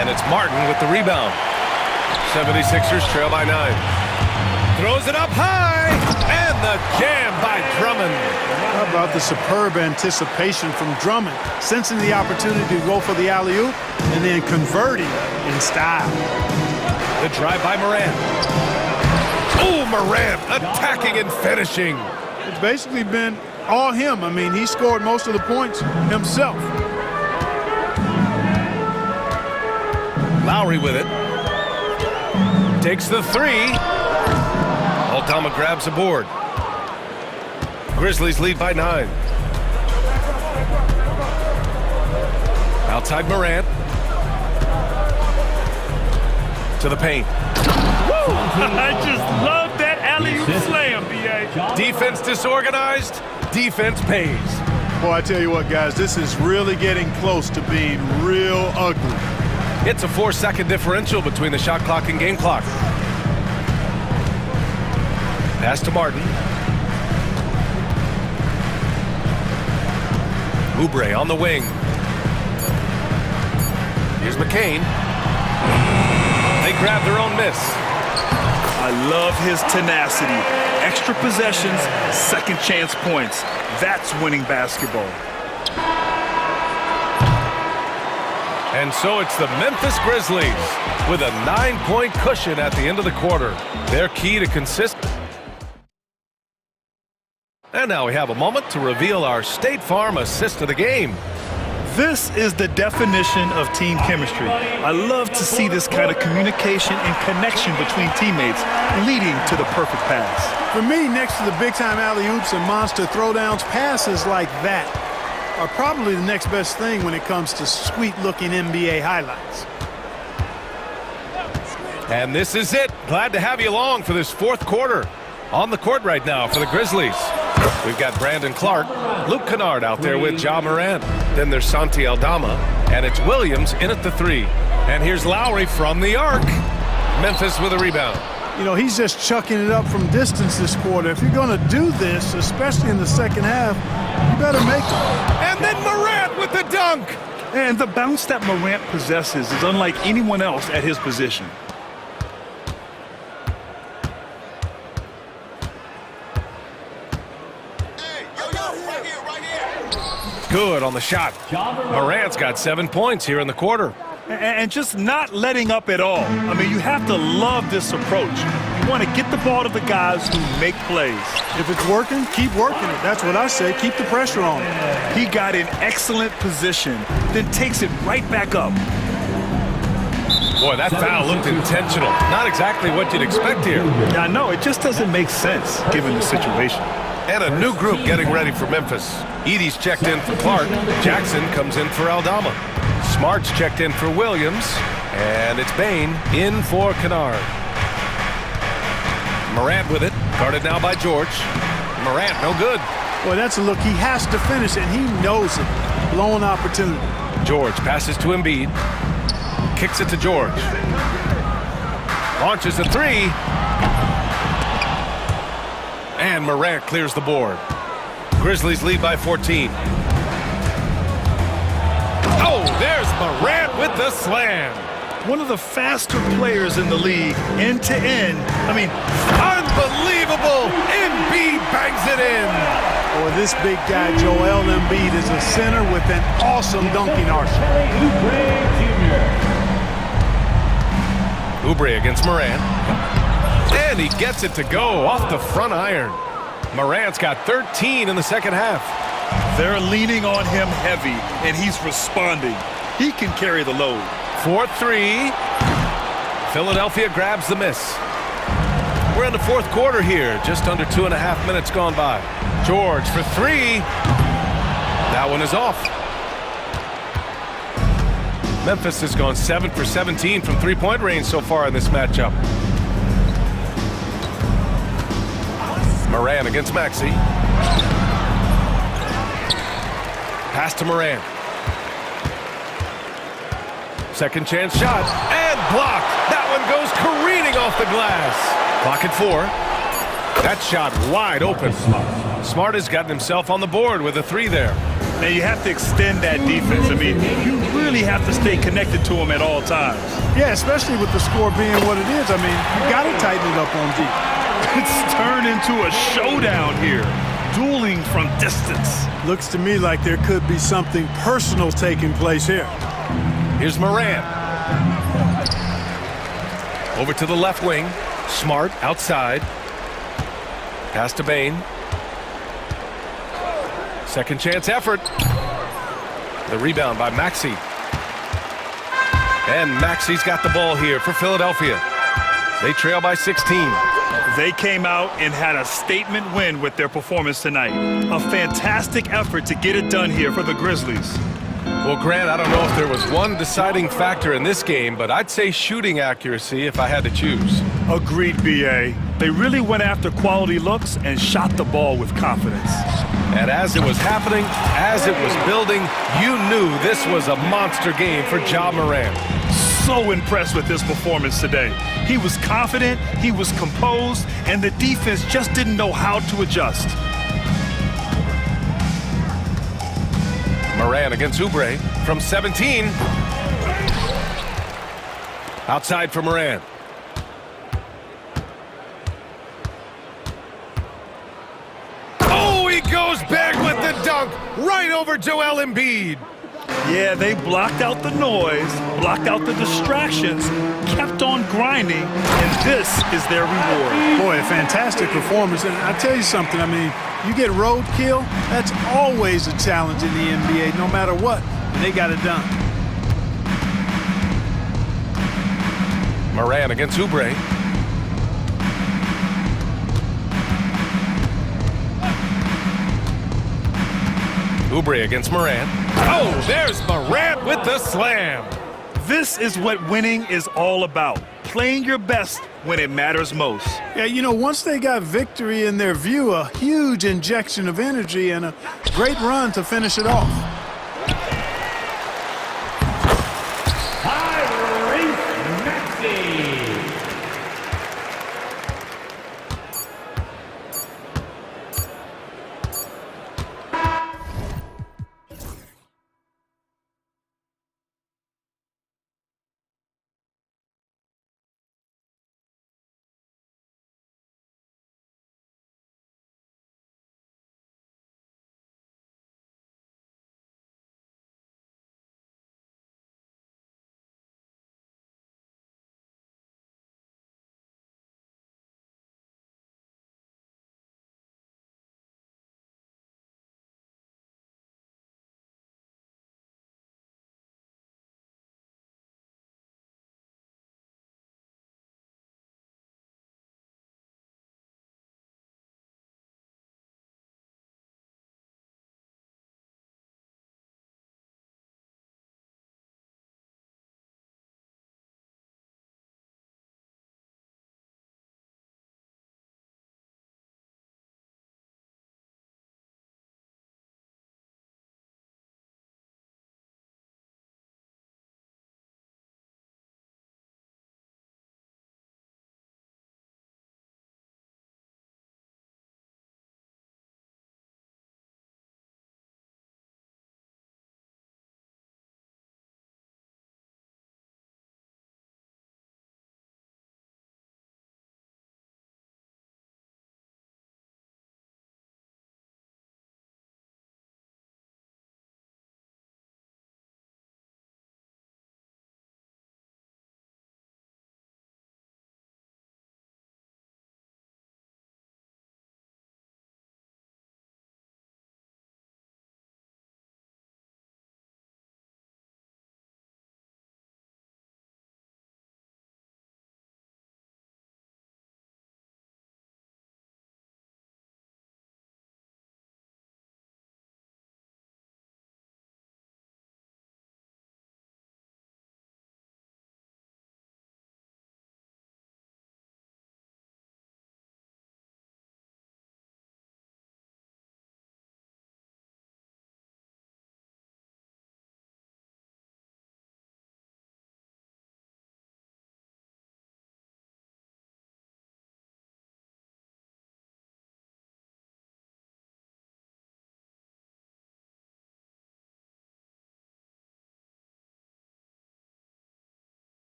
And it's Martin with the rebound. 76ers trail by 9. Throws it up high. And the jam by Drummond.
How about the superb anticipation from Drummond, sensing the opportunity to go for the alley-oop and then converting in style.
The drive by Morant. Oh, Morant attacking and finishing.
It's basically been all him. I mean, he scored most of the points himself.
Lowry with it. Takes the 3. Aldama grabs a board. Grizzlies lead by 9. Outside Morant. To the paint.
I just love that alley-oop slam, B.A.
Defense disorganized. Defense pays.
Boy, I tell you what, guys, this is really getting close to being real ugly.
It's a 4-second differential between the shot clock and game clock. Pass to Martin. Oubre on the wing. Here's McCain. They grab their own miss.
I love his tenacity. Extra possessions, second chance points. That's winning basketball.
And so it's the Memphis Grizzlies with a 9-point cushion at the end of the quarter. Their key to consistency. And now we have a moment to reveal our State Farm assist of the game.
This is the definition of team chemistry. I love to see this kind of communication and connection between teammates leading to the perfect pass.
For me, next to the big-time alley-oops and monster throwdowns, passes like that are probably the next best thing when it comes to sweet-looking NBA highlights.
And this is it. Glad to have you along for this fourth quarter. On the court right now for the Grizzlies, we've got Brandon Clark, Luke Kennard out there with Ja Morant. Then there's Santi Aldama, and it's Williams in at the 3. And here's Lowry from the arc. Memphis with a rebound.
You know, he's just chucking it up from distance this quarter. If you're going to do this, especially in the second half, you better make it.
And then Morant with the dunk.
And the bounce that Morant possesses is unlike anyone else at his position.
Good on the shot. Morant's got 7 points here in the quarter.
And just not letting up at all. I mean, you have to love this approach. You want to get the ball to the guys who make plays.
If it's working, keep working it. That's what I say. Keep the pressure on.
He got in excellent position, then takes it right back up.
Boy, that foul looked intentional. Not exactly what you'd expect here.
Yeah, I know. It just doesn't make sense given the situation.
And a new group getting ready for Memphis. Edie's checked in for Clark. Jackson comes in for Aldama. Smart's checked in for Williams. And it's Bain in for Kennard. Morant with it. Guarded now by George. Morant, no good.
Boy, that's a look. He has to finish it, and he knows it. Blown opportunity.
George passes to Embiid. Kicks it to George. Launches a 3. And Morant clears the board. Grizzlies lead by 14. Oh, there's Morant with the slam.
One of the faster players in the league, end to end. I mean,
unbelievable. Embiid bangs it in.
Boy, this big guy, Joel Embiid, is a center with an awesome dunking arsenal.
Oubre against Morant. And he gets it to go off the front iron. Morant's got 13 in the second half.
They're leaning on him heavy, and he's responding. He can carry the load.
4-3. Philadelphia grabs the miss. We're in the fourth quarter here. Just under 2.5 minutes gone by. George for 3. That one is off. Memphis has gone 7 for 17 from three-point range so far in this matchup. Morant against Maxey. Pass to Morant. Second chance shot. And blocked. That one goes careening off the glass. Clock at 4. That shot wide open. Smart has gotten himself on the board with a 3 there.
Now you have to extend that defense. I mean, you really have to stay connected to him at all times.
Yeah, especially with the score being what it is. I mean, you got to tighten it up on D.
It's turned into a showdown here. Dueling from distance.
Looks to me like there could be something personal taking place here.
Here's Morant. Over to the left wing. Smart outside. Pass to Bain. Second chance effort. The rebound by Maxey. And Maxey's got the ball here for Philadelphia. They trail by 16.
They came out and had a statement win with their performance tonight. A fantastic effort to get it done here for the Grizzlies.
Well, Grant, I don't know if there was one deciding factor in this game, but I'd say shooting accuracy if I had to choose.
Agreed, B.A. They really went after quality looks and shot the ball with confidence.
And as it was happening, as it was building, you knew this was a monster game for Ja Morant.
So impressed with his performance today. He was confident, he was composed, and the defense just didn't know how to adjust.
Moran against Oubre from 17. Outside for Moran. Oh, he goes back with the dunk right over Joel Embiid.
Yeah, they blocked out the noise, blocked out the distractions, kept on grinding, and this is their reward.
Boy, a fantastic performance. And I tell you something, I mean, you get roadkill, that's always a challenge in the NBA, no matter what. And they got it done.
Moran against Oubre. Oubre against Moran. Oh, there's Moran with the slam.
This is what winning is all about. Playing your best when it matters most.
Yeah, you know, once they got victory in their view, a huge injection of energy and a great run to finish it off.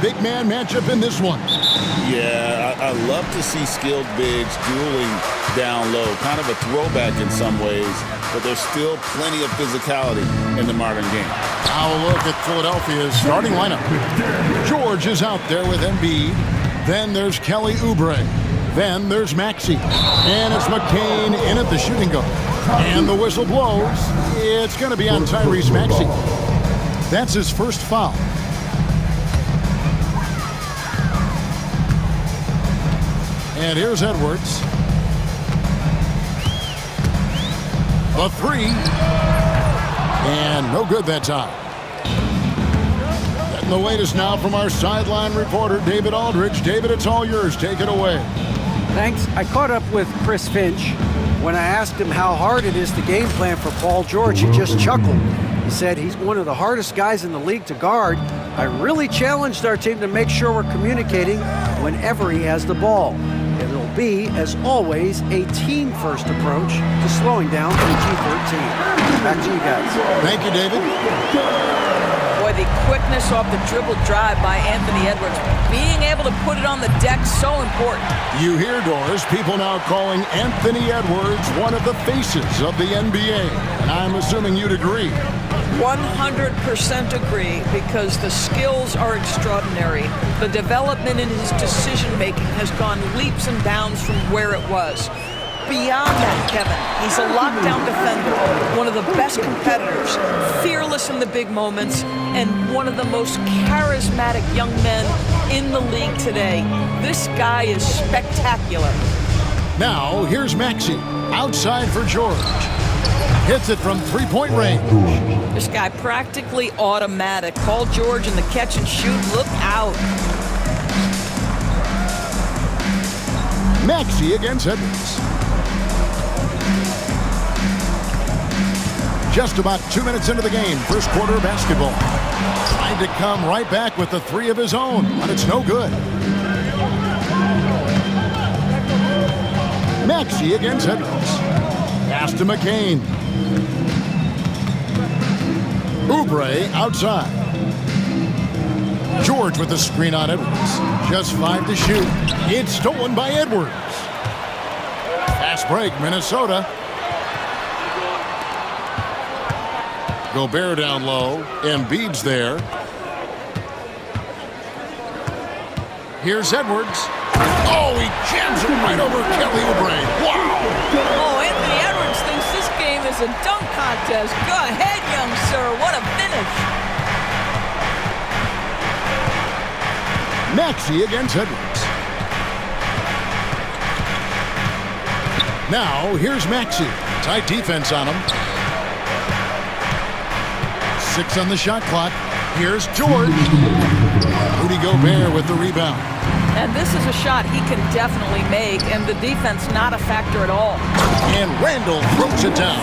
Big man matchup in this one.
Yeah, I love to see skilled bigs dueling down low. Kind of a throwback in some ways, but there's still plenty of physicality in the modern game.
Now a look at Philadelphia's starting lineup. George is out there with Embiid. Then there's Kelly Oubre. Then there's Maxey. And it's McCain in at the shooting guard. And the whistle blows. It's going to be on Tyrese Maxey. That's his first foul. And here's Edwards. The three. And no good that time. Getting the latest now from our sideline reporter, David Aldridge. David, it's all yours. Take it away.
Thanks. I caught up with Chris Finch. When I asked him how hard it is to game plan for Paul George, he just chuckled. He said he's one of the hardest guys in the league to guard. I really challenged our team to make sure we're communicating whenever he has the ball. It'll be, as always, a team-first approach to slowing down PG-13. Back to you guys.
Thank you, David.
Boy, the quickness off the dribble drive by Anthony Edwards. Being able to put it on the deck, so important.
You hear, Doris, people now calling Anthony Edwards one of the faces of the NBA. And I'm assuming you'd agree.
100% agree, because the skills are extraordinary. The development in his decision-making has gone leaps and bounds from where it was. Beyond that, Kevin, he's a lockdown defender, one of the best competitors, fearless in the big moments, and one of the most charismatic young men in the league today. This guy is spectacular.
Now, here's Maxey, outside for George. Hits it from three-point range.
This guy practically automatic. Paul George in the catch and shoot. Look out.
Maxey against Edwards. Just about 2 minutes into the game, first quarter of basketball. Trying to come right back with the three of his own, but it's no good. Maxey against Edwards. Pass to McCain. Oubre outside. George with the screen on Edwards. Just 5 to shoot. It's stolen by Edwards. Fast break, Minnesota. Gobert down low. Embiid's there. Here's Edwards. Oh, he jams it right over Kelly Oubre. Wow.
Oh, Anthony Edwards thinks this game is a dunk contest. Go ahead, young sir. What a finish.
Maxey against Edwards. Now, here's Maxey. Tight defense on him. 6 on the shot clock. Here's George. Rudy Gobert with the rebound.
And this is a shot he can definitely make, and the defense not a factor at all.
And Randle throws it down.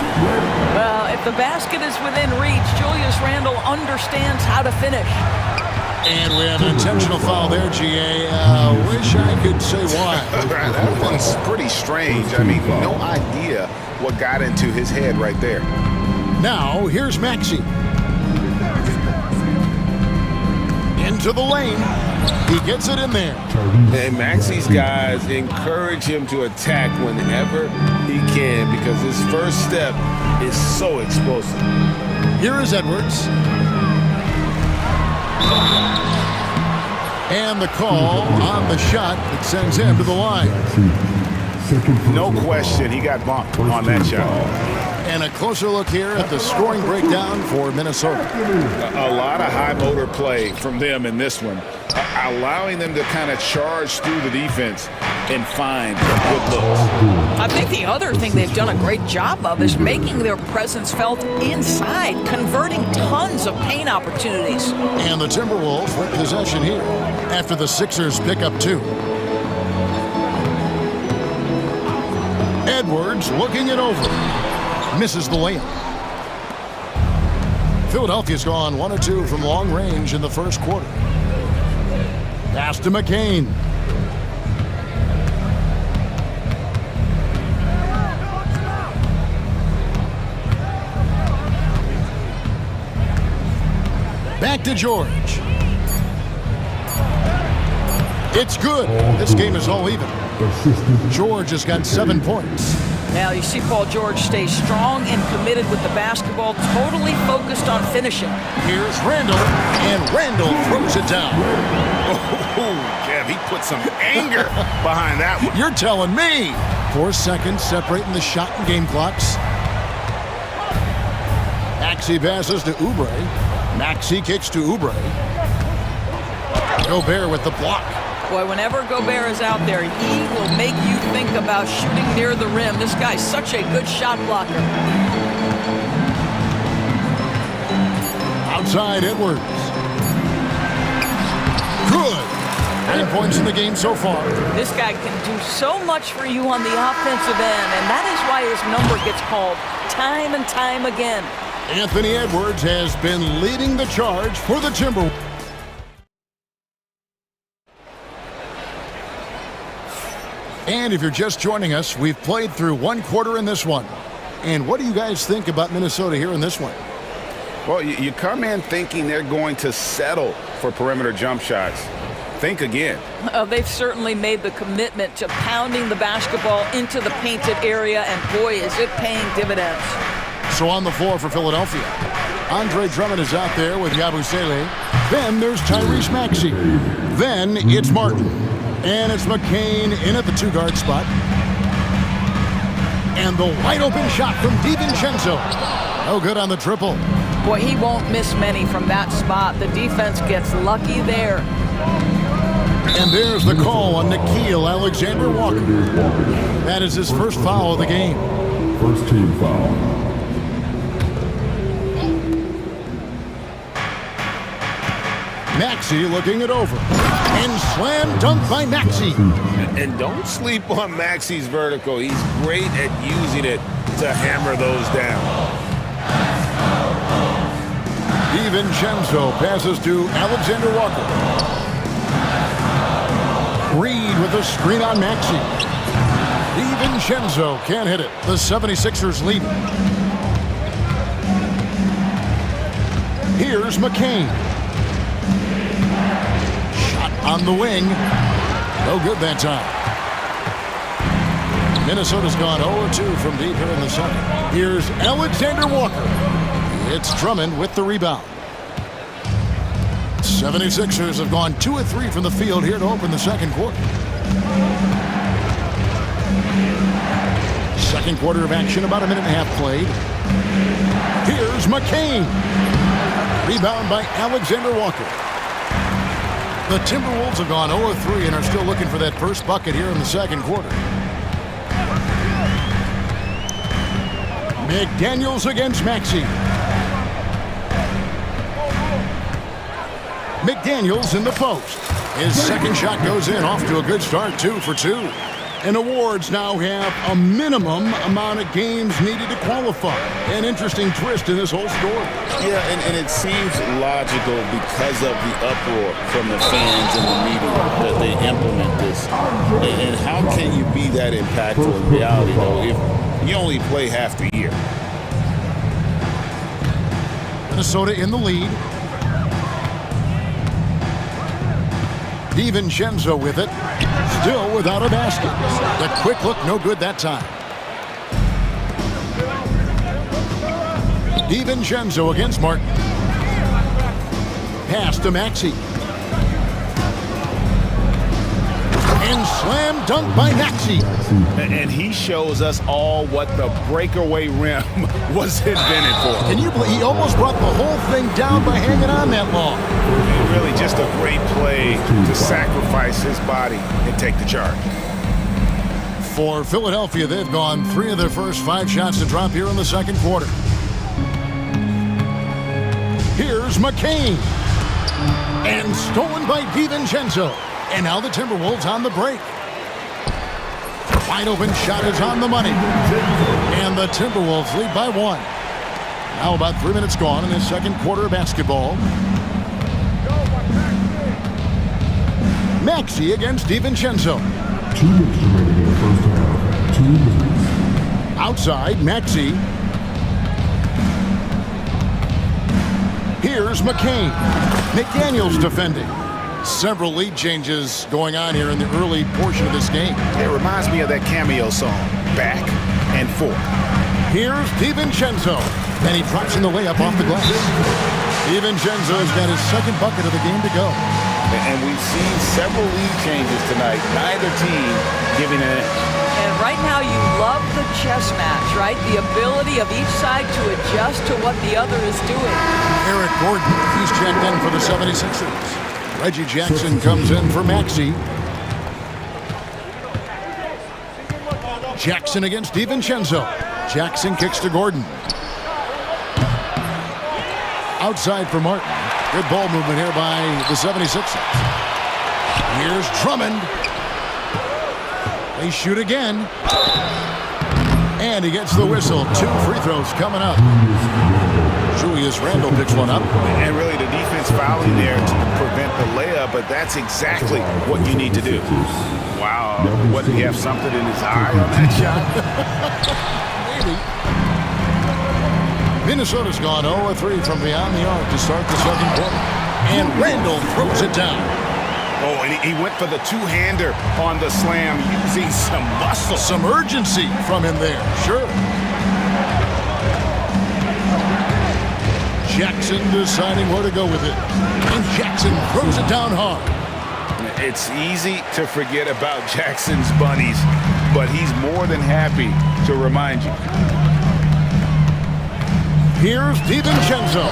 Well, if the basket is within reach, Julius Randle understands how to finish.
And we have an intentional foul there, GA. Wish I could say why.
That one's pretty strange. I mean, no idea what got into his head right there.
Now, here's Maxey. Into the lane. He gets it in there.
And Maxey's guys encourage him to attack whenever he can, because his first step is so explosive.
Here is Edwards. And the call on the shot that sends him to the line.
No question, he got bumped on that shot.
And a closer look here at the scoring breakdown for Minnesota.
A lot of high motor play from them in this one, allowing them to kind of charge through the defense and find good looks.
I think the other thing they've done a great job of is making their presence felt inside, converting tons of paint opportunities.
And the Timberwolves with possession here after the Sixers pick up 2. Edwards looking it over. Misses the layup. Philadelphia's gone 1 of 2 from long range in the first quarter. Pass to McCain. Back to George. It's good. This game is all even. George has got 7 points.
Now you see Paul George stay strong and committed with the basketball, totally focused on finishing.
Here's Randall, and Randall throws it down.
Oh, Kev, he put some anger behind that one.
You're telling me. 4 seconds separating the shot and game clocks. Maxey passes to Oubre. Maxey kicks to Oubre. Gobert with the block.
Boy, whenever Gobert is out there, he will make you think about shooting near the rim. This guy's such a good shot blocker.
Outside Edwards. Good. 9 points in the game so far.
This guy can do so much for you on the offensive end, and that is why his number gets called time and time again.
Anthony Edwards has been leading the charge for the Timberwolves. And if you're just joining us, we've played through 1 quarter in this one. And what do you guys think about Minnesota here in this one?
Well, you come in thinking they're going to settle for perimeter jump shots. Think again.
They've certainly made the commitment to pounding the basketball into the painted area, and boy, is it paying dividends.
So on the floor for Philadelphia, Andre Drummond is out there with Yabusele. Then there's Tyrese Maxey. Then it's Martin. And it's McCain in at the 2-guard spot. And the wide-open shot from DiVincenzo. No good on the triple.
Boy, he won't miss many from that spot. The defense gets lucky there.
And there's the call on Nickeil Alexander-Walker. That is his first foul of the game.
First team foul.
Maxey looking it over. And slam dunk by Maxey.
And don't sleep on Maxey's vertical. He's great at using it to hammer those down.
DiVincenzo passes to Alexander-Walker. Reed with a screen on Maxey. DiVincenzo can't hit it. The 76ers lead. Here's McCain. Shot on the wing. No good that time. Minnesota's gone 0-2 from deep here in the second. Here's Alexander-Walker. It's Drummond with the rebound. 76ers have gone 2 of 3 from the field here to open the second quarter. Second quarter of action, about a minute and a half played. Here's McCain. Rebound by Alexander-Walker. The Timberwolves have gone 0 of 3 and are still looking for that first bucket here in the second quarter. McDaniels against Maxey. McDaniels in the post. His second shot goes in, off to a good start, 2 for 2. And awards now have a minimum amount of games needed to qualify. An interesting twist in this whole story.
Yeah, and it seems logical because of the uproar from the fans and the media that they implement this. And how can you be that impactful in reality, though, if you only play half the year?
Minnesota in the lead. DiVincenzo with it. Still without a basket. The quick look, no good that time. DiVincenzo against Martin. Pass to Maxey. And slam dunk by Maxey.
And he shows us all what the breakaway rim was invented for.
Can you believe he almost brought the whole thing down by hanging on that long?
Really just a great play to sacrifice his body and take the charge.
For Philadelphia, they've gone 3 of their first 5 shots to drop here in the second quarter. Here's McCain. And stolen by DiVincenzo. And now the Timberwolves on the break. Wide open shot is on the money. And the Timberwolves lead by 1. Now about 3 minutes gone in the second quarter of basketball. Maxey against DiVincenzo.
2 minutes remaining in the first half. 2 minutes.
Outside, Maxey. Here's McCain. McDaniels defending. Several lead changes going on here in the early portion of this game.
It reminds me of that cameo song, Back and Forth.
Here's DiVincenzo, and he drops in the layup off the glass. DiVincenzo's got his second bucket of the game to go.
And we've seen several lead changes tonight, neither team giving an inch.
And right now you love the chess match, right? The ability of each side to adjust to what the other is doing.
Eric Gordon, he's checked in for the 76ers. Reggie Jackson comes in for Maxey. Jackson against DiVincenzo. Jackson kicks to Gordon. Outside for Martin. Good ball movement here by the 76ers. Here's Drummond. They shoot again. And he gets the whistle. 2 free throws coming up. Julius Randle picks one up.
And really the defense fouling there to prevent the layup, but that's exactly what you need to do. Wow. What, did he have something in his eye on that shot?
Maybe. Minnesota's gone 0-3 from beyond the arc to start the second quarter. And Randle throws it down.
Oh, and he went for the two-hander on the slam, using some muscle.
Some urgency from him there, sure. Jackson deciding where to go with it. And Jackson throws it down hard.
It's easy to forget about Jackson's bunnies, but he's more than happy to remind you.
Here's DiVincenzo.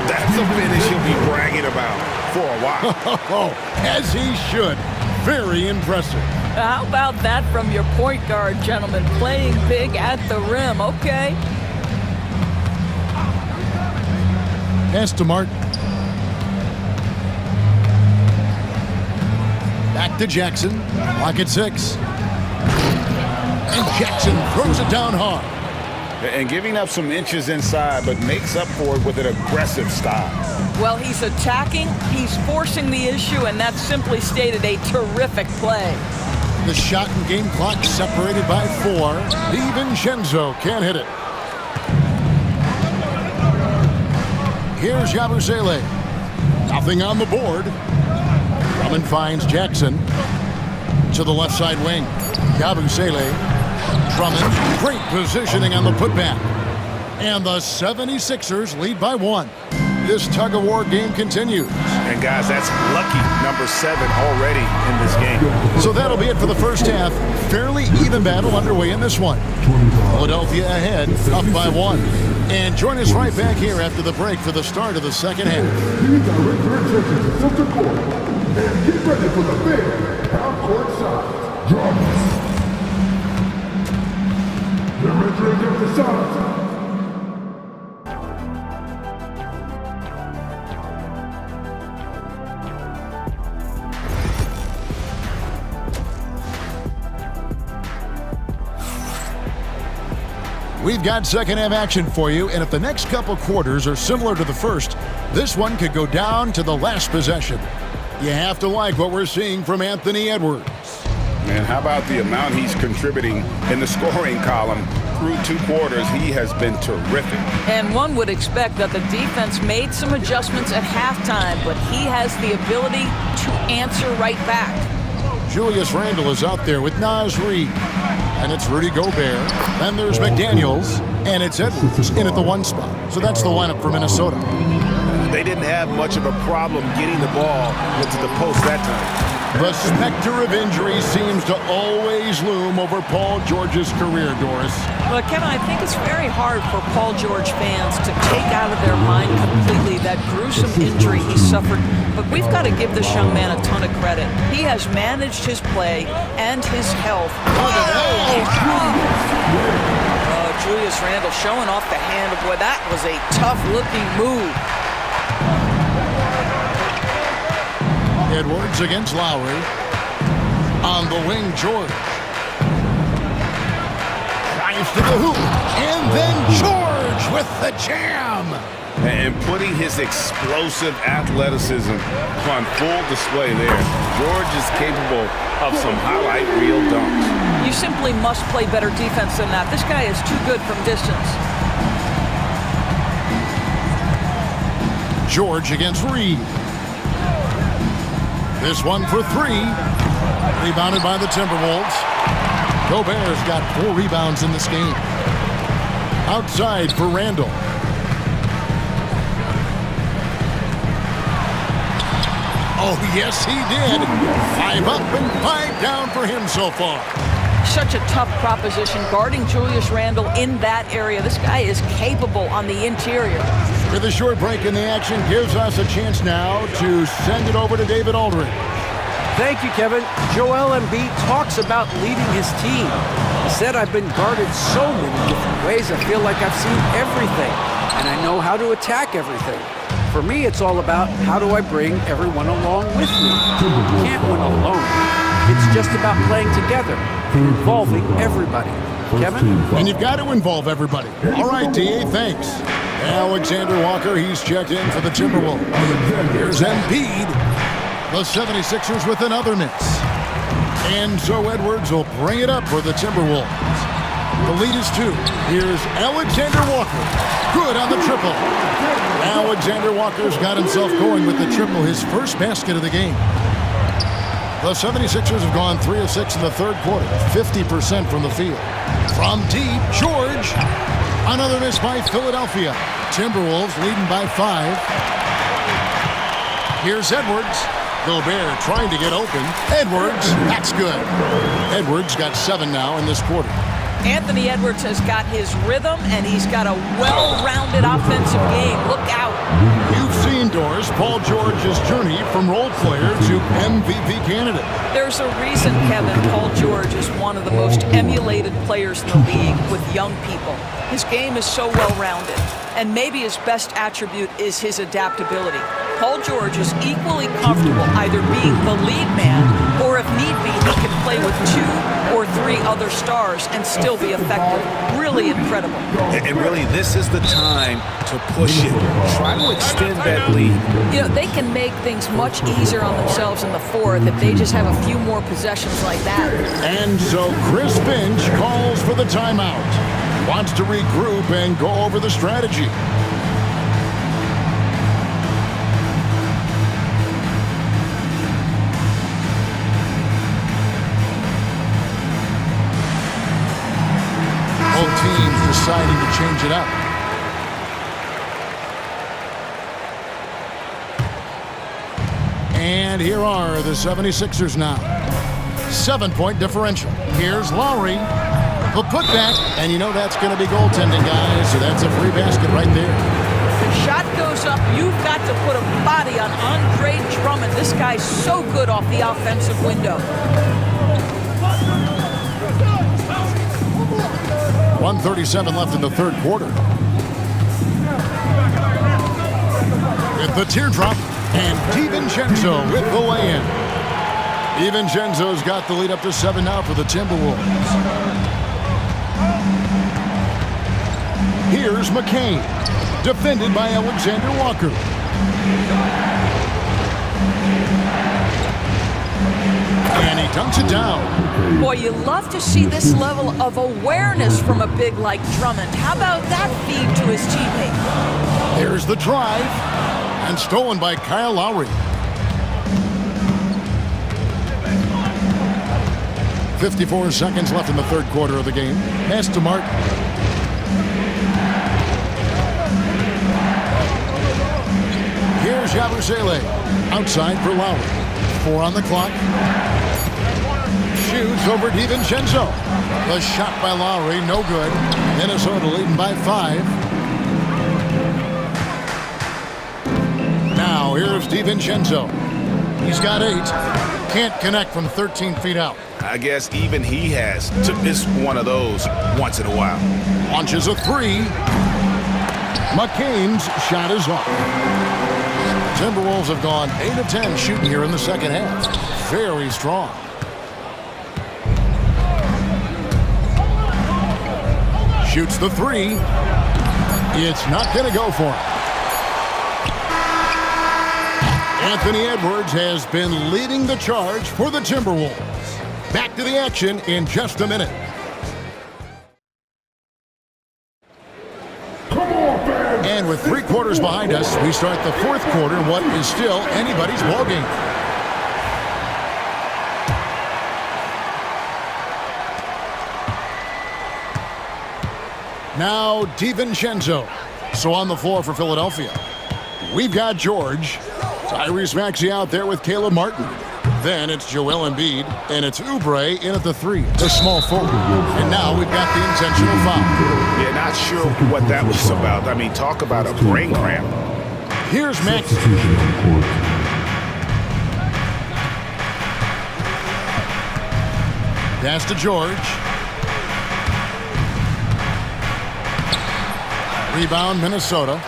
That's a finish he'll be bragging about for a while.
As he should. Very impressive.
How about that from your point guard, gentlemen? Playing big at the rim, okay?
Pass to Martin. Back to Jackson. Clock at 6. And Jackson throws it down hard.
And giving up some inches inside, but makes up for it with an aggressive style.
Well, he's attacking, he's forcing the issue, and that's simply stated a terrific play.
The shot and game clock separated by 4. DiVincenzo can't hit it. Here's Yabusele. Nothing on the board. Drummond finds Jackson to the left side wing. Yabusele. Drummond, great positioning on the putback. And the 76ers lead by 1. This tug-of-war game continues.
And guys, that's lucky number 7 already in this game.
So that'll be it for the first half. Fairly even battle underway in this one. Philadelphia ahead, up by 1. And join us right back here after the break for the start of the second half.
Redirect your attention to center court and get ready for the big half-court shot. Drums. They're measuring up the shot.
We've got second half action for you, and if the next couple quarters are similar to the first, this one could go down to the last possession. You have to like what we're seeing from Anthony Edwards.
Man, how about the amount he's contributing in the scoring column? Through 2 quarters, he has been terrific.
And one would expect that the defense made some adjustments at halftime, but he has the ability to answer right back.
Julius Randle is out there with Naz Reid. And it's Rudy Gobert. Then there's McDaniels. And it's Edwards in at the 1 spot. So that's the lineup for Minnesota.
They didn't have much of a problem getting the ball into the post that time.
The specter of injury seems to always loom over Paul George's career, Doris.
Well, Kevin, I think it's very hard for Paul George fans to take out of their mind completely that gruesome injury he suffered. But we've got to give this young man a ton of credit. He has managed his play and his health. Julius Randle showing off the hand. Boy, that was a tough-looking move.
Edwards against Lowry. On the wing, George. Drives to the hoop. And then George with the jam.
And putting his explosive athleticism on full display there. George is capable of some highlight reel dunks.
You simply must play better defense than that. This guy is too good from distance.
George against Reed. This one for three. Rebounded by the Timberwolves. Gobert's got 4 rebounds in this game. Outside for Randall. Oh, yes, he did. 5 up and 5 down for him so far.
Such a tough proposition guarding Julius Randle in that area. This guy is capable on the interior.
With a short break in the action, gives us a chance now to send it over to David Aldridge.
Thank you, Kevin. Joel Embiid talks about leading his team. He said, I've been guarded so many different ways. I feel like I've seen everything, and I know how to attack everything. For me, it's all about how do I bring everyone along with me. You can't win alone. It's just about playing together and involving everybody. Kevin?
And you've got to involve everybody. All right, D.A., thanks. Alexander Walker, he's checked in for the Timberwolves. Here's Embiid. The 76ers with another miss. And so Edwards will bring it up for the Timberwolves. The lead is 2. Here's Alexander Walker. Good on the triple. Alexander Walker's got himself going with the triple, his first basket of the game. The 76ers have gone 3 of 6 in the third quarter, 50% from the field. From deep, George. Another miss by Philadelphia. Timberwolves leading by 5. Here's Edwards. Gobert trying to get open. Edwards, that's good. Edwards got 7 now in this quarter.
Anthony Edwards has got his rhythm, and he's got a well-rounded offensive game. Look out.
You've seen, Doris, Paul George's journey from role player to MVP candidate.
There's a reason, Kevin, Paul George is one of the most emulated players in the league with young people. His game is so well-rounded, and maybe his best attribute is his adaptability. Paul George is equally comfortable either being the lead man, or if need be, he can play with 2 or 3 other stars and still be effective. Really incredible.
And really, this is the time to push it. Try to extend that lead.
You know, they can make things much easier on themselves in the fourth if they just have a few more possessions like that.
And so Chris Finch calls for the timeout. Wants to regroup and go over the strategy. Both teams deciding to change it up. And here are the 76ers now. 7-point differential. Here's Lowry. The putback, and you know that's going to be goaltending, guys, so that's a free basket right there.
The shot goes up. You've got to put a body on Andre Drummond. This guy's so good off the offensive window.
1:37 left in the third quarter. With the teardrop, and DiVincenzo with the lay-in. DiVincenzo's got the lead up to 7 now for the Timberwolves. Here's McCain, defended by Alexander Walker. And he dunks it down.
Boy, you love to see this level of awareness from a big like Drummond. How about that feed to his teammate?
There's the drive, and stolen by Kyle Lowry. 54 seconds left in the third quarter of the game. Pass to Martin. Here's Yabusele. Outside for Lowry. 4 on the clock. Shoots over DiVincenzo. The shot by Lowry, no good. Minnesota leading by 5. Now here's DiVincenzo. He's got 8. Can't connect from 13 feet out.
I guess even he has to miss one of those once in a while.
Launches a 3. McCain's shot is off. Timberwolves have gone 8 of 10 shooting here in the second half. Very strong. Shoots the 3. It's not going to go for him. Anthony Edwards has been leading the charge for the Timberwolves. Back to the action in just a minute. And with 3 quarters behind us, we start the fourth quarter in what is still anybody's ballgame. Now DiVincenzo. So on the floor for Philadelphia, we've got George. Tyrese Maxey out there with Caleb Martin. Then it's Joel Embiid, and it's Oubre in at the 3, the small forward. And now we've got the intentional foul.
Yeah, not sure what that was about. I mean, talk about a brain cramp.
Here's Maxey. Pass to George. Rebound, Minnesota.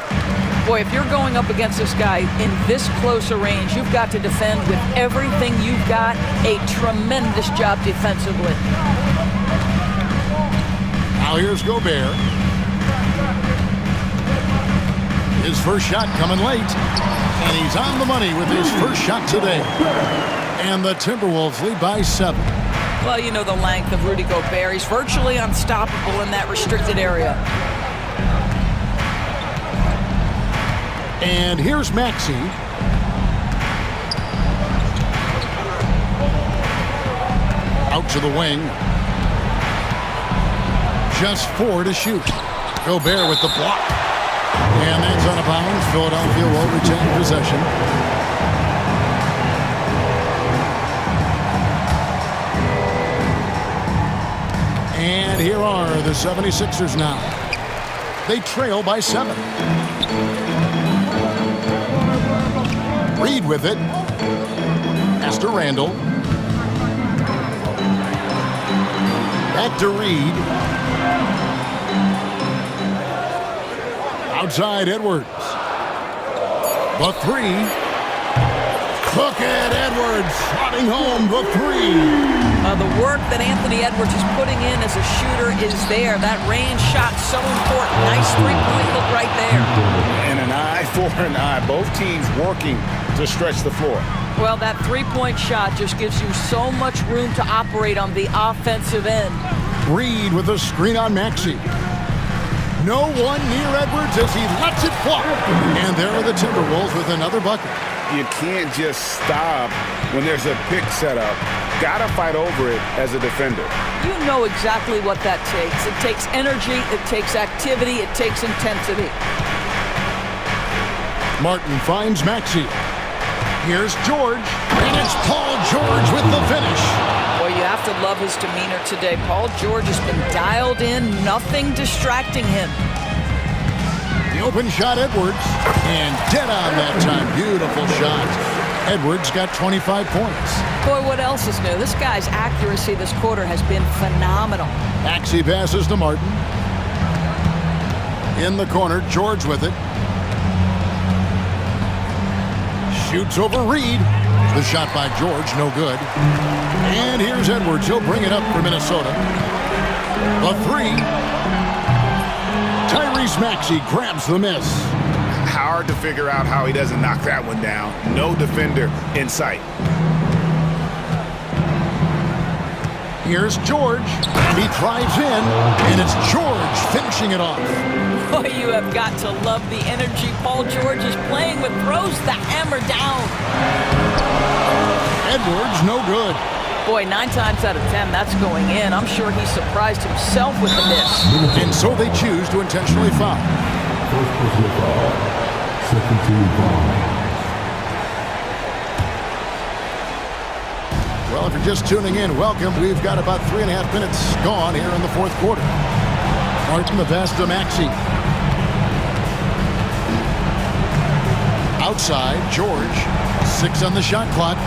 Boy, if you're going up against this guy in this close a range, you've got to defend with everything you've got. A tremendous job defensively.
Now here's Gobert. His first shot coming late. And he's on the money with his first shot today. And the Timberwolves lead by 7.
Well, you know the length of Rudy Gobert. He's virtually unstoppable in that restricted area.
And here's Maxey. Out to the wing. Just 4 to shoot. Gobert with the block. And that's out of bounds. Philadelphia will retain possession. And here are the 76ers now. They trail by 7. Reed with it. Pass to Randall. Back to Reed. Outside Edwards. The 3. Look at Edwards slotting home the 3.
The work that Anthony Edwards is putting in as a shooter is there. That range shot so important. Nice three-point look right there.
And an eye for an eye. Both teams working to stretch the floor.
Well, that three-point shot just gives you so much room to operate on the offensive end.
Reed with a screen on Maxey. No one near Edwards as he lets it fly. And there are the Timberwolves with another bucket.
You can't just stop when there's a pick set up. Gotta fight over it as a defender.
You know exactly what that takes. It takes energy, it takes activity, it takes intensity.
Martin finds Maxey. Here's George, and it's Paul George with the finish.
Boy, you have to love his demeanor today. Paul George has been dialed in, nothing distracting him.
The open shot, Edwards, and dead on that time. Beautiful shot. Edwards got 25 points.
Boy, what else is new? This guy's accuracy this quarter has been phenomenal.
Maxey passes to Martin. In the corner, George with it. Shoots over Reed. The shot by George, no good. And here's Edwards. He'll bring it up for Minnesota. The 3. Tyrese Maxey grabs the miss.
Hard to figure out how he doesn't knock that one down. No defender in sight.
Here's George, and he drives in, and it's George finishing it off.
Boy, you have got to love the energy Paul George is playing with. Throws the hammer down.
Edwards, no good.
Boy, 9 times out of 10, that's going in. I'm sure he surprised himself with the miss.
And so they choose to intentionally foul.
First personal foul. Second team foul.
Well, if you're just tuning in, welcome. We've got about 3.5 minutes gone here in the fourth quarter. Martin, the pass to Maxey. Outside, George. 6 on the shot clock.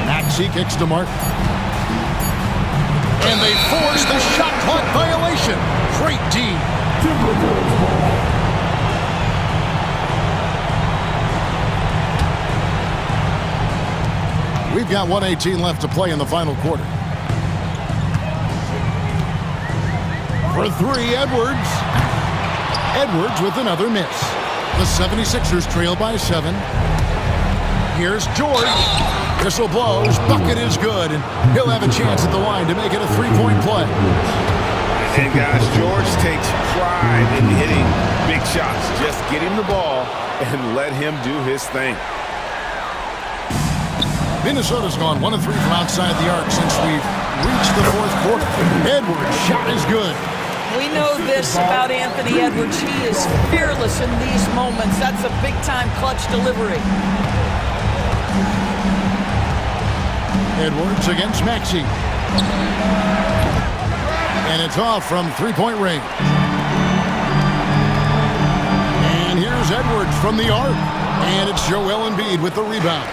Maxey kicks to Martin. And they force the shot clock violation. Great D. We've got 1:18 left to play in the final quarter. For 3, Edwards. Edwards with another miss. The 76ers trail by 7. Here's George. Whistle blows. Bucket is good. And he'll have a chance at the line to make it a 3-point play.
And guys, George takes pride in hitting big shots. Just get him the ball and let him do his thing.
Minnesota's gone 1 of 3 from outside the arc since we've reached the fourth quarter. Edwards' shot is good.
We know this about Anthony Edwards. He is fearless in these moments. That's a big-time clutch delivery.
Edwards against Maxey. And it's off from three-point range. And here's Edwards from the arc. And it's Joel Embiid with the rebound.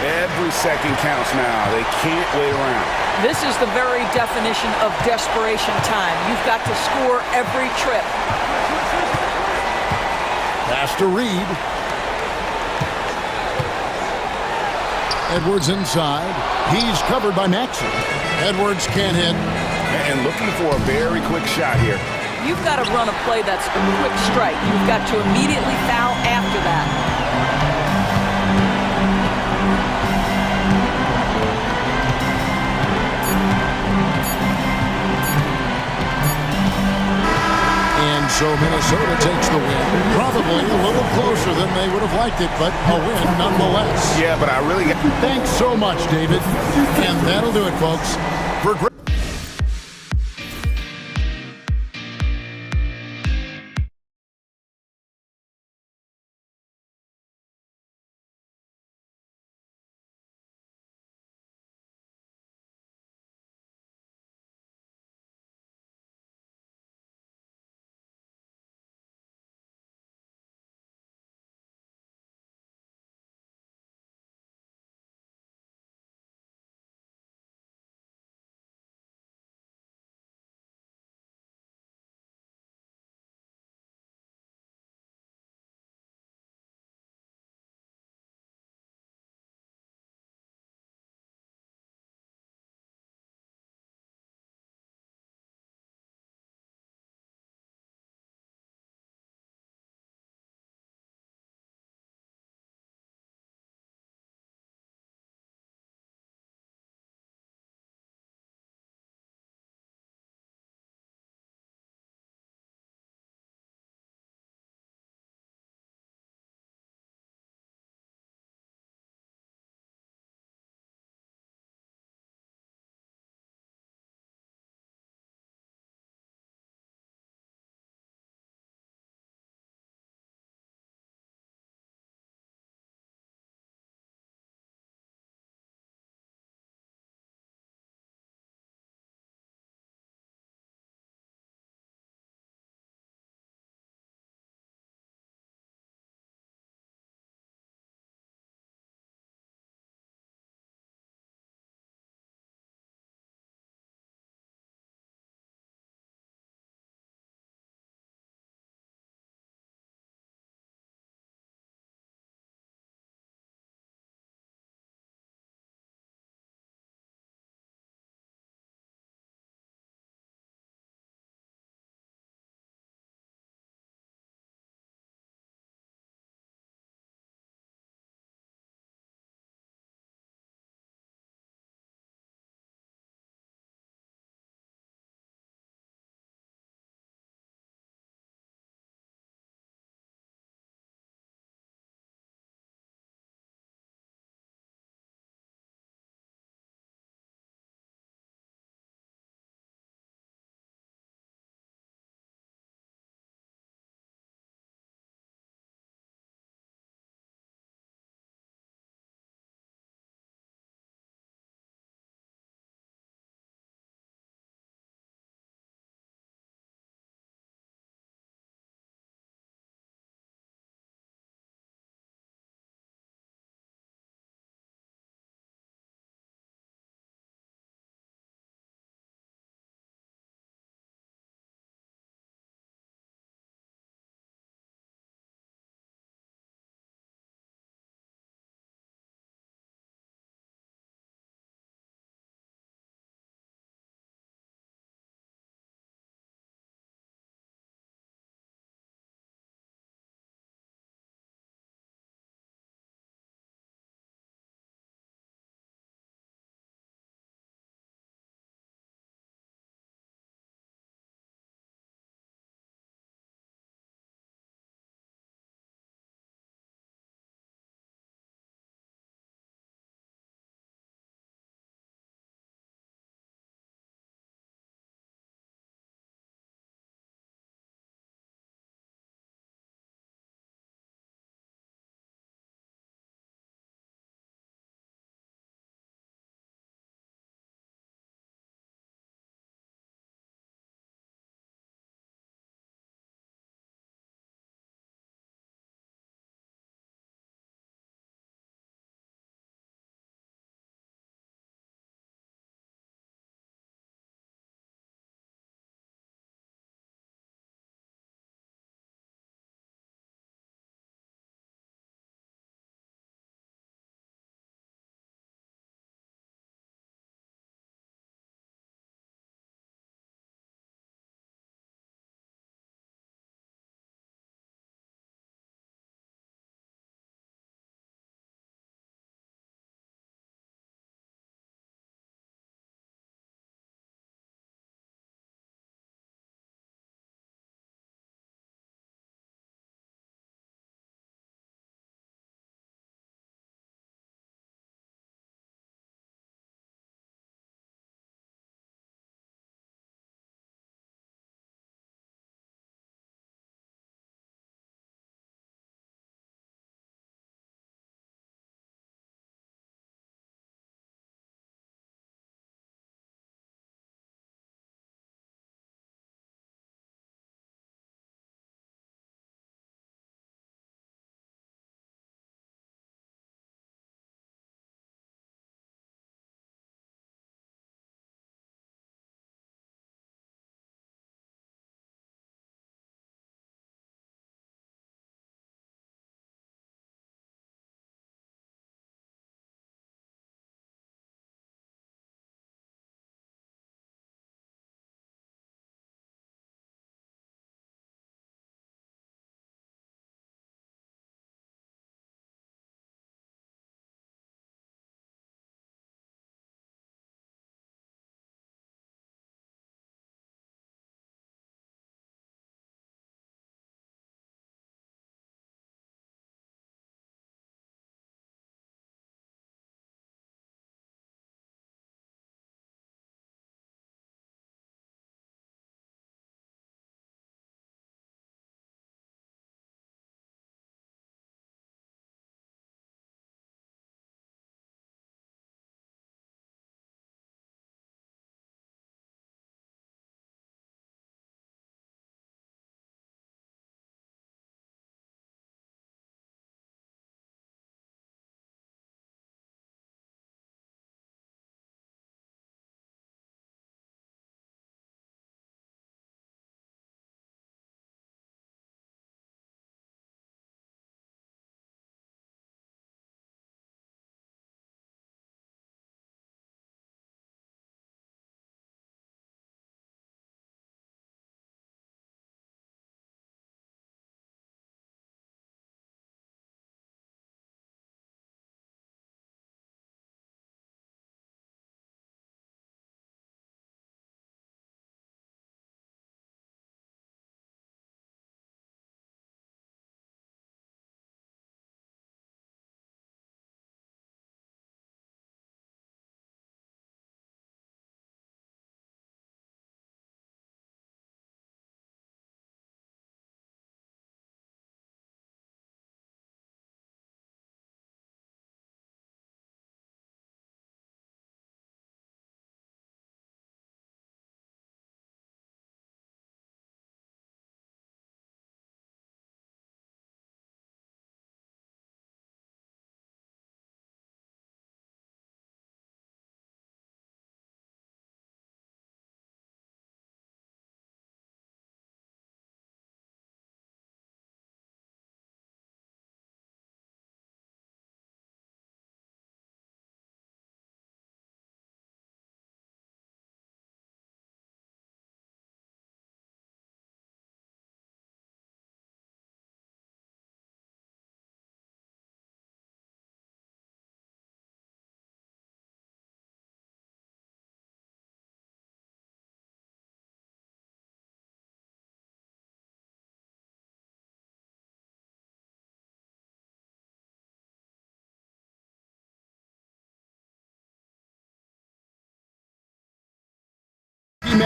Every second counts now. They can't wait around.
This is the very definition of desperation time. You've got to score every trip.
Pass to Reed. Edwards inside. He's covered by Maxey. Edwards can't hit.
And looking for a very quick shot here.
You've got to run a play that's a quick strike. You've got to immediately foul after that.
And so Minnesota takes the win. Probably a little closer than they would have liked it, but a win nonetheless.
Yeah, but I really...
Thanks so much, David. And that'll do it, folks. For great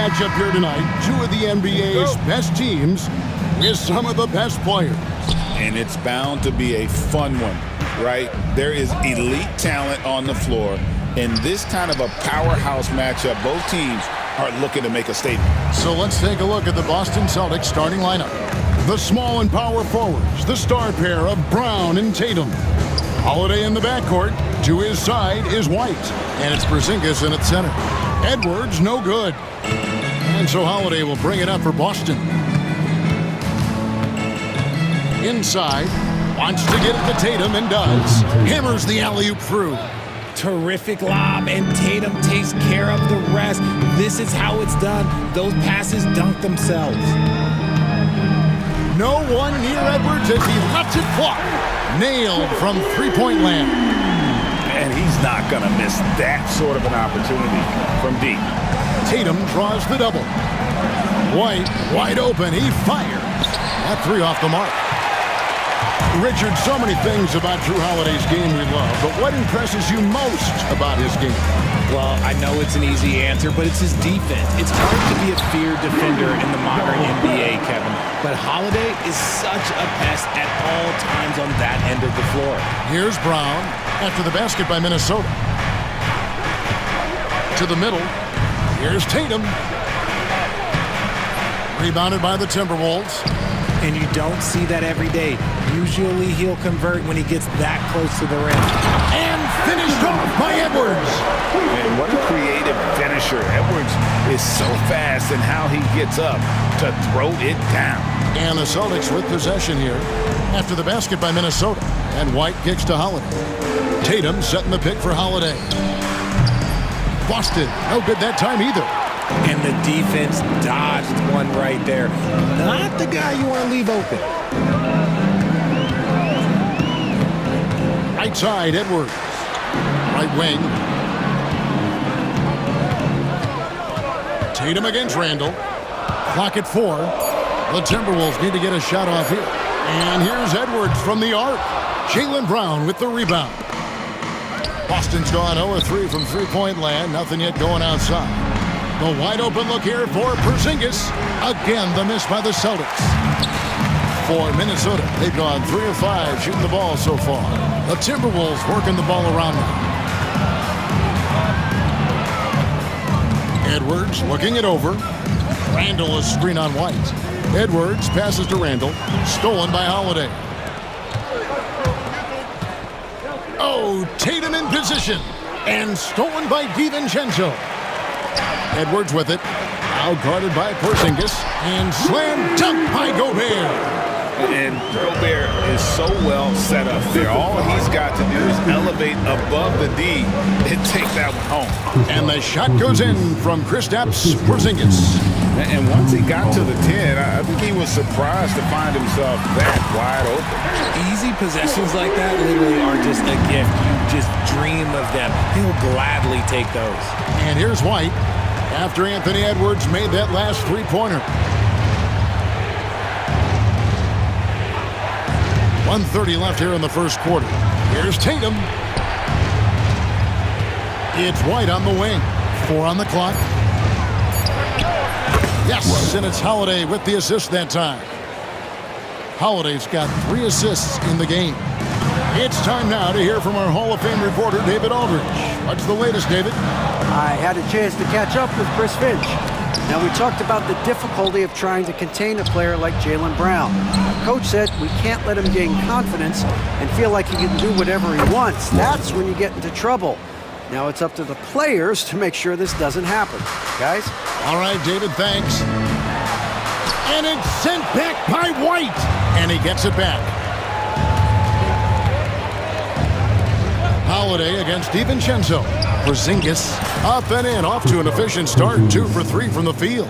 matchup here tonight. Two of the NBA's best teams with some of the best players.
And it's bound to be a fun one, right? There is elite talent on the floor. In this kind of a powerhouse matchup, both teams are looking to make a statement.
So let's take a look at the Boston Celtics starting lineup. The small and power forwards, the star pair of Brown and Tatum. Holiday in the backcourt. To his side is White. And it's Porzingis in at center. Edwards, no good. And so Holiday will bring it up for Boston. Inside, wants to get it to Tatum and does. Hammers the alley-oop through.
Terrific lob, and Tatum takes care of the rest. This is how it's done. Those passes dunk themselves.
No one near Edwards as he lets it fly. Nailed from three-point land.
And he's not going to miss that sort of an opportunity from deep.
Tatum draws the double. White, wide open, he fires. That three off the mark. Richard, so many things about Drew Holiday's game we love, but what impresses you most about his game?
Well, I know it's an easy answer, but it's his defense. It's hard to be a feared defender in the modern NBA, Kevin, but Holiday is such a pest at all times on that end of the floor.
Here's Brown after the basket by Minnesota. To the middle. Here's Tatum. Rebounded by the Timberwolves.
And you don't see that every day. Usually he'll convert when he gets that close to the rim.
And finished off by Edwards.
And what a creative finisher. Edwards is so fast in how he gets up to throw it down.
And the Celtics with possession here after the basket by Minnesota. And White kicks to Holiday. Tatum setting the pick for Holiday. Boston, no good that time either.
And the defense dodged one right there. Not the guy you want to leave open.
Right side, Edwards. Right wing. Tatum against Randall. Clock at 4. The Timberwolves need to get a shot off here. And here's Edwards from the arc. Jaylen Brown with the rebound. Boston's gone 0-3 from three-point land. Nothing yet going outside. The wide open look here for Porzingis. Again, the miss by the Celtics. For Minnesota, they've gone 3 of 5 shooting the ball so far. The Timberwolves working the ball around them. Edwards looking it over. Randall is screen on White. Edwards passes to Randall. Stolen by Holiday. Oh, Tatum in position. And stolen by DiVincenzo. Edwards with it. Now guarded by Porzingis. And slam dunk by Gobert.
And Gobert is so well set up there. All he's got to do is elevate above the D and take that one home.
And the shot goes in from Kristaps Porzingis.
And once he got to the 10, I think he was surprised to find himself that wide open.
Easy possessions like that literally are just a gift. You just dream of them. He'll gladly take those.
And here's White after Anthony Edwards made that last three-pointer. 1:30 left here in the first quarter. Here's Tatum. It's White on the wing. 4 on the clock. Yes, and it's Holiday with the assist that time. Holiday's got 3 assists in the game. It's time now to hear from our Hall of Fame reporter, David Aldridge. What's the latest, David?
I had a chance to catch up with Chris Finch. Now, we talked about the difficulty of trying to contain a player like Jaylen Brown. Coach said we can't let him gain confidence and feel like he can do whatever he wants. That's when you get into trouble. Now it's up to the players to make sure this doesn't happen. Guys?
All right, David, thanks. And it's sent back by White. And he gets it back. Holiday against DiVincenzo. Porzingis up and in, off to an efficient start. 2 for 3 from the field.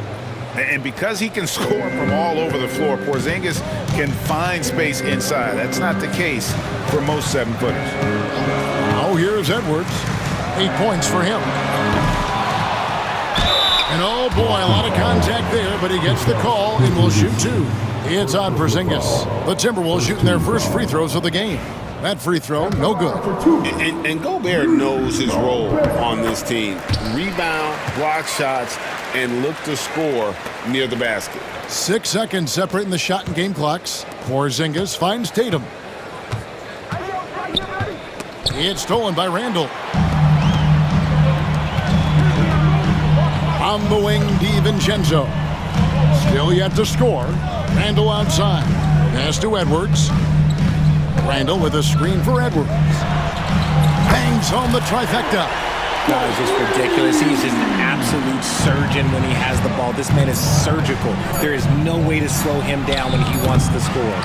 And because he can score from all over the floor, Porzingis can find space inside. That's not the case for most 7-footers.
Oh, here's Edwards. 8 points for him. And oh boy, a lot of contact there, but he gets the call and will shoot 2. It's on Porzingis. The Timberwolves shooting their first free throws of the game. That free throw, no good.
And Gobert knows his role on this team. Rebound, block shots, and look to score near the basket.
6 seconds separating the shot and game clocks. Porzingis finds Tatum. It's stolen by Randall. On the wing, DiVincenzo. Still yet to score. Randall outside. Pass to Edwards. Randall with a screen for Edwards. Bangs home the trifecta.
That is just ridiculous. He's just an absolute surgeon when he has the ball. This man is surgical. There is no way to slow him down when he wants to score.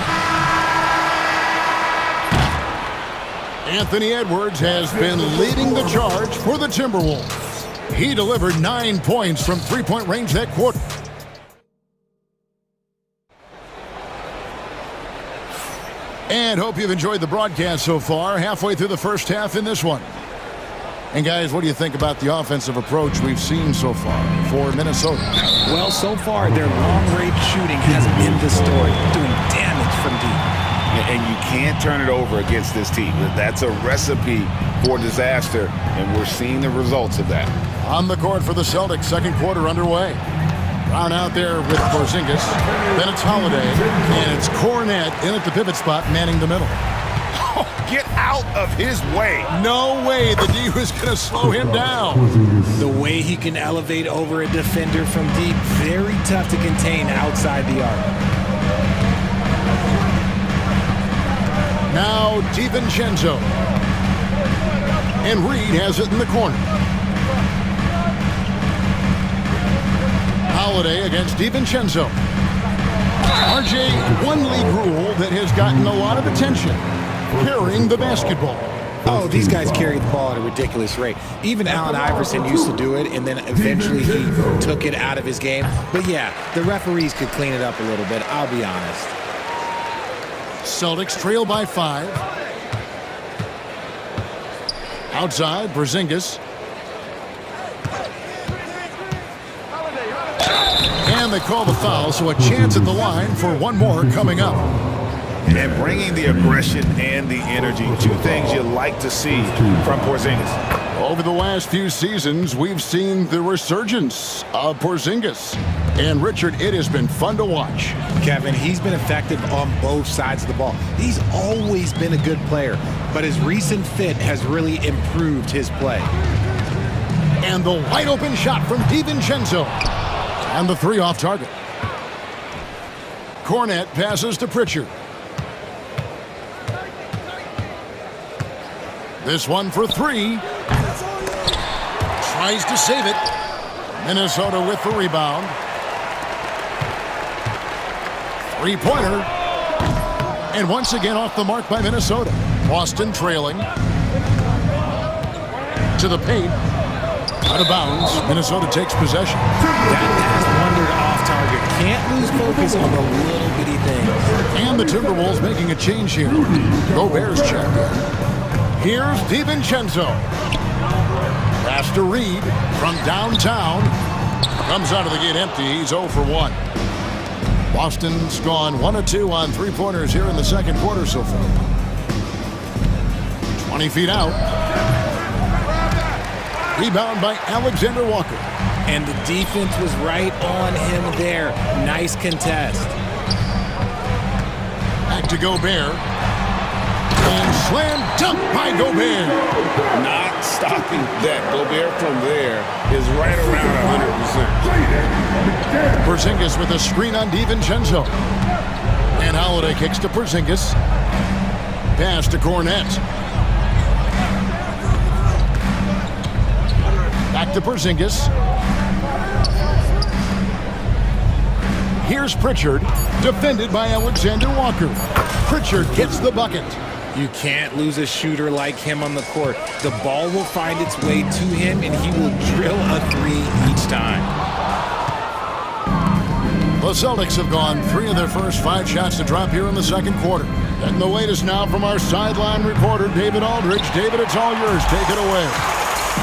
Anthony Edwards has been leading the charge for the Timberwolves. He delivered 9 points from three-point range that quarter. And hope you've enjoyed the broadcast so far. Halfway through the first half in this one. And guys, what do you think about the offensive approach we've seen so far for Minnesota?
Well, so far, their long-range shooting has been the story, doing damage from deep.
And you can't turn it over against this team. That's a recipe for disaster, and we're seeing the results of that.
On the court for the Celtics, second quarter underway. Brown out there with Porzingis. Then it's Holiday, and it's Cornette in at the pivot spot, manning the middle.
Oh, get out of his way.
No way the D was going to slow him down.
The way he can elevate over a defender from deep, very tough to contain outside the arc.
Now DiVincenzo. And Reed has it in the corner. Holiday against DiVincenzo. RJ, one league rule that has gotten a lot of attention. Carrying the basketball.
Oh, these guys carry the ball at a ridiculous rate. Even Allen Iverson used to do it, and then eventually he took it out of his game. But yeah, the referees could clean it up a little bit, I'll be honest.
Celtics trail by 5. Outside, Porzingis. And they call the foul, so a chance at the line for one more coming up.
And bringing the aggression and the energy, two things you like to see from Porzingis.
Over the last few seasons, we've seen the resurgence of Porzingis. And Richard, it has been fun to watch.
Kevin, he's been effective on both sides of the ball. He's always been a good player, but his recent fit has really improved his play.
And the wide open shot from DiVincenzo. And the three off target. Cornette passes to Pritchard. This one for 3. Tries to save it. Minnesota with the rebound. Three-pointer. And once again off the mark by Minnesota. Boston trailing. To the paint. Out of bounds. Minnesota takes possession.
That pass wandered off target. Can't lose focus on the little bitty things.
And the Timberwolves making a change here. Gobert's checked in. Here's DiVincenzo. Pass to Reed from downtown. Comes out of the gate empty. He's 0 for 1. Boston's gone 1 of 2 on three-pointers here in the second quarter so far. 20 feet out. Rebound by Alexander Walker.
And the defense was right on him there. Nice contest.
Back to Gobert. And slam dunk by Gobert.
Not stopping that. Gobert from there is right around 100%.
Porzingis with a screen on DiVincenzo. And Holiday kicks to Porzingis. Pass to Cornette. Back to Porzingis. Here's Pritchard, defended by Alexander Walker. Pritchard gets the bucket.
You can't lose a shooter like him on the court. The ball will find its way to him, and he will drill a 3 each time.
The Celtics have gone 3 of their first 5 shots to drop here in the second quarter. And the latest now from our sideline reporter, David Aldridge. David, it's all yours. Take it away.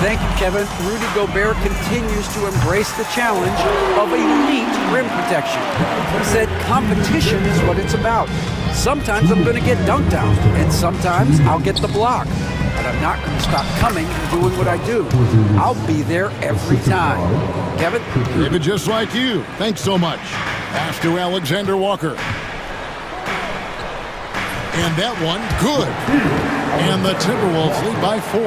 Thank you, Kevin. Rudy Gobert continues to embrace the challenge of elite rim protection. He said competition is what it's about. Sometimes I'm going to get dunked out, and sometimes I'll get the block. But I'm not going to stop coming and doing what I do. I'll be there every time. Kevin?
David, just like you. Thanks so much. Pass to Alexander Walker. And that one, good. And the Timberwolves lead by 4.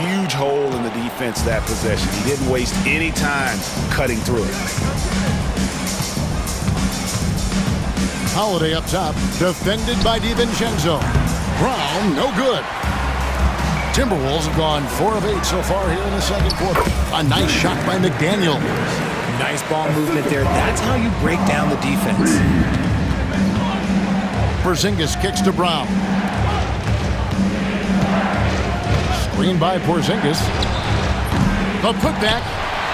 Huge hole in the defense that possession. He didn't waste any time cutting through it.
Holiday up top, defended by DiVincenzo. Brown, no good. Timberwolves have gone 4 of 8 so far here in the second quarter. A nice shot by McDaniel.
Nice ball movement there. That's how you break down the defense.
Porzingis kicks to Brown. Screen by Porzingis. The putback.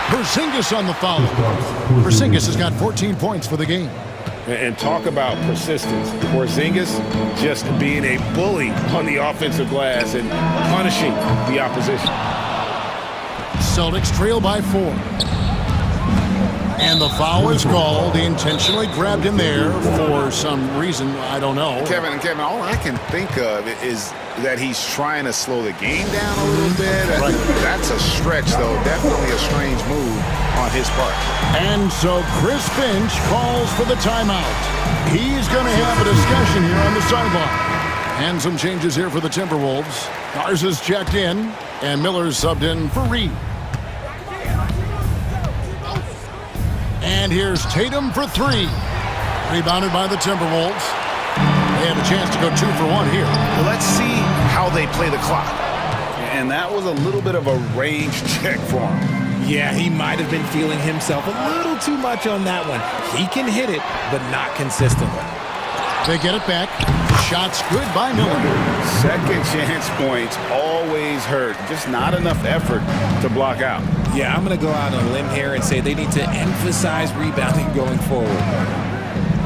Porzingis on the foul. Porzingis has got 14 points for the game.
And talk about persistence. Porzingis just being a bully on the offensive glass and punishing the opposition.
Celtics trail by 4. And the foul is called. He intentionally grabbed him there for some reason. I don't know.
Kevin, all I can think of is that he's trying to slow the game down a little bit. Right. That's a stretch, though. Definitely a strange move on his part.
And so Chris Finch calls for the timeout. He's going to have a discussion here on the sideline. And some changes here for the Timberwolves. Garza's checked in, and Miller's subbed in for Reed. And here's Tatum for 3. Rebounded by the Timberwolves. They have a chance to go 2 for 1 here.
Well, let's see how they play the clock. And that was a little bit of a range check for him.
Yeah, he might have been feeling himself a little too much on that one. He can hit it, but not consistently.
They get it back. Shots good by Miller.
Second chance points always hurt. Just not enough effort to block out.
Yeah, I'm going to go out on a limb here and say they need to emphasize rebounding going forward.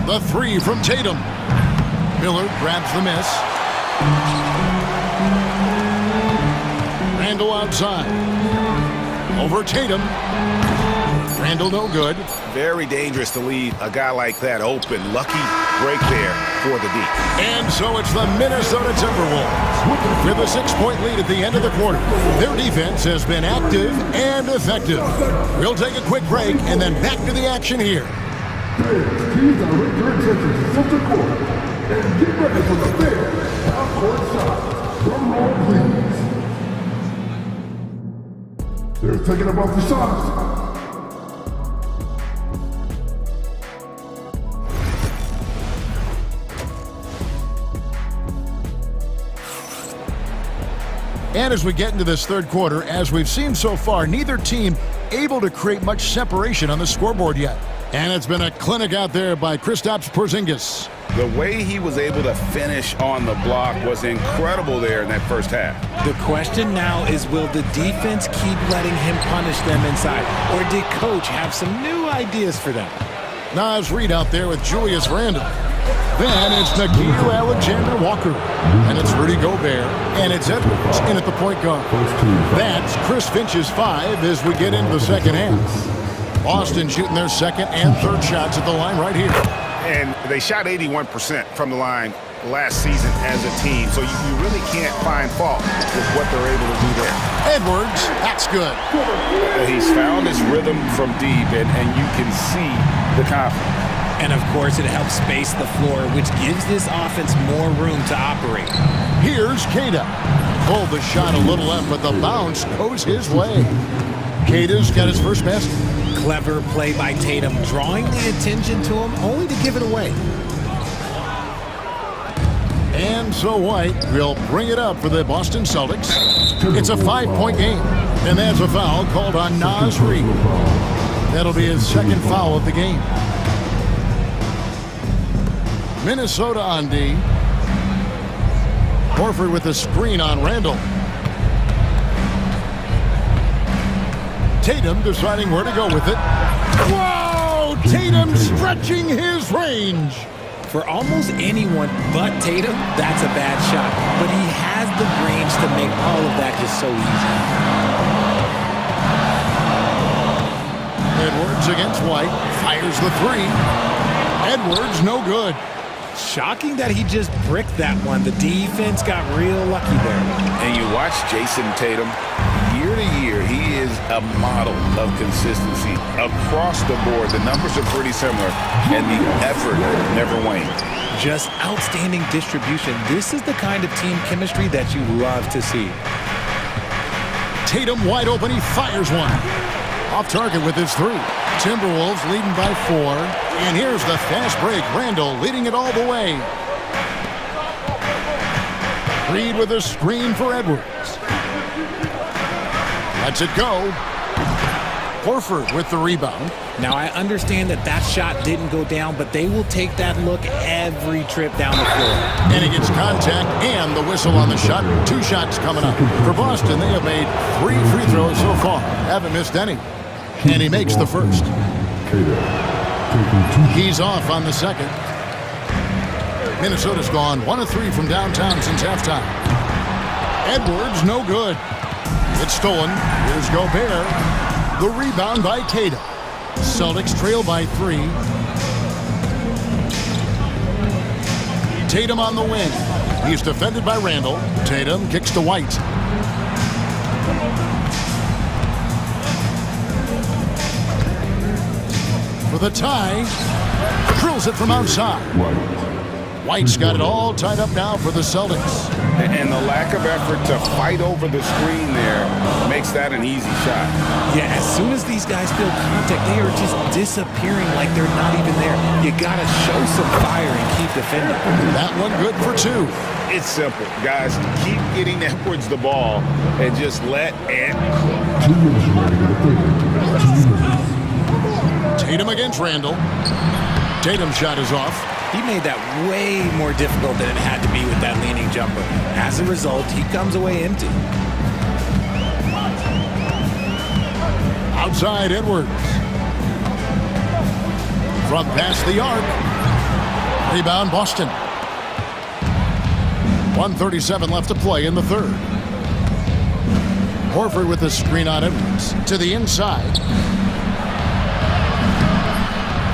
The 3 from Tatum. Miller grabs the miss. Randall outside. Over Tatum. Randall no good.
Very dangerous to leave a guy like that open. Lucky break there for the D.
And so it's the Minnesota Timberwolves with a 6-point lead at the end of the quarter. Their defense has been active and effective. We'll take a quick break and then back to the action here.
Teams direct your attention to center court and get ready for the fair half-court shot. Drum roll, please. They're taking up off the shots.
And as we get into this third quarter, as we've seen so far, neither team able to create much separation on the scoreboard yet. And it's been a clinic out there by Kristaps Porzingis.
The way he was able to finish on the block was incredible there in that first half.
The question now is, will the defense keep letting him punish them inside? Or did coach have some new ideas for them?
Nas Reed out there with Julius Randle. Then it's Nickeil Alexander Walker. And it's Rudy Gobert. And it's Edwards in at the point guard. That's Chris Finch's 5 as we get into the second half. Boston shooting their second and third shots at the line right here.
And they shot 81% from the line last season as a team. So you really can't find fault with what they're able to do there.
Edwards, that's good.
He's found his rhythm from deep, and you can see the confidence.
And, of course, it helps space the floor, which gives this offense more room to operate.
Here's Queta. Pulled the shot a little left, but the bounce goes his way. Queta's got his first basket.
Clever play by Tatum, drawing the attention to him, only to give it away.
And so White will bring it up for the Boston Celtics. It's a 5-point game, and there's a foul called on Nas Reed. That'll be his second foul of the game. Minnesota on D. Horford with a screen on Randall. Tatum deciding where to go with it. Whoa! Tatum stretching his range.
For almost anyone but Tatum, that's a bad shot. But he has the range to make all of that just so
easy. Edwards against White. Fires the 3. Edwards no good.
Shocking that he just bricked that one. The defense got real lucky there.
And you watch Jason Tatum, year to year, he is a model of consistency. Across the board, the numbers are pretty similar, and the effort never waned.
Just outstanding distribution. This is the kind of team chemistry that you love to see.
Tatum wide open, he fires one. Off target with his 3. Timberwolves leading by 4. And here's the fast break. Randall leading it all the way. Reed with a screen for Edwards. Lets it go. Horford with the rebound.
Now, I understand that that shot didn't go down, but they will take that look every trip down the floor.
And he gets contact and the whistle on the shot. 2 shots coming up. For Boston, they have made 3 free throws so far. Haven't missed any. And he makes the first. He's off on the second. Minnesota's gone 1 of 3 from downtown since halftime. Edwards, no good. It's stolen. Here's Gobert. The rebound by Tatum. Celtics trail by 3. Tatum on the wing. He's defended by Randall. Tatum kicks to White. For the tie. Drills it from outside. White's got it all tied up now for the Celtics.
And the lack of effort to fight over the screen there makes that an easy shot.
Yeah, as soon as these guys feel contact, they are just disappearing like they're not even there. You got to show some fire and keep defending.
That one good for 2.
It's simple, guys. Keep getting Edwards the ball and just let Ed cook.
Tatum against Randall. Tatum's shot is off.
He made that way more difficult than it had to be with that leaning jumper. As a result, he comes away empty.
Outside Edwards. From past the arc. Rebound Boston. 1:37 left to play in the third. Horford with the screen on Edwards. To the inside.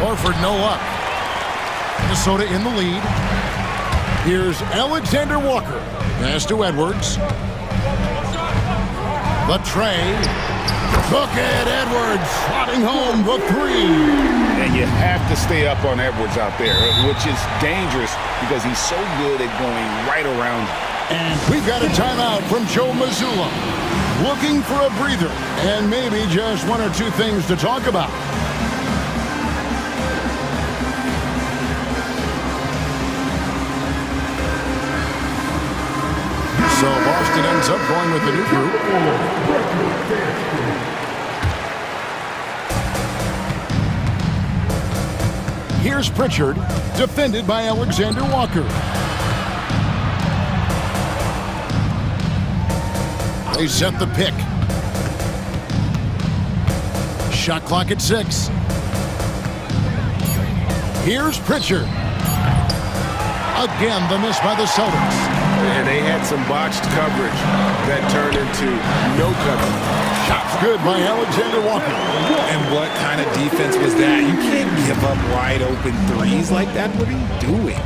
Horford no up. Minnesota in the lead. Here's Alexander Walker. Pass to Edwards. The tray. Look at Edwards slotting home the 3.
And you have to stay up on Edwards out there, which is dangerous because he's so good at going right around you.
And we've got a timeout from Joe Mazzulla. Looking for a breather and maybe just 1 or 2 things to talk about. So Boston ends up going with the new group. Here's Pritchard, defended by Alexander Walker. They set the pick. Shot clock at 6. Here's Pritchard. Again, the miss by the Celtics.
And they had some botched coverage that turned into no coverage.
Shots good by Alexander Walker.
And what kind of defense was that? You can't give up wide open 3s like that. What are you doing?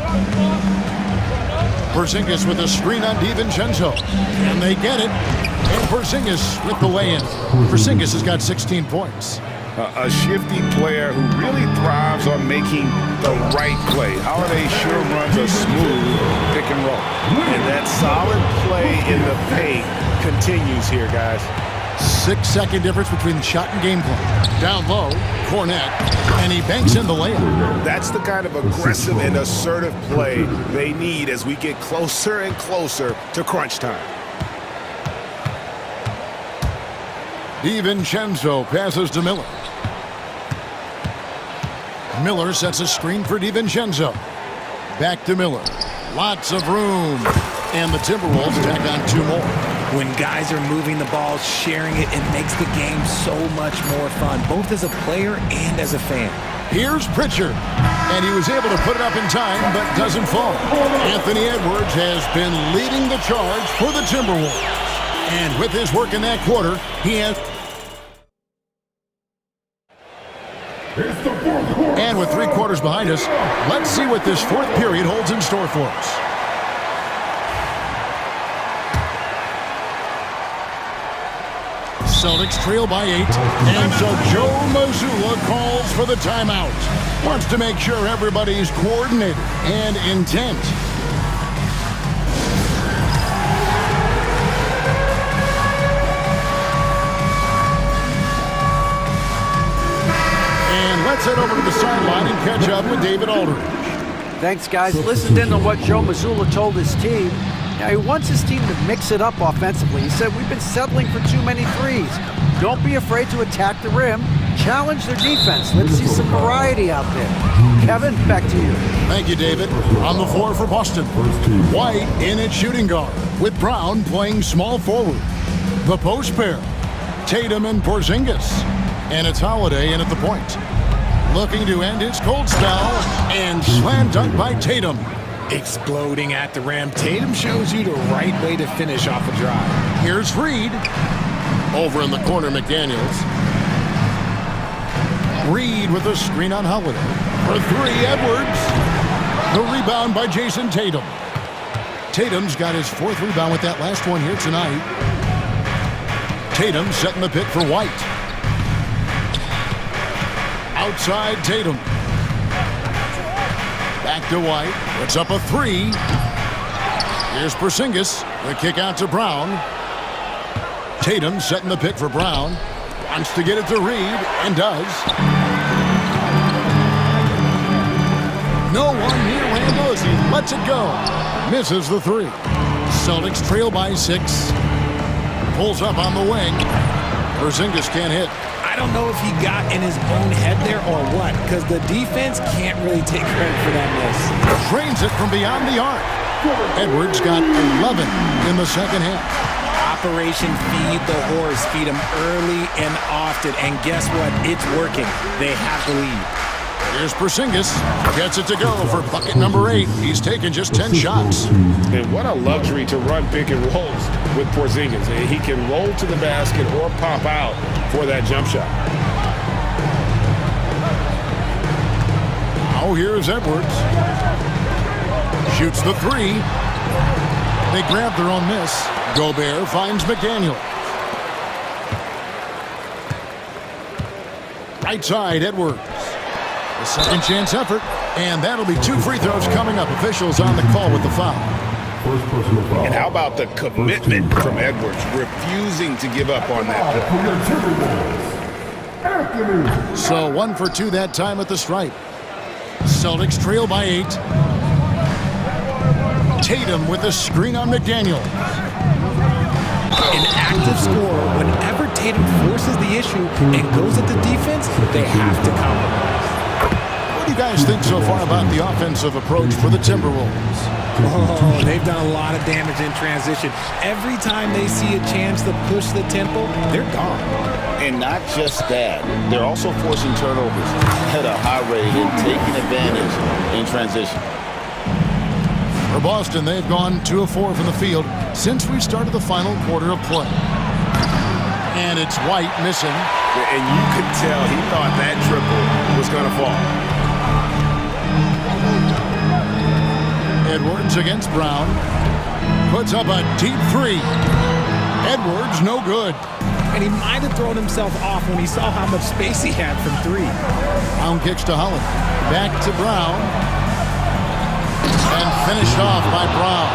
Porzingis with a screen on DiVincenzo. And they get it. And Porzingis with the lay-in. Porzingis has got 16 points.
A shifty player who really thrives on making the right play. Holiday sure runs a smooth pick and roll.
And that solid play in the paint continues here, guys.
6-second difference between the shot and game plan. Down low, Cornette, and he banks in the layup.
That's the kind of aggressive and assertive play they need as we get closer and closer to crunch time.
DiVincenzo passes to Miller. Miller sets a screen for DiVincenzo. Back to Miller. Lots of room. And the Timberwolves tack on 2 more.
When guys are moving the ball, sharing it, it makes the game so much more fun, both as a player and as a fan.
Here's Pritchard. And he was able to put it up in time, but doesn't fall. Anthony Edwards has been leading the charge for the Timberwolves. And with his work in that quarter, he has... And with 3 quarters behind us, let's see what this 4th period holds in store for us. Celtics trail by 8, and so Joe Mazzulla calls for the timeout. Wants to make sure everybody's coordinated and intent. And let's head over to the sideline and catch up with David Aldridge.
Thanks, guys. Listened in on what Joe Mazzulla told his team. Now, he wants his team to mix it up offensively. He said, we've been settling for too many threes. Don't be afraid to attack the rim. Challenge their defense. Let's see some variety out there. Kevin, back to you.
Thank you, David. On the floor for Boston, White in at shooting guard, with Brown playing small forward. The post pair, Tatum and Porzingis. And it's Holiday in at the point. Looking to end his cold spell, and slam dunk by Tatum.
Exploding at the rim. Tatum shows you the right way to finish off a drive.
Here's Reed. Over in the corner, McDaniels. Reed with a screen on Holiday. For 3, Edwards. The rebound by Jason Tatum. Tatum's got his 4th rebound with that last one here tonight. Tatum setting the pick for White. Outside Tatum. Back to White. Puts up a 3. Here's Porzingis. The kick out to Brown. Tatum setting the pick for Brown. Wants to get it to Reed, and does. No one near Randall as he lets it go. Misses the 3. Celtics trail by 6. Pulls up on the wing. Porzingis can't hit.
I don't know if he got in his own head there or what, because the defense can't really take credit for that miss.
Drains it from beyond the arc. Edwards got 11 in the second half.
Operation Feed the Horse. Feed him early and often, and guess what? It's working. They have the lead.
Here's Porzingis. Gets it to go for bucket number 8. He's taken just 10 shots.
And what a luxury to run pick and rolls with Porzingis. He can roll to the basket or pop out for that jump shot.
Now here's Edwards. Shoots the 3. They grab their own miss. Gobert finds McDaniel. Right side, Edwards. A second chance effort, and that'll be 2 free throws coming up. Officials on the call with the foul.
And how about the commitment from Edwards, refusing to give up on that play.
So 1 for 2 that time at the stripe. Celtics trail by 8. Tatum with a screen on McDaniel.
An active scorer, whenever Tatum forces the issue and goes at the defense, they have to compromise.
What do you guys think so far about the offensive approach for the Timberwolves?
Oh, they've done a lot of damage in transition. Every time they see a chance to push the tempo, they're gone.
And not just that, they're also forcing turnovers at a high rate and taking advantage in transition.
For Boston, they've gone 2 of 4 from the field since we started the final quarter of play. And it's White missing.
And you could tell he thought that triple was going to fall.
Edwards against Brown. Puts up a deep 3. Edwards, no good.
And he might have thrown himself off when he saw how much space he had from 3.
Brown kicks to Holiday. Back to Brown. And finished off by Brown.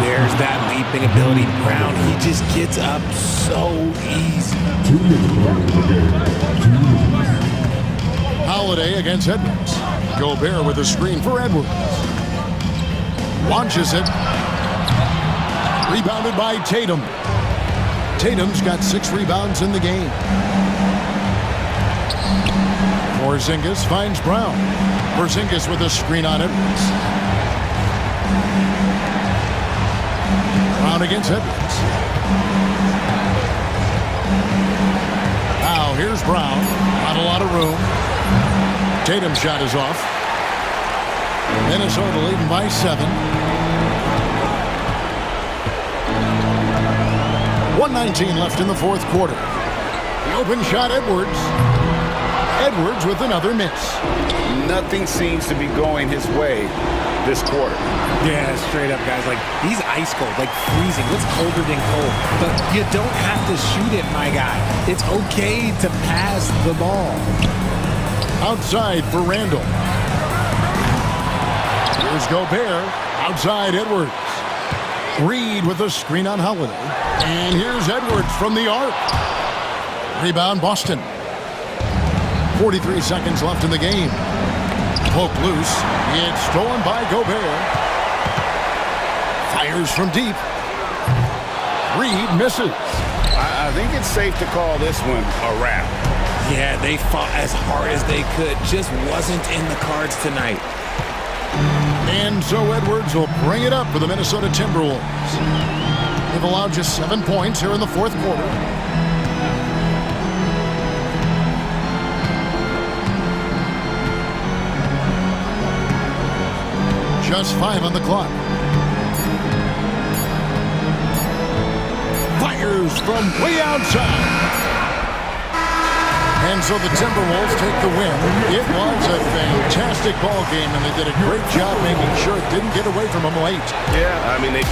There's that leaping ability. Brown, he just gets up so easy.
Holiday against Edwards. Gobert with a screen for Edwards. Launches it. Rebounded by Tatum. Tatum's got 6 rebounds in the game. Porzingis finds Brown. Porzingis with a screen on Edwards. Brown against Edwards. Now here's Brown. Not a lot of room. Tatum's shot is off. Minnesota leading by 7. 1:19 left in the 4th quarter. The open shot, Edwards. Edwards with another miss.
Nothing seems to be going his way this quarter.
Yeah, straight up, guys. Like, he's ice cold, like freezing. What's colder than cold? But you don't have to shoot it, my guy. It's okay to pass the ball.
Outside for Randall. Here's Gobert. Outside Edwards. Reed with a screen on Holiday. And here's Edwards from the arc. Rebound Boston. 43 seconds left in the game. Poke loose. It's stolen by Gobert. Fires from deep. Reed misses.
I think it's safe to call this one a wrap.
Yeah, they fought as hard as they could. Just wasn't in the cards tonight.
And so Edwards will bring it up for the Minnesota Timberwolves. They've allowed just 7 points here in the fourth quarter. Just 5 on the clock. Fires from way outside. And so the Timberwolves take the win. It was a fantastic ball game, and they did a great job making sure it didn't get away from them late.
Yeah, I mean, they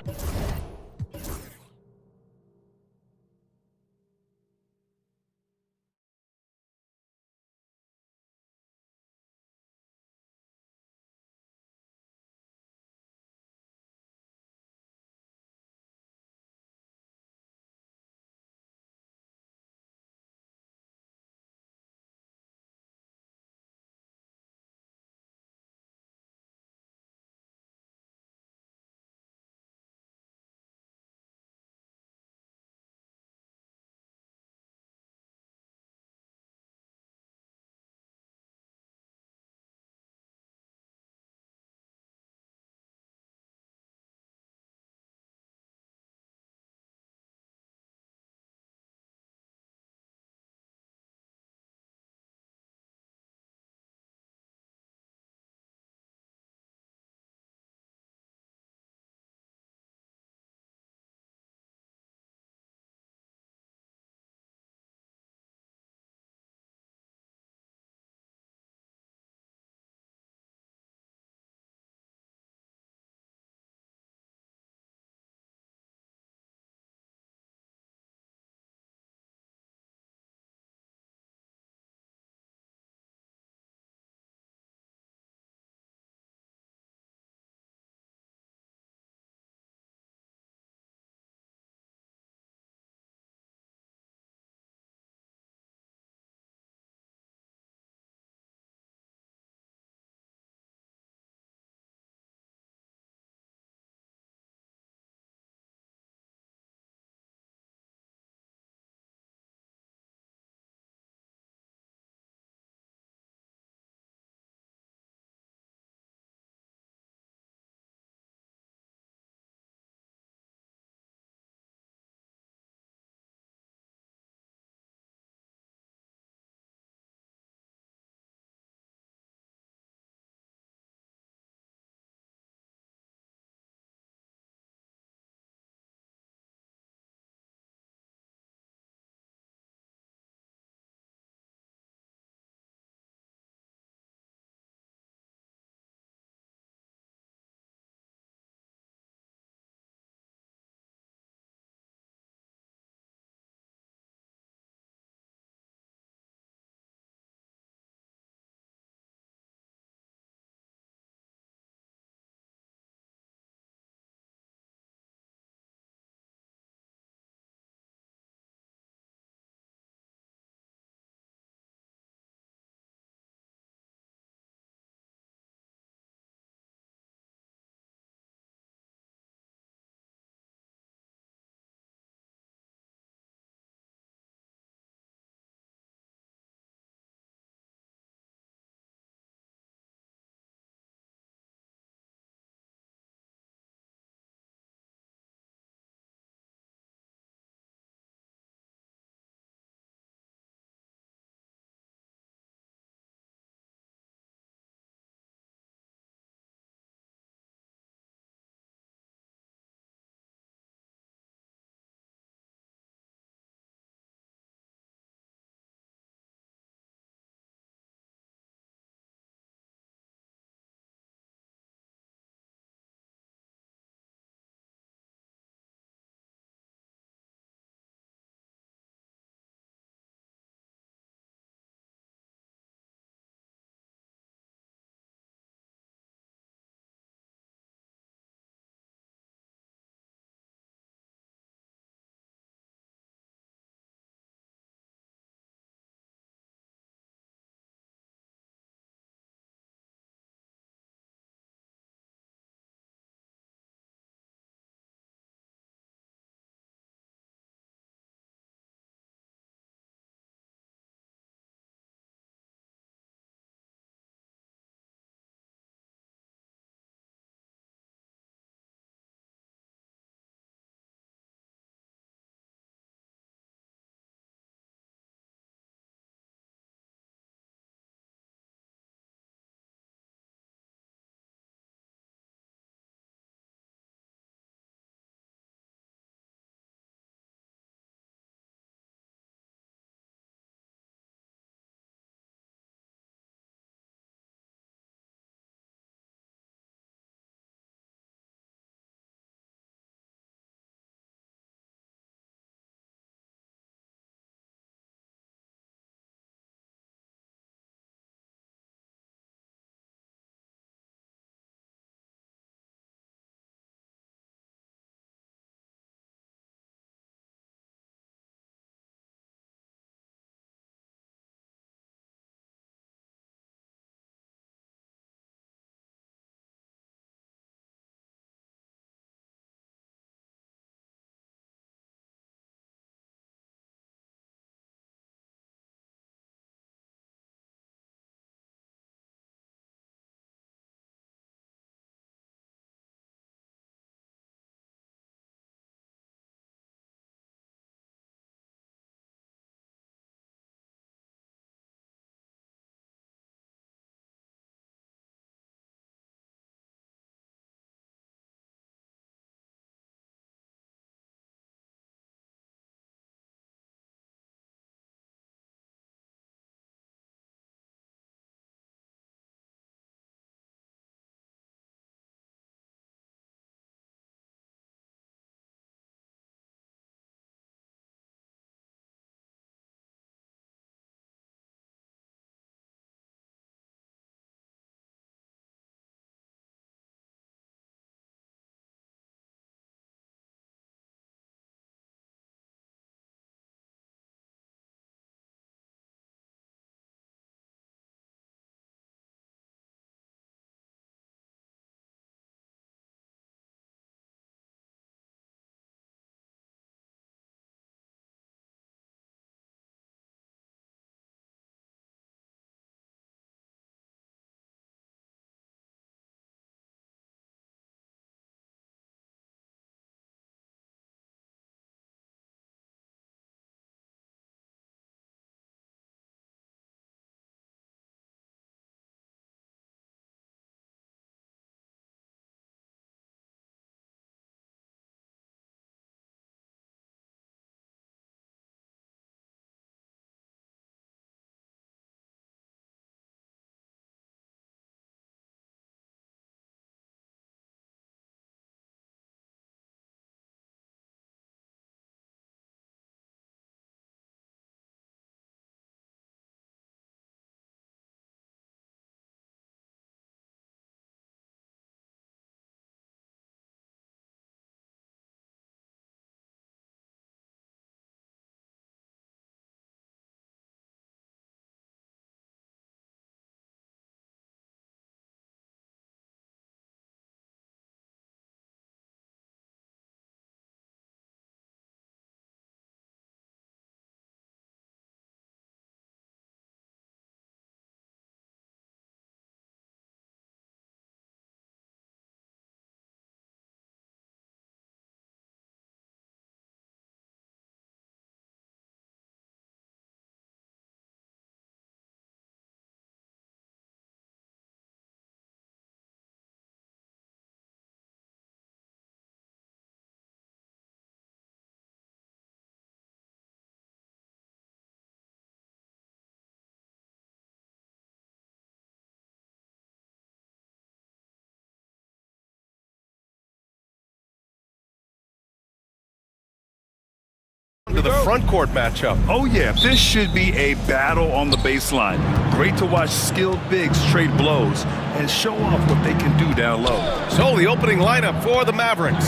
into the front court matchup.
Oh, yeah, this should be a battle on the baseline. Great to watch skilled bigs trade blows and show off what they can do down low.
So the opening lineup for the Mavericks.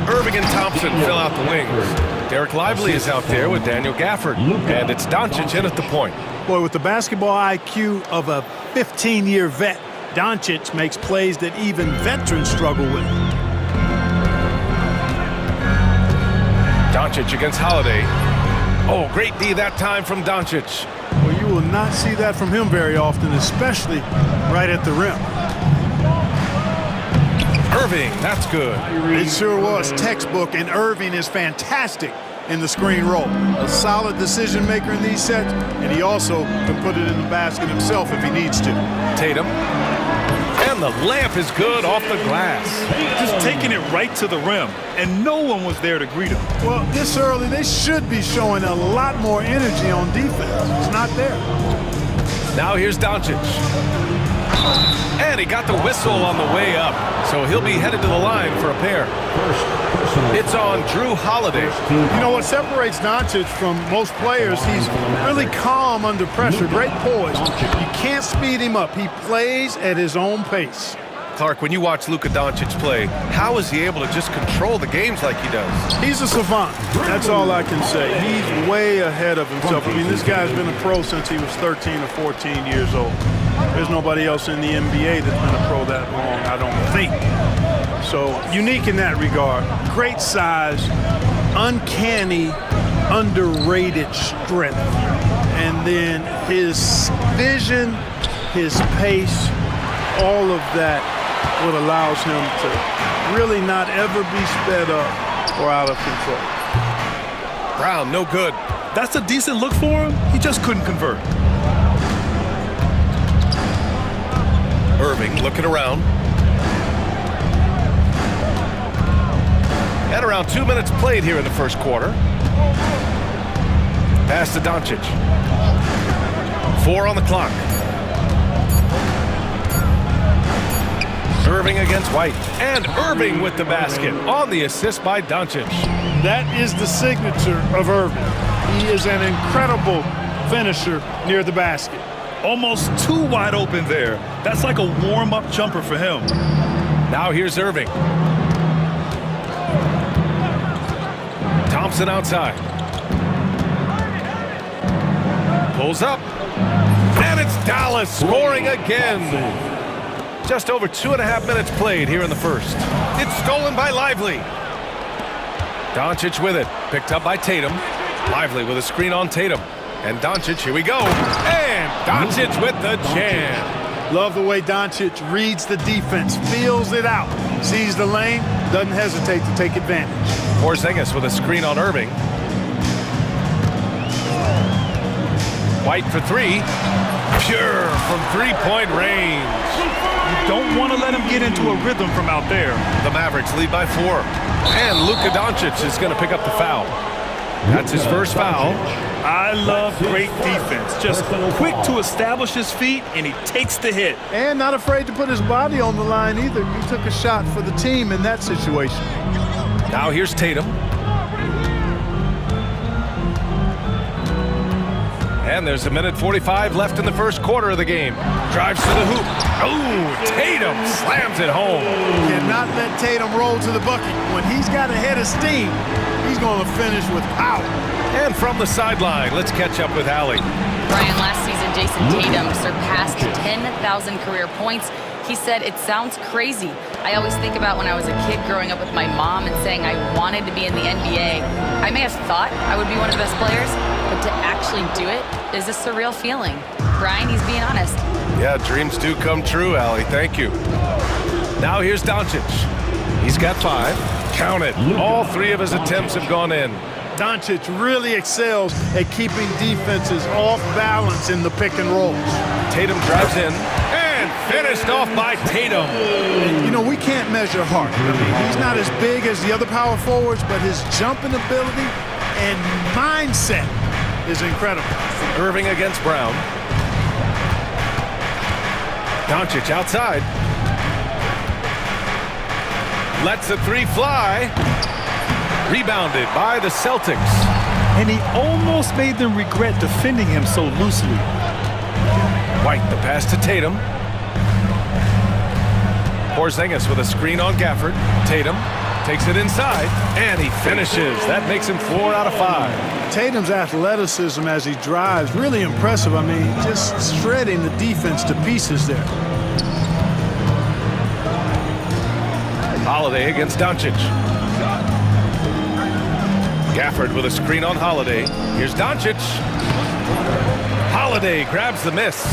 Irving and Thompson fill out the wings. Derek Lively is out there with Daniel Gafford. And it's Doncic in at the point.
Boy, with the basketball IQ of a 15-year vet, Doncic makes plays that even veterans struggle with.
Doncic against Holiday. Oh, great D that time from Doncic.
Well, you will not see that from him very often, especially right at the rim.
Irving, that's good.
It sure was textbook, and Irving is fantastic in the screen roll. A solid decision maker in these sets, and he also can put it in the basket himself if he needs to.
Tatum. And the layup is good off the glass.
Just taking it right to the rim, and no one was there to greet him.
Well, this early, they should be showing a lot more energy on defense. It's not there.
Now here's Doncic. And he got the whistle on the way up, so he'll be headed to the line for a pair. It's on Drew Holiday.
You know what separates Doncic from most players? He's really calm under pressure, great poise. You can't speed him up. He plays at his own pace.
Clark, when you watch Luka Doncic play, how is he able to just control the games like he does?
He's a savant. That's all I can say. He's way ahead of himself. I mean, this guy's been a pro since he was 13 or 14 years old. There's nobody else in the NBA that's been a pro that long, I don't think. So, unique in that regard. Great size, uncanny, underrated strength. And then his vision, his pace, all of that what allows him to really not ever be sped up or out of control.
Brown, no good.
That's a decent look for him. He just couldn't convert.
Irving looking around. And around 2 minutes played here in the first quarter. Pass to Doncic. 4 on the clock. Irving against White. And Irving with the basket on the assist by Doncic.
That is the signature of Irving. He is an incredible finisher near the basket.
Almost too wide open there. That's like a warm-up jumper for him.
Now here's Irving. Thompson outside. Pulls up. And it's Dallas scoring again. Just over 2.5 minutes played here in the first. It's stolen by Lively. Doncic with it. Picked up by Tatum. Lively with a screen on Tatum. And Doncic, here we go. And Doncic with the jam.
Love the way Doncic reads the defense, feels it out, sees the lane, doesn't hesitate to take advantage.
Porzingis with a screen on Irving. White for 3. Pure from three-point range.
You don't want to let him get into a rhythm from out there.
The Mavericks lead by 4. And Luka Doncic is going to pick up the foul. That's his first foul.
I love great defense. Just quick to establish his feet, and he takes the hit.
And not afraid to put his body on the line either. He took a shot for the team in that situation.
Now here's Tatum. And there's 1:45 left in the first quarter of the game. Drives to the hoop. Oh, Tatum slams it home.
Cannot let Tatum roll to the bucket. When he's got a head of steam, he's going to finish with power.
And from the sideline, let's catch up with Allie.
Brian, last season, Jason Tatum surpassed 10,000 career points. He said, it sounds crazy. I always think about when I was a kid growing up with my mom and saying I wanted to be in the NBA. I may have thought I would be one of the best players, but to actually do it is a surreal feeling. Brian, he's being honest.
Yeah, dreams do come true, Allie. Thank you. Now here's Doncic. He's got 5. Count it. All 3 of his attempts have gone in.
Doncic really excels at keeping defenses off balance in the pick and rolls.
Tatum drives in and finished off by Tatum.
You know, we can't measure heart. I mean, he's not as big as the other power forwards, but his jumping ability and mindset is incredible.
Irving against Brown. Doncic outside. Lets the 3 fly. Rebounded by the Celtics.
and he almost made them regret defending him so loosely.
White, the pass to Tatum. Porzingis with a screen on Gafford. Tatum takes it inside, and he finishes. That makes him 4 out of 5.
Tatum's athleticism as he drives, really impressive. I mean, just shredding the defense to pieces there.
Holiday against Doncic. Gafford with a screen on Holiday. Here's Doncic. Holiday grabs the miss.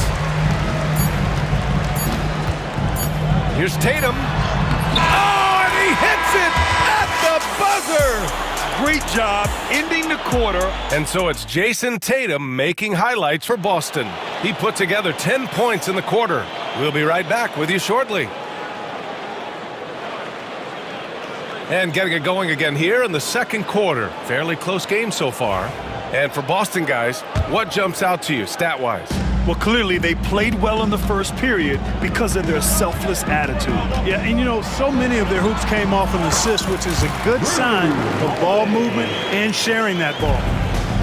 Here's Tatum. Oh, and he hits it at the buzzer!
Great job ending the quarter.
And so it's Jason Tatum making highlights for Boston. He put together 10 points in the quarter. We'll be right back with you shortly. And getting it going again here in the second quarter. Fairly close game so far. And for Boston guys, what jumps out to you stat-wise?
Well, clearly they played well in the first period because of their selfless attitude.
Yeah, and you know, so many of their hoops came off an assist, which is a good sign of ball movement and sharing that ball.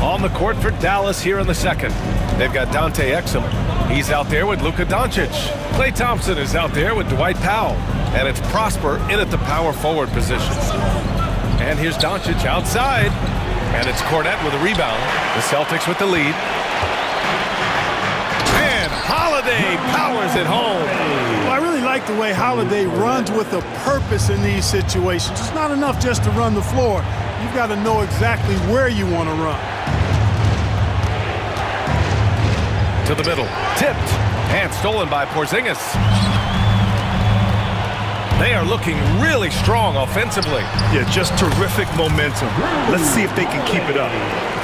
On the court for Dallas here in the second. They've got Dante Exum. He's out there with Luka Doncic. Klay Thompson is out there with Dwight Powell. And it's Prosper in at the power forward position. And here's Doncic outside. And it's Cornette with a rebound. The Celtics with the lead. And Holiday powers it home.
Well, I really like the way Holiday runs with a purpose in these situations. It's not enough just to run the floor. You've got to know exactly where you want to run.
To the middle. Tipped. And stolen by Porzingis. They are looking really strong offensively.
Yeah, just terrific momentum. Let's see if they can keep it up.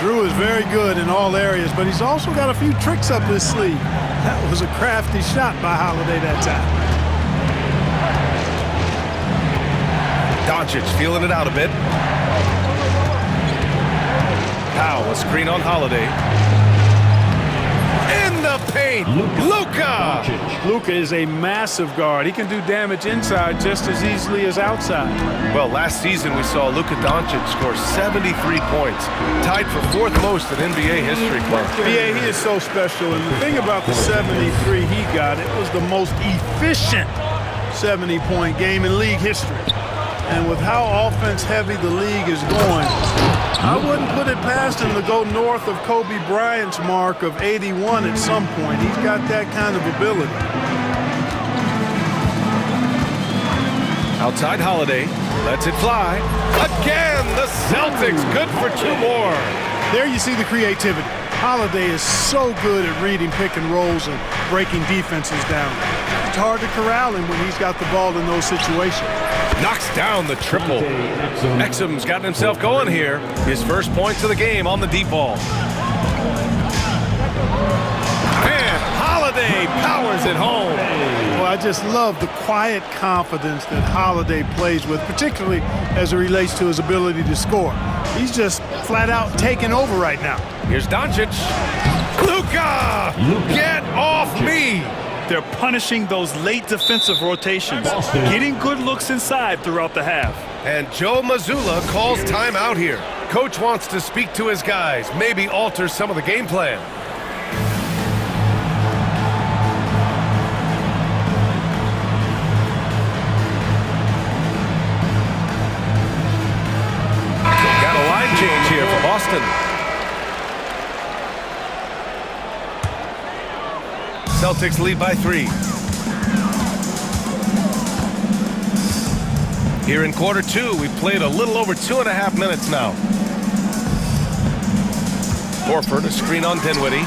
Drew is very good in all areas, but he's also got a few tricks up his sleeve. That was a crafty shot by Holiday that time.
Doncic feeling it out a bit. Powell, a screen on Holiday. In the paint, Luka!
Luka is a massive guard. He can do damage inside just as easily as outside.
Well, last season we saw Luka Doncic score 73 points, tied for 4th most in NBA history.
Yeah, he is so special. And the thing about the 73 he got, it was the most efficient 70-point game in league history. And with how offense-heavy the league is going, I wouldn't put it past him to go north of Kobe Bryant's mark of 81 at some point. He's got that kind of ability.
Outside Holiday, lets it fly. Again, the Celtics, good for 2 more.
There you see the creativity. Holiday is so good at reading pick and rolls and breaking defenses down. It's hard to corral him when he's got the ball in those situations.
Knocks down the triple. Exum's gotten himself going here. His first points of the game on the deep ball. And Holiday powers it home.
Well, I just love the quiet confidence that Holiday plays with, particularly as it relates to his ability to score. He's just flat out taking over right now.
Here's Doncic. Luka! Get off me!
They're punishing those late defensive rotations, getting good looks inside throughout the half.
And Joe Mazzulla calls timeout here. Coach wants to speak to his guys, maybe alter some of the game plan. Got a line change here for Boston. Celtics lead by 3. Here in quarter 2, we've played a little over 2.5 minutes now. Horford, a screen on Dinwiddie.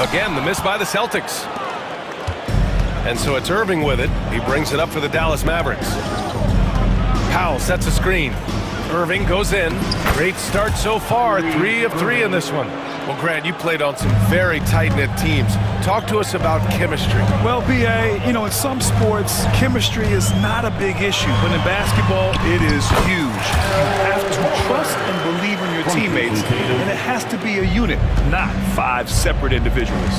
Again, the miss by the Celtics. And so it's Irving with it. He brings it up for the Dallas Mavericks. Powell sets a screen. Irving goes in. Great start so far. 3 of 3 in this one. Well, Grant, you played on some very tight-knit teams. Talk to us about chemistry.
Well, B.A., you know, in some sports, chemistry is not a big issue. But in basketball, it is huge. You have to trust and believe in your teammates, and it has to be a unit, not 5 separate individuals.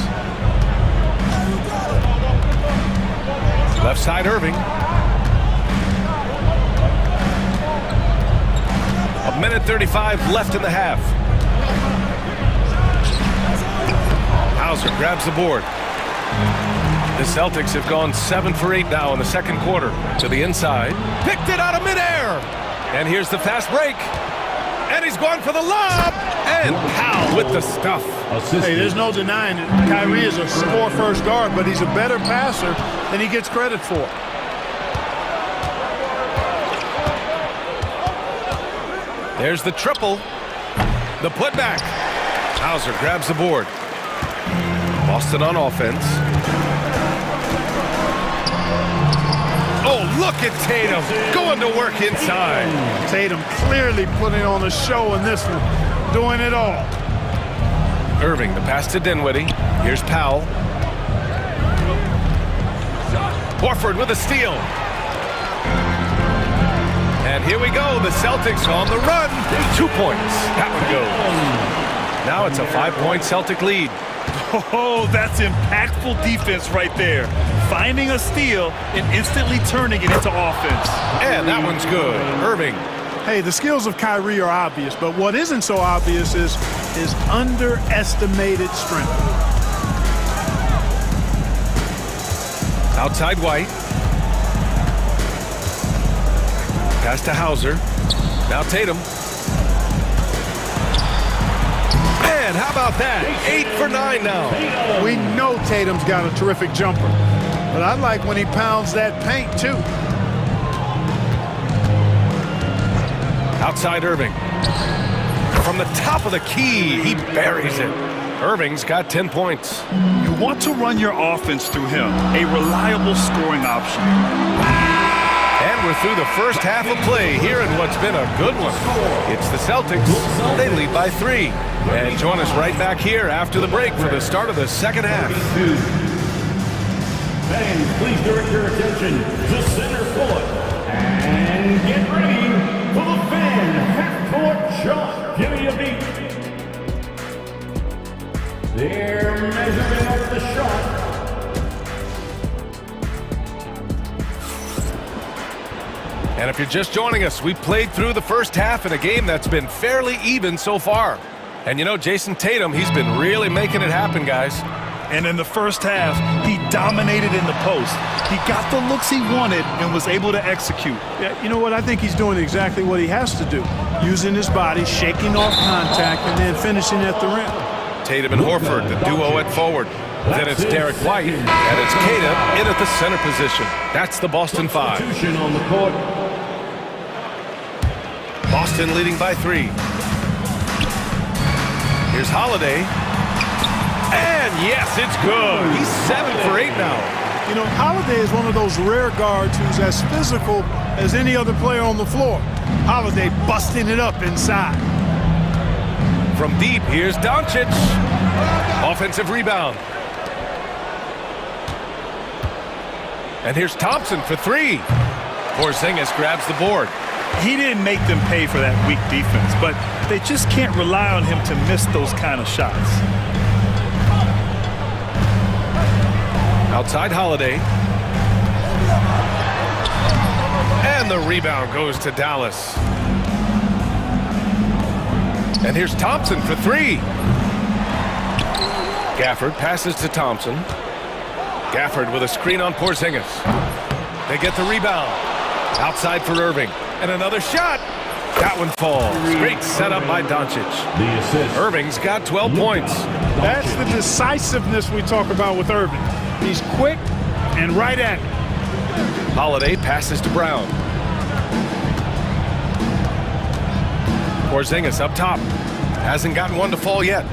Left side, Irving. 1:35 left in the half. Hauser grabs the board. The Celtics have gone 7 for 8 now in the second quarter. To the inside. Picked it out of midair. And here's the fast break. And he's going for the lob. And Powell with the stuff.
Hey, there's no denying it. Kyrie is a score-first guard, but he's a better passer than he gets credit for.
There's the triple. The putback. Hauser grabs the board. Boston on offense. Oh, look at Tatum going to work inside.
Tatum clearly putting on a show in this one, doing it all.
Irving, the pass to Dinwiddie. Here's Powell. Horford with a steal. And here we go, the Celtics on the run. 2 points. That one goes. Now it's a 5-point Celtic lead.
Oh, that's impactful defense right there. Finding a steal and instantly turning it into offense.
And that one's good. Irving.
Hey, the skills of Kyrie are obvious, but what isn't so obvious is his underestimated strength.
Outside White. Pass to Hauser. Now Tatum. And how about that? 8 for 9 now.
We know Tatum's got a terrific jumper, but I like when he pounds that paint too.
Outside Irving. From the top of the key, he buries it. Irving's got 10 points.
You want to run your offense through him, a reliable scoring option.
And we're through the first half of play here in what's been a good one. It's the Celtics. They lead by 3. And join us right back here after the break for the start of the second half.
Fans, please direct your attention to center court. And get ready for the fan half-court shot. Give me a beat. They're measuring up the shot.
And if you're just joining us, we played through the first half in a game that's been fairly even so far. And you know, Jason Tatum, he's been really making it happen, guys.
And in the first half, he dominated in the post. He got the looks he wanted and was able to execute.
Yeah, you know what? I think he's doing exactly what he has to do. Using his body, shaking off contact, and then finishing at the rim.
Tatum and Horford, the duo at forward. Then it's Derek White, and it's Kata in at the center position. That's the Boston 5.
On the court.
Boston leading by 3. Here's Holiday. And yes, it's good. He's 7 for 8 now.
You know, Holiday is one of those rare guards who's as physical as any other player on the floor. Holiday busting it up inside.
From deep, here's Doncic. Offensive rebound. And here's Thompson for 3. Porzingis grabs the board.
He didn't make them pay for that weak defense, but they just can't rely on him to miss those kind of shots.
Outside Holiday. And the rebound goes to Dallas. And here's Thompson for 3. Gafford passes to Thompson. Gafford with a screen on Porzingis. They get the rebound. Outside for Irving. And another shot. That one falls. Great setup by Doncic. Irving's got 12 points.
That's the decisiveness we talk about with Irving. He's quick and right at it.
Holiday passes to Brown. Porzingis up top. Hasn't gotten one to fall yet.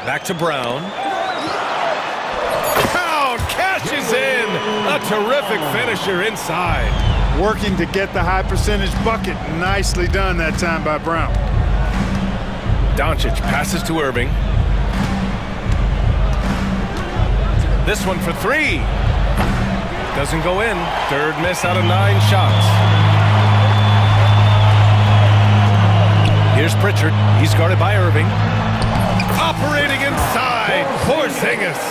Back to Brown. Brown cashes in. A terrific finisher inside.
Working to get the high percentage bucket. Nicely done that time by Brown.
Doncic passes to Irving. This one for 3. Doesn't go in. Third miss out of 9 shots. Here's Pritchard. He's guarded by Irving. Operating inside. Porzingis.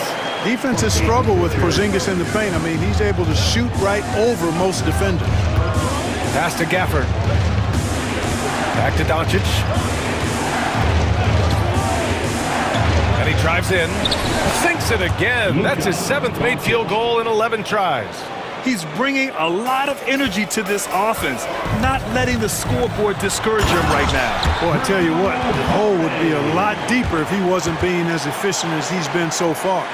Defenses struggle with Porzingis in the paint. I mean, he's able to shoot right over most defenders.
Pass to Gafford. Back to Doncic. And he drives in. Sinks it again. That's his 7th made field goal in 11 tries.
He's bringing a lot of energy to this offense, not letting the scoreboard discourage him right now.
Boy, I tell you what, the hole would be a lot deeper if he wasn't being as efficient as he's been so far.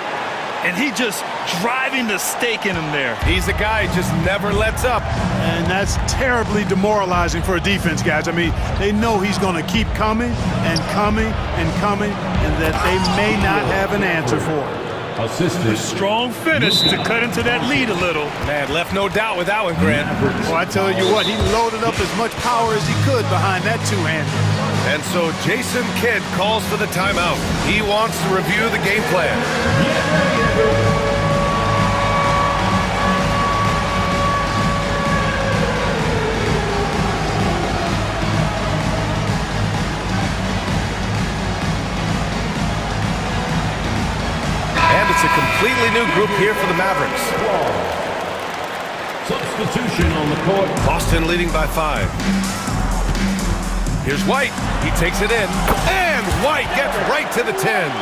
And he just driving the stake in him there.
He's a guy who just never lets up.
And that's terribly demoralizing for a defense, guys. I mean, they know he's going to keep coming and coming and coming, and that they may not have an answer for it.
A strong finish to cut into that lead a little.
Man, left no doubt with that one, Grant.
Well, I tell you what, he loaded up as much power as he could behind that two-hander.
And so Jason Kidd calls for the timeout. He wants to review the game plan. And it's a completely new group here for the Mavericks.
Substitution on the court.
Boston leading by 5. Here's White. He takes it in. And White gets right to the 10.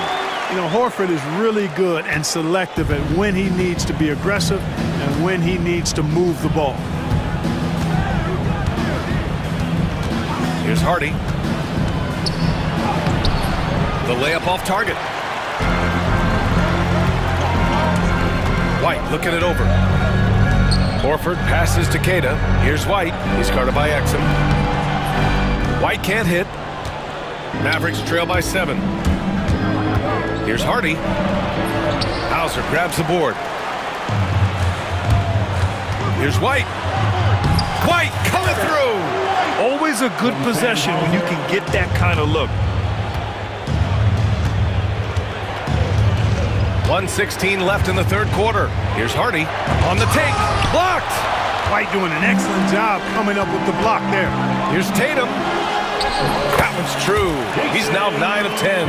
You know, Horford is really good and selective at when he needs to be aggressive and when he needs to move the ball.
Here's Hardy. The layup off target. White looking it over. Horford passes to Queta. Here's White. He's guarded by Exum. White can't hit. Mavericks trail by 7. Here's Hardy. Hauser grabs the board. Here's White. White coming through.
Always a good possession when you can get that kind of look.
1:16 left in the third quarter. Here's Hardy on the take. Blocked.
White doing an excellent job coming up with the block there.
Here's Tatum. That one's true. He's now 9 of 10.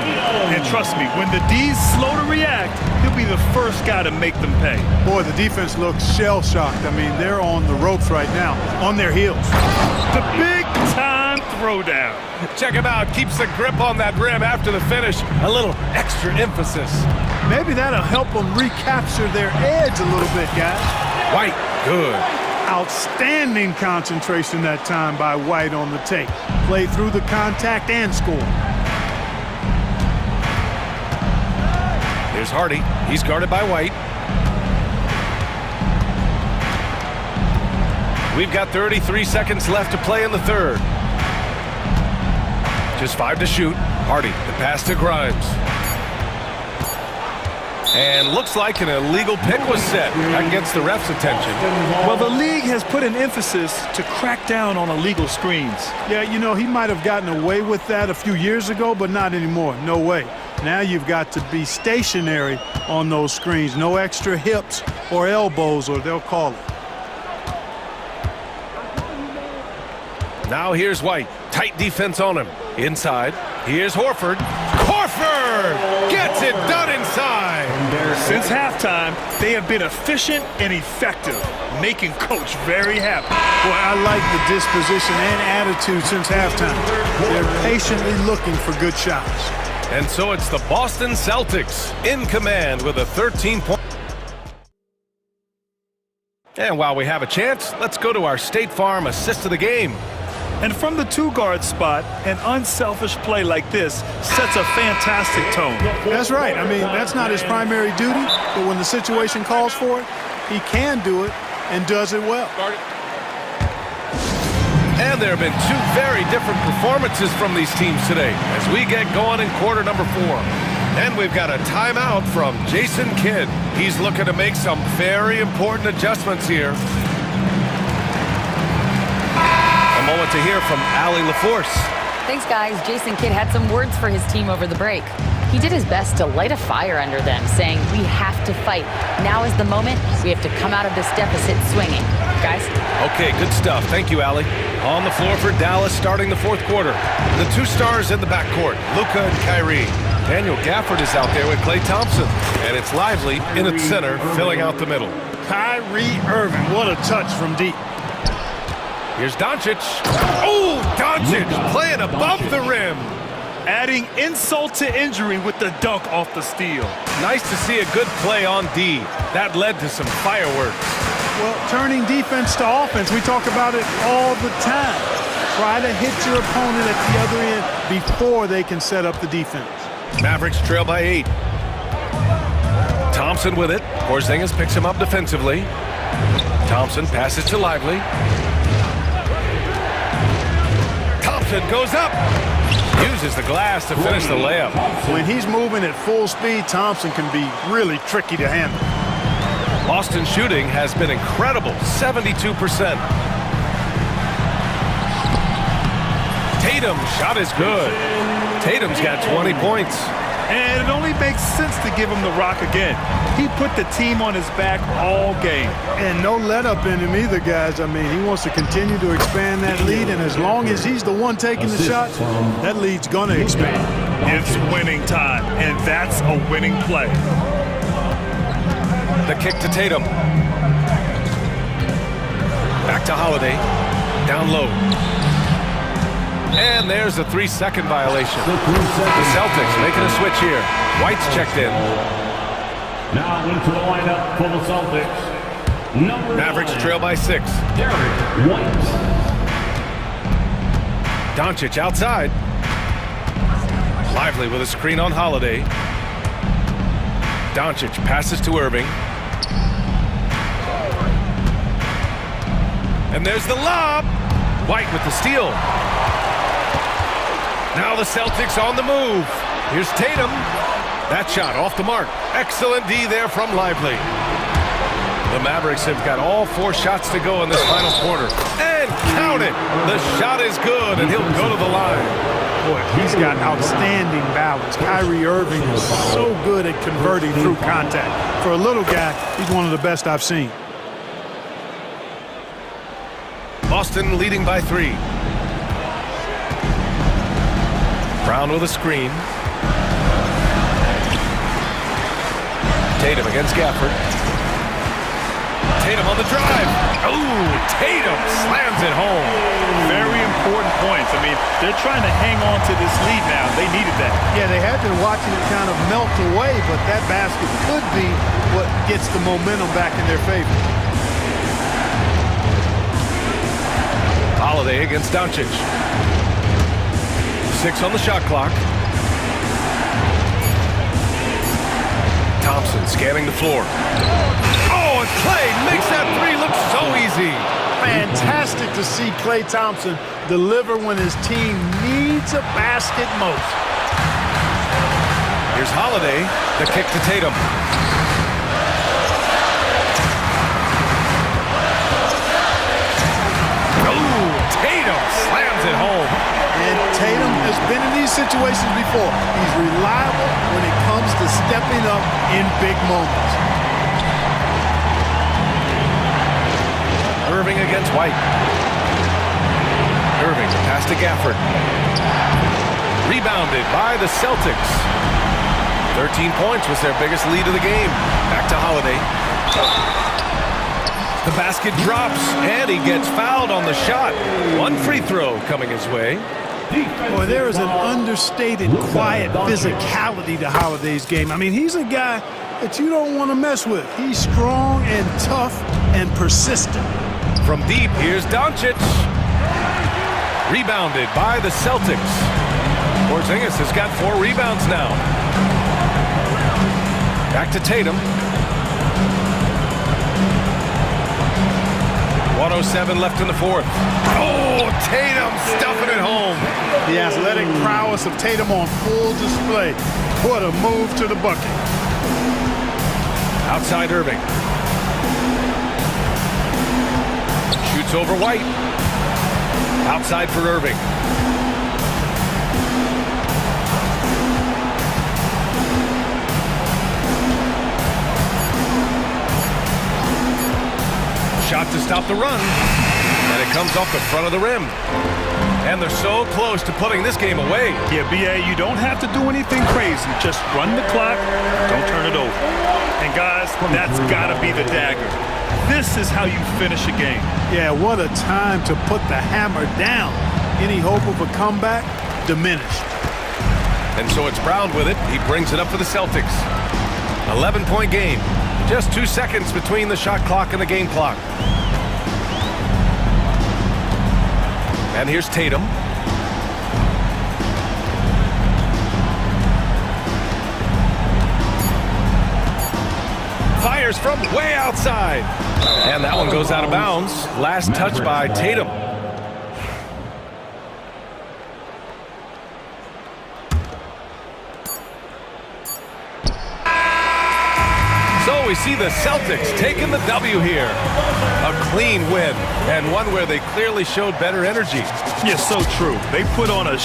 And trust me, when the D's slow to react, he'll be the first guy to make them pay.
Boy, the defense looks shell-shocked. I mean, they're on the ropes right now, on their heels.
The big-time throwdown.
Check him out. Keeps the grip on that rim after the finish. A little extra emphasis.
Maybe that'll help them recapture their edge a little bit, guys.
White, good.
Outstanding concentration that time by White on the take. Played through the contact and scored.
Here's Hardy. He's guarded by White. We've got 33 seconds left to play in the third. Just 5 to shoot. Hardy, the pass to Grimes. And looks like an illegal pick was set. That gets the ref's attention.
Well, the league has put an emphasis to crack down on illegal screens.
Yeah, you know, he might have gotten away with that a few years ago, but not anymore. No way. Now you've got to be stationary on those screens. No extra hips or elbows, or they'll call it.
Now here's White. Tight defense on him. Inside. Here's Horford. Horford gets it done inside.
Since halftime, they have been efficient and effective, making Coach very happy.
Boy, I like the disposition and attitude since halftime. They're patiently looking for good shots.
And so it's the Boston Celtics in command with a 13-point. And while we have a chance, let's go to our State Farm assist of the game.
And from the two-guard spot, an unselfish play like this sets a fantastic tone.
That's right. I mean, that's not his primary duty, but when the situation calls for it, he can do it and does it well.
And there have been 2 very different performances from these teams today as we get going in quarter number 4. And we've got a timeout from Jason Kidd. He's looking to make some very important adjustments here. Moment to hear from Allie LaForce.
Thanks, guys. Jason Kidd had some words for his team over the break. He did his best to light a fire under them, saying, we have to fight. Now is the moment. We have to come out of this deficit swinging. Guys?
Okay, good stuff. Thank you, Allie. On the floor for Dallas starting the fourth quarter. The 2 stars in the backcourt, Luka and Kyrie. Daniel Gafford is out there with Klay Thompson. And it's Lively in its center, filling out the middle.
Kyrie Irving, what a touch from deep.
Here's Doncic. Oh, Doncic playing above the rim.
Adding insult to injury with the dunk off the steal.
Nice to see a good play on D. That led to some fireworks.
Well, turning defense to offense, we talk about it all the time. Try to hit your opponent at the other end before they can set up the defense.
Mavericks trail by 8. Thompson with it. Porzingis picks him up defensively. Thompson passes to Lively. Thompson goes up. Uses the glass to finish the layup.
When he's moving at full speed, Thompson can be really tricky to handle.
Boston's shooting has been incredible, 72%. Tatum's shot is good. Tatum's got 20 points.
And it only makes sense to give him the rock again. He put the team on his back all game.
And no let up in him either, guys. I mean, he wants to continue to expand that lead, and as long as he's the one taking the shot, that lead's going to expand.
It's winning time, and that's a winning play.
The kick to Tatum. Back to Holiday. Down low. And there's a 3-second violation. The Celtics making a switch here. White's checked in.
Now into the lineup for the Celtics.
Mavericks trail by 6.
Derek White.
Doncic outside. Lively with a screen on Holiday. Doncic passes to Irving. And there's the lob. White with the steal. Now the Celtics on the move. Here's Tatum. That shot off the mark. Excellent D there from Lively. The Mavericks have got all 4 shots to go in this final quarter. And count it. The shot is good, and he'll go to the line.
Boy, he's got outstanding balance. Kyrie Irving is so good at converting through contact. For a little guy, he's one of the best I've seen.
Boston leading by 3. Brown with a screen. Tatum against Gafford. Tatum on the drive. Oh, Tatum slams it home.
Very important points. I mean, they're trying to hang on to this lead now. They needed that.
Yeah, they have been watching it kind of melt away, but that basket could be what gets the momentum back in their favor.
Holiday against Doncic. 6 on the shot clock. Thompson scanning the floor. Oh, and Klay makes that 3 look so easy.
Fantastic to see Klay Thompson deliver when his team needs a basket most.
Here's Holiday, the kick to Tatum. Oh, Tatum slams it home.
And Tatum has been in these situations before. He's reliable when it comes to stepping up in big moments.
Irving against White. Irving pass to Gafford. Rebounded by the Celtics. 13 points was their biggest lead of the game. Back to Holiday. The basket drops, and he gets fouled on the shot. 1 free throw coming his way.
Boy, there is an understated, quiet physicality to Holiday's game. I mean, he's a guy that you don't want to mess with. He's strong and tough and persistent.
From deep, here's Doncic. Rebounded by the Celtics. Porzingis has got 4 rebounds now. Back to Tatum. 1:07 left in the 4th. Oh, Tatum stuffing it home.
The athletic prowess of Tatum on full display. What a move to the bucket.
Outside Irving. Shoots over White. Outside for Irving. Shot to stop the run, and it comes off the front of the rim. And they're so close to putting this game away.
Yeah, BA, you don't have to do anything crazy. Just run the clock, don't turn it over. And guys, that's got to be the dagger. This is how you finish a game.
Yeah, what a time to put the hammer down. Any hope of a comeback? Diminished.
And so it's Brown with it. He brings it up for the Celtics. 11-point game. Just 2 seconds between the shot clock and the game clock. And here's Tatum. Fires from way outside. And that one goes out of bounds. Last touch by Tatum. So we see the Celtics taking the W here. A clean win, and one where they clearly showed better energy.
Yeah, so true. They put on a